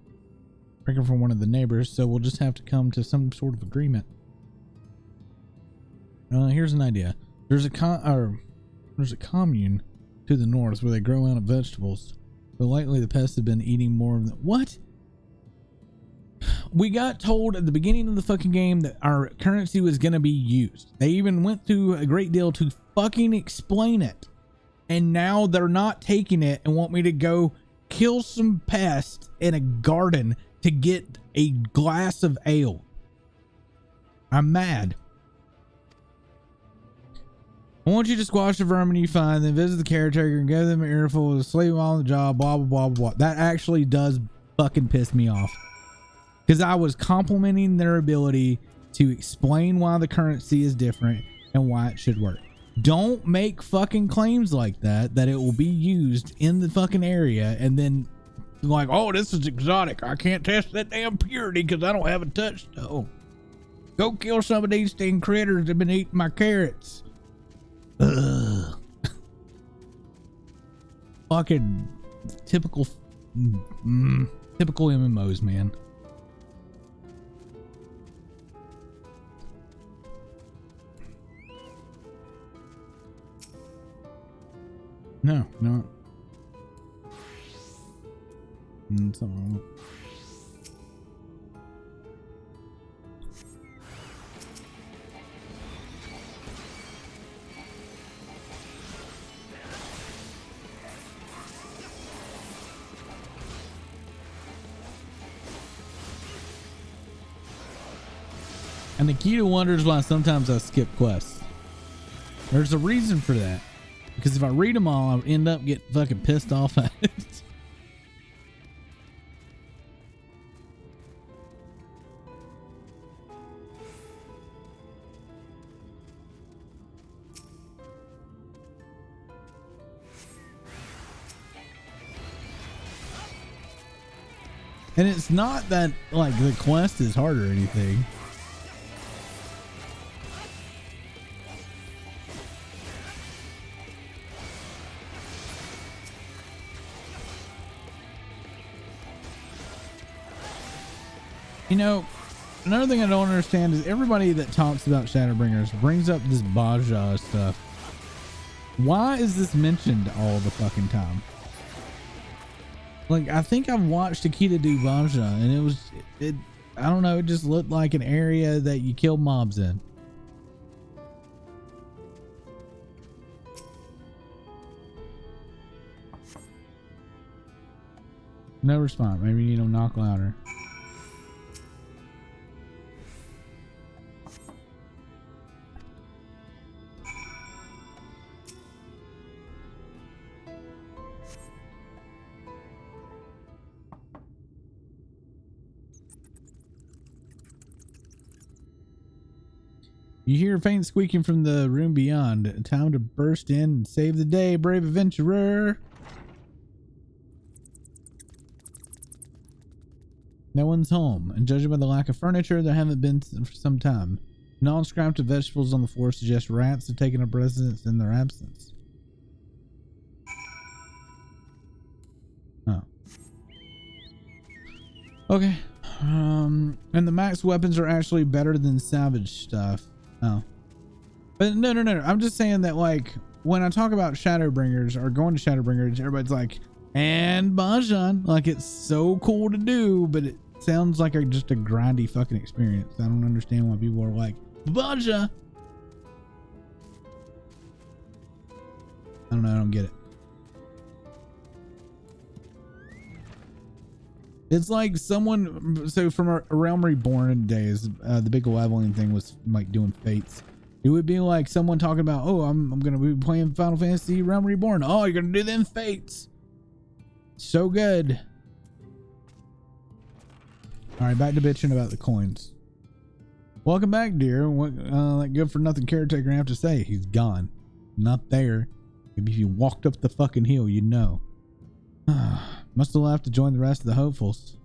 one of the neighbors, so we'll just have to come to some sort of agreement. Here's an idea. There's a commune to the north where they grow out of vegetables, but lately the pests have been eating more of them. What? We got told at the beginning of the fucking game that our currency was going to be used. They even went through a great deal to fucking explain it, and now they're not taking it and want me to go kill some pests in a garden to get a glass of ale. I'm mad. I want you to squash the vermin you find, then visit the caretaker and give them an earful of sleep on the job, blah, blah, blah, blah. That actually does fucking piss me off. Because I was complimenting their ability to explain why the currency is different and why it should work. Don't make fucking claims like that it will be used in the fucking area and then like, oh, this is exotic. I can't test that damn purity because I don't have a touchstone. Go kill some of these thing critters that been eating my carrots. Ugh. Fucking typical MMOs, man. No. Something wrong. And Nikita wonders why sometimes I skip quests. There's a reason for that. Because if I read them all, I'll end up getting fucking pissed off at it. And it's not that like the quest is hard or anything. You know, another thing I don't understand is everybody that talks about Shadowbringers brings up this Baja stuff. Why is this mentioned all the fucking time? Like, I think I've watched Akita do Baja, and I don't know, it just looked like an area that you kill mobs in. No response. Maybe you need to knock louder. You hear a faint squeaking from the room beyond. Time to burst in and save the day, brave adventurer. No one's home, and judging by the lack of furniture, there haven't been for some time. Non-scrapped vegetables on the floor suggest rats have taken up residence in their absence. Oh. Okay. And the max weapons are actually better than salvage stuff. Oh. But no. I'm just saying that, like, when I talk about Shadowbringers or going to Shadowbringers, everybody's like, and Bajan, like, it's so cool to do, but it sounds like just a grindy fucking experience. I don't understand why people are like, Baja. I don't know. I don't get it. It's like someone, so from a Realm Reborn days, the big leveling thing was like doing fates. It would be like someone talking about, oh, I'm going to be playing Final Fantasy Realm Reborn. Oh, you're going to do them fates. So good. All right, back to bitching about the coins. Welcome back, dear. What that good for nothing caretaker have to say? He's gone. Not there. Maybe if you walked up the fucking hill, you'd know. Must have left to join the rest of the hopefuls.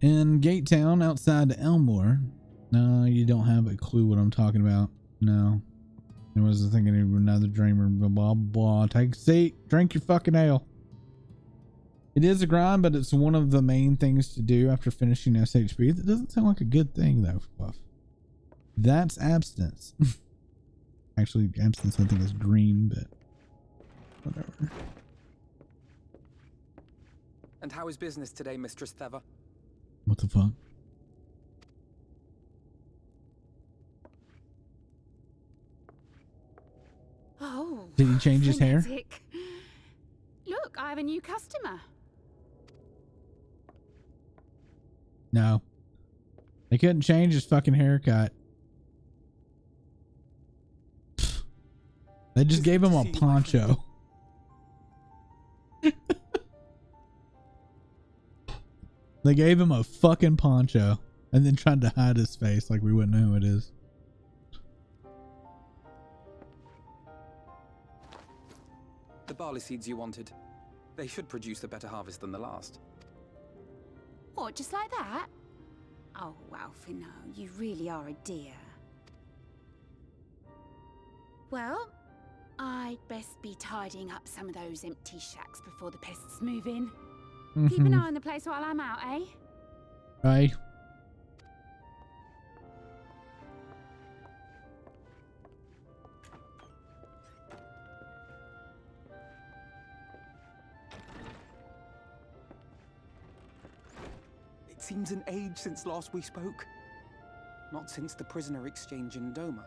In Gate Town, outside Elmore. No, you don't have a clue what I'm talking about. No. I was thinking of another dreamer. Blah, blah, blah. Take a seat. Drink your fucking ale. It is a grind, but it's one of the main things to do after finishing SHB. That doesn't sound like a good thing, though, Fluff. That's abstinence. Actually, abstinence I think is green, but whatever. And how is business today, Mistress Theva? What the fuck? Oh. Did he change his hair? Frenetic. Look, I have a new customer. No. They couldn't change his fucking haircut. They just gave him a poncho. They gave him a fucking poncho and then tried to hide his face like we wouldn't know who it is. The barley seeds you wanted. They should produce a better harvest than the last. What, just like that? Oh, Alfino, you really are a dear. Well, I'd best be tidying up some of those empty shacks before the pests move in. Keep an eye on the place while I'm out, eh? Aye. It seems an age since last we spoke. Not since the prisoner exchange in Doma.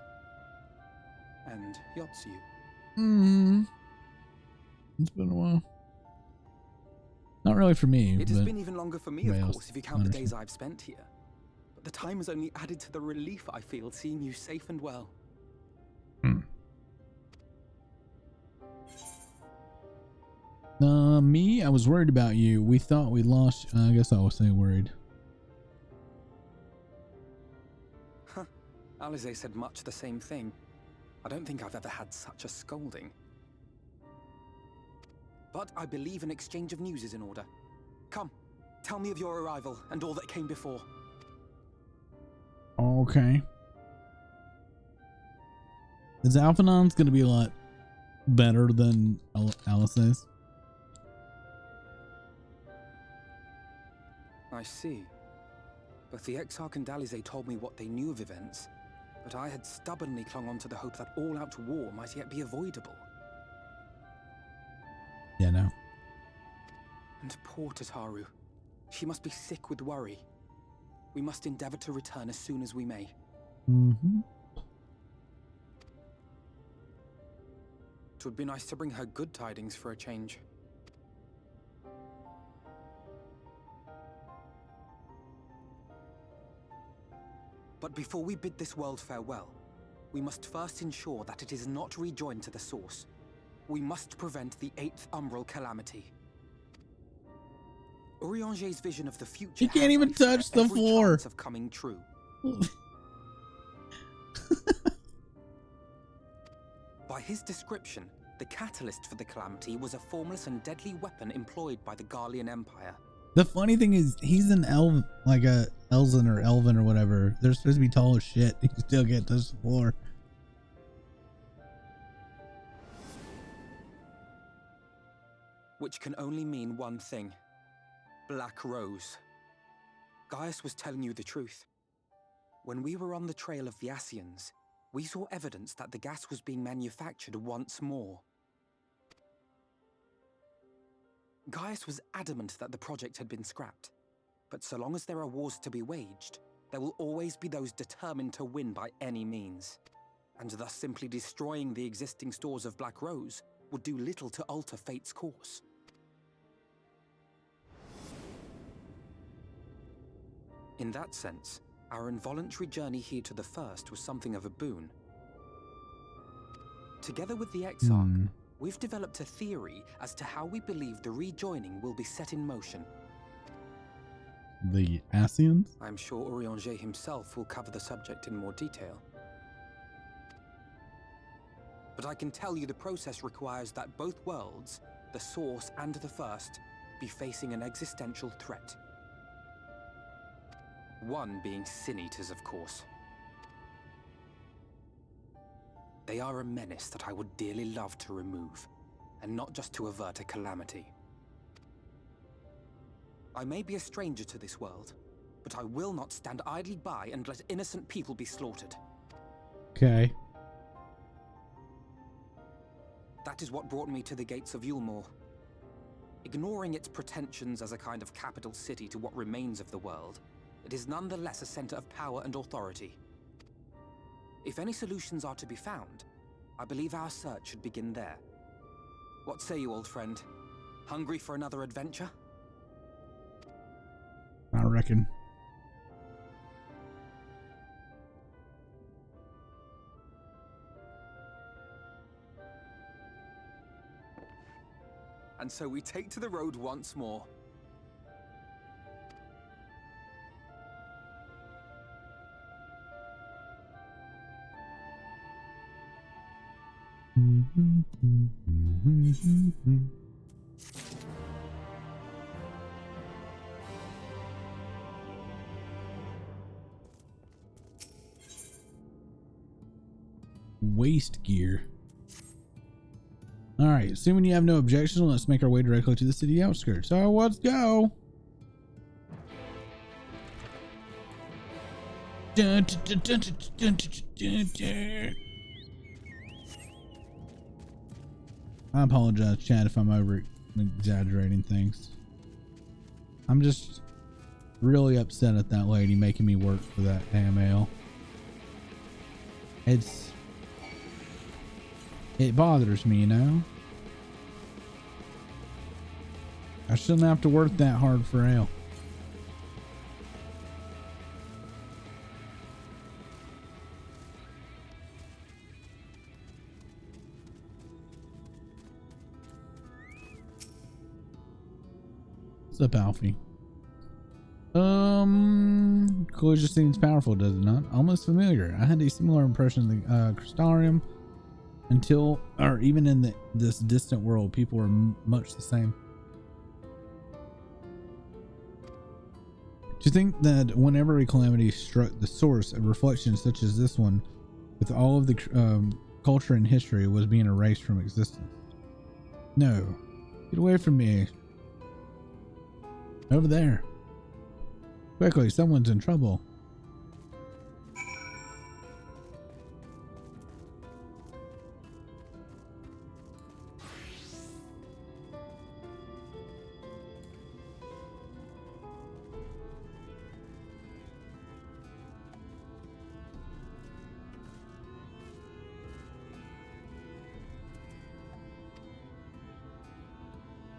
And Yotsu. It's been a while. Not really for me. It has been even longer for me, of course, if you count the days honestly. I've spent here. But the time has only added to the relief I feel seeing you safe and well. Me, I was worried about you. We thought we lost. I guess I was saying worried. Huh. Alize said much the same thing. I don't think I've ever had such a scolding. But I believe an exchange of news is in order. Come, tell me of your arrival and all that came before. Okay. Is Alphanon's going to be a lot better than Alice's? I see. Both the Exarch and Alize told me what they knew of events, but I had stubbornly clung on to the hope that all-out war might yet be avoidable. Yeah, no. And poor Tataru. She must be sick with worry. We must endeavor to return as soon as we may. It would be nice to bring her good tidings for a change. But before we bid this world farewell, we must first ensure that it is not rejoined to the source. We must prevent the 8th Umbral calamity. Urianger's vision of the future He can't even touch the floor. of coming true. By his description, the catalyst for the calamity was a formless and deadly weapon employed by the Garlean Empire. The funny thing is, he's an elf, like a Elzen or Elven or whatever. They're supposed to be tall as shit. He still can't touch the floor. Which can only mean one thing. Black Rose. Gaius was telling you the truth. When we were on the trail of the Ascians, we saw evidence that the gas was being manufactured once more. Gaius was adamant that the project had been scrapped. But so long as there are wars to be waged, there will always be those determined to win by any means. And thus simply destroying the existing stores of Black Rose would do little to alter fate's course. In that sense, our involuntary journey here to the First was something of a boon. Together with the Exarch, we've developed a theory as to how we believe the rejoining will be set in motion. The Ascians? I'm sure Urianger himself will cover the subject in more detail. But I can tell you the process requires that both worlds, the Source and the First, be facing an existential threat. One being Sin-Eaters, of course. They are a menace that I would dearly love to remove, and not just to avert a calamity. I may be a stranger to this world, but I will not stand idly by and let innocent people be slaughtered. Okay. That is what brought me to the gates of Yulmore. Ignoring its pretensions as a kind of capital city to what remains of the world, it is nonetheless a center of power and authority. If any solutions are to be found, I believe our search should begin there. What say you, old friend? Hungry for another adventure? I reckon. And so we take to the road once more. waste gear. All right, assuming you have no objection, let's make our way directly to the city outskirts. So let's go. I apologize, Chad, if I'm over exaggerating things. I'm just really upset at that lady making me work for that damn ale. It bothers me, you know. I shouldn't have to work that hard for ale. What's up, Alfie? Closure seems powerful, does it not? Almost familiar. I had a similar impression of the Crystarium until, or even in this distant world, people were much the same. Do you think that whenever a calamity struck the source, a reflection such as this one, with all of the culture and history, was being erased from existence? No. Get away from me. Over there. Quickly, someone's in trouble.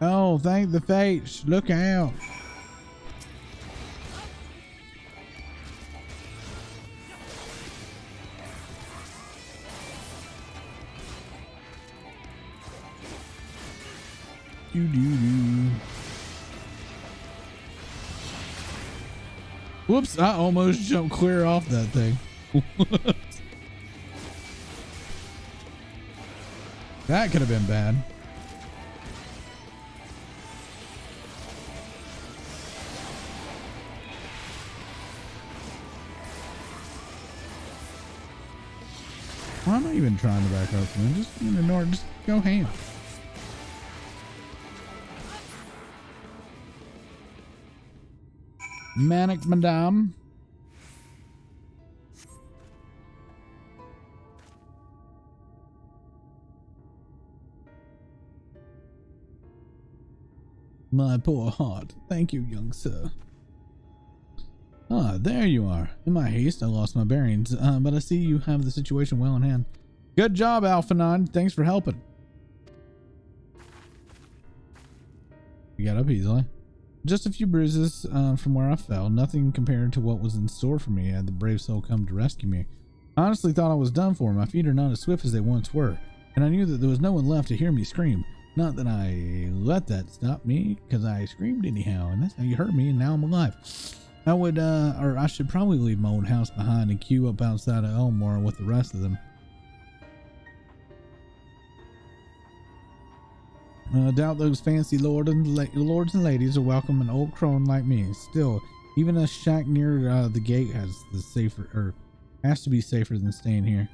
Oh, thank the fates. Look out. Whoops, I almost jumped clear off that thing. That could have been bad. Well, I'm not even trying to back up, man. Just ignore it. Just go ham. Manic Madame. My poor heart. Thank you, young sir. Ah, there you are. In my haste, I lost my bearings, but I see you have the situation well in hand. Good job, Alpha 9. Thanks for helping. You got up easily. Just a few bruises from where I fell. Nothing compared to what was in store for me had the brave soul come to rescue me. I honestly thought I was done for. My feet are not as swift as they once were, and I knew that there was no one left to hear me scream. Not that I let that stop me, because I screamed anyhow, and that's how you hurt me, and now I'm alive. I would, or I should probably leave my old house behind and queue up outside of Elmore with the rest of them. I doubt those fancy lords and ladies will welcome an old crone like me. Still, even a shack near the gate has to be safer than staying here.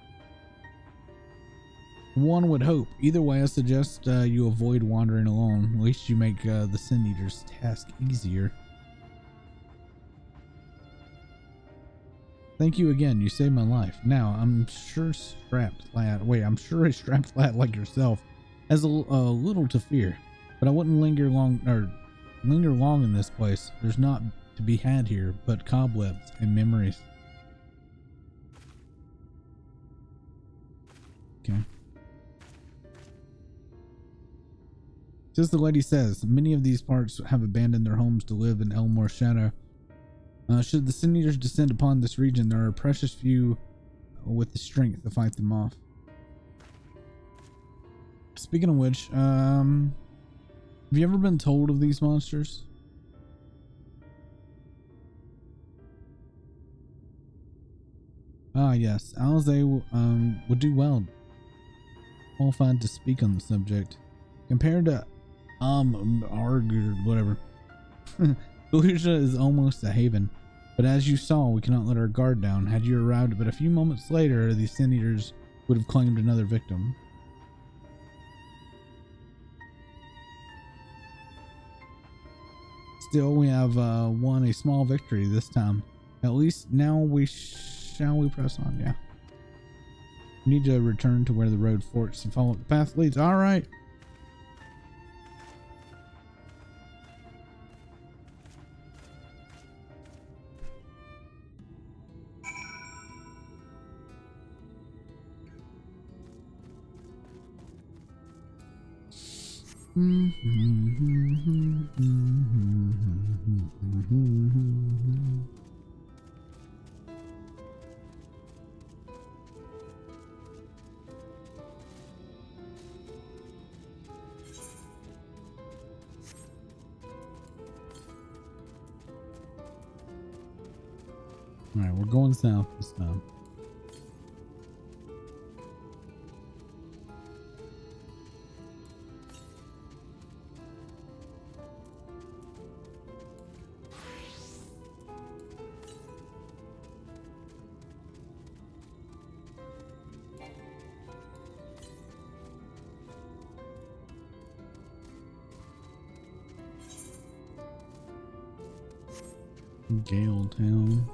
One would hope. Either way, I suggest you avoid wandering alone. At least you make the Sin Eater's task easier. Thank you again. You saved my life. Now, I'm sure a strapped lad like yourself has a little to fear, but I wouldn't linger long in this place. There's not to be had here but cobwebs and memories. Okay. Just the lady says, many of these parts have abandoned their homes to live in Elmore's shadow. Should the Sin Eaters descend upon this region, there are precious few with the strength to fight them off. Speaking of which, have you ever been told of these monsters? Ah, yes. Alze would do well qualified to speak on the subject. Compared to Arg or whatever. Fallujah is almost a haven, but as you saw, we cannot let our guard down. Had you arrived but a few moments later, the Sin Eaters would have claimed another victim. Still, we have won a small victory this time. At least now shall we press on? Yeah. We need to return to where the road forks and follow the path leads. All right. All right, we're going south this time. Gale Town.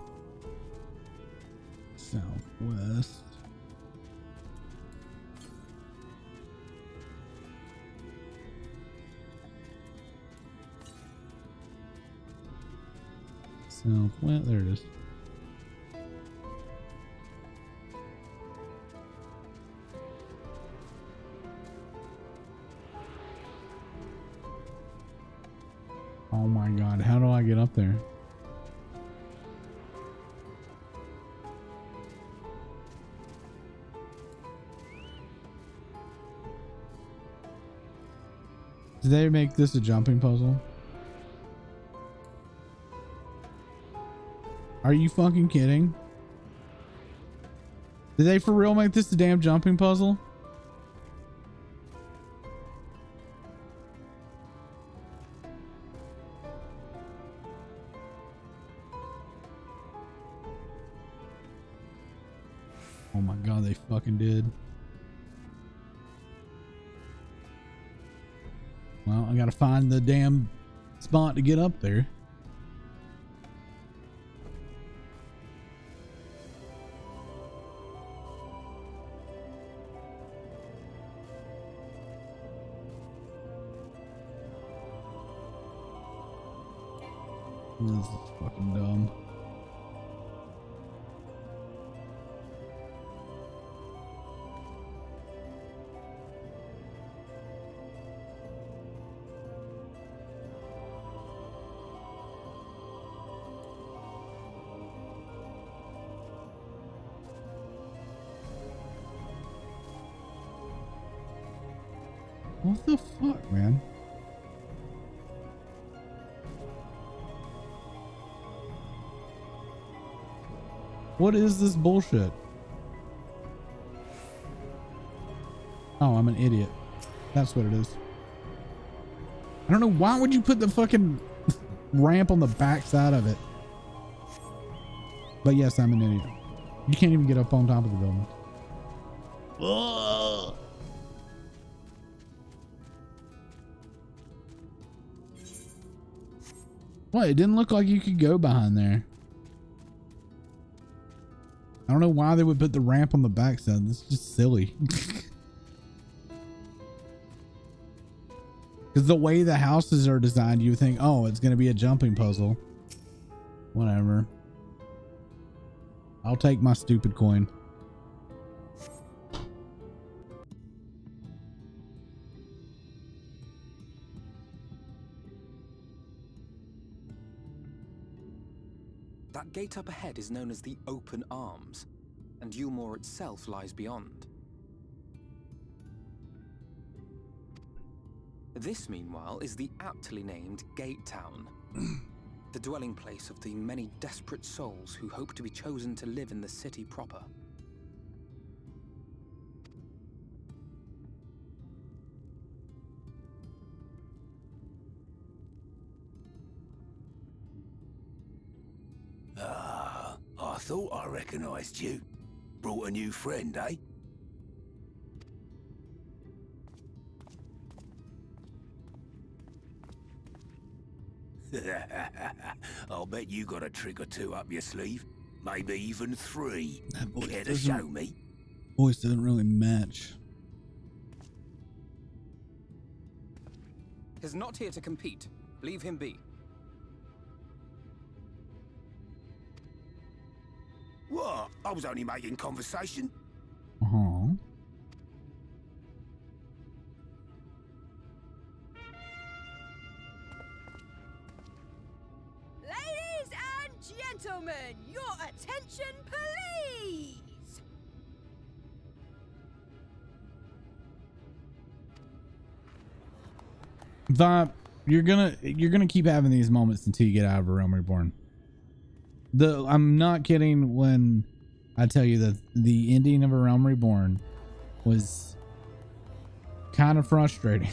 Southwest. Southwest, there it is. Oh my god, how do I get up there? Did they make this a jumping puzzle? Are you fucking kidding? Did they for real make this a damn jumping puzzle? Oh my god, they fucking did. Well, I gotta find the damn spot to get up there. This is fucking dumb. What the fuck, man? What is this bullshit? Oh, I'm an idiot. That's what it is. I don't know. Why would you put the fucking ramp on the back side of it? But yes, I'm an idiot. You can't even get up on top of the building. Ugh. What? It didn't look like you could go behind there. I don't know why they would put the ramp on the backside. It's just silly. Because the way the houses are designed, you think, oh, it's going to be a jumping puzzle. Whatever. I'll take my stupid coin. That gate up ahead is known as the Open Arms, and Yulmore itself lies beyond. This, meanwhile, is the aptly named Gate Town, the dwelling place of the many desperate souls who hope to be chosen to live in the city proper. I thought I recognized you. Brought a new friend, eh? I'll bet you got a trick or two up your sleeve. Maybe even 3. That voice Care to show me? Voice doesn't really match. He's not here to compete. Leave him be. What? I was only making conversation. Uh-huh. Ladies and gentlemen, your attention, please! Vop, you're gonna keep having these moments until you get out of A Realm Reborn. I'm not kidding when I tell you that the ending of A Realm Reborn was kind of frustrating.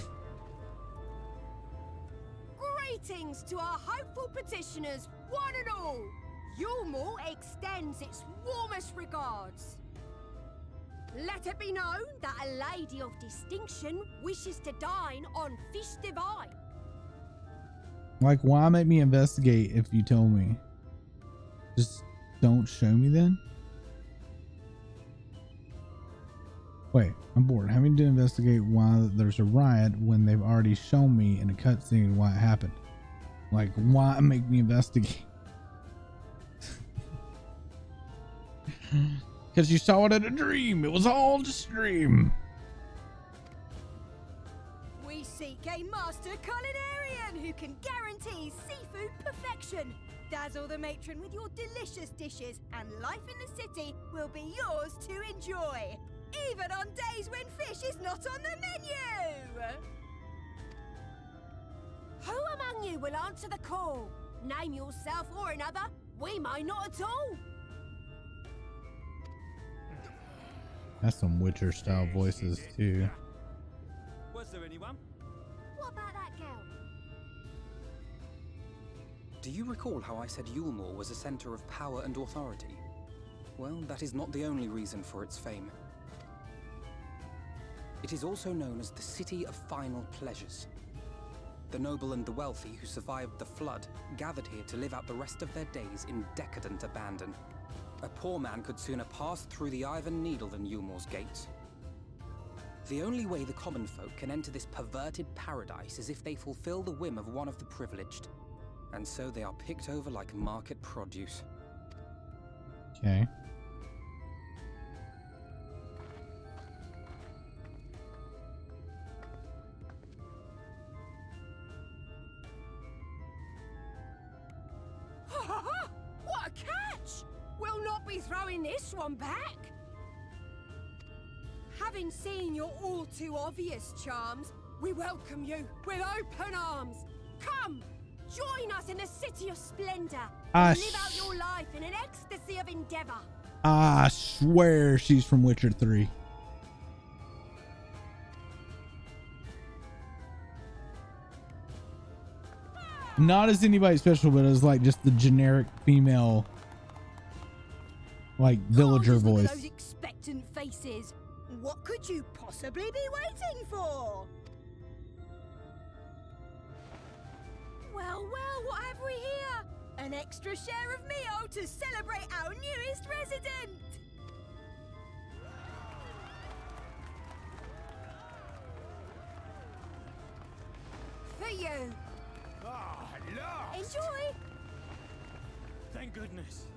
Greetings to our hopeful petitioners, one and all. Yulmore extends its warmest regards. Let it be known that a lady of distinction wishes to dine on fish divine. Like, why make me investigate if you told me? Just don't show me then? Wait, I'm bored. Having to investigate why there's a riot when they've already shown me in a cutscene why it happened. Like, why make me investigate? Because you saw it in a dream. It was all just a dream. We seek a master culinarian who can guarantee seafood perfection. Dazzle the matron with your delicious dishes, and life in the city will be yours to enjoy. Even on days when fish is not on the menu! Who among you will answer the call? Name yourself or another. We might not at all. That's some Witcher style voices too. Was there anyone? What about that girl? Do you recall how I said Yulmore was a center of power and authority? Well, that is not the only reason for its fame. It is also known as the City of Final Pleasures. The noble and the wealthy who survived the flood gathered here to live out the rest of their days in decadent abandon. A poor man could sooner pass through the Iron Needle than Yulmore's gates. The only way the common folk can enter this perverted paradise is if they fulfill the whim of one of the privileged. And so they are picked over like market produce. Okay. What a catch! We'll not be throwing this one back. Having seen your all too obvious charms, we welcome you with open arms. Come, join us in the City of Splendor and live out your life in an ecstasy of endeavor. I swear she's from Witcher 3. Not as anybody special, but as like just the generic female, like villager Look at voice. those expectant faces. What could you possibly be waiting for? Well, what have we here? An extra share of meal to celebrate our newest resident. For you. Ah, look! Enjoy. Thank goodness.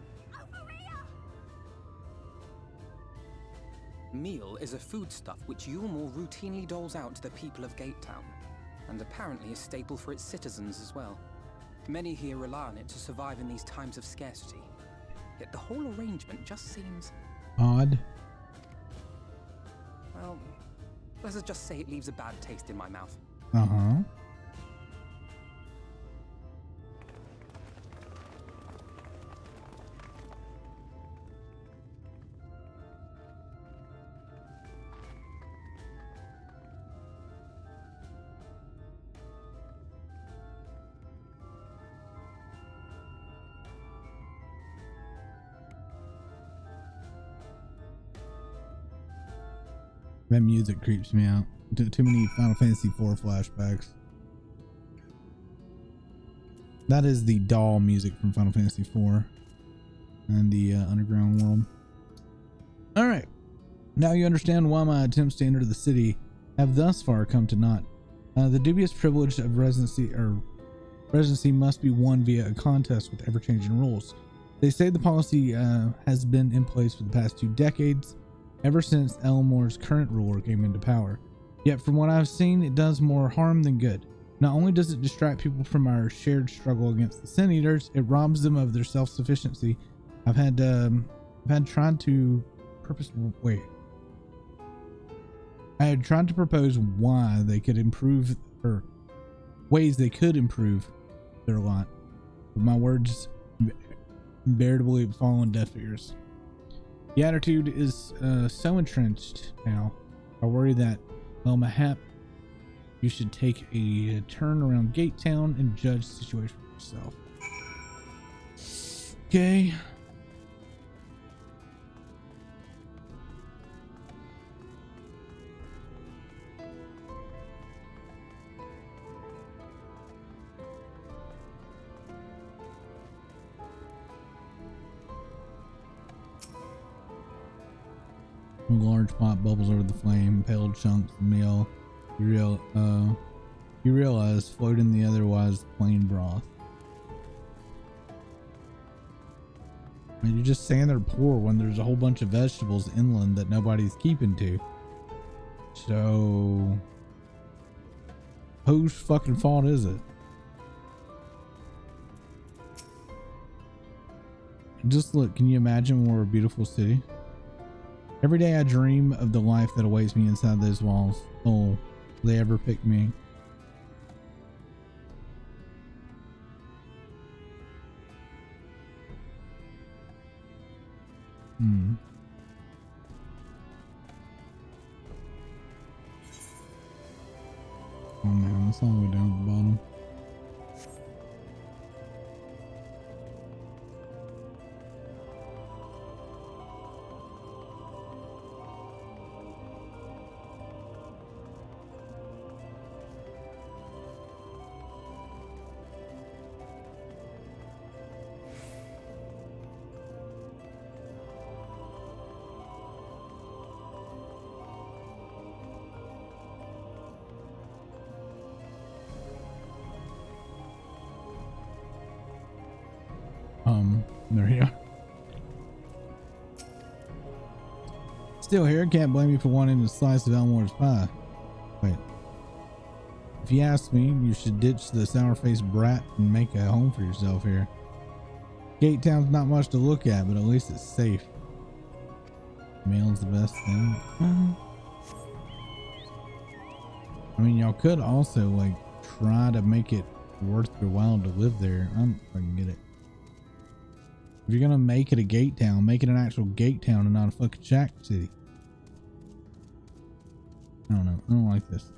Meal is a foodstuff which Yulmore routinely doles out to the people of Gatetown, and apparently a staple for its citizens as well. Many here rely on it to survive in these times of scarcity. Yet the whole arrangement just seems odd. Well, let's just say it leaves a bad taste in my mouth. Uh-huh. That music creeps me out. Too many Final Fantasy IV flashbacks. That is the doll music from Final Fantasy IV and the underground world. All right. Now you understand why my attempts to enter the city have thus far come to naught. The dubious privilege of residency must be won via a contest with ever-changing rules. They say the policy has been in place for the past 2 decades, ever since Elmore's current ruler came into power. Yet from what I've seen, it does more harm than good. Not only does it distract people from our shared struggle against the Sin Eaters, it robs them of their self-sufficiency. I had tried to propose why they could improve, or ways they could improve their lot, but my words invariably fall on deaf ears. The attitude is so entrenched now. I worry that, well, mayhap you should take a turn around Gate Town and judge the situation for yourself. Okay. A large pot bubbles over the flame, pale chunks of meal you realize float in the otherwise plain broth. And you're just saying they're poor when there's a whole bunch of vegetables inland that nobody's keeping to. So whose fucking fault is it? Just look, can you imagine we're a beautiful city? Every day I dream of the life that awaits me inside those walls. Oh, will they ever pick me? Oh man, that's all the way down at the bottom. There you are. Still here, can't blame you for wanting a slice of Elmore's pie. Wait. If you ask me, you should ditch the sour-faced brat and make a home for yourself here. Gate Town's not much to look at, but at least it's safe. Mail's the best thing. I mean, y'all could also, like, try to make it worth your while to live there. I don't fucking get it. If you're gonna make it a gate town, make it an actual gate town and not a fucking shack city. I don't know. I don't like this.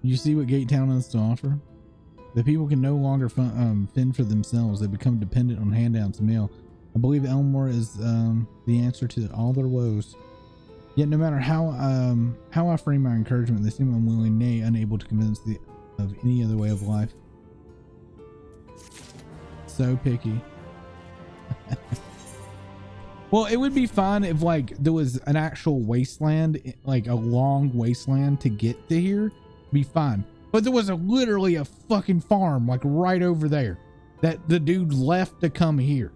You see what Gate Town has to offer? The people can no longer fend for themselves. They become dependent on handouts and mail. I believe Elmore is the answer to all their woes. Yet no matter how I frame my encouragement, they seem unwilling, nay, unable to convince of any other way of life. So picky. Well, it would be fun if, like, there was an actual wasteland, like a long wasteland to get to here. Be fine. But there was literally a fucking farm, like, right over there that the dude left to come here.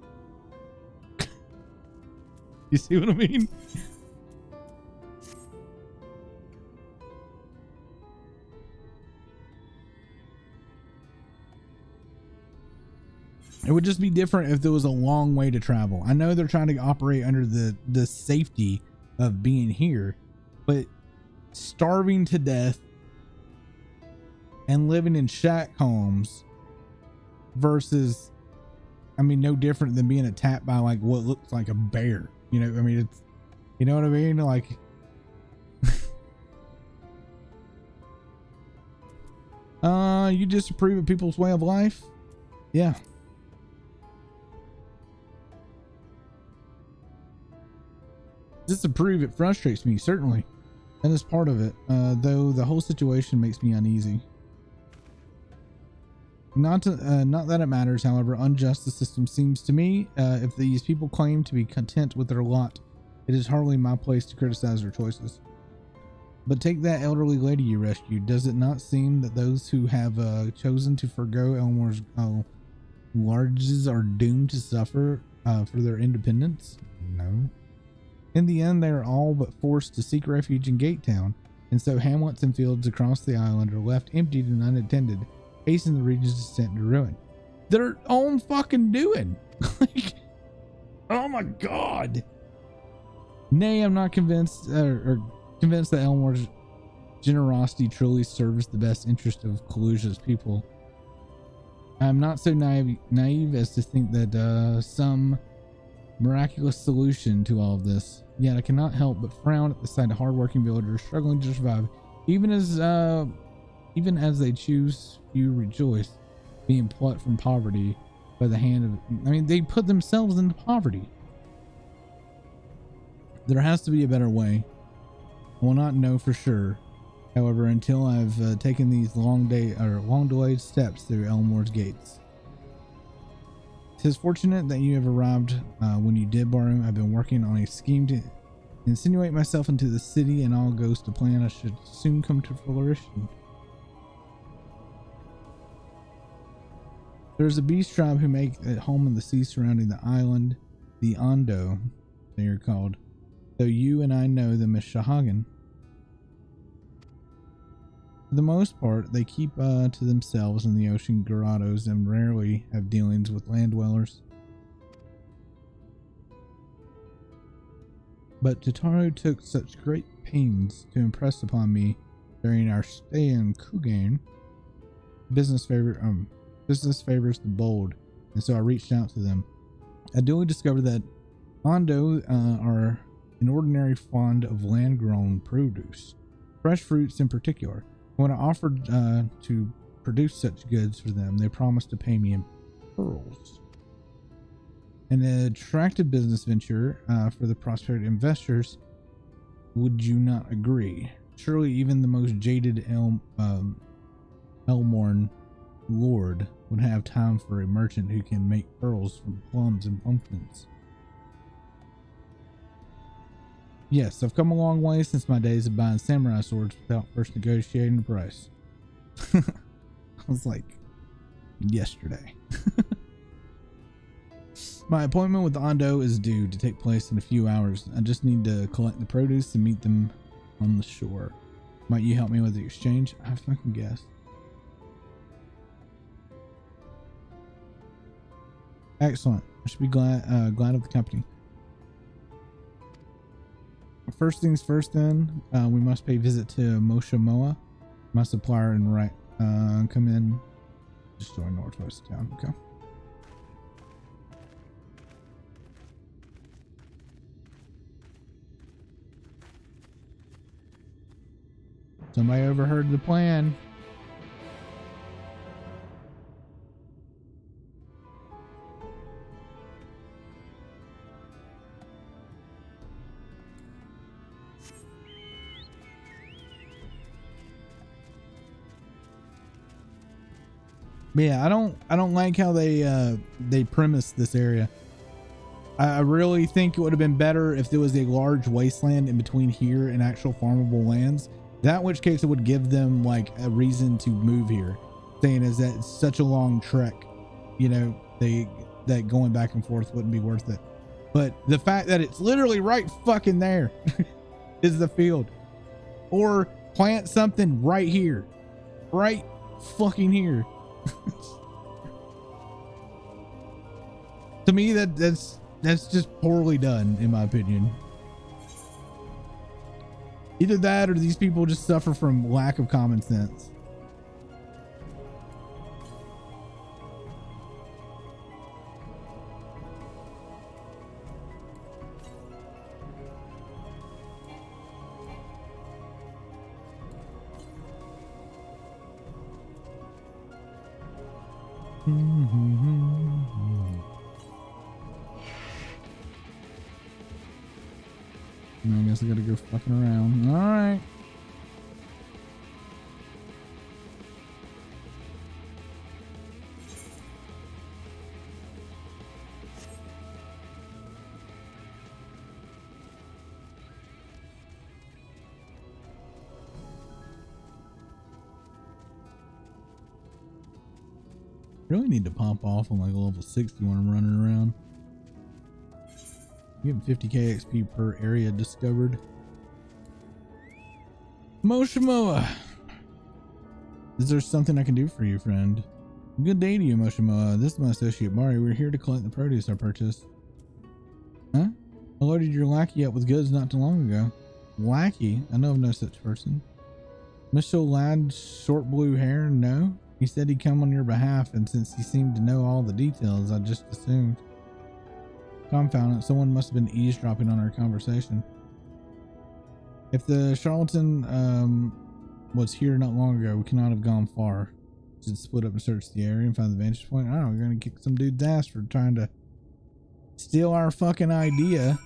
You see what I mean? It would just be different if there was a long way to travel. I know they're trying to operate under the safety of being here, but starving to death and living in shack homes versus, I mean, no different than being attacked by, like, what looks like a bear. You know, I mean, it's, you know what I mean? Like, you disapprove of people's way of life? Yeah. Disapprove, it frustrates me, certainly. That is part of it, though the whole situation makes me uneasy. Not that it matters, however unjust the system seems to me. If these people claim to be content with their lot, it is hardly my place to criticize their choices. But take that elderly lady you rescued. Does it not seem that those who have chosen to forgo Elmore's larges are doomed to suffer for their independence? No. In the end, they are all but forced to seek refuge in Gatetown, and so hamlets and fields across the island are left emptied and unattended, hastening the region's descent into ruin. Their own fucking doing. Like, oh my god. Nay, I'm not convinced or convinced that Elmore's generosity truly serves the best interest of Kalusia's people. I'm not so naive as to think that some miraculous solution to all of this. Yet I cannot help but frown at the sight of hardworking villagers struggling to survive, even as they choose to rejoice, being plucked from poverty by the hand of. I mean, they put themselves into poverty. There has to be a better way. I will not know for sure, however, until I've taken these long delayed steps through Elmore's gates. 'Tis fortunate that you have arrived when you did, Barum. I've been working on a scheme to insinuate myself into the city, and all goes to plan. I should soon come to fruition. There's a beast tribe who make at home in the sea surrounding the island, the Ondo, they are called, though you and I know them as Shahagan. For the most part, they keep to themselves in the ocean grottos and rarely have dealings with land dwellers. But Totaro took such great pains to impress upon me during our stay in Kugan. Business favors the bold, and so I reached out to them. I duly discovered that Ondo are inordinately fond of land-grown produce, fresh fruits in particular. When I offered to produce such goods for them, they promised to pay me in pearls. An attractive business venture for the prosperity investors, would you not agree? Surely even the most jaded Elmorn lord would have time for a merchant who can make pearls from plums and pumpkins. Yes, I've come a long way since my days of buying samurai swords without first negotiating the price. I was like, yesterday. My appointment with Ondo is due to take place in a few hours. I just need to collect the produce and meet them on the shore. Might you help me with the exchange? I fucking guess. Excellent. I should be glad of the company. First things first, then, we must pay a visit to Moshamoa, my supplier, and come in just to our northwest town. Okay. Somebody overheard the plan. But yeah, I don't like how they premise this area. I really think it would have been better if there was a large wasteland in between here and actual farmable lands. That which case it would give them like a reason to move here. Saying is that it's such a long trek, you know, that going back and forth wouldn't be worth it. But the fact that it's literally right fucking there is the field. Or plant something right here. Right fucking here. To me, that's just poorly done, in my opinion. Either that or these people just suffer from lack of common sense. I guess I gotta go fucking around. Alright. Really need to pop off on like a level 60 when I'm running around. You get 50k XP per area discovered. Moshimoa! Is there something I can do for you, friend? Good day to you, Moshimoa. This is my associate Mari. We're here to collect the produce I purchased. Huh? I loaded your lackey up with goods not too long ago. Lackey? I know of no such person. Mr. Lad, short blue hair? No? He said he'd come on your behalf, and since he seemed to know all the details, I just assumed. Confound it, someone must have been eavesdropping on our conversation. If the charlatan was here not long ago, we cannot have gone far. We should split up and search the area and find the vantage point. I don't know, we're gonna kick some dude's ass for trying to steal our fucking idea.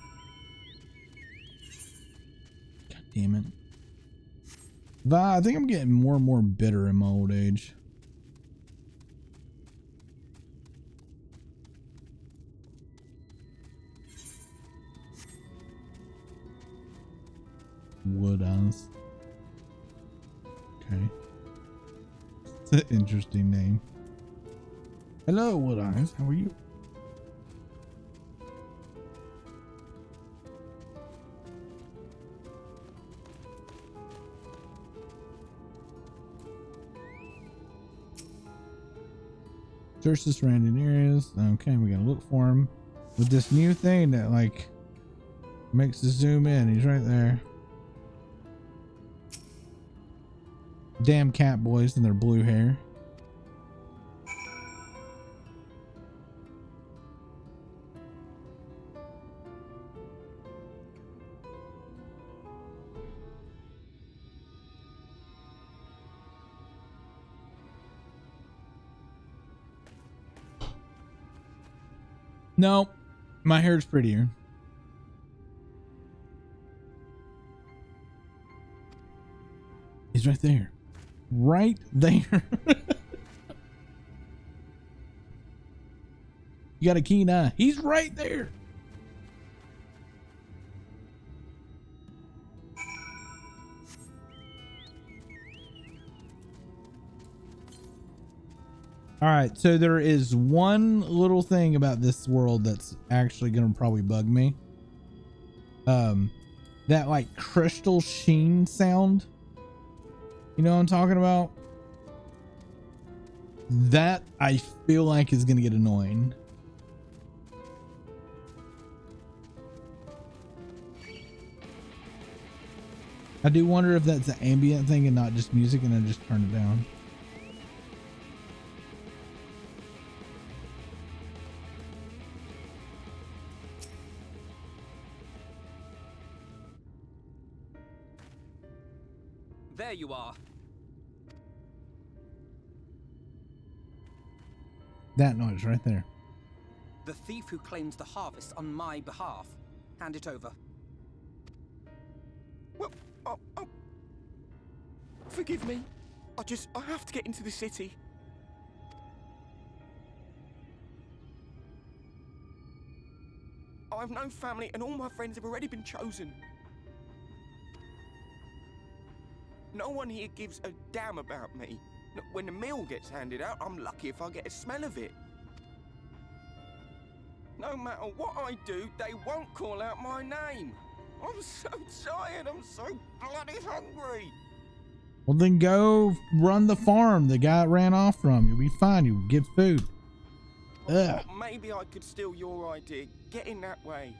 God damn it. I think I'm getting more and more bitter in my old age. Wood Eyes. Okay. It's an interesting name. Hello, Wood Eyes. How are you? Search the surrounding areas. Okay, we gotta look for him with this new thing that like makes us zoom in. He's right there. Damn cat boys and their blue hair. No, my hair's prettier. He's right there. Right there. You got a keen eye. He's right there. All right, so there is one little thing about this world that's actually gonna probably bug me. That like crystal sheen sound. You know what I'm talking about? That I feel like is gonna get annoying. I do wonder if that's an ambient thing and not just music, and then just turn it down. There you are. That noise right there. The thief who claims the harvest on my behalf. Hand it over. Well, forgive me. I have to get into the city. I have no family and all my friends have already been chosen. No one here gives a damn about me. When the meal gets handed out, I'm lucky if I get a smell of it. No matter what I do, they won't call out my name. I'm so tired, I'm so bloody hungry. Well, then go run the farm the guy ran off from. You'll be fine. You'll get food. Ugh. Maybe I could steal your idea. Get in that way.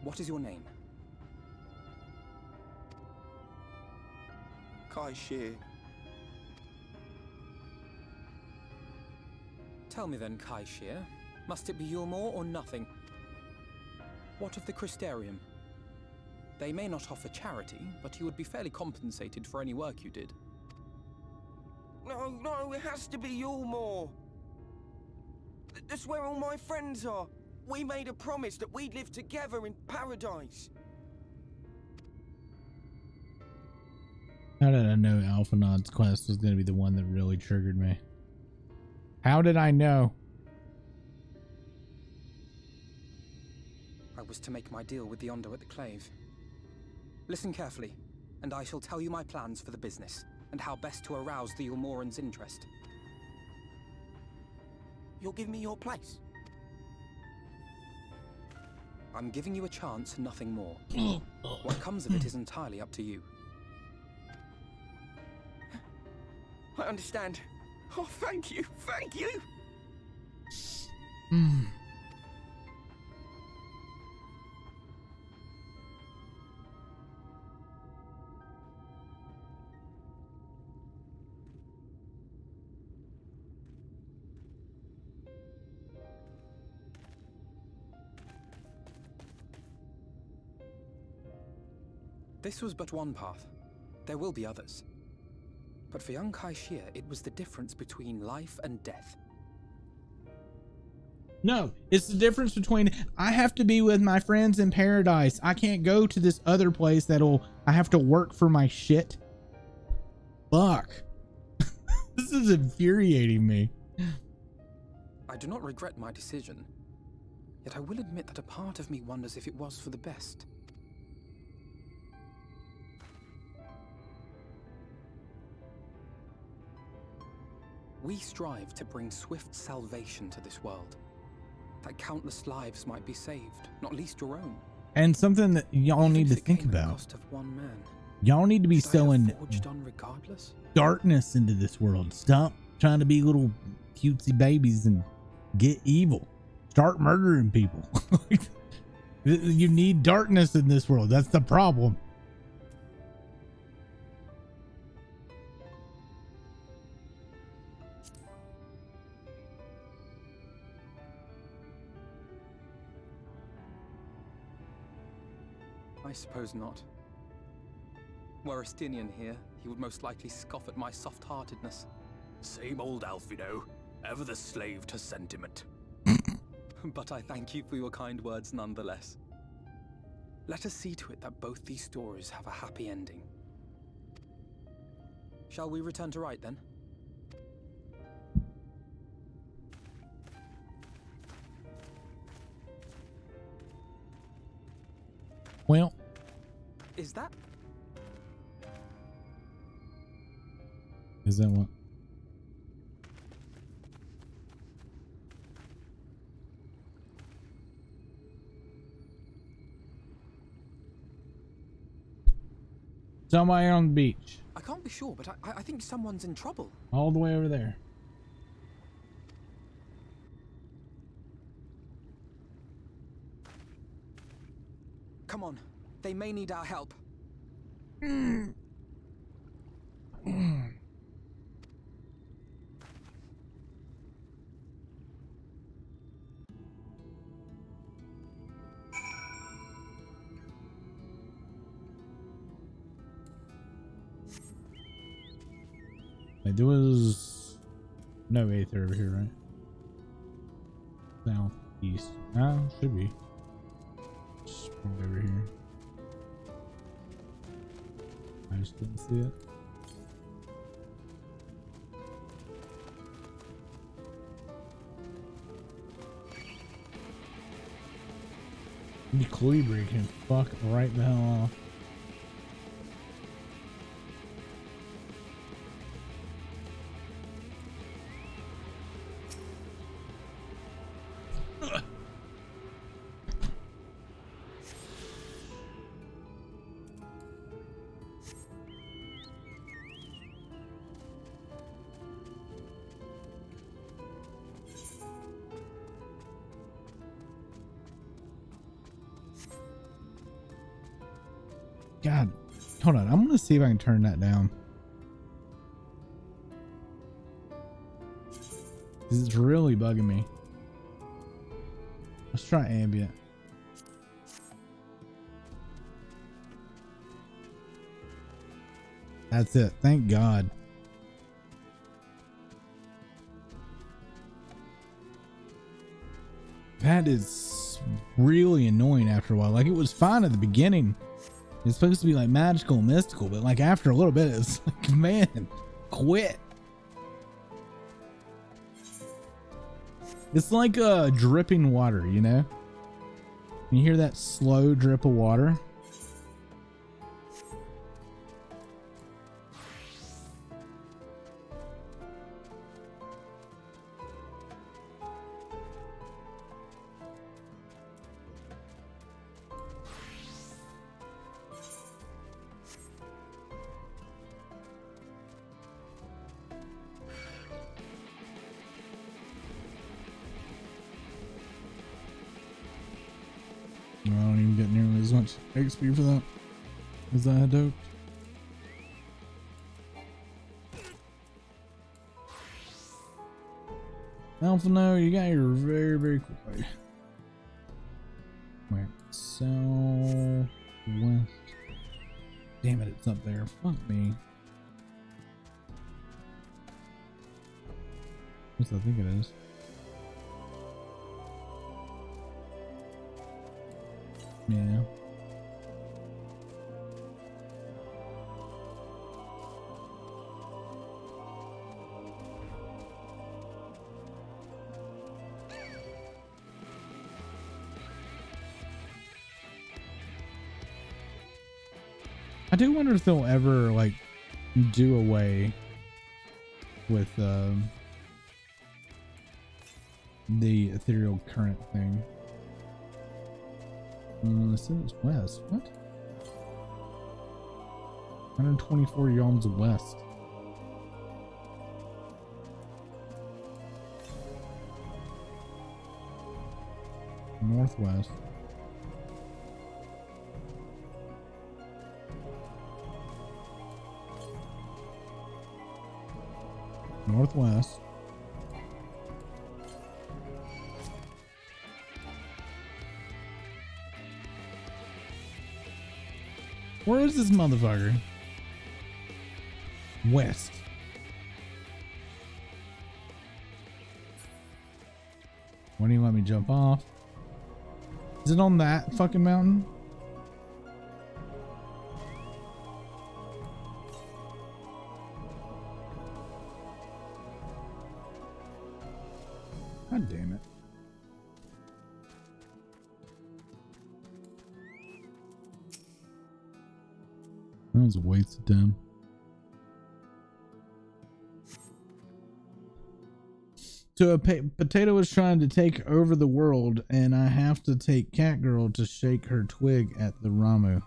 What is your name? Kai Shear. Tell me then, Kai Shear, must it be Yulmore or nothing? What of the Crystarium? They may not offer charity, but you would be fairly compensated for any work you did. No, it has to be Yulmore. That's where all my friends are. We made a promise that we'd live together in paradise. How did I know Alphanod's quest was going to be the one that really triggered me? How did I know? I was to make my deal with the Ondo at the Clave. Listen carefully, and I shall tell you my plans for the business, and how best to arouse the Yulmoran's interest. You'll give me your place? I'm giving you a chance, nothing more. What comes of it is entirely up to you. I understand. Oh, thank you, thank you! This was but one path. There will be others. But for young Kaishia, it was the difference between life and death. No, it's the difference between I have to be with my friends in paradise. I can't go to this other place I have to work for my shit. Fuck. This is infuriating me. I do not regret my decision. Yet I will admit that a part of me wonders if it was for the best. We strive to bring swift salvation to this world, that countless lives might be saved, not least your own. And something that y'all need to think about. Y'all need to be sowing darkness into this world. Stop trying to be little cutesy babies and get evil. Start murdering people. You need darkness in this world. That's the problem. I suppose not. Were Estinian here, he would most likely scoff at my soft-heartedness. Same old Alfino, ever the slave to sentiment. But I thank you for your kind words nonetheless. Let us see to it that both these stories have a happy ending. Shall we return to Wright then? Well, is that what? Somebody on the beach. I can't be sure, but I think someone's in trouble. All the way over there. Come on, they may need our help. There was no Aether over here, right? Southeast. No, should be. Just over here. I just didn't see it. The Cleaver can fuck right the hell off. God, hold on. I'm gonna see if I can turn that down. This is really bugging me. Let's try ambient. That's it. Thank God. That is really annoying after a while. Like, it was fine at the beginning. It's supposed to be like magical and mystical, but like after a little bit, it's like, man, quit. It's like dripping water, you know? You hear that slow drip of water? I don't even get nearly as much XP for that as I had hoped. Alpha, no, you got here very, very quickly. Wait, southwest. Damn it, it's up there. Fuck me. Yes, I think it is. Yeah. I do wonder if they'll ever like do away with the ethereal current thing. It says west. What? 124 yards west. Northwest. Northwest. Where is this motherfucker? West. Why do you let me jump off? Is it on that fucking mountain? God damn it. That was a waste of time. So a potato is trying to take over the world, and I have to take Catgirl to shake her twig at the Ramu.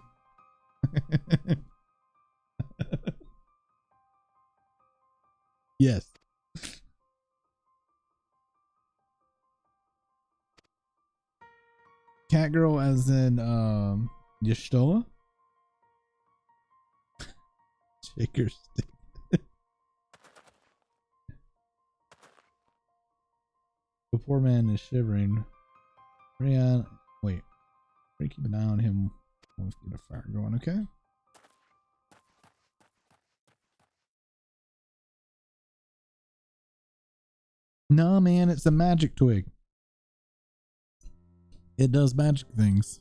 Yes. Catgirl as in Y'shtola? Shake her stick. The poor man is shivering. Rian, wait. Keep an eye on him. Let's get a fire going, okay? No, man, it's a magic twig. It does magic things.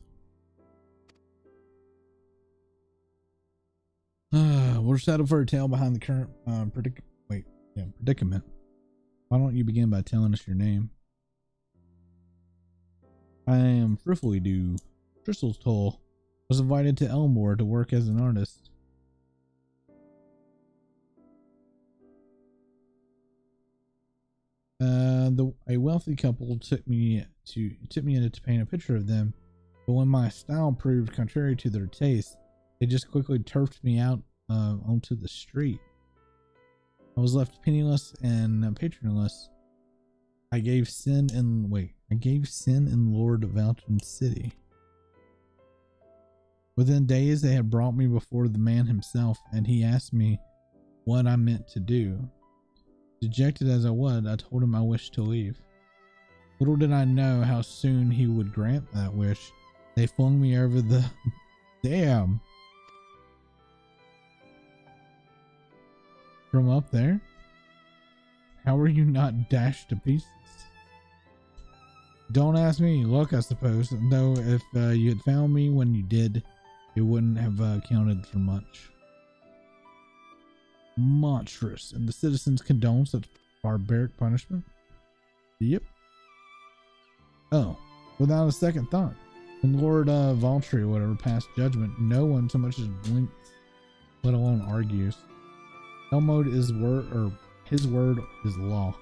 We're settled for a tale behind the current predicament. Why don't you begin by telling us your name? I am Friffly Dew. Crystal's Toll. Was invited to Elmore to work as an artist. A wealthy couple took me in to paint a picture of them, but when my style proved contrary to their taste, they just quickly turfed me out onto the street. I was left penniless and patronless. I gave sin in Lord Valton City. Within days, they had brought me before the man himself, and he asked me what I meant to do. Dejected as I was, I told him I wished to leave. Little did I know how soon he would grant that wish. They flung me over the... Damn! From up there? How were you not dashed to pieces? Don't ask me. Luck, I suppose. Though if you had found me when you did, it wouldn't have counted for much. Monstrous. And the citizens condone such barbaric punishment? Yep. Oh, without a second thought. When Lord Valtry or whatever passed judgment, no one so much as blinks, let alone argues. Elmode is word, or his word is law.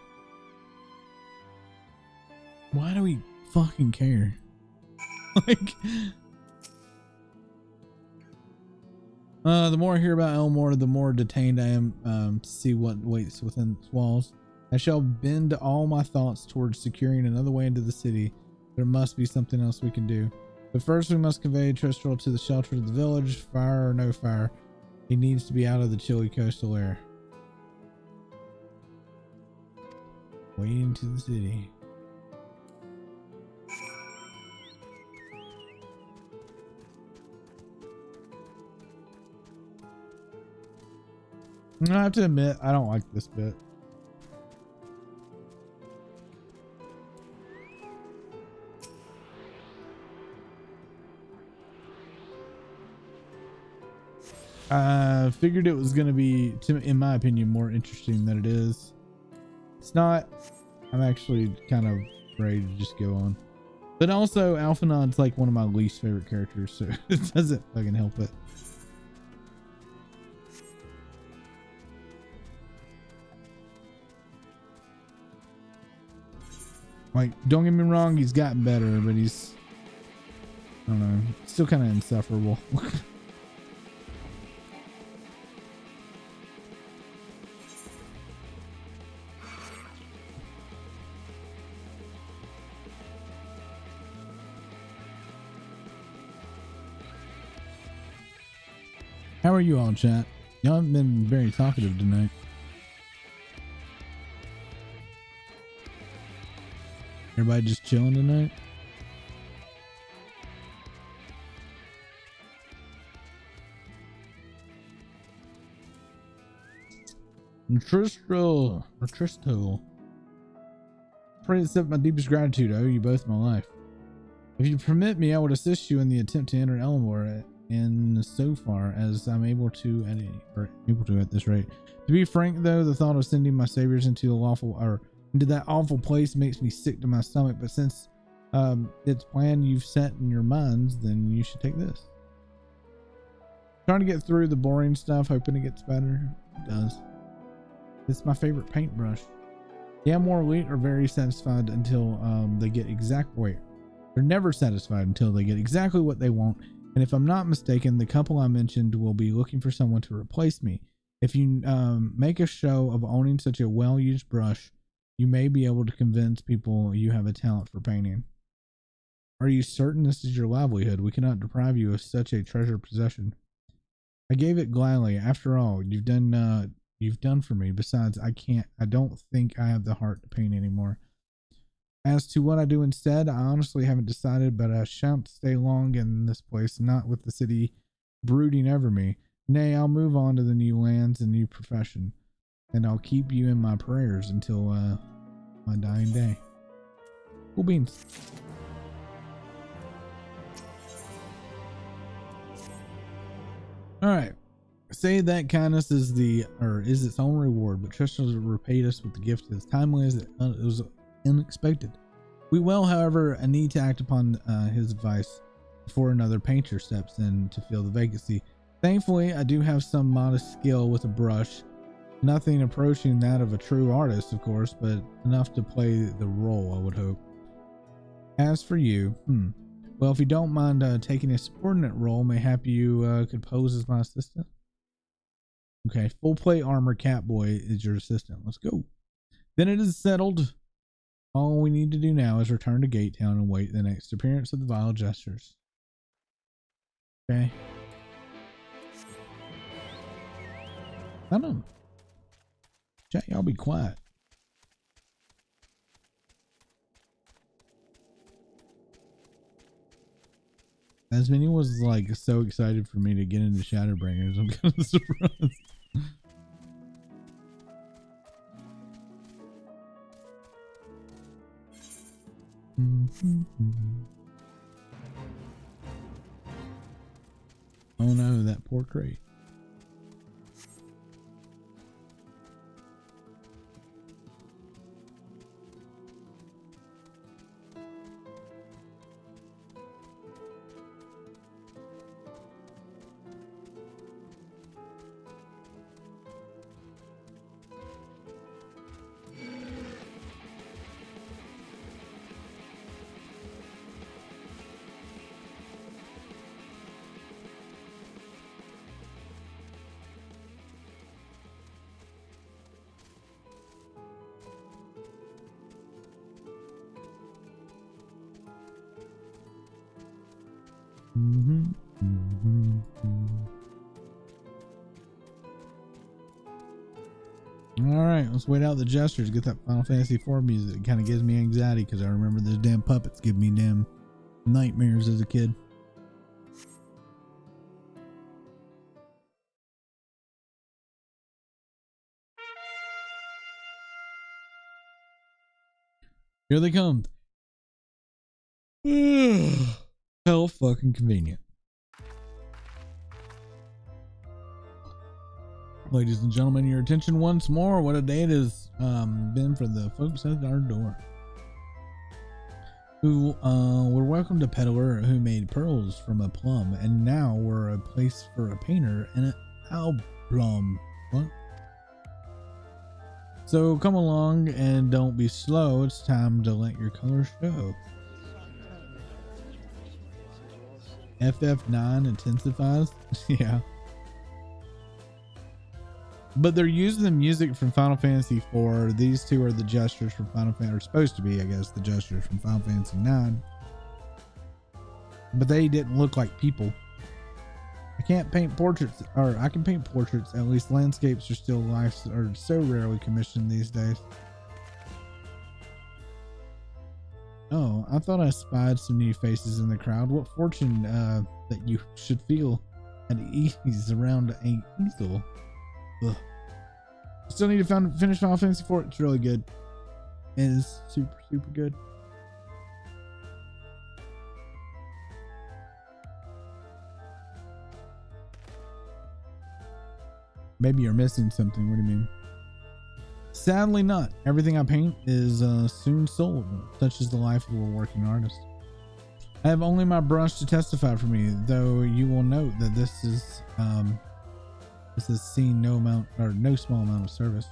Why do we fucking care? Like, the more I hear about Elmore, the more detained I am to see what waits within its walls. I shall bend all my thoughts towards securing another way into the city. There must be something else we can do. But first we must convey Tristral to the shelter of the village, fire or no fire. He needs to be out of the chilly coastal air. Waiting to the city. I have to admit, I don't like this bit. I figured it was going to be, in my opinion, more interesting than it is. It's not. I'm actually kind of ready to just go on. But also, Alphanod's like one of my least favorite characters, so it doesn't fucking help it. Like, don't get me wrong, he's gotten better, but he's, I don't know, still kind of insufferable. How are you all, chat? Y'all haven't been very talkative tonight. Everybody just chilling tonight? Tristo. Pray to accept my deepest gratitude. I owe you both my life. If you permit me, I would assist you in the attempt to enter Elmore, and so far as I'm able to at this rate. To be frank, though, the thought of sending my saviors into that awful place makes me sick to my stomach. But since it's plan you've set in your minds, then you should take this. Trying to get through the boring stuff, hoping it gets better. It does. It's my favorite paintbrush. The more elite are very satisfied until they get they're never satisfied until they get exactly what they want. And if I'm not mistaken, the couple I mentioned will be looking for someone to replace me. If you make a show of owning such a well-used brush, you may be able to convince people you have a talent for painting. Are you certain this is your livelihood? We cannot deprive you of such a treasured possession. I gave it gladly. After all, you've done for me. Besides, I don't think I have the heart to paint anymore. As to what I do instead, I honestly haven't decided, but I shan't stay long in this place, not with the city brooding over me. Nay, I'll move on to the new lands and new profession, and I'll keep you in my prayers until my dying day. Cool beans. All right. Say that kindness is its own reward, but Tristan repaid us with the gift as timely as it was unexpected. We will, however, need to act upon his advice before another painter steps in to fill the vacancy. Thankfully, I do have some modest skill with a brush. Nothing approaching that of a true artist, of course, but enough to play the role, I would hope. As for you, well, if you don't mind taking a subordinate role, mayhap you could pose as my assistant. Okay, full plate armor Catboy is your assistant. Let's go. Then it is settled. All we need to do now is return to Gate Town and wait the next appearance of the Vile Jesters. Okay. I don't know. Chat, y'all be quiet. Asmini was like so excited for me to get into Shadowbringers. I'm kind of surprised. Oh no, that poor crate. All right, let's wait out the gestures. Get that Final Fantasy IV music. It kind of gives me anxiety because I remember those damn puppets give me damn nightmares as a kid. Here they come. Hell fucking convenient. Ladies and gentlemen, your attention once more. What a day it has been for the folks at our door. Who were welcome to Peddler, who made pearls from a plum, and now we're a place for a painter and an album. What? So come along and don't be slow. It's time to let your colors show. FF9 intensifies. Yeah. But they're using the music from Final Fantasy IV. These two are the gestures from Final Fantasy, or supposed to be, I guess, the gestures from Final Fantasy IX. But they didn't look like people. I can't paint portraits, or I can paint portraits. At least landscapes are still are so rarely commissioned these days. Oh, I thought I spied some new faces in the crowd. What fortune that you should feel at ease around an easel. Ugh. Still need to finish Final Fantasy IV. It's really good. It is super, super good. Maybe you're missing something. What do you mean? Sadly not. Everything I paint is soon sold. Such is the life of a working artist. I have only my brush to testify for me, though you will note that this has seen no small amount of service.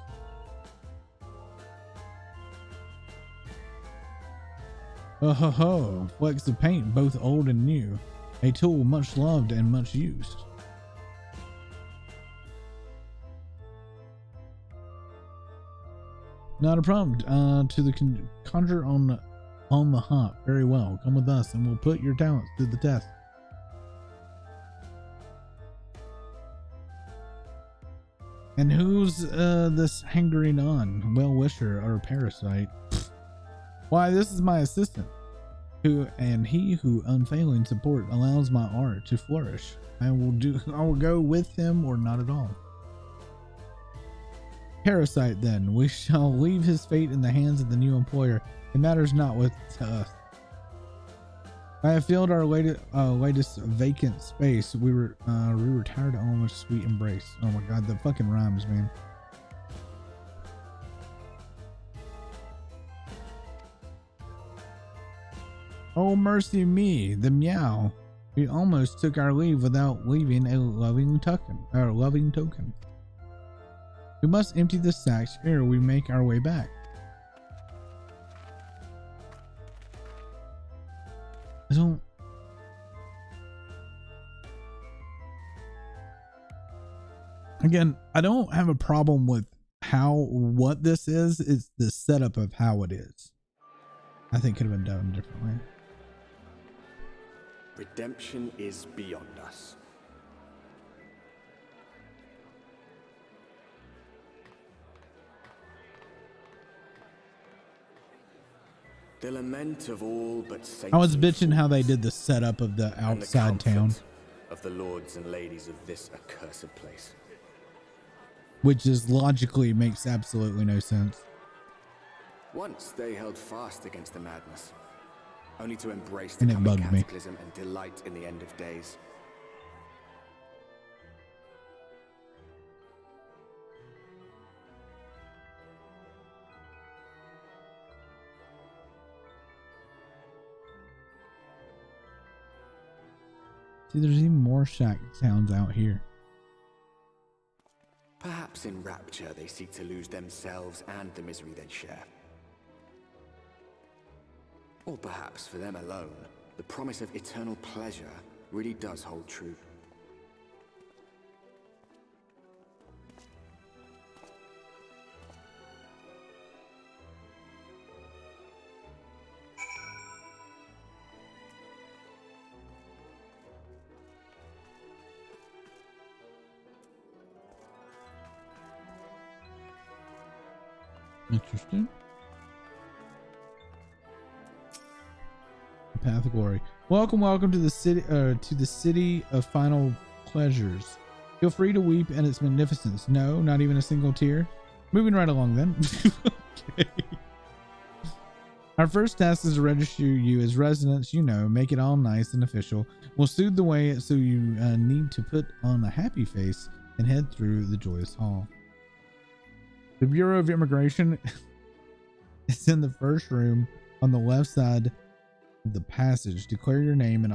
Oh ho ho, flecks of paint, both old and new. A tool much loved and much used. Not a problem. To the conjure on the hop. Very well. Come with us and we'll put your talents to the test. And who's this hangering on? Well-wisher or parasite? Why, this is my assistant, he who unfailing support allows my art to flourish. I will go with him or not at all. Parasite, then. We shall leave his fate in the hands of the new employer. It matters not with us. I have filled our latest vacant space. We were tired of almost sweet embrace. Oh my god, the fucking rhymes, man. Oh mercy me, the meow. We almost took our leave without leaving a loving token. We must empty the sacks ere we make our way back. I don't have a problem with what this is. It's the setup of how it is. I think it could have been done differently. Redemption is beyond us. The lament of all but saints. I was bitching how they did the setup of the outside town of the lords and ladies of this accursed place, which is logically makes absolutely no sense. Once they held fast against the madness, only to embrace the And it coming bugged me. cataclysm and delight in the end of days. See, there's even more shack sounds out here. Perhaps in rapture they seek to lose themselves and the misery they share. Or perhaps for them alone, the promise of eternal pleasure really does hold true. Interesting. Path of Glory. Welcome to the city of final pleasures. Feel free to weep at its magnificence. No, not even a single tear. Moving right along then. Okay. Our first task is to register you as residents. Make it all nice and official. We'll soothe the way so you need to put on a happy face and head through the joyous hall. The Bureau of Immigration is in the first room on the left side of the passage. Declare your name and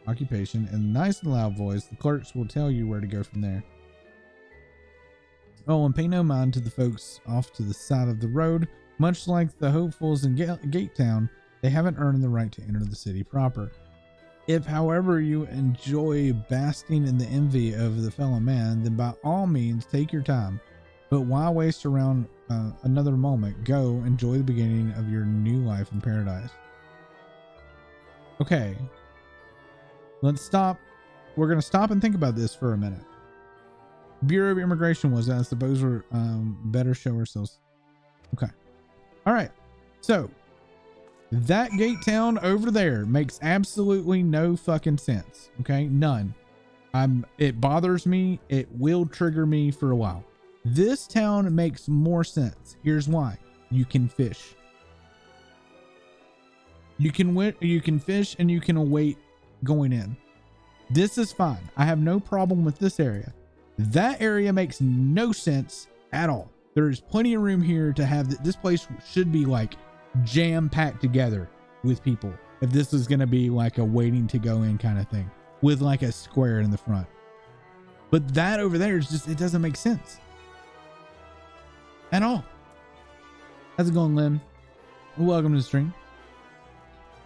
occupation in a nice and loud voice. The clerks will tell you where to go from there. Oh, and pay no mind to the folks off to the side of the road. Much like the hopefuls in Gate Town, they haven't earned the right to enter the city proper. If, however, you enjoy basking in the envy of the fellow man, then by all means take your time. But why waste around another moment? Go enjoy the beginning of your new life in paradise. Okay. Let's stop. We're going to stop and think about this for a minute. Bureau of Immigration was that. I suppose we're better show ourselves. Okay. All right. So that gate town over there makes absolutely no fucking sense. Okay. None. It bothers me. It will trigger me for a while. This town makes more sense. Here's why. You can fish. You can fish and you can await going in. This is fine. I have no problem with this area. That area makes no sense at all. There's plenty of room here to have this place should be like jam packed together with people. If this is going to be like a waiting to go in kind of thing with like a square in the front. But that over there is just, it doesn't make sense at all. How's it going, Lim? Welcome to the stream.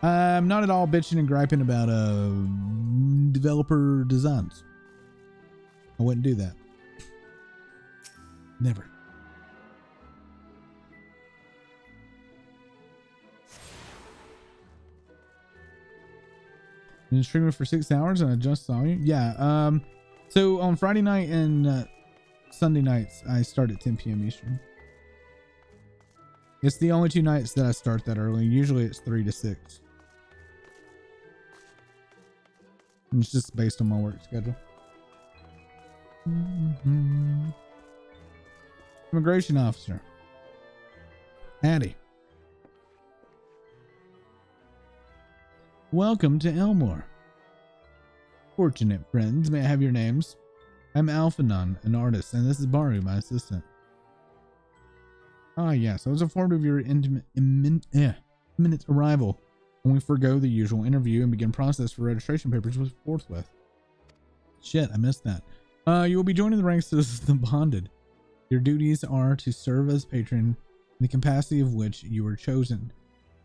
I'm not at all bitching and griping about developer designs. I wouldn't do that. Never. Been streaming for 6 hours and I just saw you. Yeah. So on Friday night and Sunday nights, I start at 10 p.m. Eastern. It's the only 2 nights that I start that early. Usually it's 3 to 6. It's just based on my work schedule. Immigration officer. Hattie. Welcome to Elmore. Fortunate friends, may I have your names? I'm Alphanon, an artist, and this is Baru, my assistant. Ah, yes, I was informed of your imminent arrival. When we forgo the usual interview and begin process for registration papers forthwith. Shit, I missed that. You will be joining the ranks as the bonded. Your duties are to serve as patron in the capacity of which you were chosen.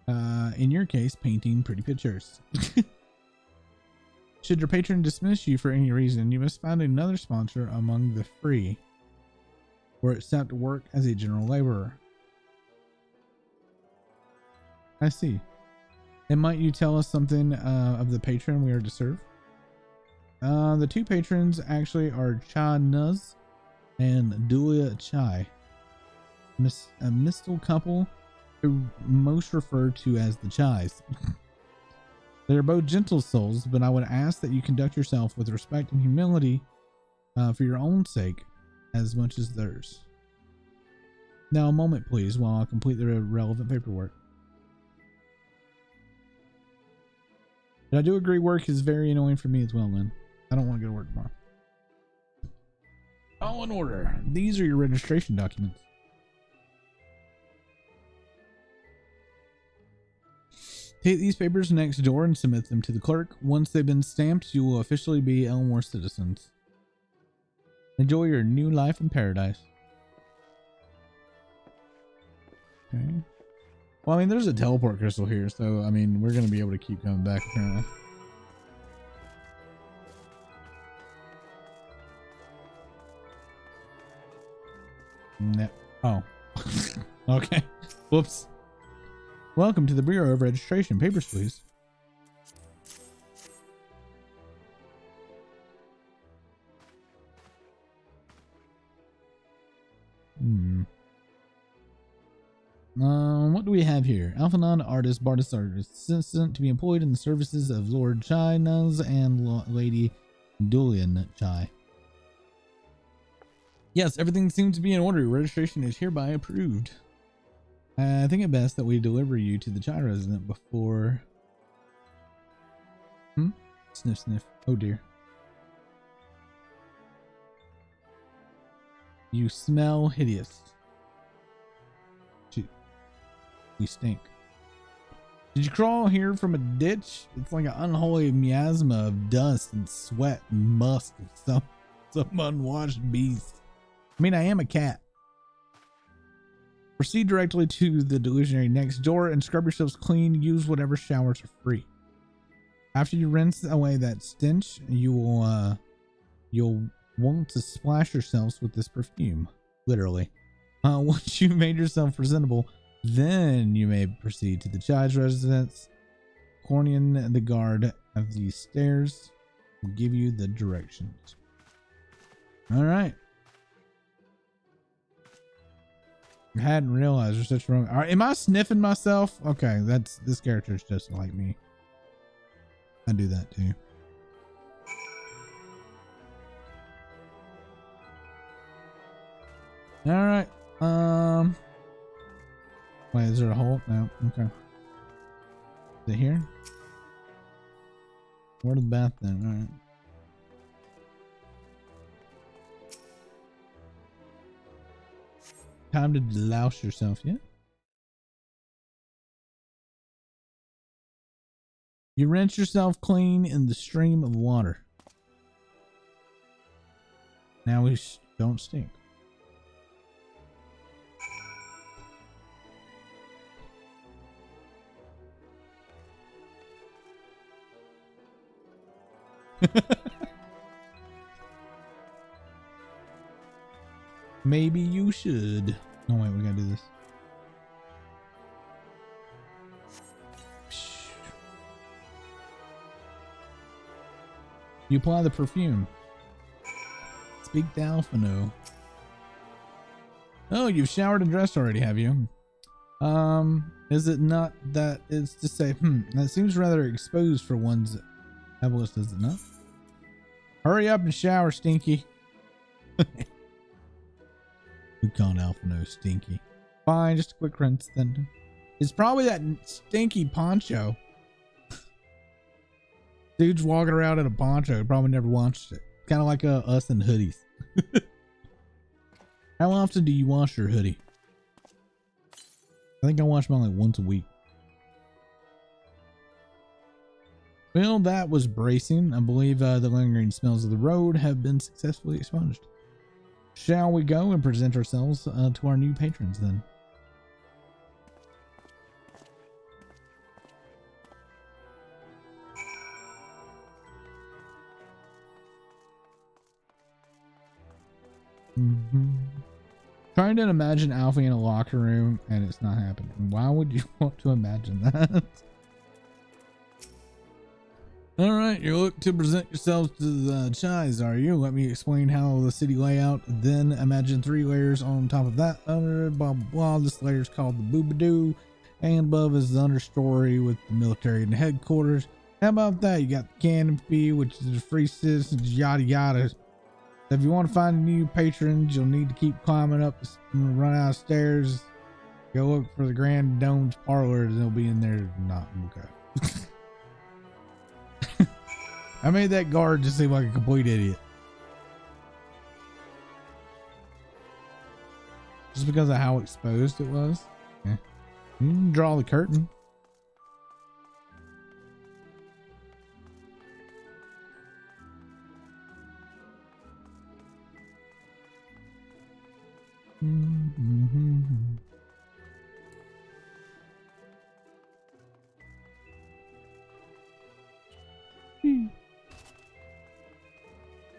In your case, painting pretty pictures. Should your patron dismiss you for any reason, you must find another sponsor among the free, or accept work as a general laborer. I see. And might you tell us something of the patron we are to serve? The 2 patrons actually are Cha Nuz and Dulia Chai, a mystical couple who most referred to as the Chais. They are both gentle souls, but I would ask that you conduct yourself with respect and humility for your own sake as much as theirs. Now a moment please while I complete the relevant paperwork. But I do agree work is very annoying for me as well, Lynn. I don't want to go to work tomorrow. All in order. These are your registration documents. Take these papers next door and submit them to the clerk. Once they've been stamped, you will officially be Elmore citizens. Enjoy your new life in paradise. Okay. Well, I mean, there's a teleport crystal here, so, I mean, we're going to be able to keep coming back, apparently. No. Oh. Okay. Whoops. Welcome to the Bureau of Registration. Papers, please. What do we have here? Alphanon artist, Bardis artist, assistant to be employed in the services of Lord Chai Nuz and Lady Dulian Chai. Yes, everything seems to be in order. Registration is hereby approved. I think it best that we deliver you to the Chai resident before... Sniff, sniff. Oh dear. You smell hideous. We stink. Did you crawl here from a ditch? It's like an unholy miasma of dust and sweat and musk of some unwashed beast. I mean, I am a cat. Proceed directly to the delusionary next door and scrub yourselves clean. Use whatever showers are free. After you rinse away that stench, you'll want to splash yourselves with this perfume. Literally. Once you've made yourself presentable, then you may proceed to the Chai's residence. Cornian, the guard of these stairs, will give you the directions. All right. I hadn't realized there's such wrong. All right, am I sniffing myself? Okay, this character's just like me. I do that too. All right. Wait, is there a hole? No. Okay. Is it here? Where to the bath then? All right. Time to delouse yourself, yeah? You rinse yourself clean in the stream of water. Now we don't stink. Maybe you should. Oh wait, we gotta do this. You apply the perfume. Speak to Alphino. Oh, you've showered and dressed already, have you? Is it not that it's to say, that seems rather exposed for one's Evelyn, does it not? Hurry up and shower, Stinky. We called Alphino Stinky. Fine, just a quick rinse then. It's probably that stinky poncho. Dude's walking around in a poncho. Probably never washed it. Kind of like us in hoodies. How often do you wash your hoodie? I think I wash mine like once a week. Well, that was bracing. I believe the lingering smells of the road have been successfully expunged. Shall we go and present ourselves to our new patrons then? Trying to imagine Alfie in a locker room and it's not happening. Why would you want to imagine that? All right, you look to present yourselves to the Chais, are you? Let me explain how the city layout. Then imagine 3 layers on top of that. Blah, blah, blah. This layer is called the Boobadoo. And above is the understory with the military and the headquarters. How about that? You got the canopy, which is the free citizens, yada, yada. If you want to find new patrons, you'll need to keep climbing up and run out of stairs. Go look for the Grand Dome's parlors, and they'll be in there. Not okay. I made that guard just seem like a complete idiot. Just because of how exposed it was. Yeah. You can draw the curtain.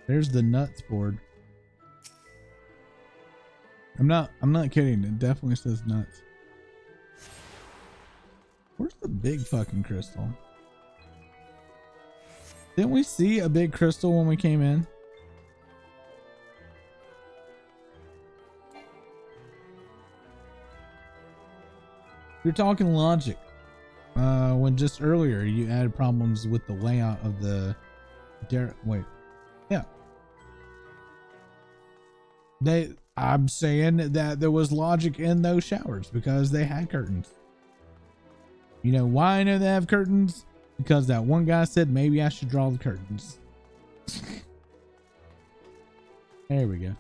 There's the nuts board. I'm not kidding. It definitely says nuts. Where's the big fucking crystal? Didn't we see a big crystal when we came in? You're talking logic. When just earlier you added problems with the layout of the wait. Yeah. I'm saying that there was logic in those showers because they had curtains. You know why I know they have curtains? Because that one guy said maybe I should draw the curtains. There we go.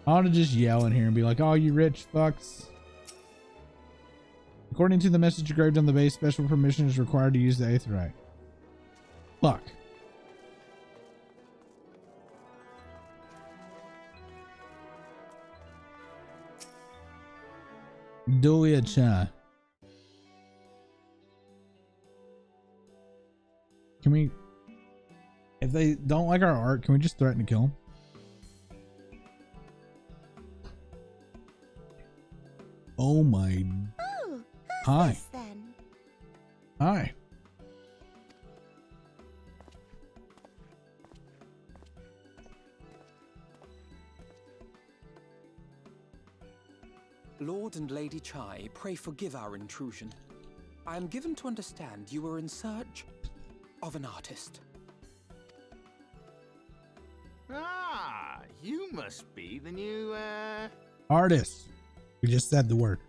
I ought to just yell in here and be like, "Oh, you rich fucks." According to the message engraved on the base, special permission is required to use the aetheryte. Fuck. Dulia Cha. Can we, if they don't like our art, can we just threaten to kill them? Oh my. Oh, hi. This, then? Hi. Lord and Lady Chai, pray forgive our intrusion. I am given to understand you were in search of an artist. Ah, you must be the new, Artist. We just said the word.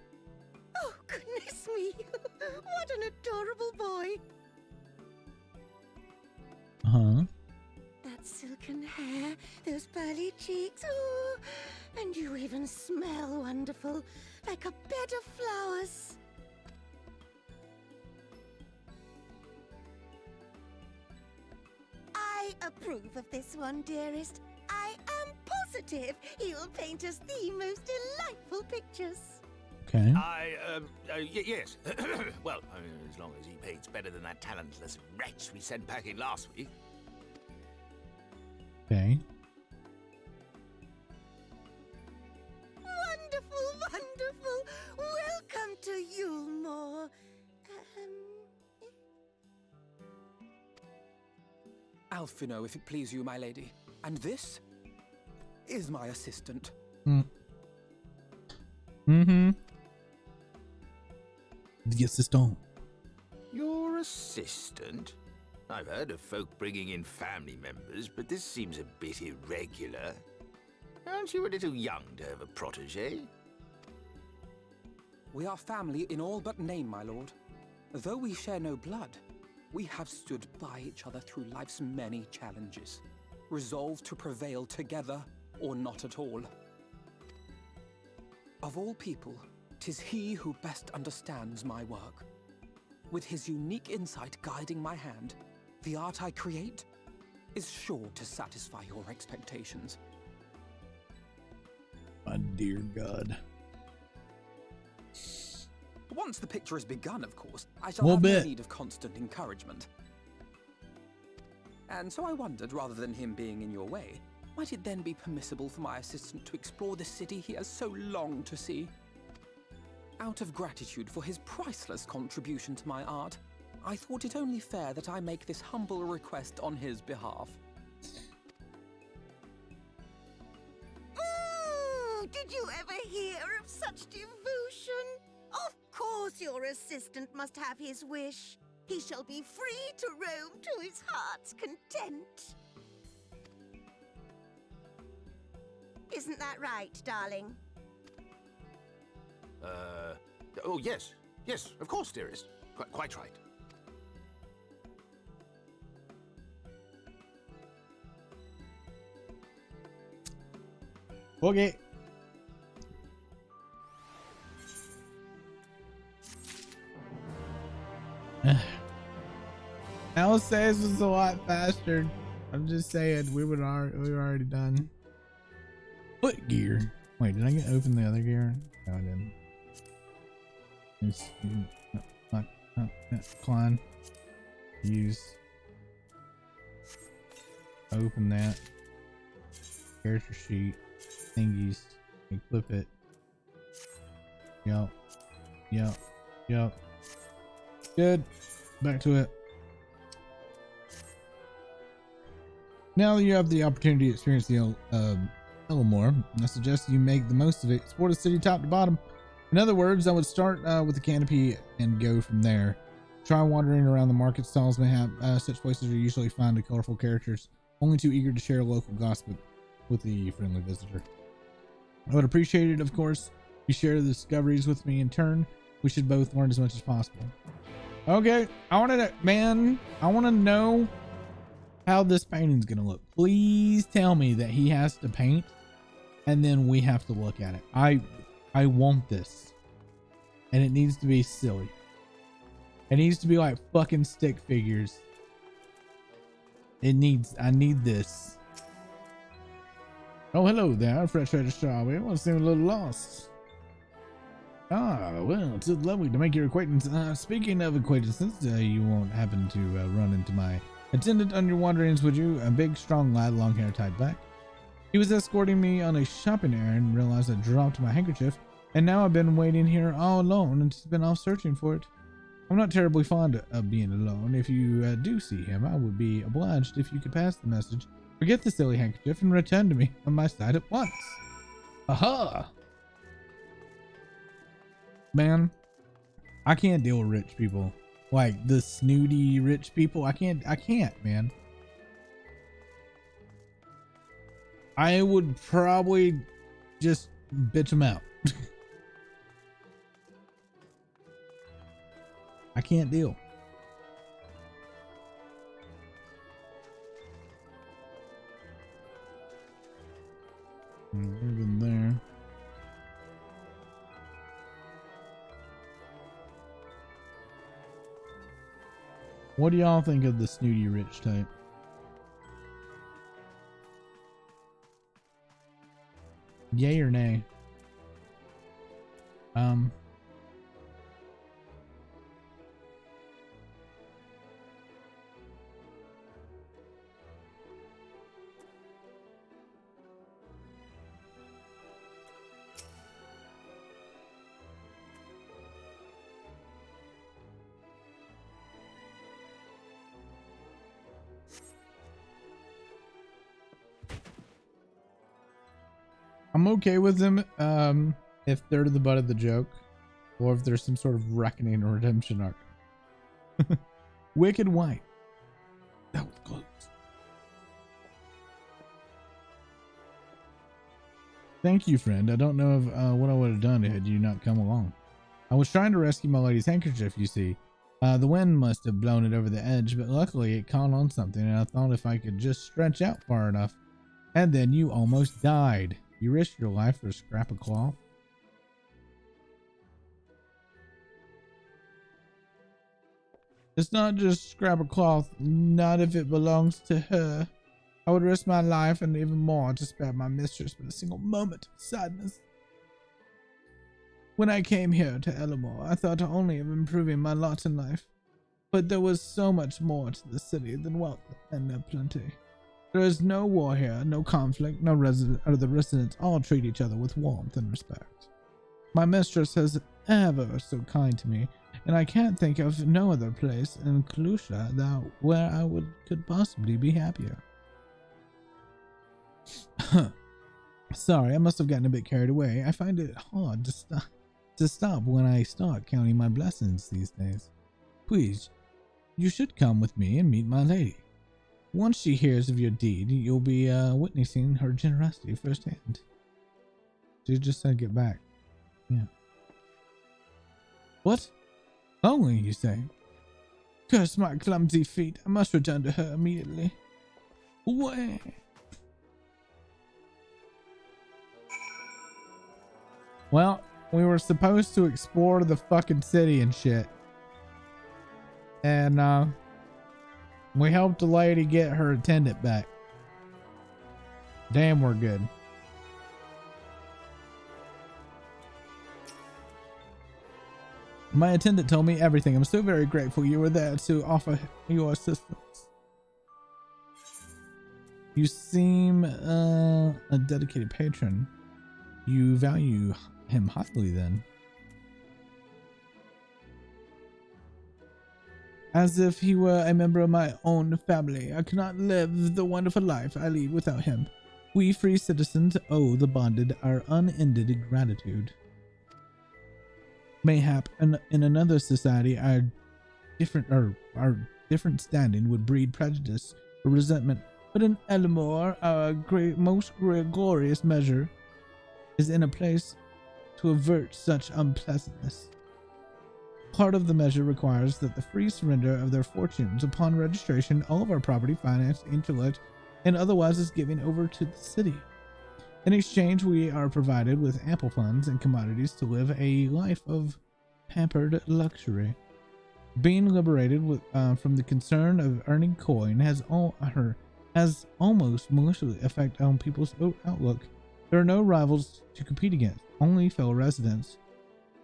Oh, goodness me. What an adorable boy. Uh-huh. That silken hair, those pearly cheeks, oh, and you even smell wonderful, like a bed of flowers. I approve of this one, dearest. I am positive he will paint us the most delightful pictures. Okay. Yes. Well, as long as he paints better than that talentless wretch we sent packing last week. Okay. Wonderful, wonderful. Welcome to Yulmore. Alphino, if it please you, my lady. And this is my assistant. Mm-hmm. Yes, the stone. Your assistant? I've heard of folk bringing in family members, but this seems a bit irregular. Aren't you a little young to have a protege? We are family in all but name, my lord. Though we share no blood, we have stood by each other through life's many challenges, resolved to prevail together or not at all. Of all people, 'tis he who best understands my work. With his unique insight guiding my hand, the art I create is sure to satisfy your expectations. My dear God. Once the picture is begun, of course, I shall Little have bit. no need of constant encouragement. And so I wondered, rather than him being in your way, might it then be permissible for my assistant to explore the city he has so longed to see? Out of gratitude for his priceless contribution to my art, I thought it only fair that I make this humble request on his behalf. Ooh, did you ever hear of such devotion? Of course your assistant must have his wish. He shall be free to roam to his heart's content. Isn't that right, darling? Oh, yes. Yes, of course, dearest. Quite right. 'Tis my duty to Okay. Alice says was a lot faster. I'm just saying we were already done. Foot gear. Wait, did I get open the other gear? No, I didn't. Climb. Use. Open that. Character sheet. Thingies. Equip it. Yup. Yup. Yup. Good. Back to it. Now that you have the opportunity to experience the Elmore, I suggest you make the most of it. Explore the city top to bottom. In other words, I would start with the canopy and go from there. Try wandering around the market stalls. Mayhap such places are usually found to colorful characters, only too eager to share local gossip with the friendly visitor. I would appreciate it, of course, if you share the discoveries with me in turn. We should both learn as much as possible. Okay, I want to know how this painting's gonna look. Please tell me that he has to paint and then we have to look at it. I want this, and it needs to be silly. It needs to be like fucking stick figures. I need this. Oh, hello there, Fresh Registrar. We all seem a little lost. Ah, well, it's lovely to make your acquaintance. Speaking of acquaintances, you won't happen to run into my attendant on your wanderings, would you? A big, strong lad, long hair tied back. He was escorting me on a shopping errand and realized I dropped my handkerchief, and now I've been waiting here all alone and just been off searching for it. I'm not terribly fond of being alone. If you do see him, I would be obliged if you could pass the message. Forget the silly handkerchief and return to me on my side at once. Aha! Man, I can't deal with rich people. Like the snooty rich people. I can't, man. I would probably just bitch them out. I can't deal. Even there. What do y'all think of the snooty rich type? Yay or nay? I'm okay with them if they're the butt of the joke, or if there's some sort of reckoning or redemption arc. Wicked White. That was close. Thank you, friend. I don't know what I would have done had you not come along. I was trying to rescue my lady's handkerchief, you see. The wind must have blown it over the edge, but luckily it caught on something, and I thought if I could just stretch out far enough. And then you almost died. You risked your life for a scrap of cloth. It's not just scrap of cloth, not if it belongs to her. I would risk my life and even more to spare my mistress with a single moment of sadness. When I came here to Elmore, I thought only of improving my lot in life. But there was so much more to the city than wealth and plenty. There is no war here, no conflict, the residents all treat each other with warmth and respect. My mistress is ever so kind to me, and I can't think of no other place in Kalusha where I could possibly be happier. Sorry, I must have gotten a bit carried away. I find it hard to stop when I start counting my blessings these days. Please, you should come with me and meet my lady. Once she hears of your deed, you'll be witnessing her generosity firsthand. She just said get back. Yeah. What? Only, you say? Curse my clumsy feet. I must return to her immediately. What? Well, we were supposed to explore the fucking city and shit. And, we helped a lady get her attendant back. Damn, we're good. My attendant told me everything. I'm so very grateful you were there to offer your assistance. You seem a dedicated patron. You value him highly then. As if he were a member of my own family. I cannot live the wonderful life I lead without him. We free citizens owe the bonded our unended gratitude. Mayhap in another society our different standing would breed prejudice or resentment, but in Elmore our most glorious measure is in a place to avert such unpleasantness. Part of the measure requires that the free surrender of their fortunes upon registration, all of our property, finance, intellect, and otherwise is given over to the city. In exchange, we are provided with ample funds and commodities to live a life of pampered luxury. Being liberated from the concern of earning coin has almost maliciously affected on people's outlook. There are no rivals to compete against, only fellow residents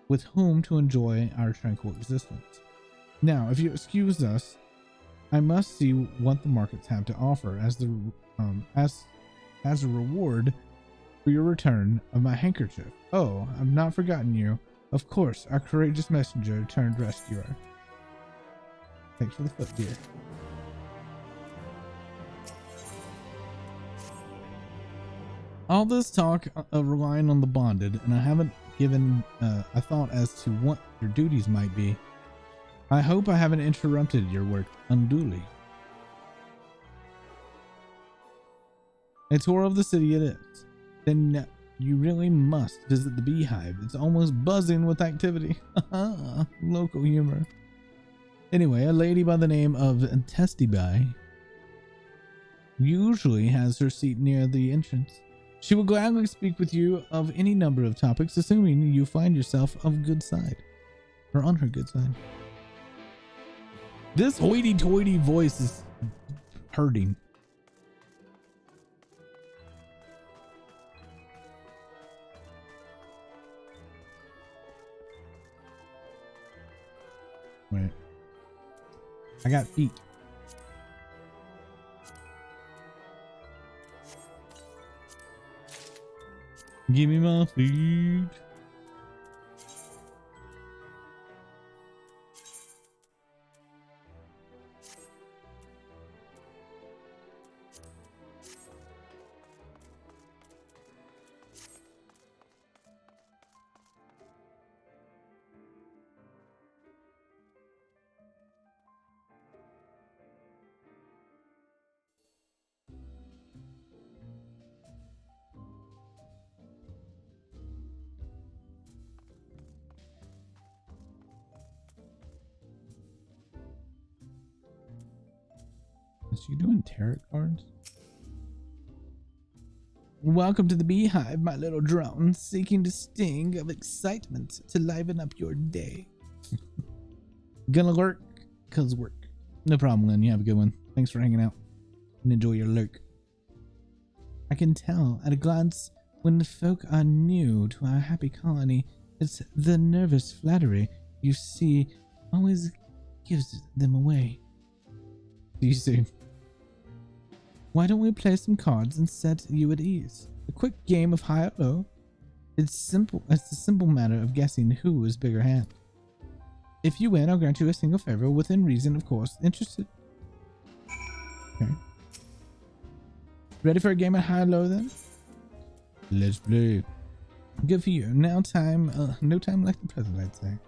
with whom to enjoy our tranquil existence. Now, if you excuse us, I must see what the markets have to offer as a reward for your return of my handkerchief. Oh, I've not forgotten you. Of course, our courageous messenger turned rescuer. Thanks for the footgear. All this talk of relying on the bonded, and I haven't given a thought as to what your duties might be. I hope I haven't interrupted your work unduly. A tour of the city it is. Then you really must visit the beehive. It's almost buzzing with activity. Local humor. Anyway, a lady by the name of Testiby usually has her seat near the entrance. She will gladly speak with you of any number of topics, assuming you find yourself of good side, or on her good side. This hoity-toity voice is hurting. Wait. I got feet. Give me my feet. Is she doing tarot cards? Welcome to the beehive, my little drone, seeking to sting of excitement to liven up your day. Gonna lurk, cause work. No problem, Lynn. You have a good one. Thanks for hanging out and enjoy your lurk. I can tell at a glance when the folk are new to our happy colony. It's the nervous flattery you see always gives them away. See you soon. Why don't we play some cards and set you at ease? A quick game of high or low. It's simple. It's a simple matter of guessing who is bigger hand. If you win, I'll grant you a single favor within reason, of course. Interested? Okay. Ready for a game of high or low then? Let's play. Good for you. Now time, no time like the present, I'd say.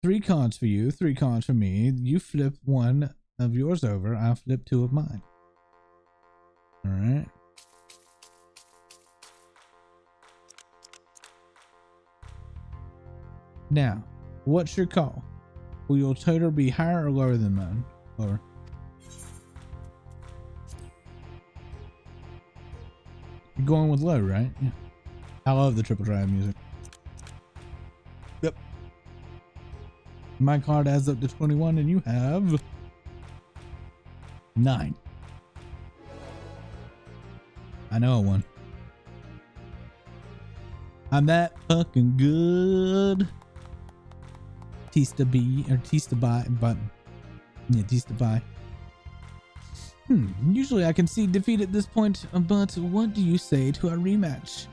3 cards for you, 3 cards for me. You flip one of yours over, I'll flip 2 of mine. Alright. Now, what's your call? Will your total be higher or lower than mine? Lower. going with low, right? Yeah. I love the triple drive music. Yep. My card adds up to 21 and you have 9. I know one. I'm that fucking good. Tista B or Tista buy button. Yeah, Tista buy. Usually I can see defeat at this point, but what do you say to a rematch?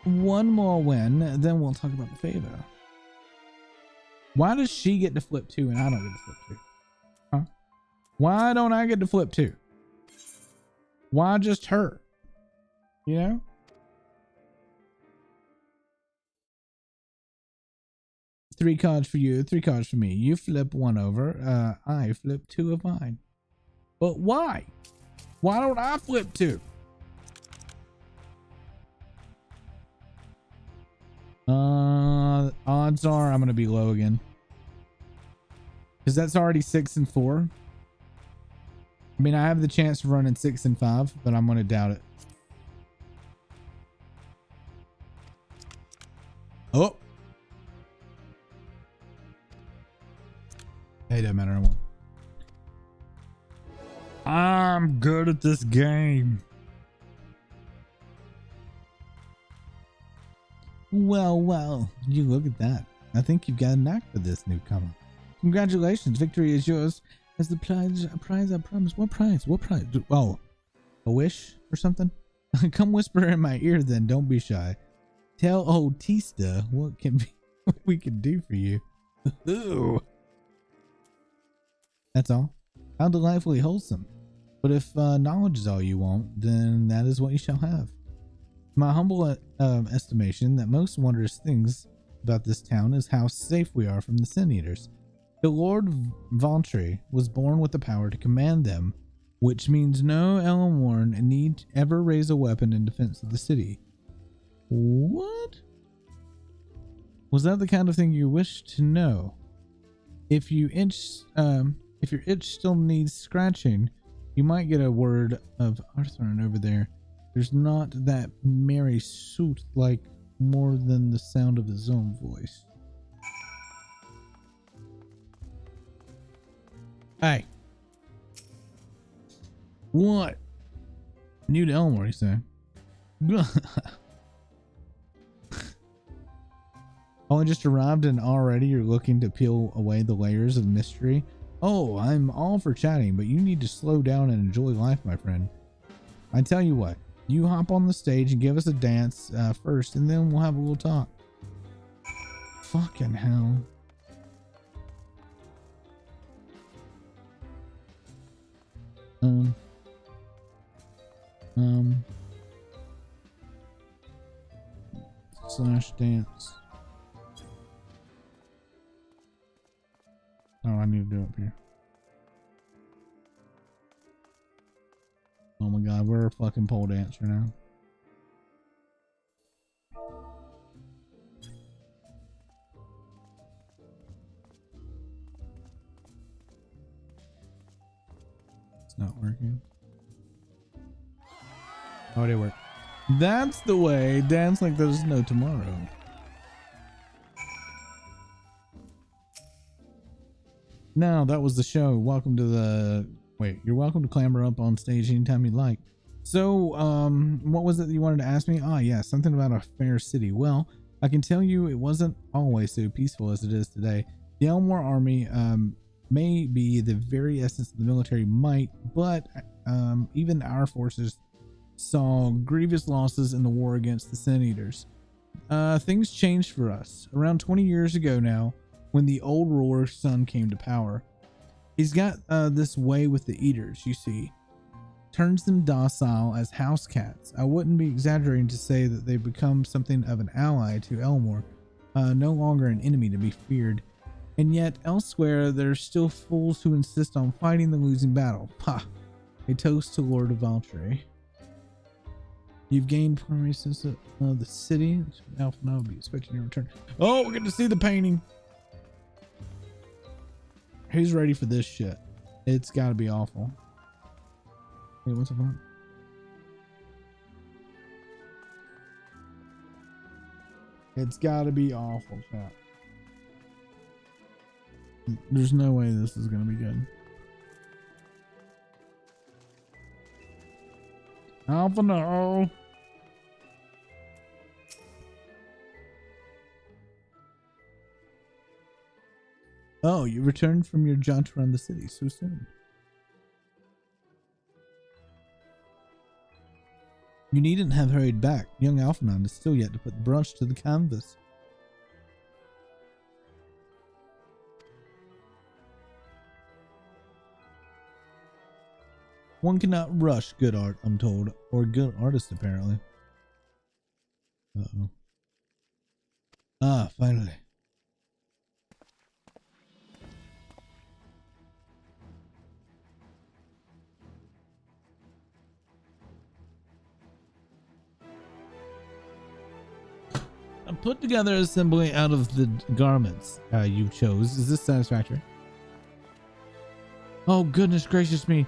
One more win, then we'll talk about the favor. Why does she get to flip 2 and I don't get to flip 2? Huh? Why don't I get to flip 2? Why just her? You know? Three cards for you, 3 cards for me. You flip 1 over. I flip 2 of mine. But why? Why don't I flip 2? Odds are I'm gonna be low again. Because that's already 6 and 4. I mean, I have the chance of running 6 and 5, but I'm gonna doubt it. Oh. Hey, doesn't matter. I won. I'm good at this game. Well, you look at that. I think you've got a knack for this, newcomer. Congratulations, victory is yours. As the prize I promised. What prize? What prize? Oh, a wish or something? Come whisper in my ear then, don't be shy. Tell old Tista what we can do for you. Ooh. That's all. How delightfully wholesome. But if knowledge is all you want, then that is what you shall have. My humble estimation that most wondrous things about this town is how safe we are from the Sin Eaters. The Lord Vauntry was born with the power to command them, which means no Elmworn need ever raise a weapon in defense of the city. What? Was that the kind of thing you wished to know? If your itch still needs scratching, you might get a word of Arthurn over there. There's not that merry suit like more than the sound of his own voice. Hey. What? New to Elmore, you say? Only just arrived and already you're looking to peel away the layers of mystery? Oh, I'm all for chatting, but you need to slow down and enjoy life, my friend. I tell you what, you hop on the stage and give us a dance first, and then we'll have a little talk. Fucking hell. Slash dance. Oh, I need to do it up here. Oh my god, we're a fucking pole dancer now. It's not working. Oh, it did work. That's the way. Dance like there's no tomorrow. Now that was the show. Welcome to the... Wait, you're welcome to clamber up on stage anytime you like. So, what was it that you wanted to ask me? Ah, yeah, something about a fair city. Well, I can tell you it wasn't always so peaceful as it is today. The Elmore army may be the very essence of the military might, but even our forces saw grievous losses in the war against the Sin Eaters. Things changed for us. Around 20 years ago now, when the old ruler's son came to power. He's got this way with the Eaters, you see. Turns them docile as house cats. I wouldn't be exaggerating to say that they've become something of an ally to Elmore, no longer an enemy to be feared. And yet, elsewhere, there's still fools who insist on fighting the losing battle. Pah! A toast to Lord of Valtry. You've gained primary sense of the city. Alpha now will be expecting your return. Oh, we're getting to see the painting. Who's ready for this shit? It's got to be awful. Wait, what's the phone? It's got to be awful, chat. There's no way this is going to be good. Alpha, no. Oh, you returned from your jaunt around the city so soon. You needn't have hurried back. Young Alphanon is still yet to put the brush to the canvas. One cannot rush good art, I'm told, or good artists, apparently. Uh-oh. Ah, finally. I put together assembly out of the garments you chose. Is this satisfactory? Oh, goodness gracious me.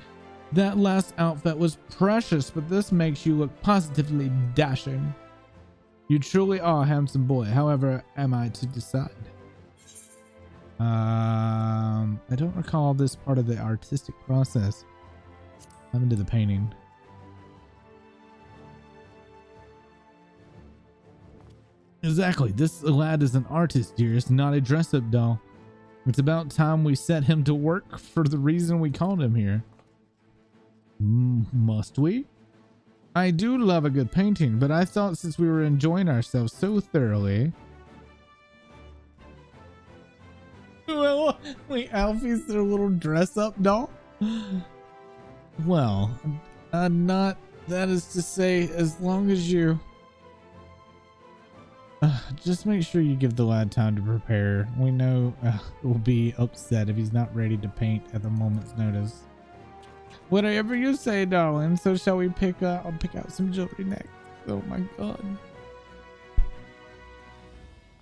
That last outfit was precious, but this makes you look positively dashing. You truly are a handsome boy. However, am I to decide? I don't recall this part of the artistic process. I'm into the painting. Exactly. This lad is an artist, dearest, not a dress-up doll. It's about time we set him to work for the reason we called him here. Must we? I do love a good painting, but I thought since we were enjoying ourselves so thoroughly... Well, wait, Alfie's their little dress-up doll? Well, not... That is to say, as long as you... just make sure you give the lad time to prepare. We know he'll be upset if he's not ready to paint at the moment's notice. Whatever you say, darling. So shall we pick out some jewelry next? Oh my god.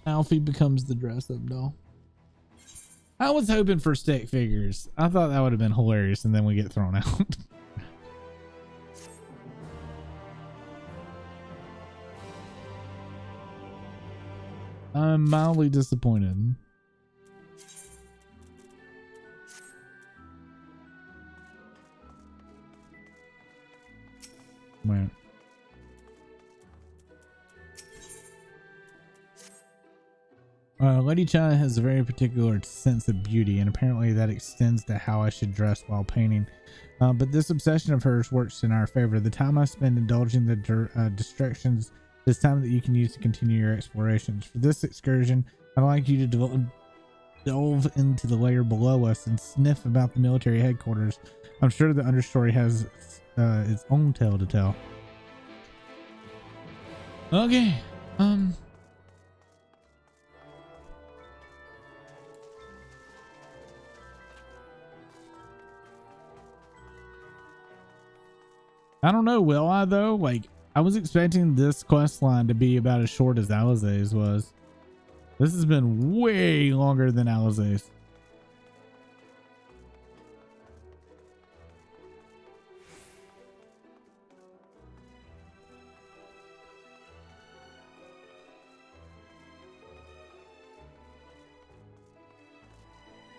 Alfie becomes the dress-up doll. I was hoping for stick figures. I thought that would have been hilarious, and then we get thrown out. I'm mildly disappointed. Right. Lady China has a very particular sense of beauty, and apparently that extends to how I should dress while painting. But this obsession of hers works in our favor. The time I spend indulging the distractions is time that you can use to continue your explorations. For this excursion, I'd like you to delve into the layer below us and sniff about the military headquarters. I'm sure the understory has its own tale to tell. Okay. I don't know, will I though? Like, I was expecting this quest line to be about as short as Alizé's was. This has been way longer than Alizé's.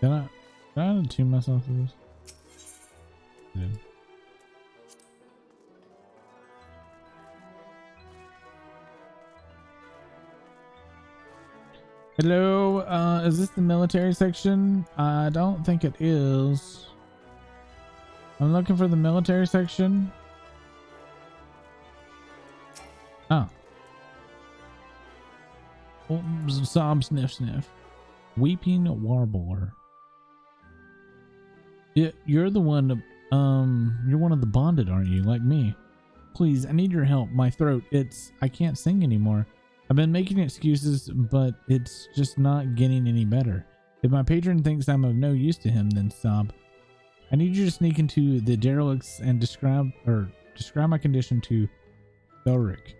Can I attune myself to this? Yeah. Hello, is this the military section? I don't think it is. I'm looking for the military section. Oh. Sob sniff sniff. Weeping Warbler. Yeah, you're the one, you're one of the bonded, aren't you? Like me. Please, I need your help. My throat, I can't sing anymore. I've been making excuses, but it's just not getting any better. If my patron thinks I'm of no use to him, then sob. I need you to sneak into the derelicts and describe my condition to Thoric.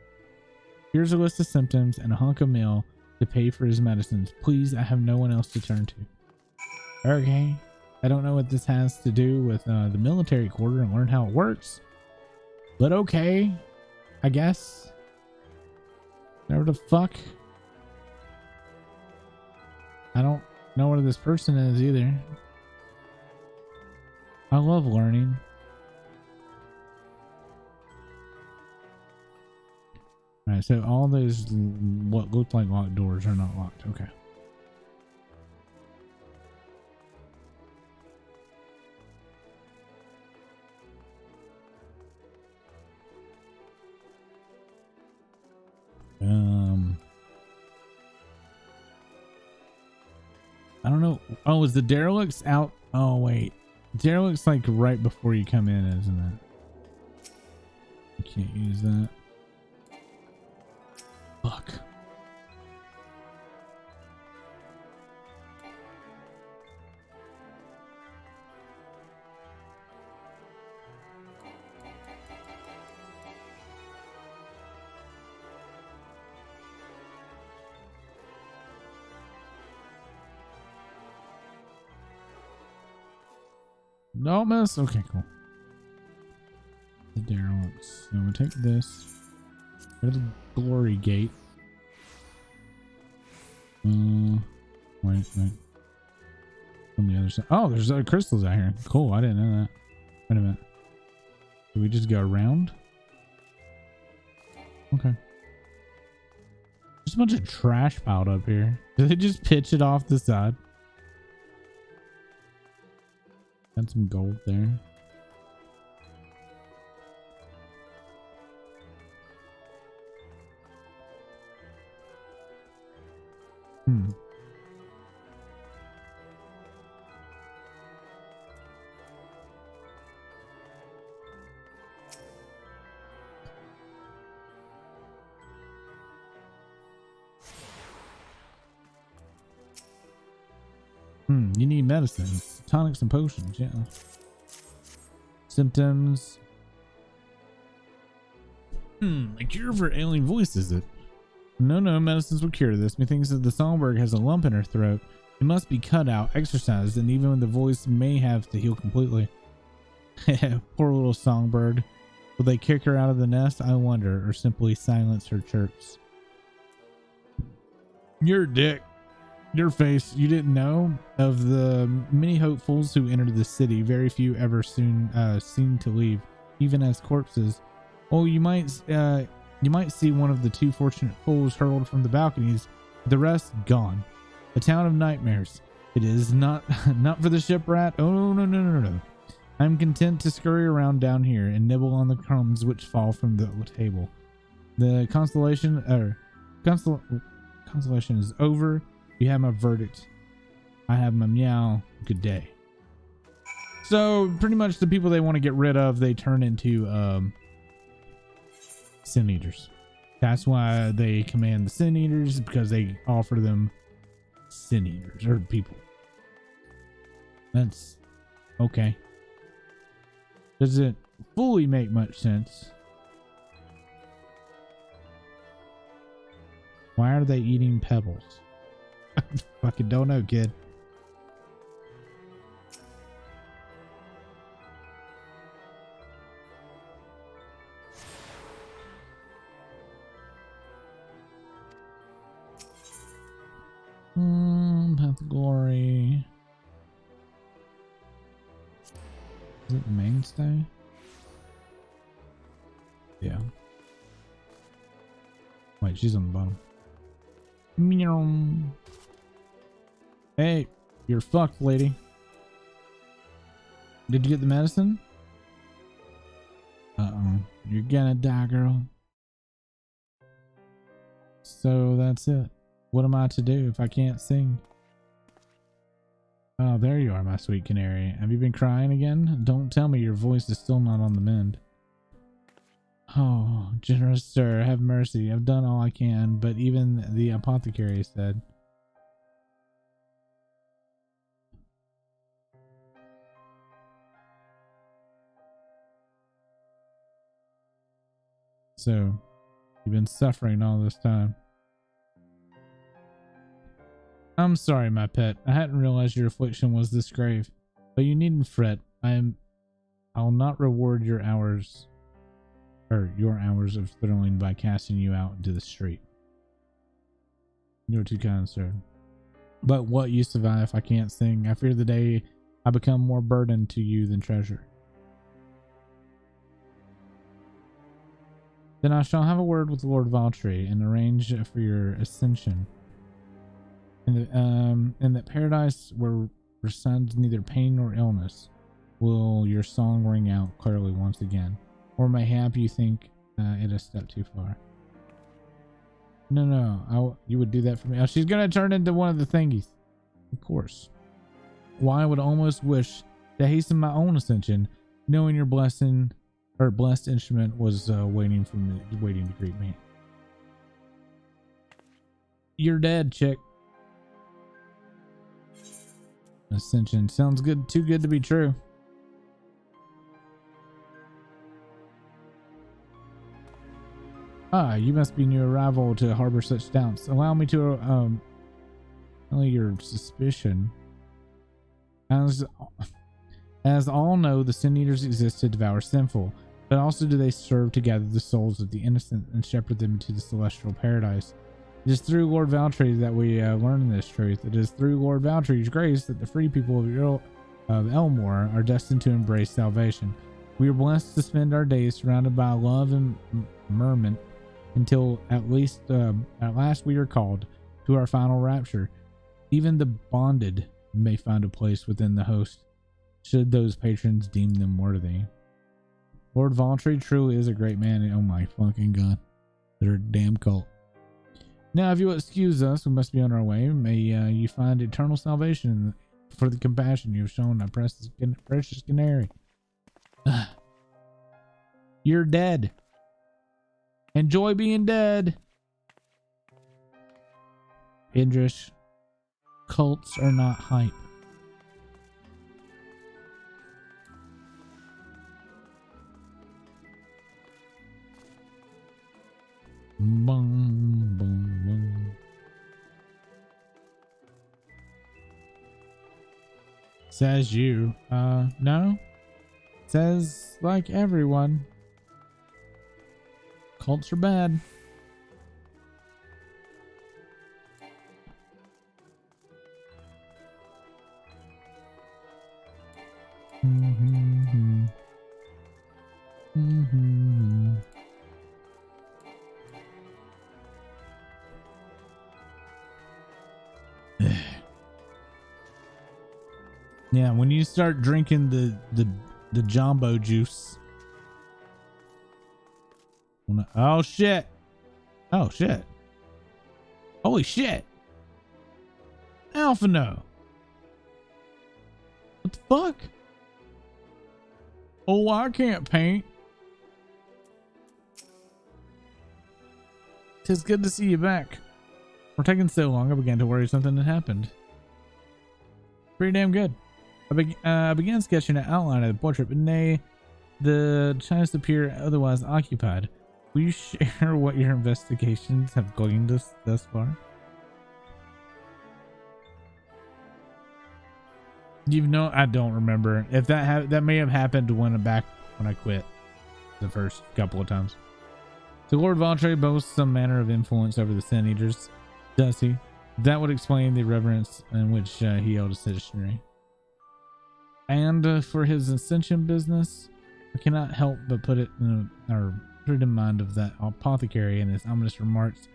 Here's a list of symptoms and a hunk of mail to pay for his medicines. Please, I have no one else to turn to. Okay. I don't know what this has to do with the military quarter and learn how it works, but okay, I guess. Whatever the fuck. I don't know where this person is either. I love learning. Alright, so all those what looked like locked doors are not locked. Okay. I don't know. Oh, is the derelict's out? Oh, wait. Derelict's like right before you come in, isn't it? You can't use that. Fuck. No miss. Okay, cool. The derelicts. So we'll take this. Go to the glory gate. Wait. On the other side. Oh, there's other crystals out here. Cool. I didn't know that. Wait a minute. Do we just go around? Okay. There's a bunch of trash piled up here. Did they just pitch it off the side? Got some gold there. You need medicines, tonics and potions, yeah. Symptoms. A cure for alien voice, is it? No, medicines will cure this. Methinks that the songbird has a lump in her throat. It must be cut out, exercised, and even the voice may have to heal completely. Poor little songbird. Will they kick her out of the nest? I wonder, or simply silence her chirps. You're a dick. Your face, you didn't know? Of the many hopefuls who entered the city, very few ever soon seem to leave, even as corpses. Oh, you might see one of the two fortunate fools hurled from the balconies, the rest gone. A town of nightmares. It is not for the shipwrecked. Oh no. I'm content to scurry around down here and nibble on the crumbs which fall from the table. The constellation is over. You have my verdict. I have my meow. Good day. So pretty much the people they want to get rid of, they turn into sin eaters. That's why they command the sin eaters, because they offer them sin eaters or people. That's okay. Doesn't fully make much sense. Why are they eating pebbles? I fucking don't know, kid. Path of Glory. Is it the mainstay? Yeah. Wait, she's on the bottom. Meow. Hey, you're fucked, lady. Did you get the medicine? Uh-oh. You're gonna die, girl. So that's it. What am I to do if I can't sing? Oh, there you are, my sweet canary. Have you been crying again? Don't tell me your voice is still not on the mend. Oh, generous sir, have mercy. I've done all I can, but even the apothecary said. So, you've been suffering all this time. I'm sorry, my pet. I hadn't realized your affliction was this grave. But you needn't fret. I'll not reward your hours of thrilling by casting you out into the street. You're too kind, sir. But what use have I if I can't sing? I fear the day I become more burden to you than treasure. Then I shall have a word with Lord Valtry and arrange for your ascension. In that paradise where resides neither pain nor illness, will your song ring out clearly once again. Or mayhap you think it a step too far. No, you would do that for me. Oh, she's gonna turn into one of the thingies. Of course. Why I would almost wish to hasten my own ascension, knowing your blessing or blessed instrument was waiting to greet me. You're dead, chick. Ascension sounds good, too good to be true. Ah, you must be new arrival to harbor such doubts. Allow me to only your suspicion. As all know, the Sin Eaters exist to devour sinful, but also do they serve to gather the souls of the innocent and shepherd them into the celestial paradise. It is through Lord Valtry that we learn this truth. It is through Lord Valtry's grace that the free people of Elmore are destined to embrace salvation. We are blessed to spend our days surrounded by love and merriment until at last we are called to our final rapture. Even the bonded may find a place within the host, should those patrons deem them worthy. Lord Valtry truly is a great man, and oh my fucking god, they're a damn cult. Now, if you will excuse us, we must be on our way. May you find eternal salvation for the compassion you have shown our precious canary. You're dead. Enjoy being dead. Idris, cults are not hype. Boom, boom, boom. Says you. No. Says like everyone. Cults are bad. Mm-hmm. Mm-hmm. Yeah, when you start drinking the jumbo juice. Oh shit. Oh shit. Holy shit. Alpha no. What the fuck? Oh, I can't paint. Tis good to see you back. For taking so long, I began to worry something had happened. Pretty damn good. I began sketching an outline of the portrait, but nay, the chance appear otherwise occupied. Will you share what your investigations have gleaned thus far? I don't remember if that may have happened when I quit the first couple of times. So Lord Valtry boasts some manner of influence over the Sin Eaters, does he? That would explain the reverence in which he held a citizenry. And for his ascension business, I cannot help but put it in mind of that apothecary and his ominous remarks.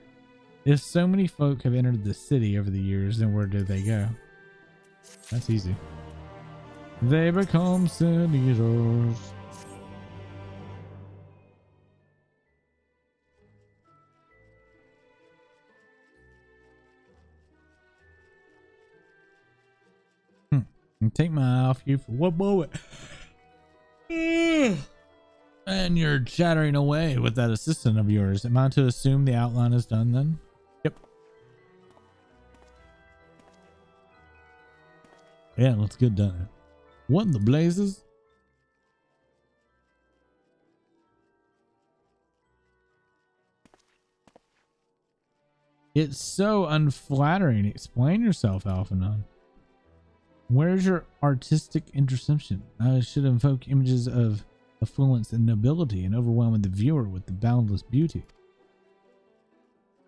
If so many folk have entered the city over the years, then where do they go? That's easy. They become Sin Eaters. And take my eye off you for one moment. And you're chattering away with that assistant of yours. Am I to assume the outline is done then? Yep. Yeah, let's get done. What in the blazes? It's so unflattering. Explain yourself, Alphanon. Where's your artistic interception? I should invoke images of affluence and nobility and overwhelming the viewer with the boundless beauty.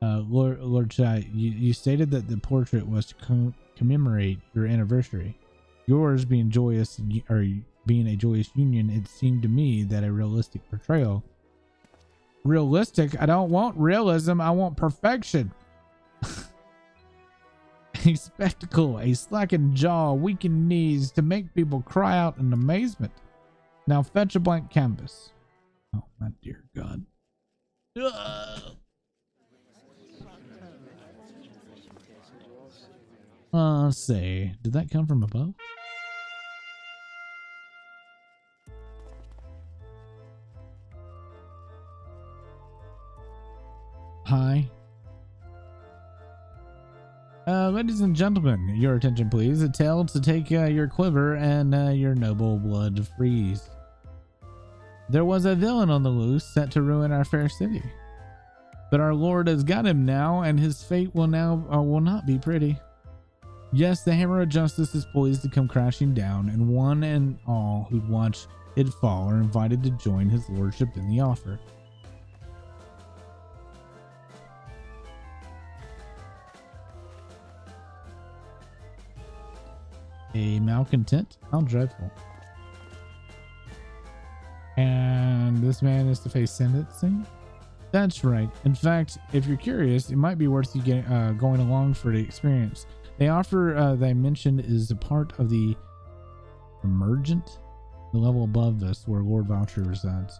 Lord Chai, you stated that the portrait was to commemorate your anniversary. Yours being joyous, or being a joyous union, it seemed to me that a realistic portrayal. Realistic? I don't want realism. I want perfection. A spectacle, a slackened jaw, weakened knees to make people cry out in amazement. Now fetch a blank canvas. Oh, my dear God. Let's see. Did that come from above? Hi. Ladies and gentlemen, your attention please. A tale to take your quiver and your noble blood freeze. There was a villain on the loose set to ruin our fair city. But our Lord has got him now, and his fate will not be pretty. Yes, the hammer of justice is poised to come crashing down, and one and all who'd watch it fall are invited to join his lordship in the offer. A malcontent? How dreadful. And this man is to face sentencing? That's right. In fact, if you're curious, it might be worth you going along for the experience. The offer they mentioned is a part of the Emergent, the level above us where Lord Voucher resides.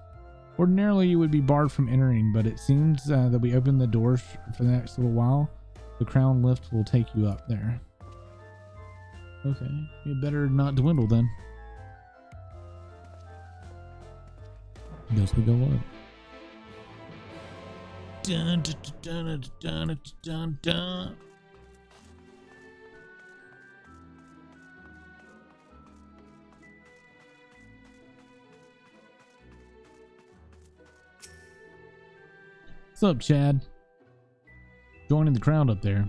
Ordinarily, you would be barred from entering, but it seems that we open the doors for the next little while. The crown lift will take you up there. Okay, you better not dwindle then. Guess we go up. Dun, dun, dun, dun, dun, dun, dun. What's up, Chad? Joining the crowd up there.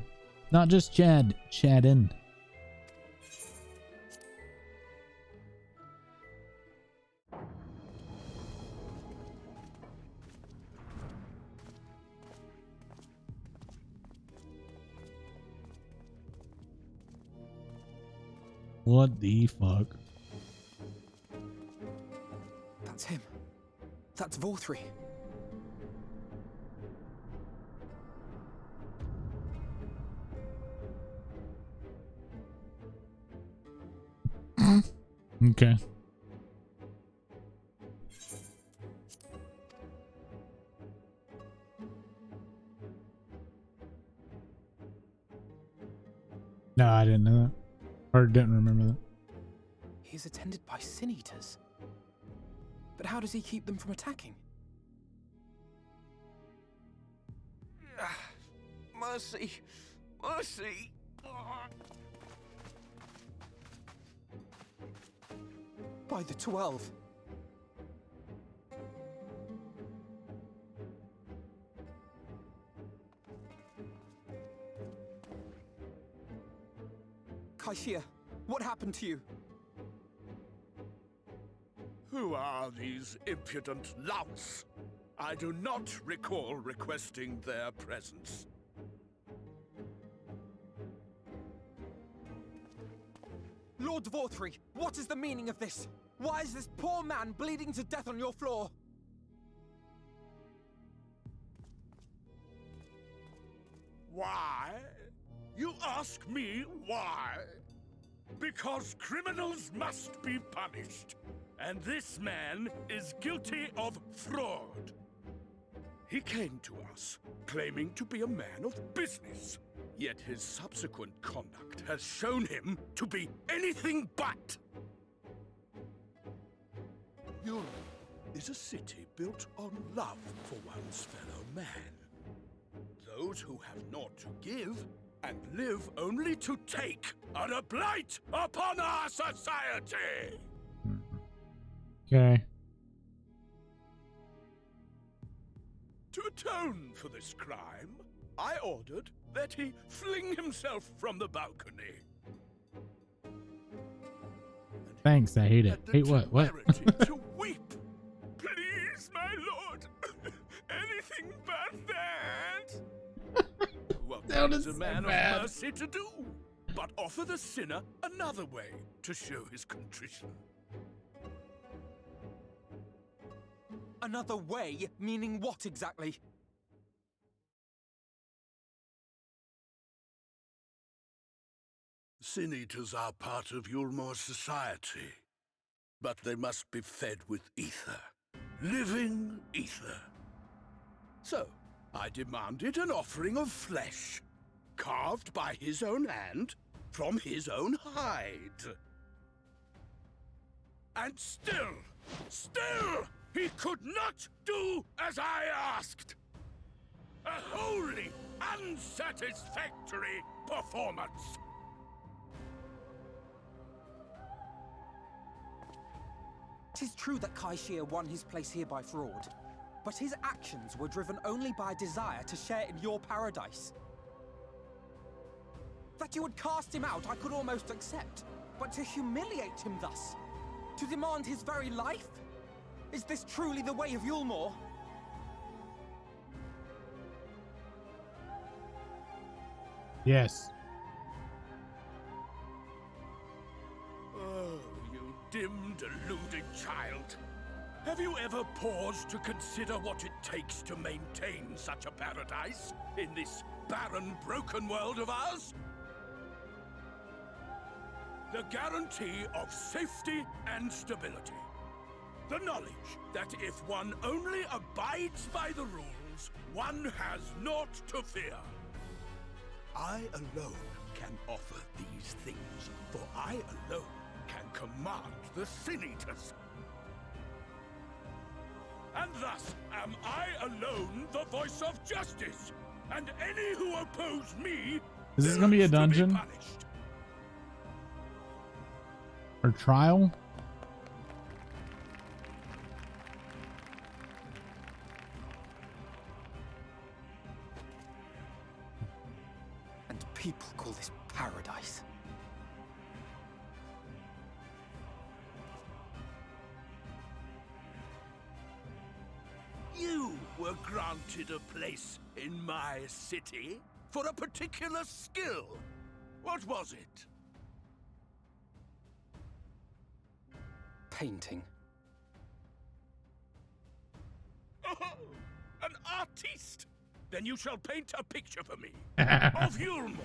Not just Chad, Chadden. What the fuck? That's him. That's Vorthri. Okay. No, I didn't know that. Or didn't remember that. He's attended by sin eaters. But how does he keep them from attacking? Mercy! Mercy! By the 12. Kaishia, what happened to you? Who are these impudent louts? I do not recall requesting their presence. Lord Vorthri, what is the meaning of this? Why is this poor man bleeding to death on your floor? Why? You ask me why? Because criminals must be punished, and this man is guilty of fraud. He came to us, claiming to be a man of business, yet his subsequent conduct has shown him to be anything but. Yulm is a city built on love for one's fellow man. Those who have naught to give and live only to take are a blight upon our society! Okay. To atone for this crime, I ordered that he fling himself from the balcony. Thanks, I hate it. Hate what? What? To weep. Please, my lord. Anything but that. What is a man of mercy to do? but offer the sinner another way to show his contrition. Another way? Meaning what exactly? Sin Eaters are part of Yulmore's society, but they must be fed with ether. Living ether. So, I demanded an offering of flesh, carved by his own hand, from his own hide. And still, he could not do as I asked. A wholly unsatisfactory performance. Tis true that Kaishir won his place here by fraud, but his actions were driven only by a desire to share in your paradise. That you would cast him out I could almost accept, but to humiliate him thus, to demand his very life? Is this truly the way of Yulmore? Yes. Oh, you dim, deluded child. Have you ever paused to consider what it takes to maintain such a paradise in this barren, broken world of ours? The guarantee of safety and stability. The knowledge that if one only abides by the rules, one has naught to fear. I alone can offer these things, for I alone can command the Sin Eaters. And thus am I alone the voice of justice, and any who oppose me Is this gonna be a dungeon? Or trial? And people call this paradise. You were granted a place in my city for a particular skill. What was it? Painting. Oh, an artiste! Then you shall paint a picture for me of Yulmore.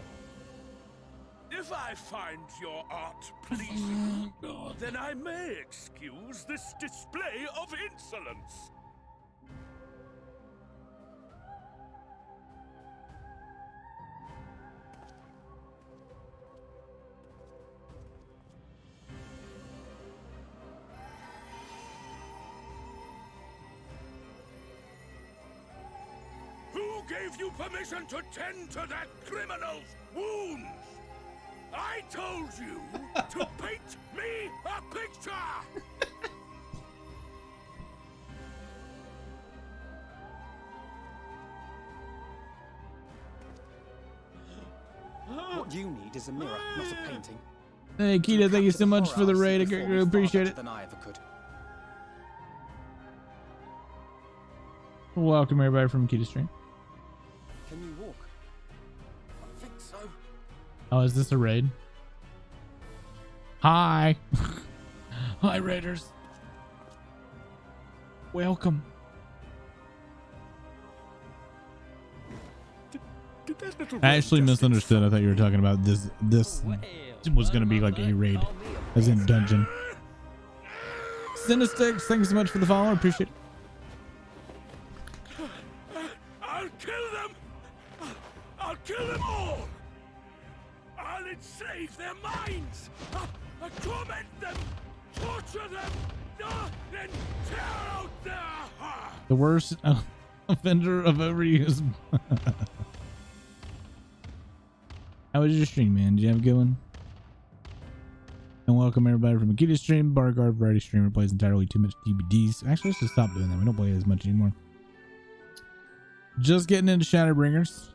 If I find your art pleasing, then I may excuse this display of insolence. Who gave you permission to tend to that criminal's wounds? I told you to paint me a picture! What you need is a mirror, not a painting. Hey, Kita, thank you so much for the raid. I greatly appreciate it. Than I ever could. Welcome everybody from Kita Stream. Can you walk? I think so. Oh, is this a raid? Hi. Hi, raiders. Welcome. I actually misunderstood. I thought you were talking about this. This was going to be like a raid, as in dungeon. Cinestix, thank you so much for the follow. I appreciate it. I'll kill them! I'll kill them all! I'll enslave their minds! I'll torment them! Torture them! Then tear out their hearts! The worst offender of overuse. How was your stream, man? Did you have a good one? And welcome everybody from Akita Stream. Barguard Variety Streamer plays entirely too much DVDs. Actually, let's just stop doing that. We don't play it as much anymore. Just getting into Shadowbringers.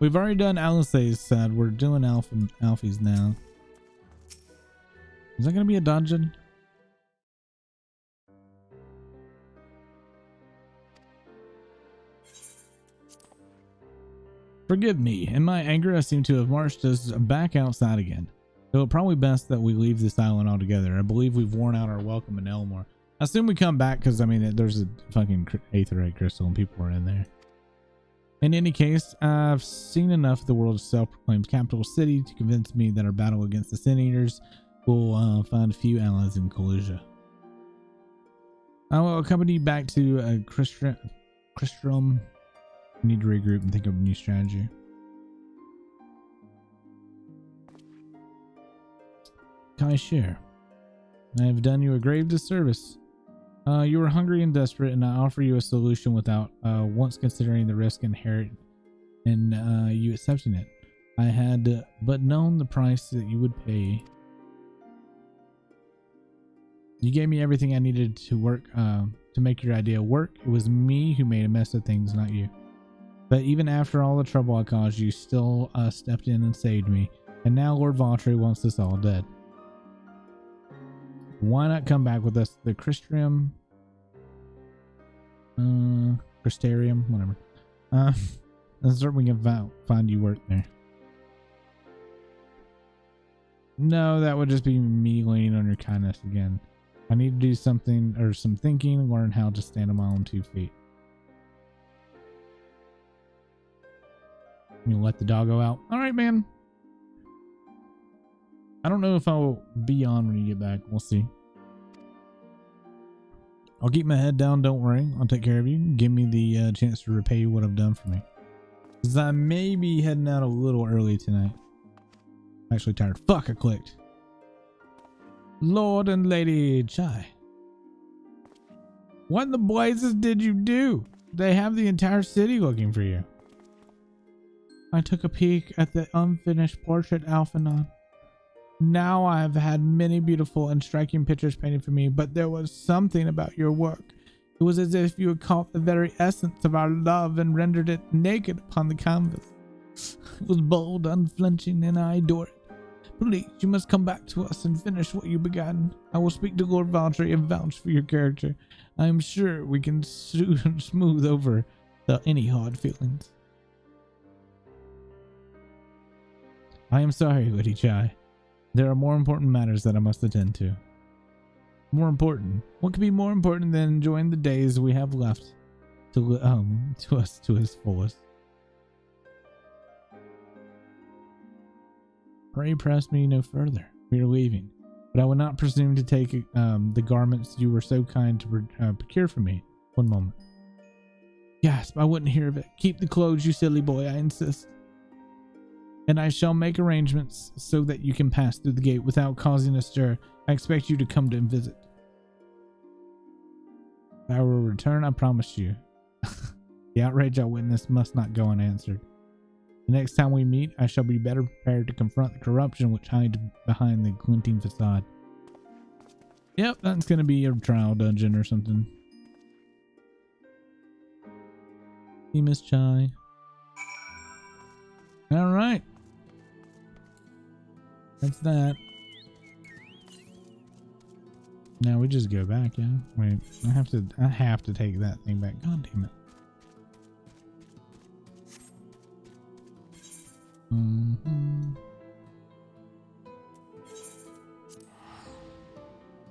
We've already done Alice's side. We're doing Alfie's now. Is that going to be a dungeon? Forgive me. In my anger, I seem to have marched us back outside again. So it's probably best that we leave this island altogether. I believe we've worn out our welcome in Elmore. I assume we come back because, I mean, there's a fucking aetherite crystal and people are in there. In any case, I've seen enough of the world's self-proclaimed capital city to convince me that our battle against the Sin Eaters will find a few allies in Collision. I will accompany you back to Crystrum. We need to regroup and think of a new strategy. Kai Share, I have done you a grave disservice. You were hungry and desperate, and I offer you a solution without once considering the risk inherent in you accepting it. I had but known the price that you would pay. You gave me everything I needed to work to make your idea work. It was me who made a mess of things, not you. But even after all the trouble I caused, you still stepped in and saved me. And now Lord Valtry wants us all dead. Why not come back with us? The Crystarium, whatever. I'm certain we can find you work there. No, that would just be me leaning on your kindness again. I need to do something or some thinking and learn how to stand on my own 2 feet. You let the doggo out. All right, man. I don't know if I'll be on when you get back. We'll see. I'll keep my head down. Don't worry. I'll take care of you. Give me the chance to repay you what I've done for me. Because I may be heading out a little early tonight. I'm actually tired. Fuck, I clicked. Lord and Lady Chai. What in the blazes did you do? They have the entire city looking for you. I took a peek at the unfinished portrait Alphanon. Now I have had many beautiful and striking pictures painted for me, but there was something about your work. It was as if you had caught the very essence of our love and rendered it naked upon the canvas. It was bold, unflinching, and I adore it. Please, you must come back to us and finish what you began. I will speak to Lord Valtry and vouch for your character. I am sure we can smooth over any hard feelings. I am sorry, Lady Chai. There are more important matters that I must attend to. More important? What could be more important than enjoying the days we have left to us to his fullest? Pray press me no further. We are leaving, but I would not presume to take the garments you were so kind to procure for me. One moment. Gasp! I wouldn't hear of it. Keep the clothes, you silly boy. I insist. And I shall make arrangements so that you can pass through the gate without causing a stir. I expect you to come to visit. If I will return, I promise you. The outrage I witnessed must not go unanswered. The next time we meet, I shall be better prepared to confront the corruption which hides behind the glinting facade. Yep, that's going to be a trial dungeon or something. See, Miss Chai. All right. That's that. Now we just go back, yeah? Wait, I have to take that thing back. God damn it.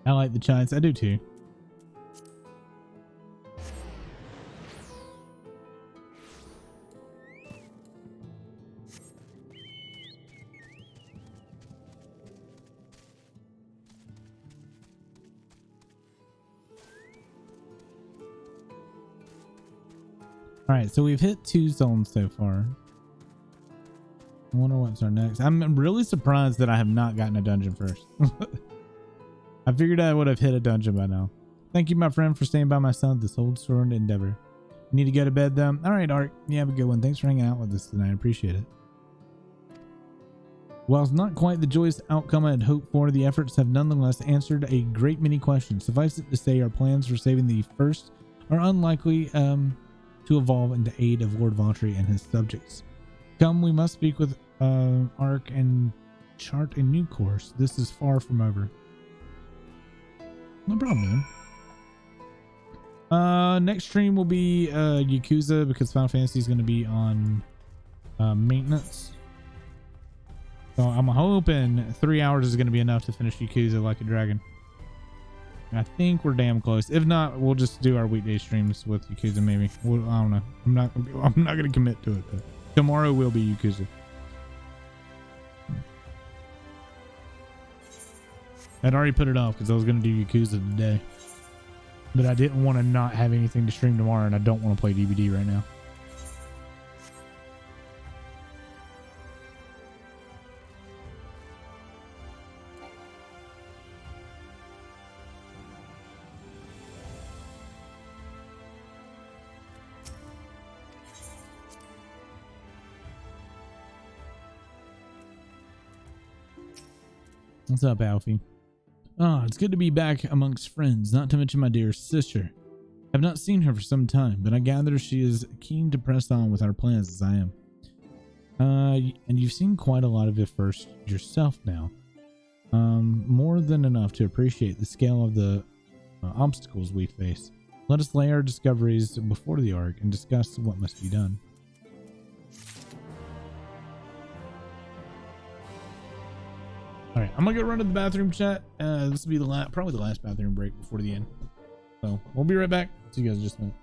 I like the chimes. I do too. All right, so we've hit 2 zones so far. I wonder what's our next. I'm really surprised that I have not gotten a dungeon first. I figured I would have hit a dungeon by now. Thank you, my friend, for staying by my side this old sword endeavor. You need to go to bed, though. All right, Art. You have a good one. Thanks for hanging out with us tonight. I appreciate it. While it's not quite the joyous outcome I had hoped for, the efforts have nonetheless answered a great many questions. Suffice it to say, our plans for saving the first are unlikely to evolve into aid of Lord Valtry and his subjects. Come, we must speak with Ark and chart a new course. This is far from over. No problem, man. Next stream will be Yakuza, because Final Fantasy is going to be on maintenance. So I'm hoping 3 hours is going to be enough to finish Yakuza Like a Dragon. And I think we're damn close. If not, we'll just do our weekday streams with Yakuza maybe. I don't know. I'm not going to commit to it, but tomorrow will be Yakuza. I'd already put it off because I was going to do Yakuza today. But I didn't want to not have anything to stream tomorrow, and I don't want to play DVD right now. What's up, Alfie? Ah, it's good to be back amongst friends, not to mention my dear sister. I've not seen her for some time, but I gather she is keen to press on with our plans as I am. And you've seen quite a lot of it first yourself now. More than enough to appreciate the scale of the obstacles we face. Let us lay our discoveries before the arc and discuss what must be done. All right, I'm gonna go run to the bathroom, chat. This will be probably the last bathroom break before the end. So we'll be right back. See you guys in just a minute.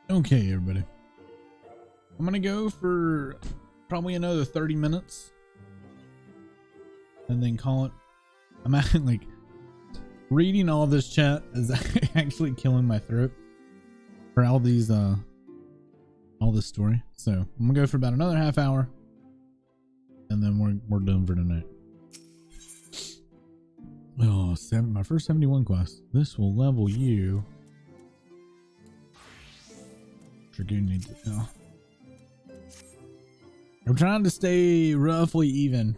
Okay, everybody. I'm gonna go for probably another 30 minutes and then call it I'm like reading all this chat is actually killing my throat for all these all this story. So I'm gonna go for about another half hour, and then we're done for tonight. Oh, my first 71 quest. This will level you. I'm trying to stay roughly even.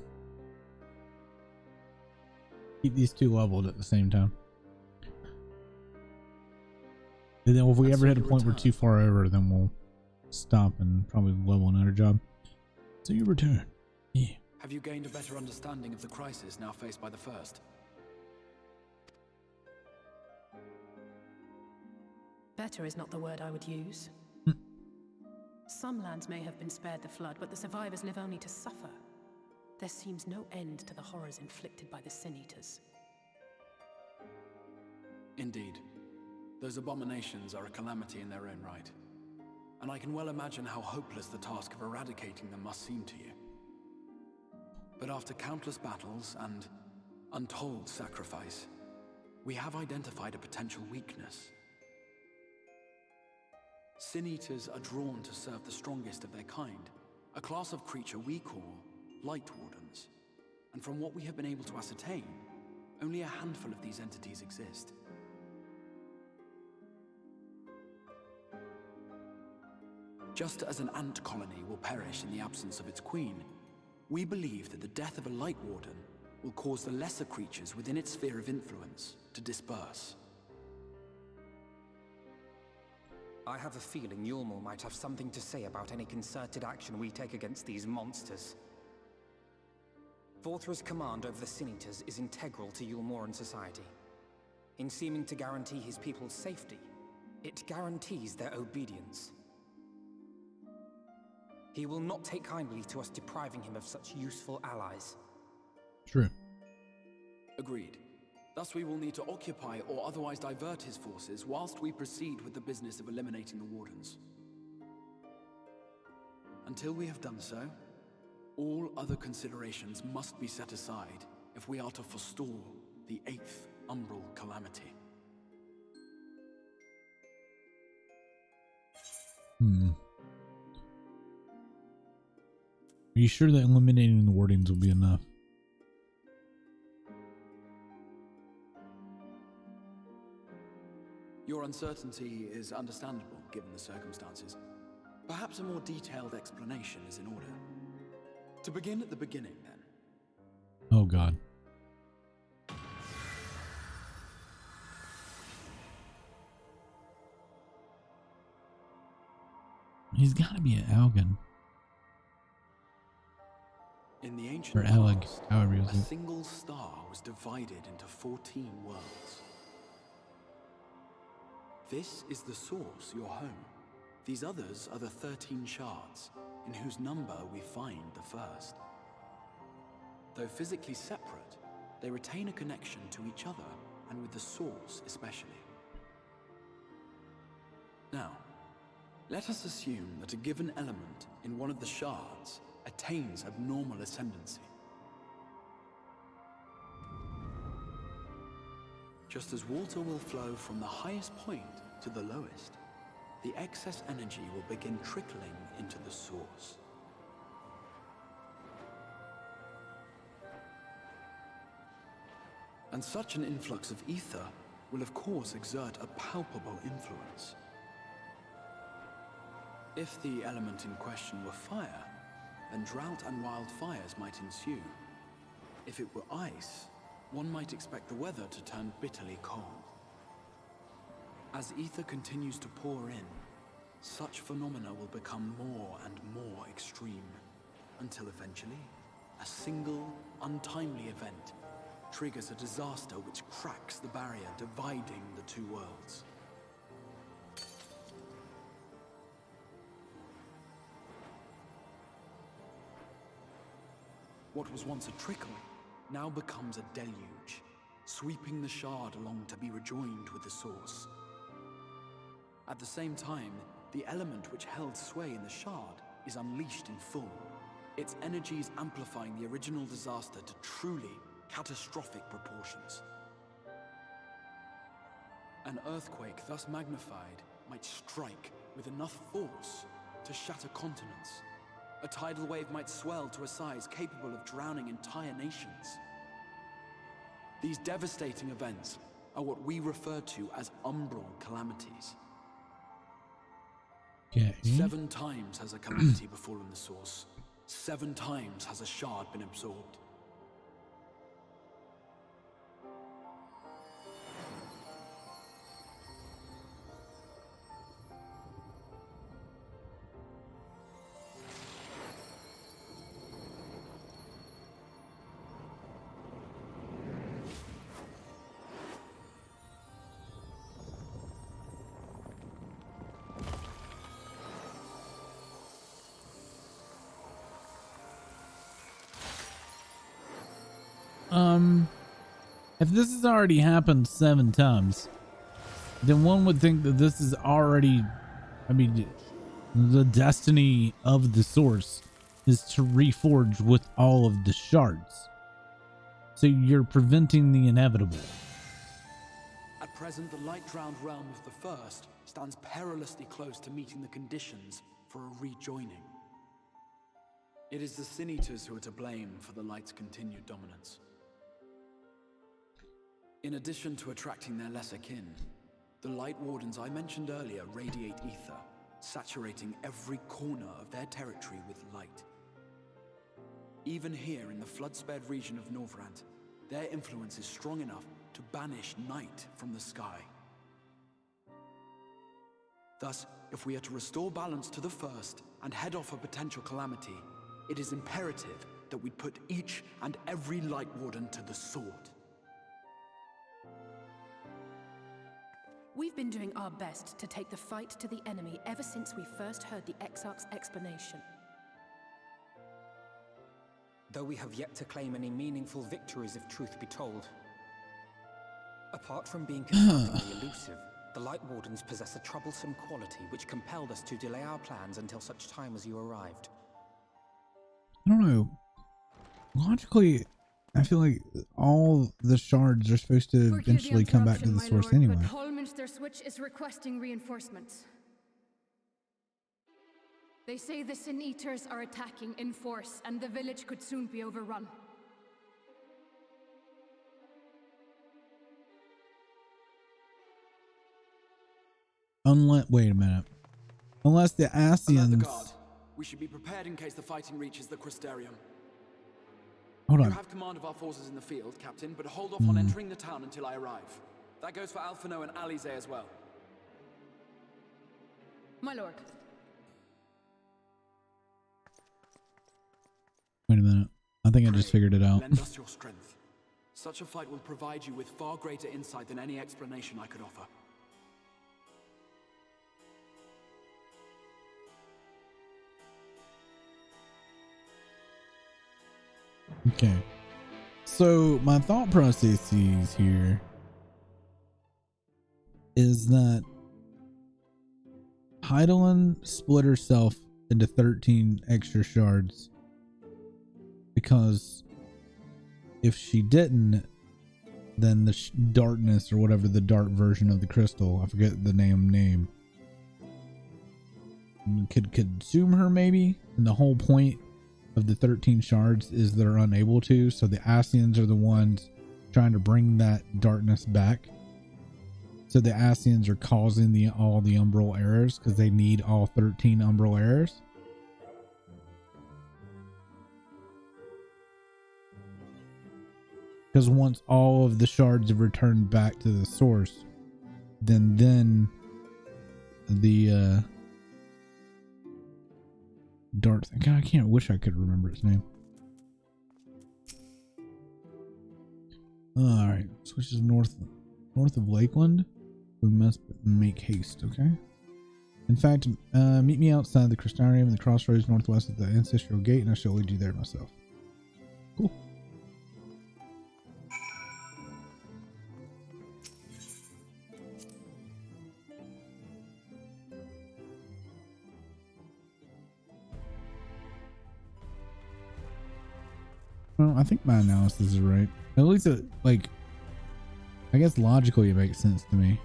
Keep these two leveled at the same time. And then if we ever hit a point we're too far over, then we'll stop and probably level another job. So you return. Yeah. Have you gained a better understanding of the crisis now faced by the First? Better is not the word I would use. Some lands may have been spared the flood, but the survivors live only to suffer. There seems no end to the horrors inflicted by the Sin Eaters. Indeed. Those abominations are a calamity in their own right. And I can well imagine how hopeless the task of eradicating them must seem to you. But after countless battles and untold sacrifice, we have identified a potential weakness. Sin Eaters are drawn to serve the strongest of their kind, a class of creature we call Light Wardens. And from what we have been able to ascertain, only a handful of these entities exist. Just as an ant colony will perish in the absence of its queen, we believe that the death of a Light Warden will cause the lesser creatures within its sphere of influence to disperse. I have a feeling Yulmore might have something to say about any concerted action we take against these monsters. Vorthra's command over the Sin Eaters is integral to Yulmoran society. In seeming to guarantee his people's safety, it guarantees their obedience. He will not take kindly to us depriving him of such useful allies. True. Agreed. Thus we will need to occupy or otherwise divert his forces whilst we proceed with the business of eliminating the Wardens. Until we have done so, all other considerations must be set aside if we are to forestall the 8th Umbral Calamity. Are you sure that eliminating the Wardens will be enough? Your uncertainty is understandable, given the circumstances. Perhaps a more detailed explanation is in order. To begin at the beginning, then. Oh, God. He's got to be an Algan. In the ancient or Aleg, past, however you a say it. single star was divided into 14 worlds. This is the source, your home. These others are the 13 shards, in whose number we find the first. Though physically separate, they retain a connection to each other, and with the source especially. Now, let us assume that a given element in one of the shards attains abnormal ascendancy. Just as water will flow from the highest point to the lowest, the excess energy will begin trickling into the source. And such an influx of ether will of course exert a palpable influence. If the element in question were fire, then drought and wildfires might ensue. If it were ice, one might expect the weather to turn bitterly cold. As ether continues to pour in, such phenomena will become more and more extreme, until eventually, a single, untimely event triggers a disaster which cracks the barrier dividing the two worlds. What was once a trickle now becomes a deluge, sweeping the shard along to be rejoined with the source. At the same time, the element which held sway in the shard is unleashed in full, its energies amplifying the original disaster to truly catastrophic proportions. An earthquake thus magnified might strike with enough force to shatter continents. A tidal wave might swell to a size capable of drowning entire nations. These devastating events are what we refer to as umbral calamities. Okay. 7 times has a calamity befallen the source. 7 times has a shard been absorbed. If this has already happened 7 times, then one would think that this is already, I mean, the destiny of the source is to reforge with all of the shards. So you're preventing the inevitable. At present, the light-drowned realm of the First stands perilously close to meeting the conditions for a rejoining. It is the Sin Eaters who are to blame for the light's continued dominance. In addition to attracting their lesser kin, the Light Wardens I mentioned earlier radiate ether, saturating every corner of their territory with light. Even here in the flood-spared region of Norvrant, their influence is strong enough to banish night from the sky. Thus, if we are to restore balance to the First and head off a potential calamity, it is imperative that we put each and every Light Warden to the sword. We've been doing our best to take the fight to the enemy ever since we first heard the Exarch's explanation. Though we have yet to claim any meaningful victories if truth be told. Apart from being confrontingly elusive, the Light Wardens possess a troublesome quality which compelled us to delay our plans until such time as you arrived. I don't know. Logically, I feel like all the shards are supposed to eventually come back to the source anyway. But Holminster Switch is requesting reinforcements. They say the Sin Eaters are attacking in force, and the village could soon be overrun. Wait a minute. Unless the Alert the Asians. guard. We should be prepared in case the fighting reaches the Crystarium. Hold on. You have command of our forces in the field, Captain, but hold off on entering the town until I arrive. That goes for Alphino and Alize as well. My lord. Wait a minute. I think I just figured it out. Lend us your strength. Such a fight will provide you with far greater insight than any explanation I could offer. Okay. So my thought processes here is that Heidelin split herself into 13 extra shards because if she didn't, then the darkness or whatever, the dark version of the crystal, I forget the name, could consume her maybe. And the whole point of the 13 shards is they're unable to, so the Asians are the ones trying to bring that darkness back. So the Asians are causing all the umbral errors because they need all 13 umbral errors. Because once all of the shards have returned back to the source, then the dark thing. God, I wish I could remember its name. All right, switches north of Lakeland. We must make haste. Okay. In fact, meet me outside the Crystarium in the crossroads northwest of the ancestral gate, and I shall lead you there myself. Cool. Well, I think my analysis is right. At least, like, I guess logically it makes sense to me.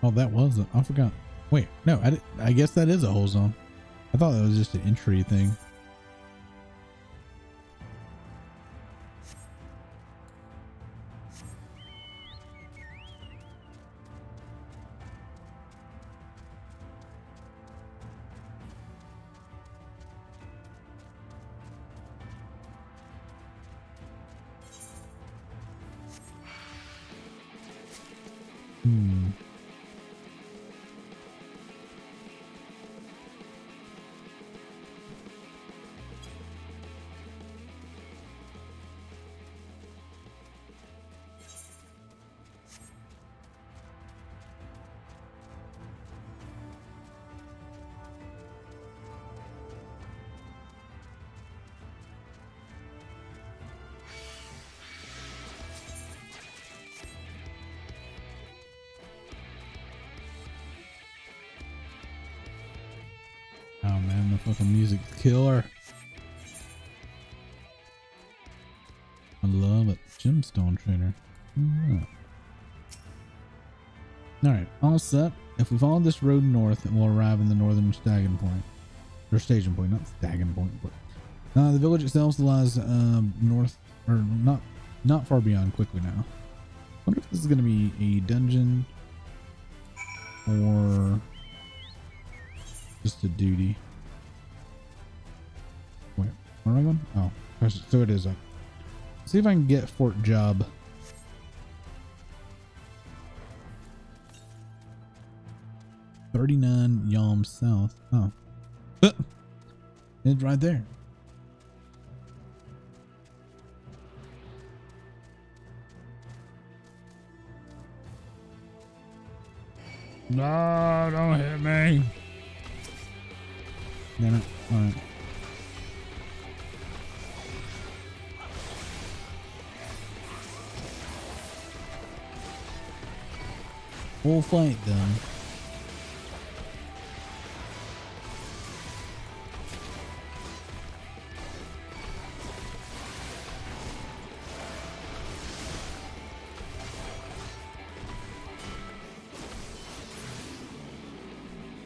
Oh, that was it. I forgot. Wait, no, I guess that is a whole zone. I thought that was just an entry thing. Oh man, the fucking music's killer. I love it. Gemstone trader. Alright, all set. If we follow this road north, it will arrive in the northern staging point. Or staging point, not staging point. But the village itself lies north, or not far beyond quickly now. I wonder if this is going to be a dungeon or just a duty. Wait, where am I going? Oh, so it is up. See if I can get Fort Job. $39 Yalm South. Oh. It's right there. No, don't hit me. Damn it. Alright. We'll fight them.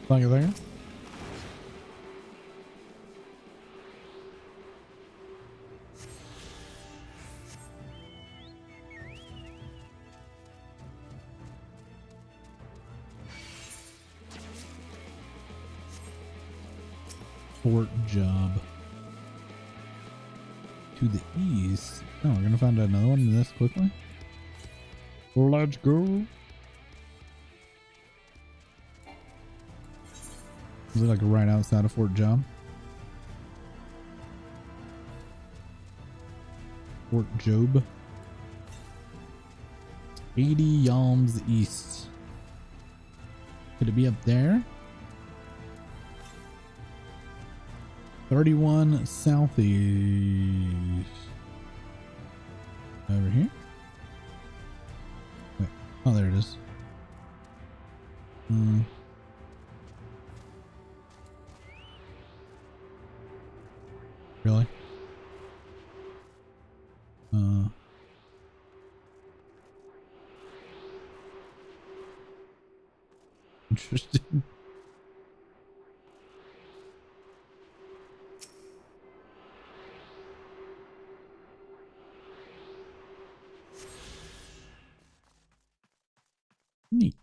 Like it there? Fort Job. To the east. Oh, we're gonna find another one this quickly. Let's go. Is it like right outside of Fort Job? Fort Job. 80 Yalms east. Could it be up there? 31 southeast. Over here? Wait. Oh, there it is. Really? Interesting. Neat.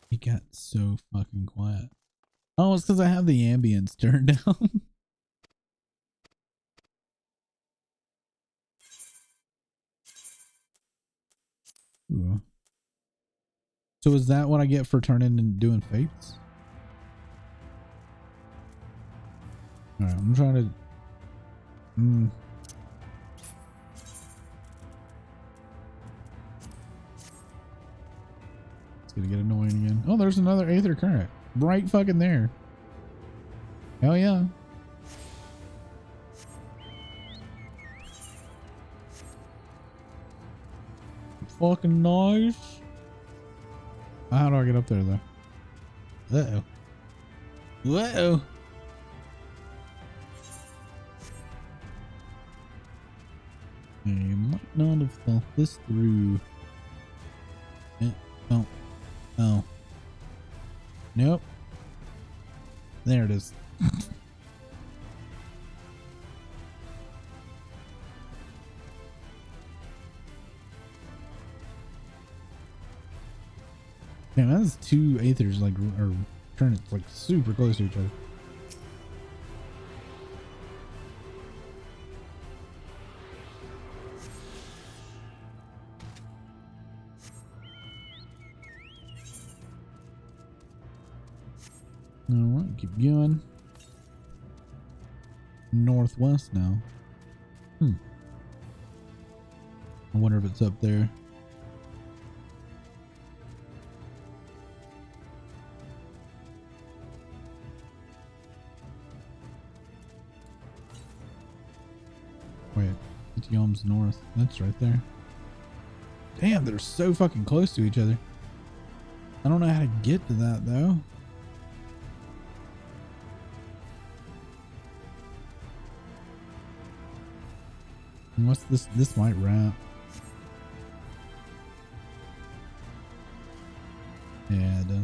It got so fucking quiet. Oh, it's because I have the ambience turned down. Ooh. So is that what I get for turning and doing fates? Alright, I'm trying to... It's gonna get annoying again. Oh, there's another Aether Current. Right fucking there. Hell yeah. Fucking nice. How do I get up there though? Uh-oh. Whoa. I might not have thought this through. Oh. Oh. Nope. There it is. Damn, that's two Aethers like are turning like super close to each other. Alright, keep going. Northwest now. I wonder if it's up there. Wait, it's Yom's north. That's right there. Damn, they're so fucking close to each other. I don't know how to get to that though. And what's this? This might wrap. Yeah, it does.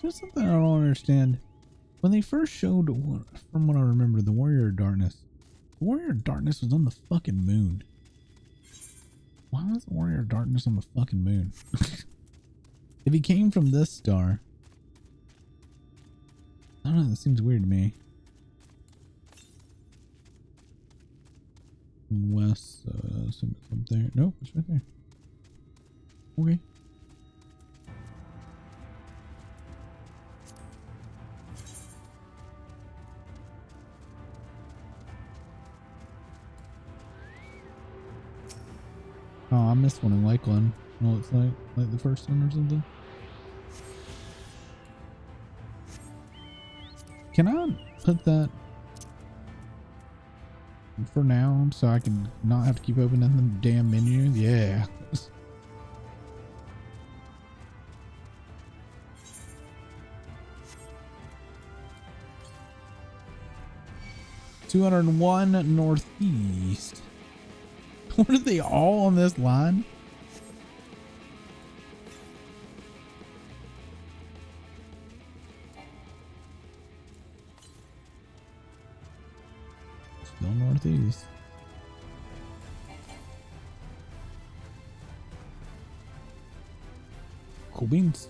There's something I don't understand. When they first showed, from what I remember, the Warrior of Darkness. The Warrior of Darkness was on the fucking moon. Why was the Warrior of Darkness on the fucking moon? If he came from this star. I don't know, that seems weird to me. West, it's up there. Nope, it's right there. Okay. Oh, I missed one in Lakeland. Well, it's like the first one or something. Can I put that for now so I can not have to keep opening the damn menu? Yeah. $201 northeast. What are they all on this line? Still northeast. Cool beans.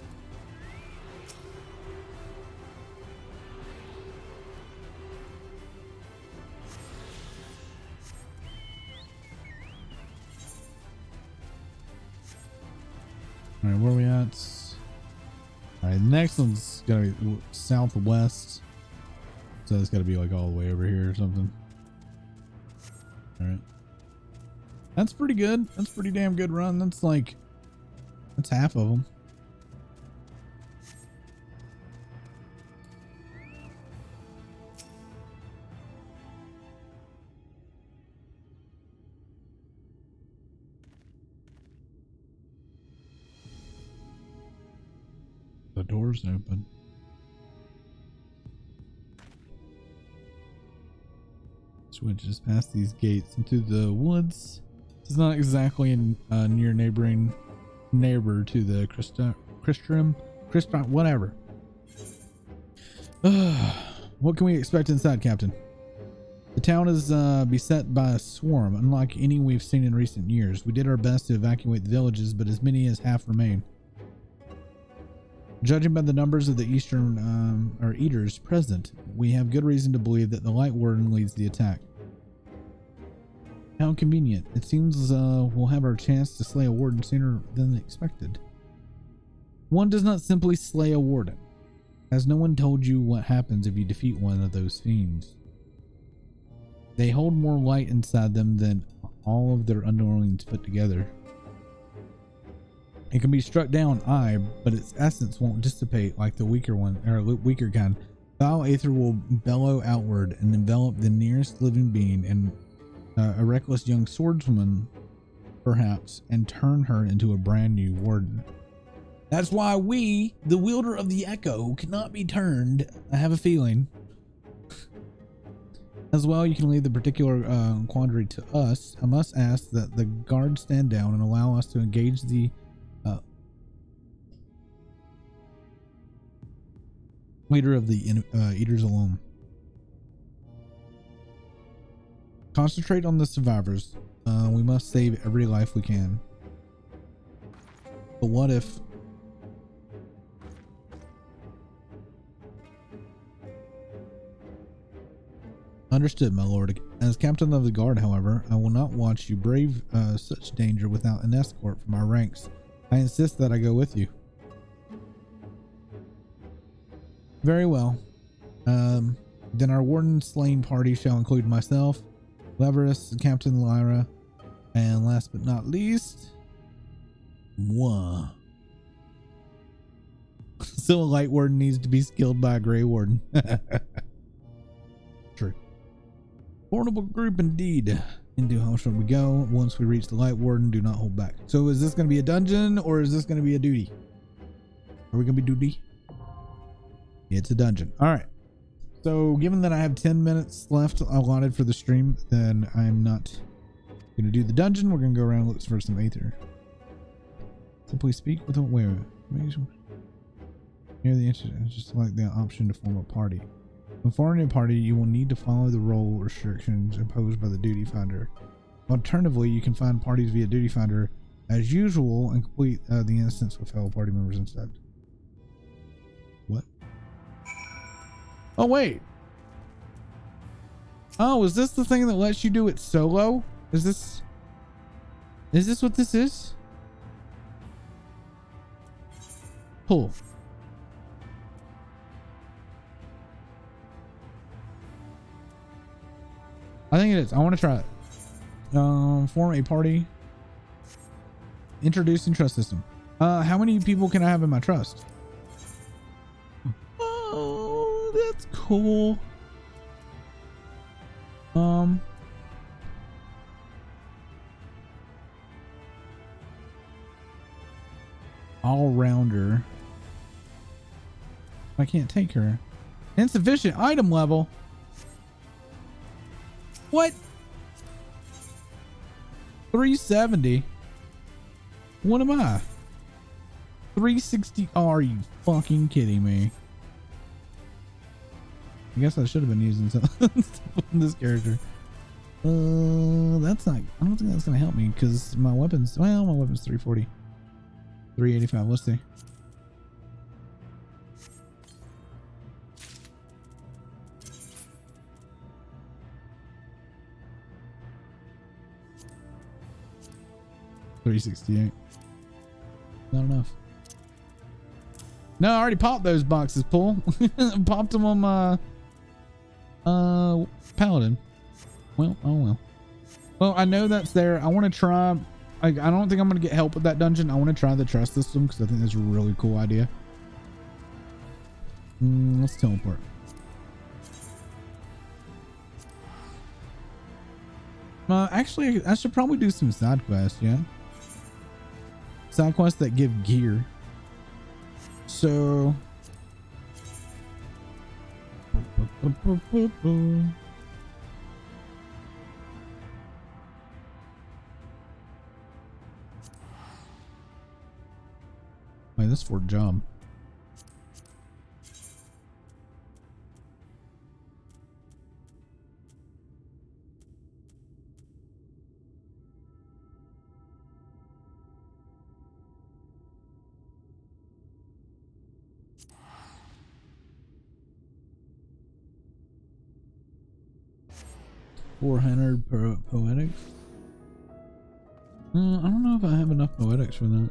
All right, where are we at? All right, the next one's gotta be southwest, so it's gotta be like all the way over here or something. All right, that's pretty good. That's a pretty damn good run. That's half of them. The door's open. Switches past these gates into the woods. It's not exactly a near neighbor to the Christrum Chris Pratt, whatever. What can we expect inside, Captain? The town is beset by a swarm, unlike any we've seen in recent years. We did our best to evacuate the villages, but as many as half remain. Judging by the numbers of the eastern eaters present, we have good reason to believe that the Light Warden leads the attack. How convenient. It seems we'll have our chance to slay a warden sooner than expected. One does not simply slay a warden. Has no one told you what happens if you defeat one of those fiends? They hold more light inside them than all of their underlings put together. It can be struck down, aye, but its essence won't dissipate like the weaker one, or weaker kind. Foul aether will bellow outward and envelop the nearest living being, and a reckless young swordswoman, perhaps, and turn her into a brand new warden. That's why we, the wielder of the echo, cannot be turned. I have a feeling. As well, you can leave the particular quandary to us. I must ask that the guards stand down and allow us to engage the leader of the eaters alone. Concentrate on the survivors. We must save every life we can. But what if... Understood, my lord. As captain of the guard, however, I will not watch you brave such danger without an escort from our ranks. I insist that I go with you. Very well. Then our warden slain party shall include myself, Leverus, Captain Lyra, and last but not least, moi. So a light warden needs to be skilled by a gray warden. True. Formidable group indeed. Into how shall we go? Once we reach the light warden, do not hold back. So is this going to be a dungeon or is this going to be a duty? Are we going to be duty? It's a dungeon. All right. So given that I have 10 minutes left allotted for the stream, then I'm not going to do the dungeon. We're going to go around and look for some aether. Simply speak with a where. Near the entrance, just select the option to form a party. When forming a party, you will need to follow the role restrictions imposed by the Duty Finder. Alternatively, you can find parties via Duty Finder as usual and complete the instance with fellow party members instead. What? Oh, wait. Oh, is this the thing that lets you do it solo? Is this what this is? Pull. I think it is. I want to try it. Form a party. Introducing trust system. How many people can I have in my trust? Oh, that's cool. All-rounder. I can't take her. Insufficient item level. What? 370? What am I? 360? Oh, are you fucking kidding me? I guess I should have been using some this character. That's not, I don't think that's gonna help me because my weapons, well, my weapon's 340. 385, let's see. $368. Not enough. No, I already popped those boxes, Paul. Popped them on my Paladin. Well, oh well. Well, I know that's there. I want to try. I don't think I'm going to get help with that dungeon. I want to try the trust system because I think that's a really cool idea. Let's teleport. Actually, I should probably do some side quests, yeah? Side quests that give gear. So... Wait, this is for a job. 400 poetics. I don't know if I have enough poetics for that.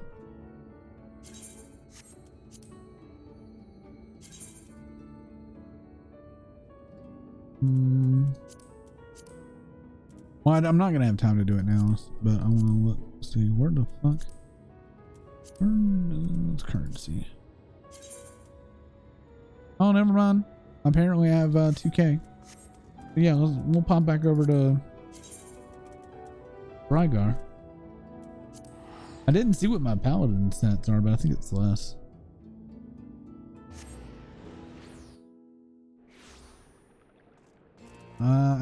Well, I'm not gonna have time to do it now, but I want to look. See where the fuck? Where's currency? Oh, never mind. Apparently, I have 2K. But yeah, we'll pop back over to Rygar. I didn't see what my paladin stats are, but I think it's less.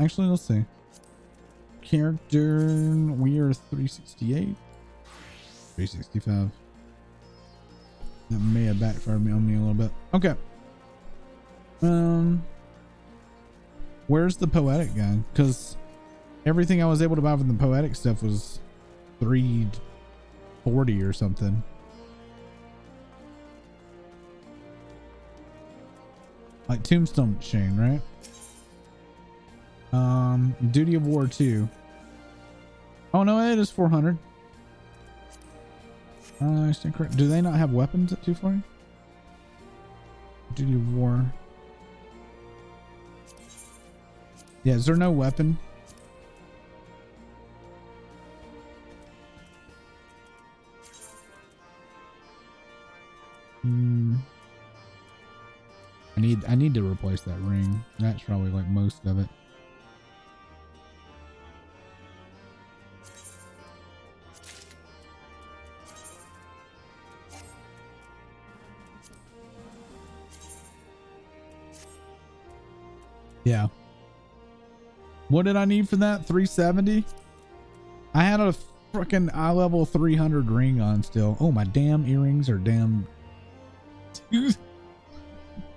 Actually, let's see. Character, we are 368, 365. That may have backfired on me a little bit. Okay. Where's the poetic guy? Because everything I was able to buy from the poetic stuff was 340 or something. Like Tombstone Chain, right? Duty of War 2. Oh no, it is 400. I stand correct. Do they not have weapons at 240? Duty of War. Yeah, is there no weapon? I need to replace that ring. That's probably like most of it. Yeah. What did I need for that? 370? I had a freaking eye level 300 ring on still. Oh, my damn earrings are damn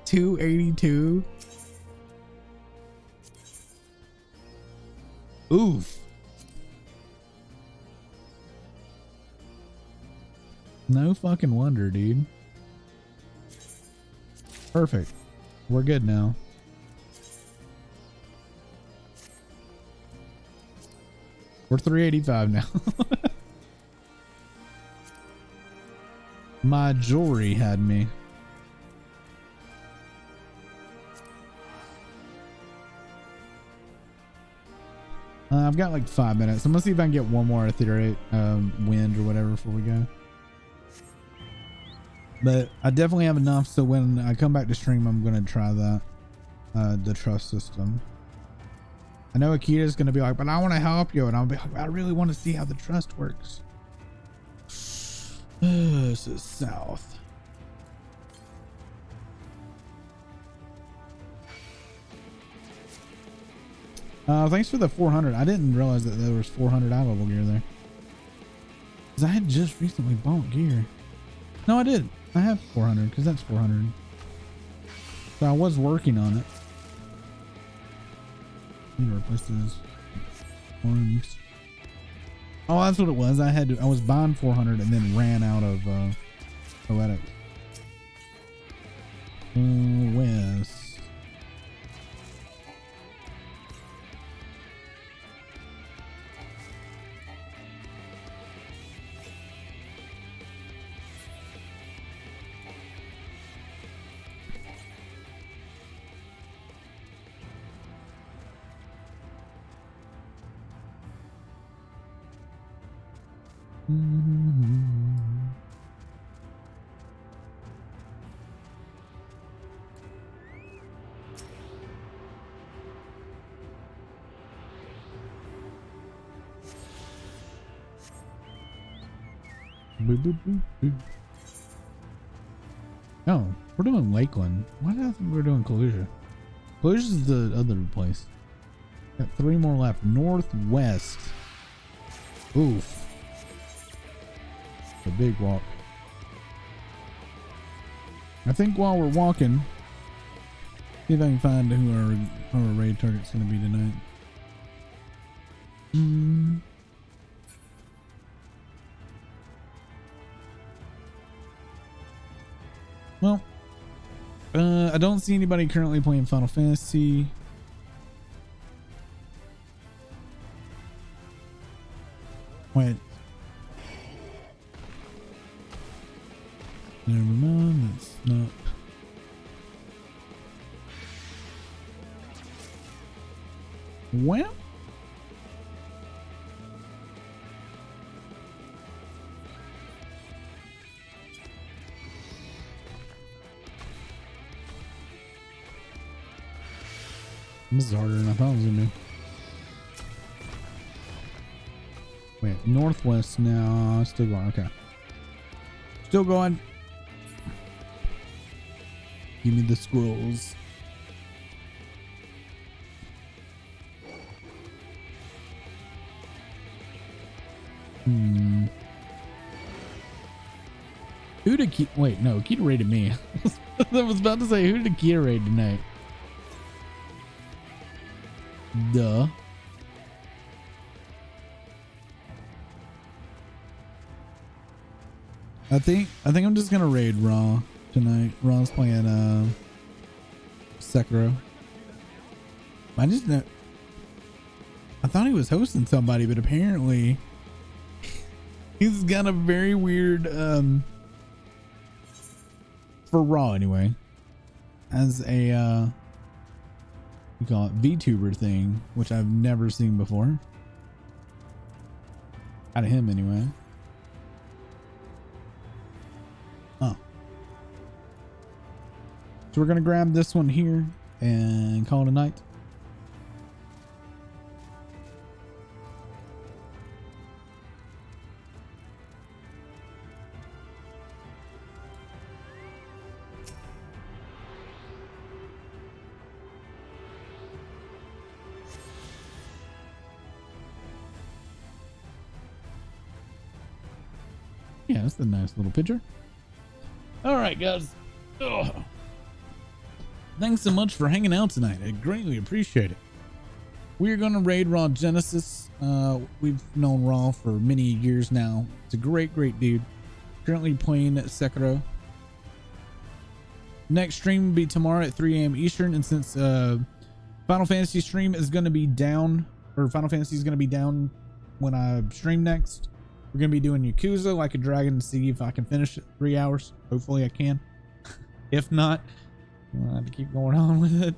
282. Oof. No fucking wonder, dude. Perfect. We're good now. We're 385 now. My jewelry had me. I've got like 5 minutes. I'm gonna see if I can get one more ethereal wind or whatever before we go. But I definitely have enough, so when I come back to stream, I'm gonna try that the trust system. I know Akita's gonna be like, but I want to help you, and I'll be like, I really want to see how the trust works. This is south. Thanks for the 400. I didn't realize that there was 400 eye level gear there. Because I had just recently bought gear. No, I did. I have 400 because that's 400. So I was working on it. Need to replace those horns. Oh, that's what it was. I was buying 400 and then ran out of poetic. West. No, we're doing Lakeland. Why did I think we were doing Kalusia? Kalusia is the other place. Got 3 more left. Northwest. Oof. A big walk. I think while we're walking, see if I can find who our raid target's going to be tonight. Well, I don't see anybody currently playing Final Fantasy. Wait. Never mind. That's not. Well. This is harder than I thought it was gonna be. Wait, northwest now. Still going. Okay. Still going. Give me the scrolls. Who did Keita? Wait, no, Keita raided me. I was about to say, who did Keita raid tonight? Duh. I think I'm just gonna raid Raw tonight. Raw's playing Sekiro. I just know. I thought he was hosting somebody, but apparently he's got a very weird for Raw anyway, as a you call it VTuber thing, which I've never seen before. Out of him anyway. Oh. So we're gonna grab this one here and call it a night. Yeah, that's a nice little picture. All right, guys. Ugh. Thanks so much for hanging out tonight. I greatly appreciate it. We're going to raid Raw Genesis. We've known Raw for many years now. It's a great dude. Currently playing Sekiro. Next stream will be tomorrow at 3 a.m. Eastern. And since Final Fantasy stream is going to be down, or Final Fantasy is going to be down when I stream next, we're going to be doing Yakuza Like a Dragon to see if I can finish it 3 hours. Hopefully I can. If not, I'll have to keep going on with it.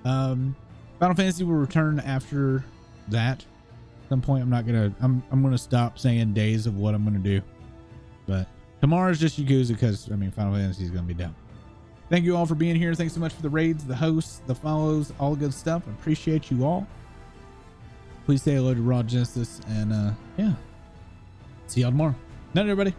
Final Fantasy will return after that. At some point, I'm going to stop saying days of what I'm going to do. But tomorrow's just Yakuza because, I mean, Final Fantasy is going to be down. Thank you all for being here. Thanks so much for the raids, the hosts, the follows, all good stuff. I appreciate you all. Please say hello to Raw Genesis and, yeah. See y'all tomorrow. Night, everybody.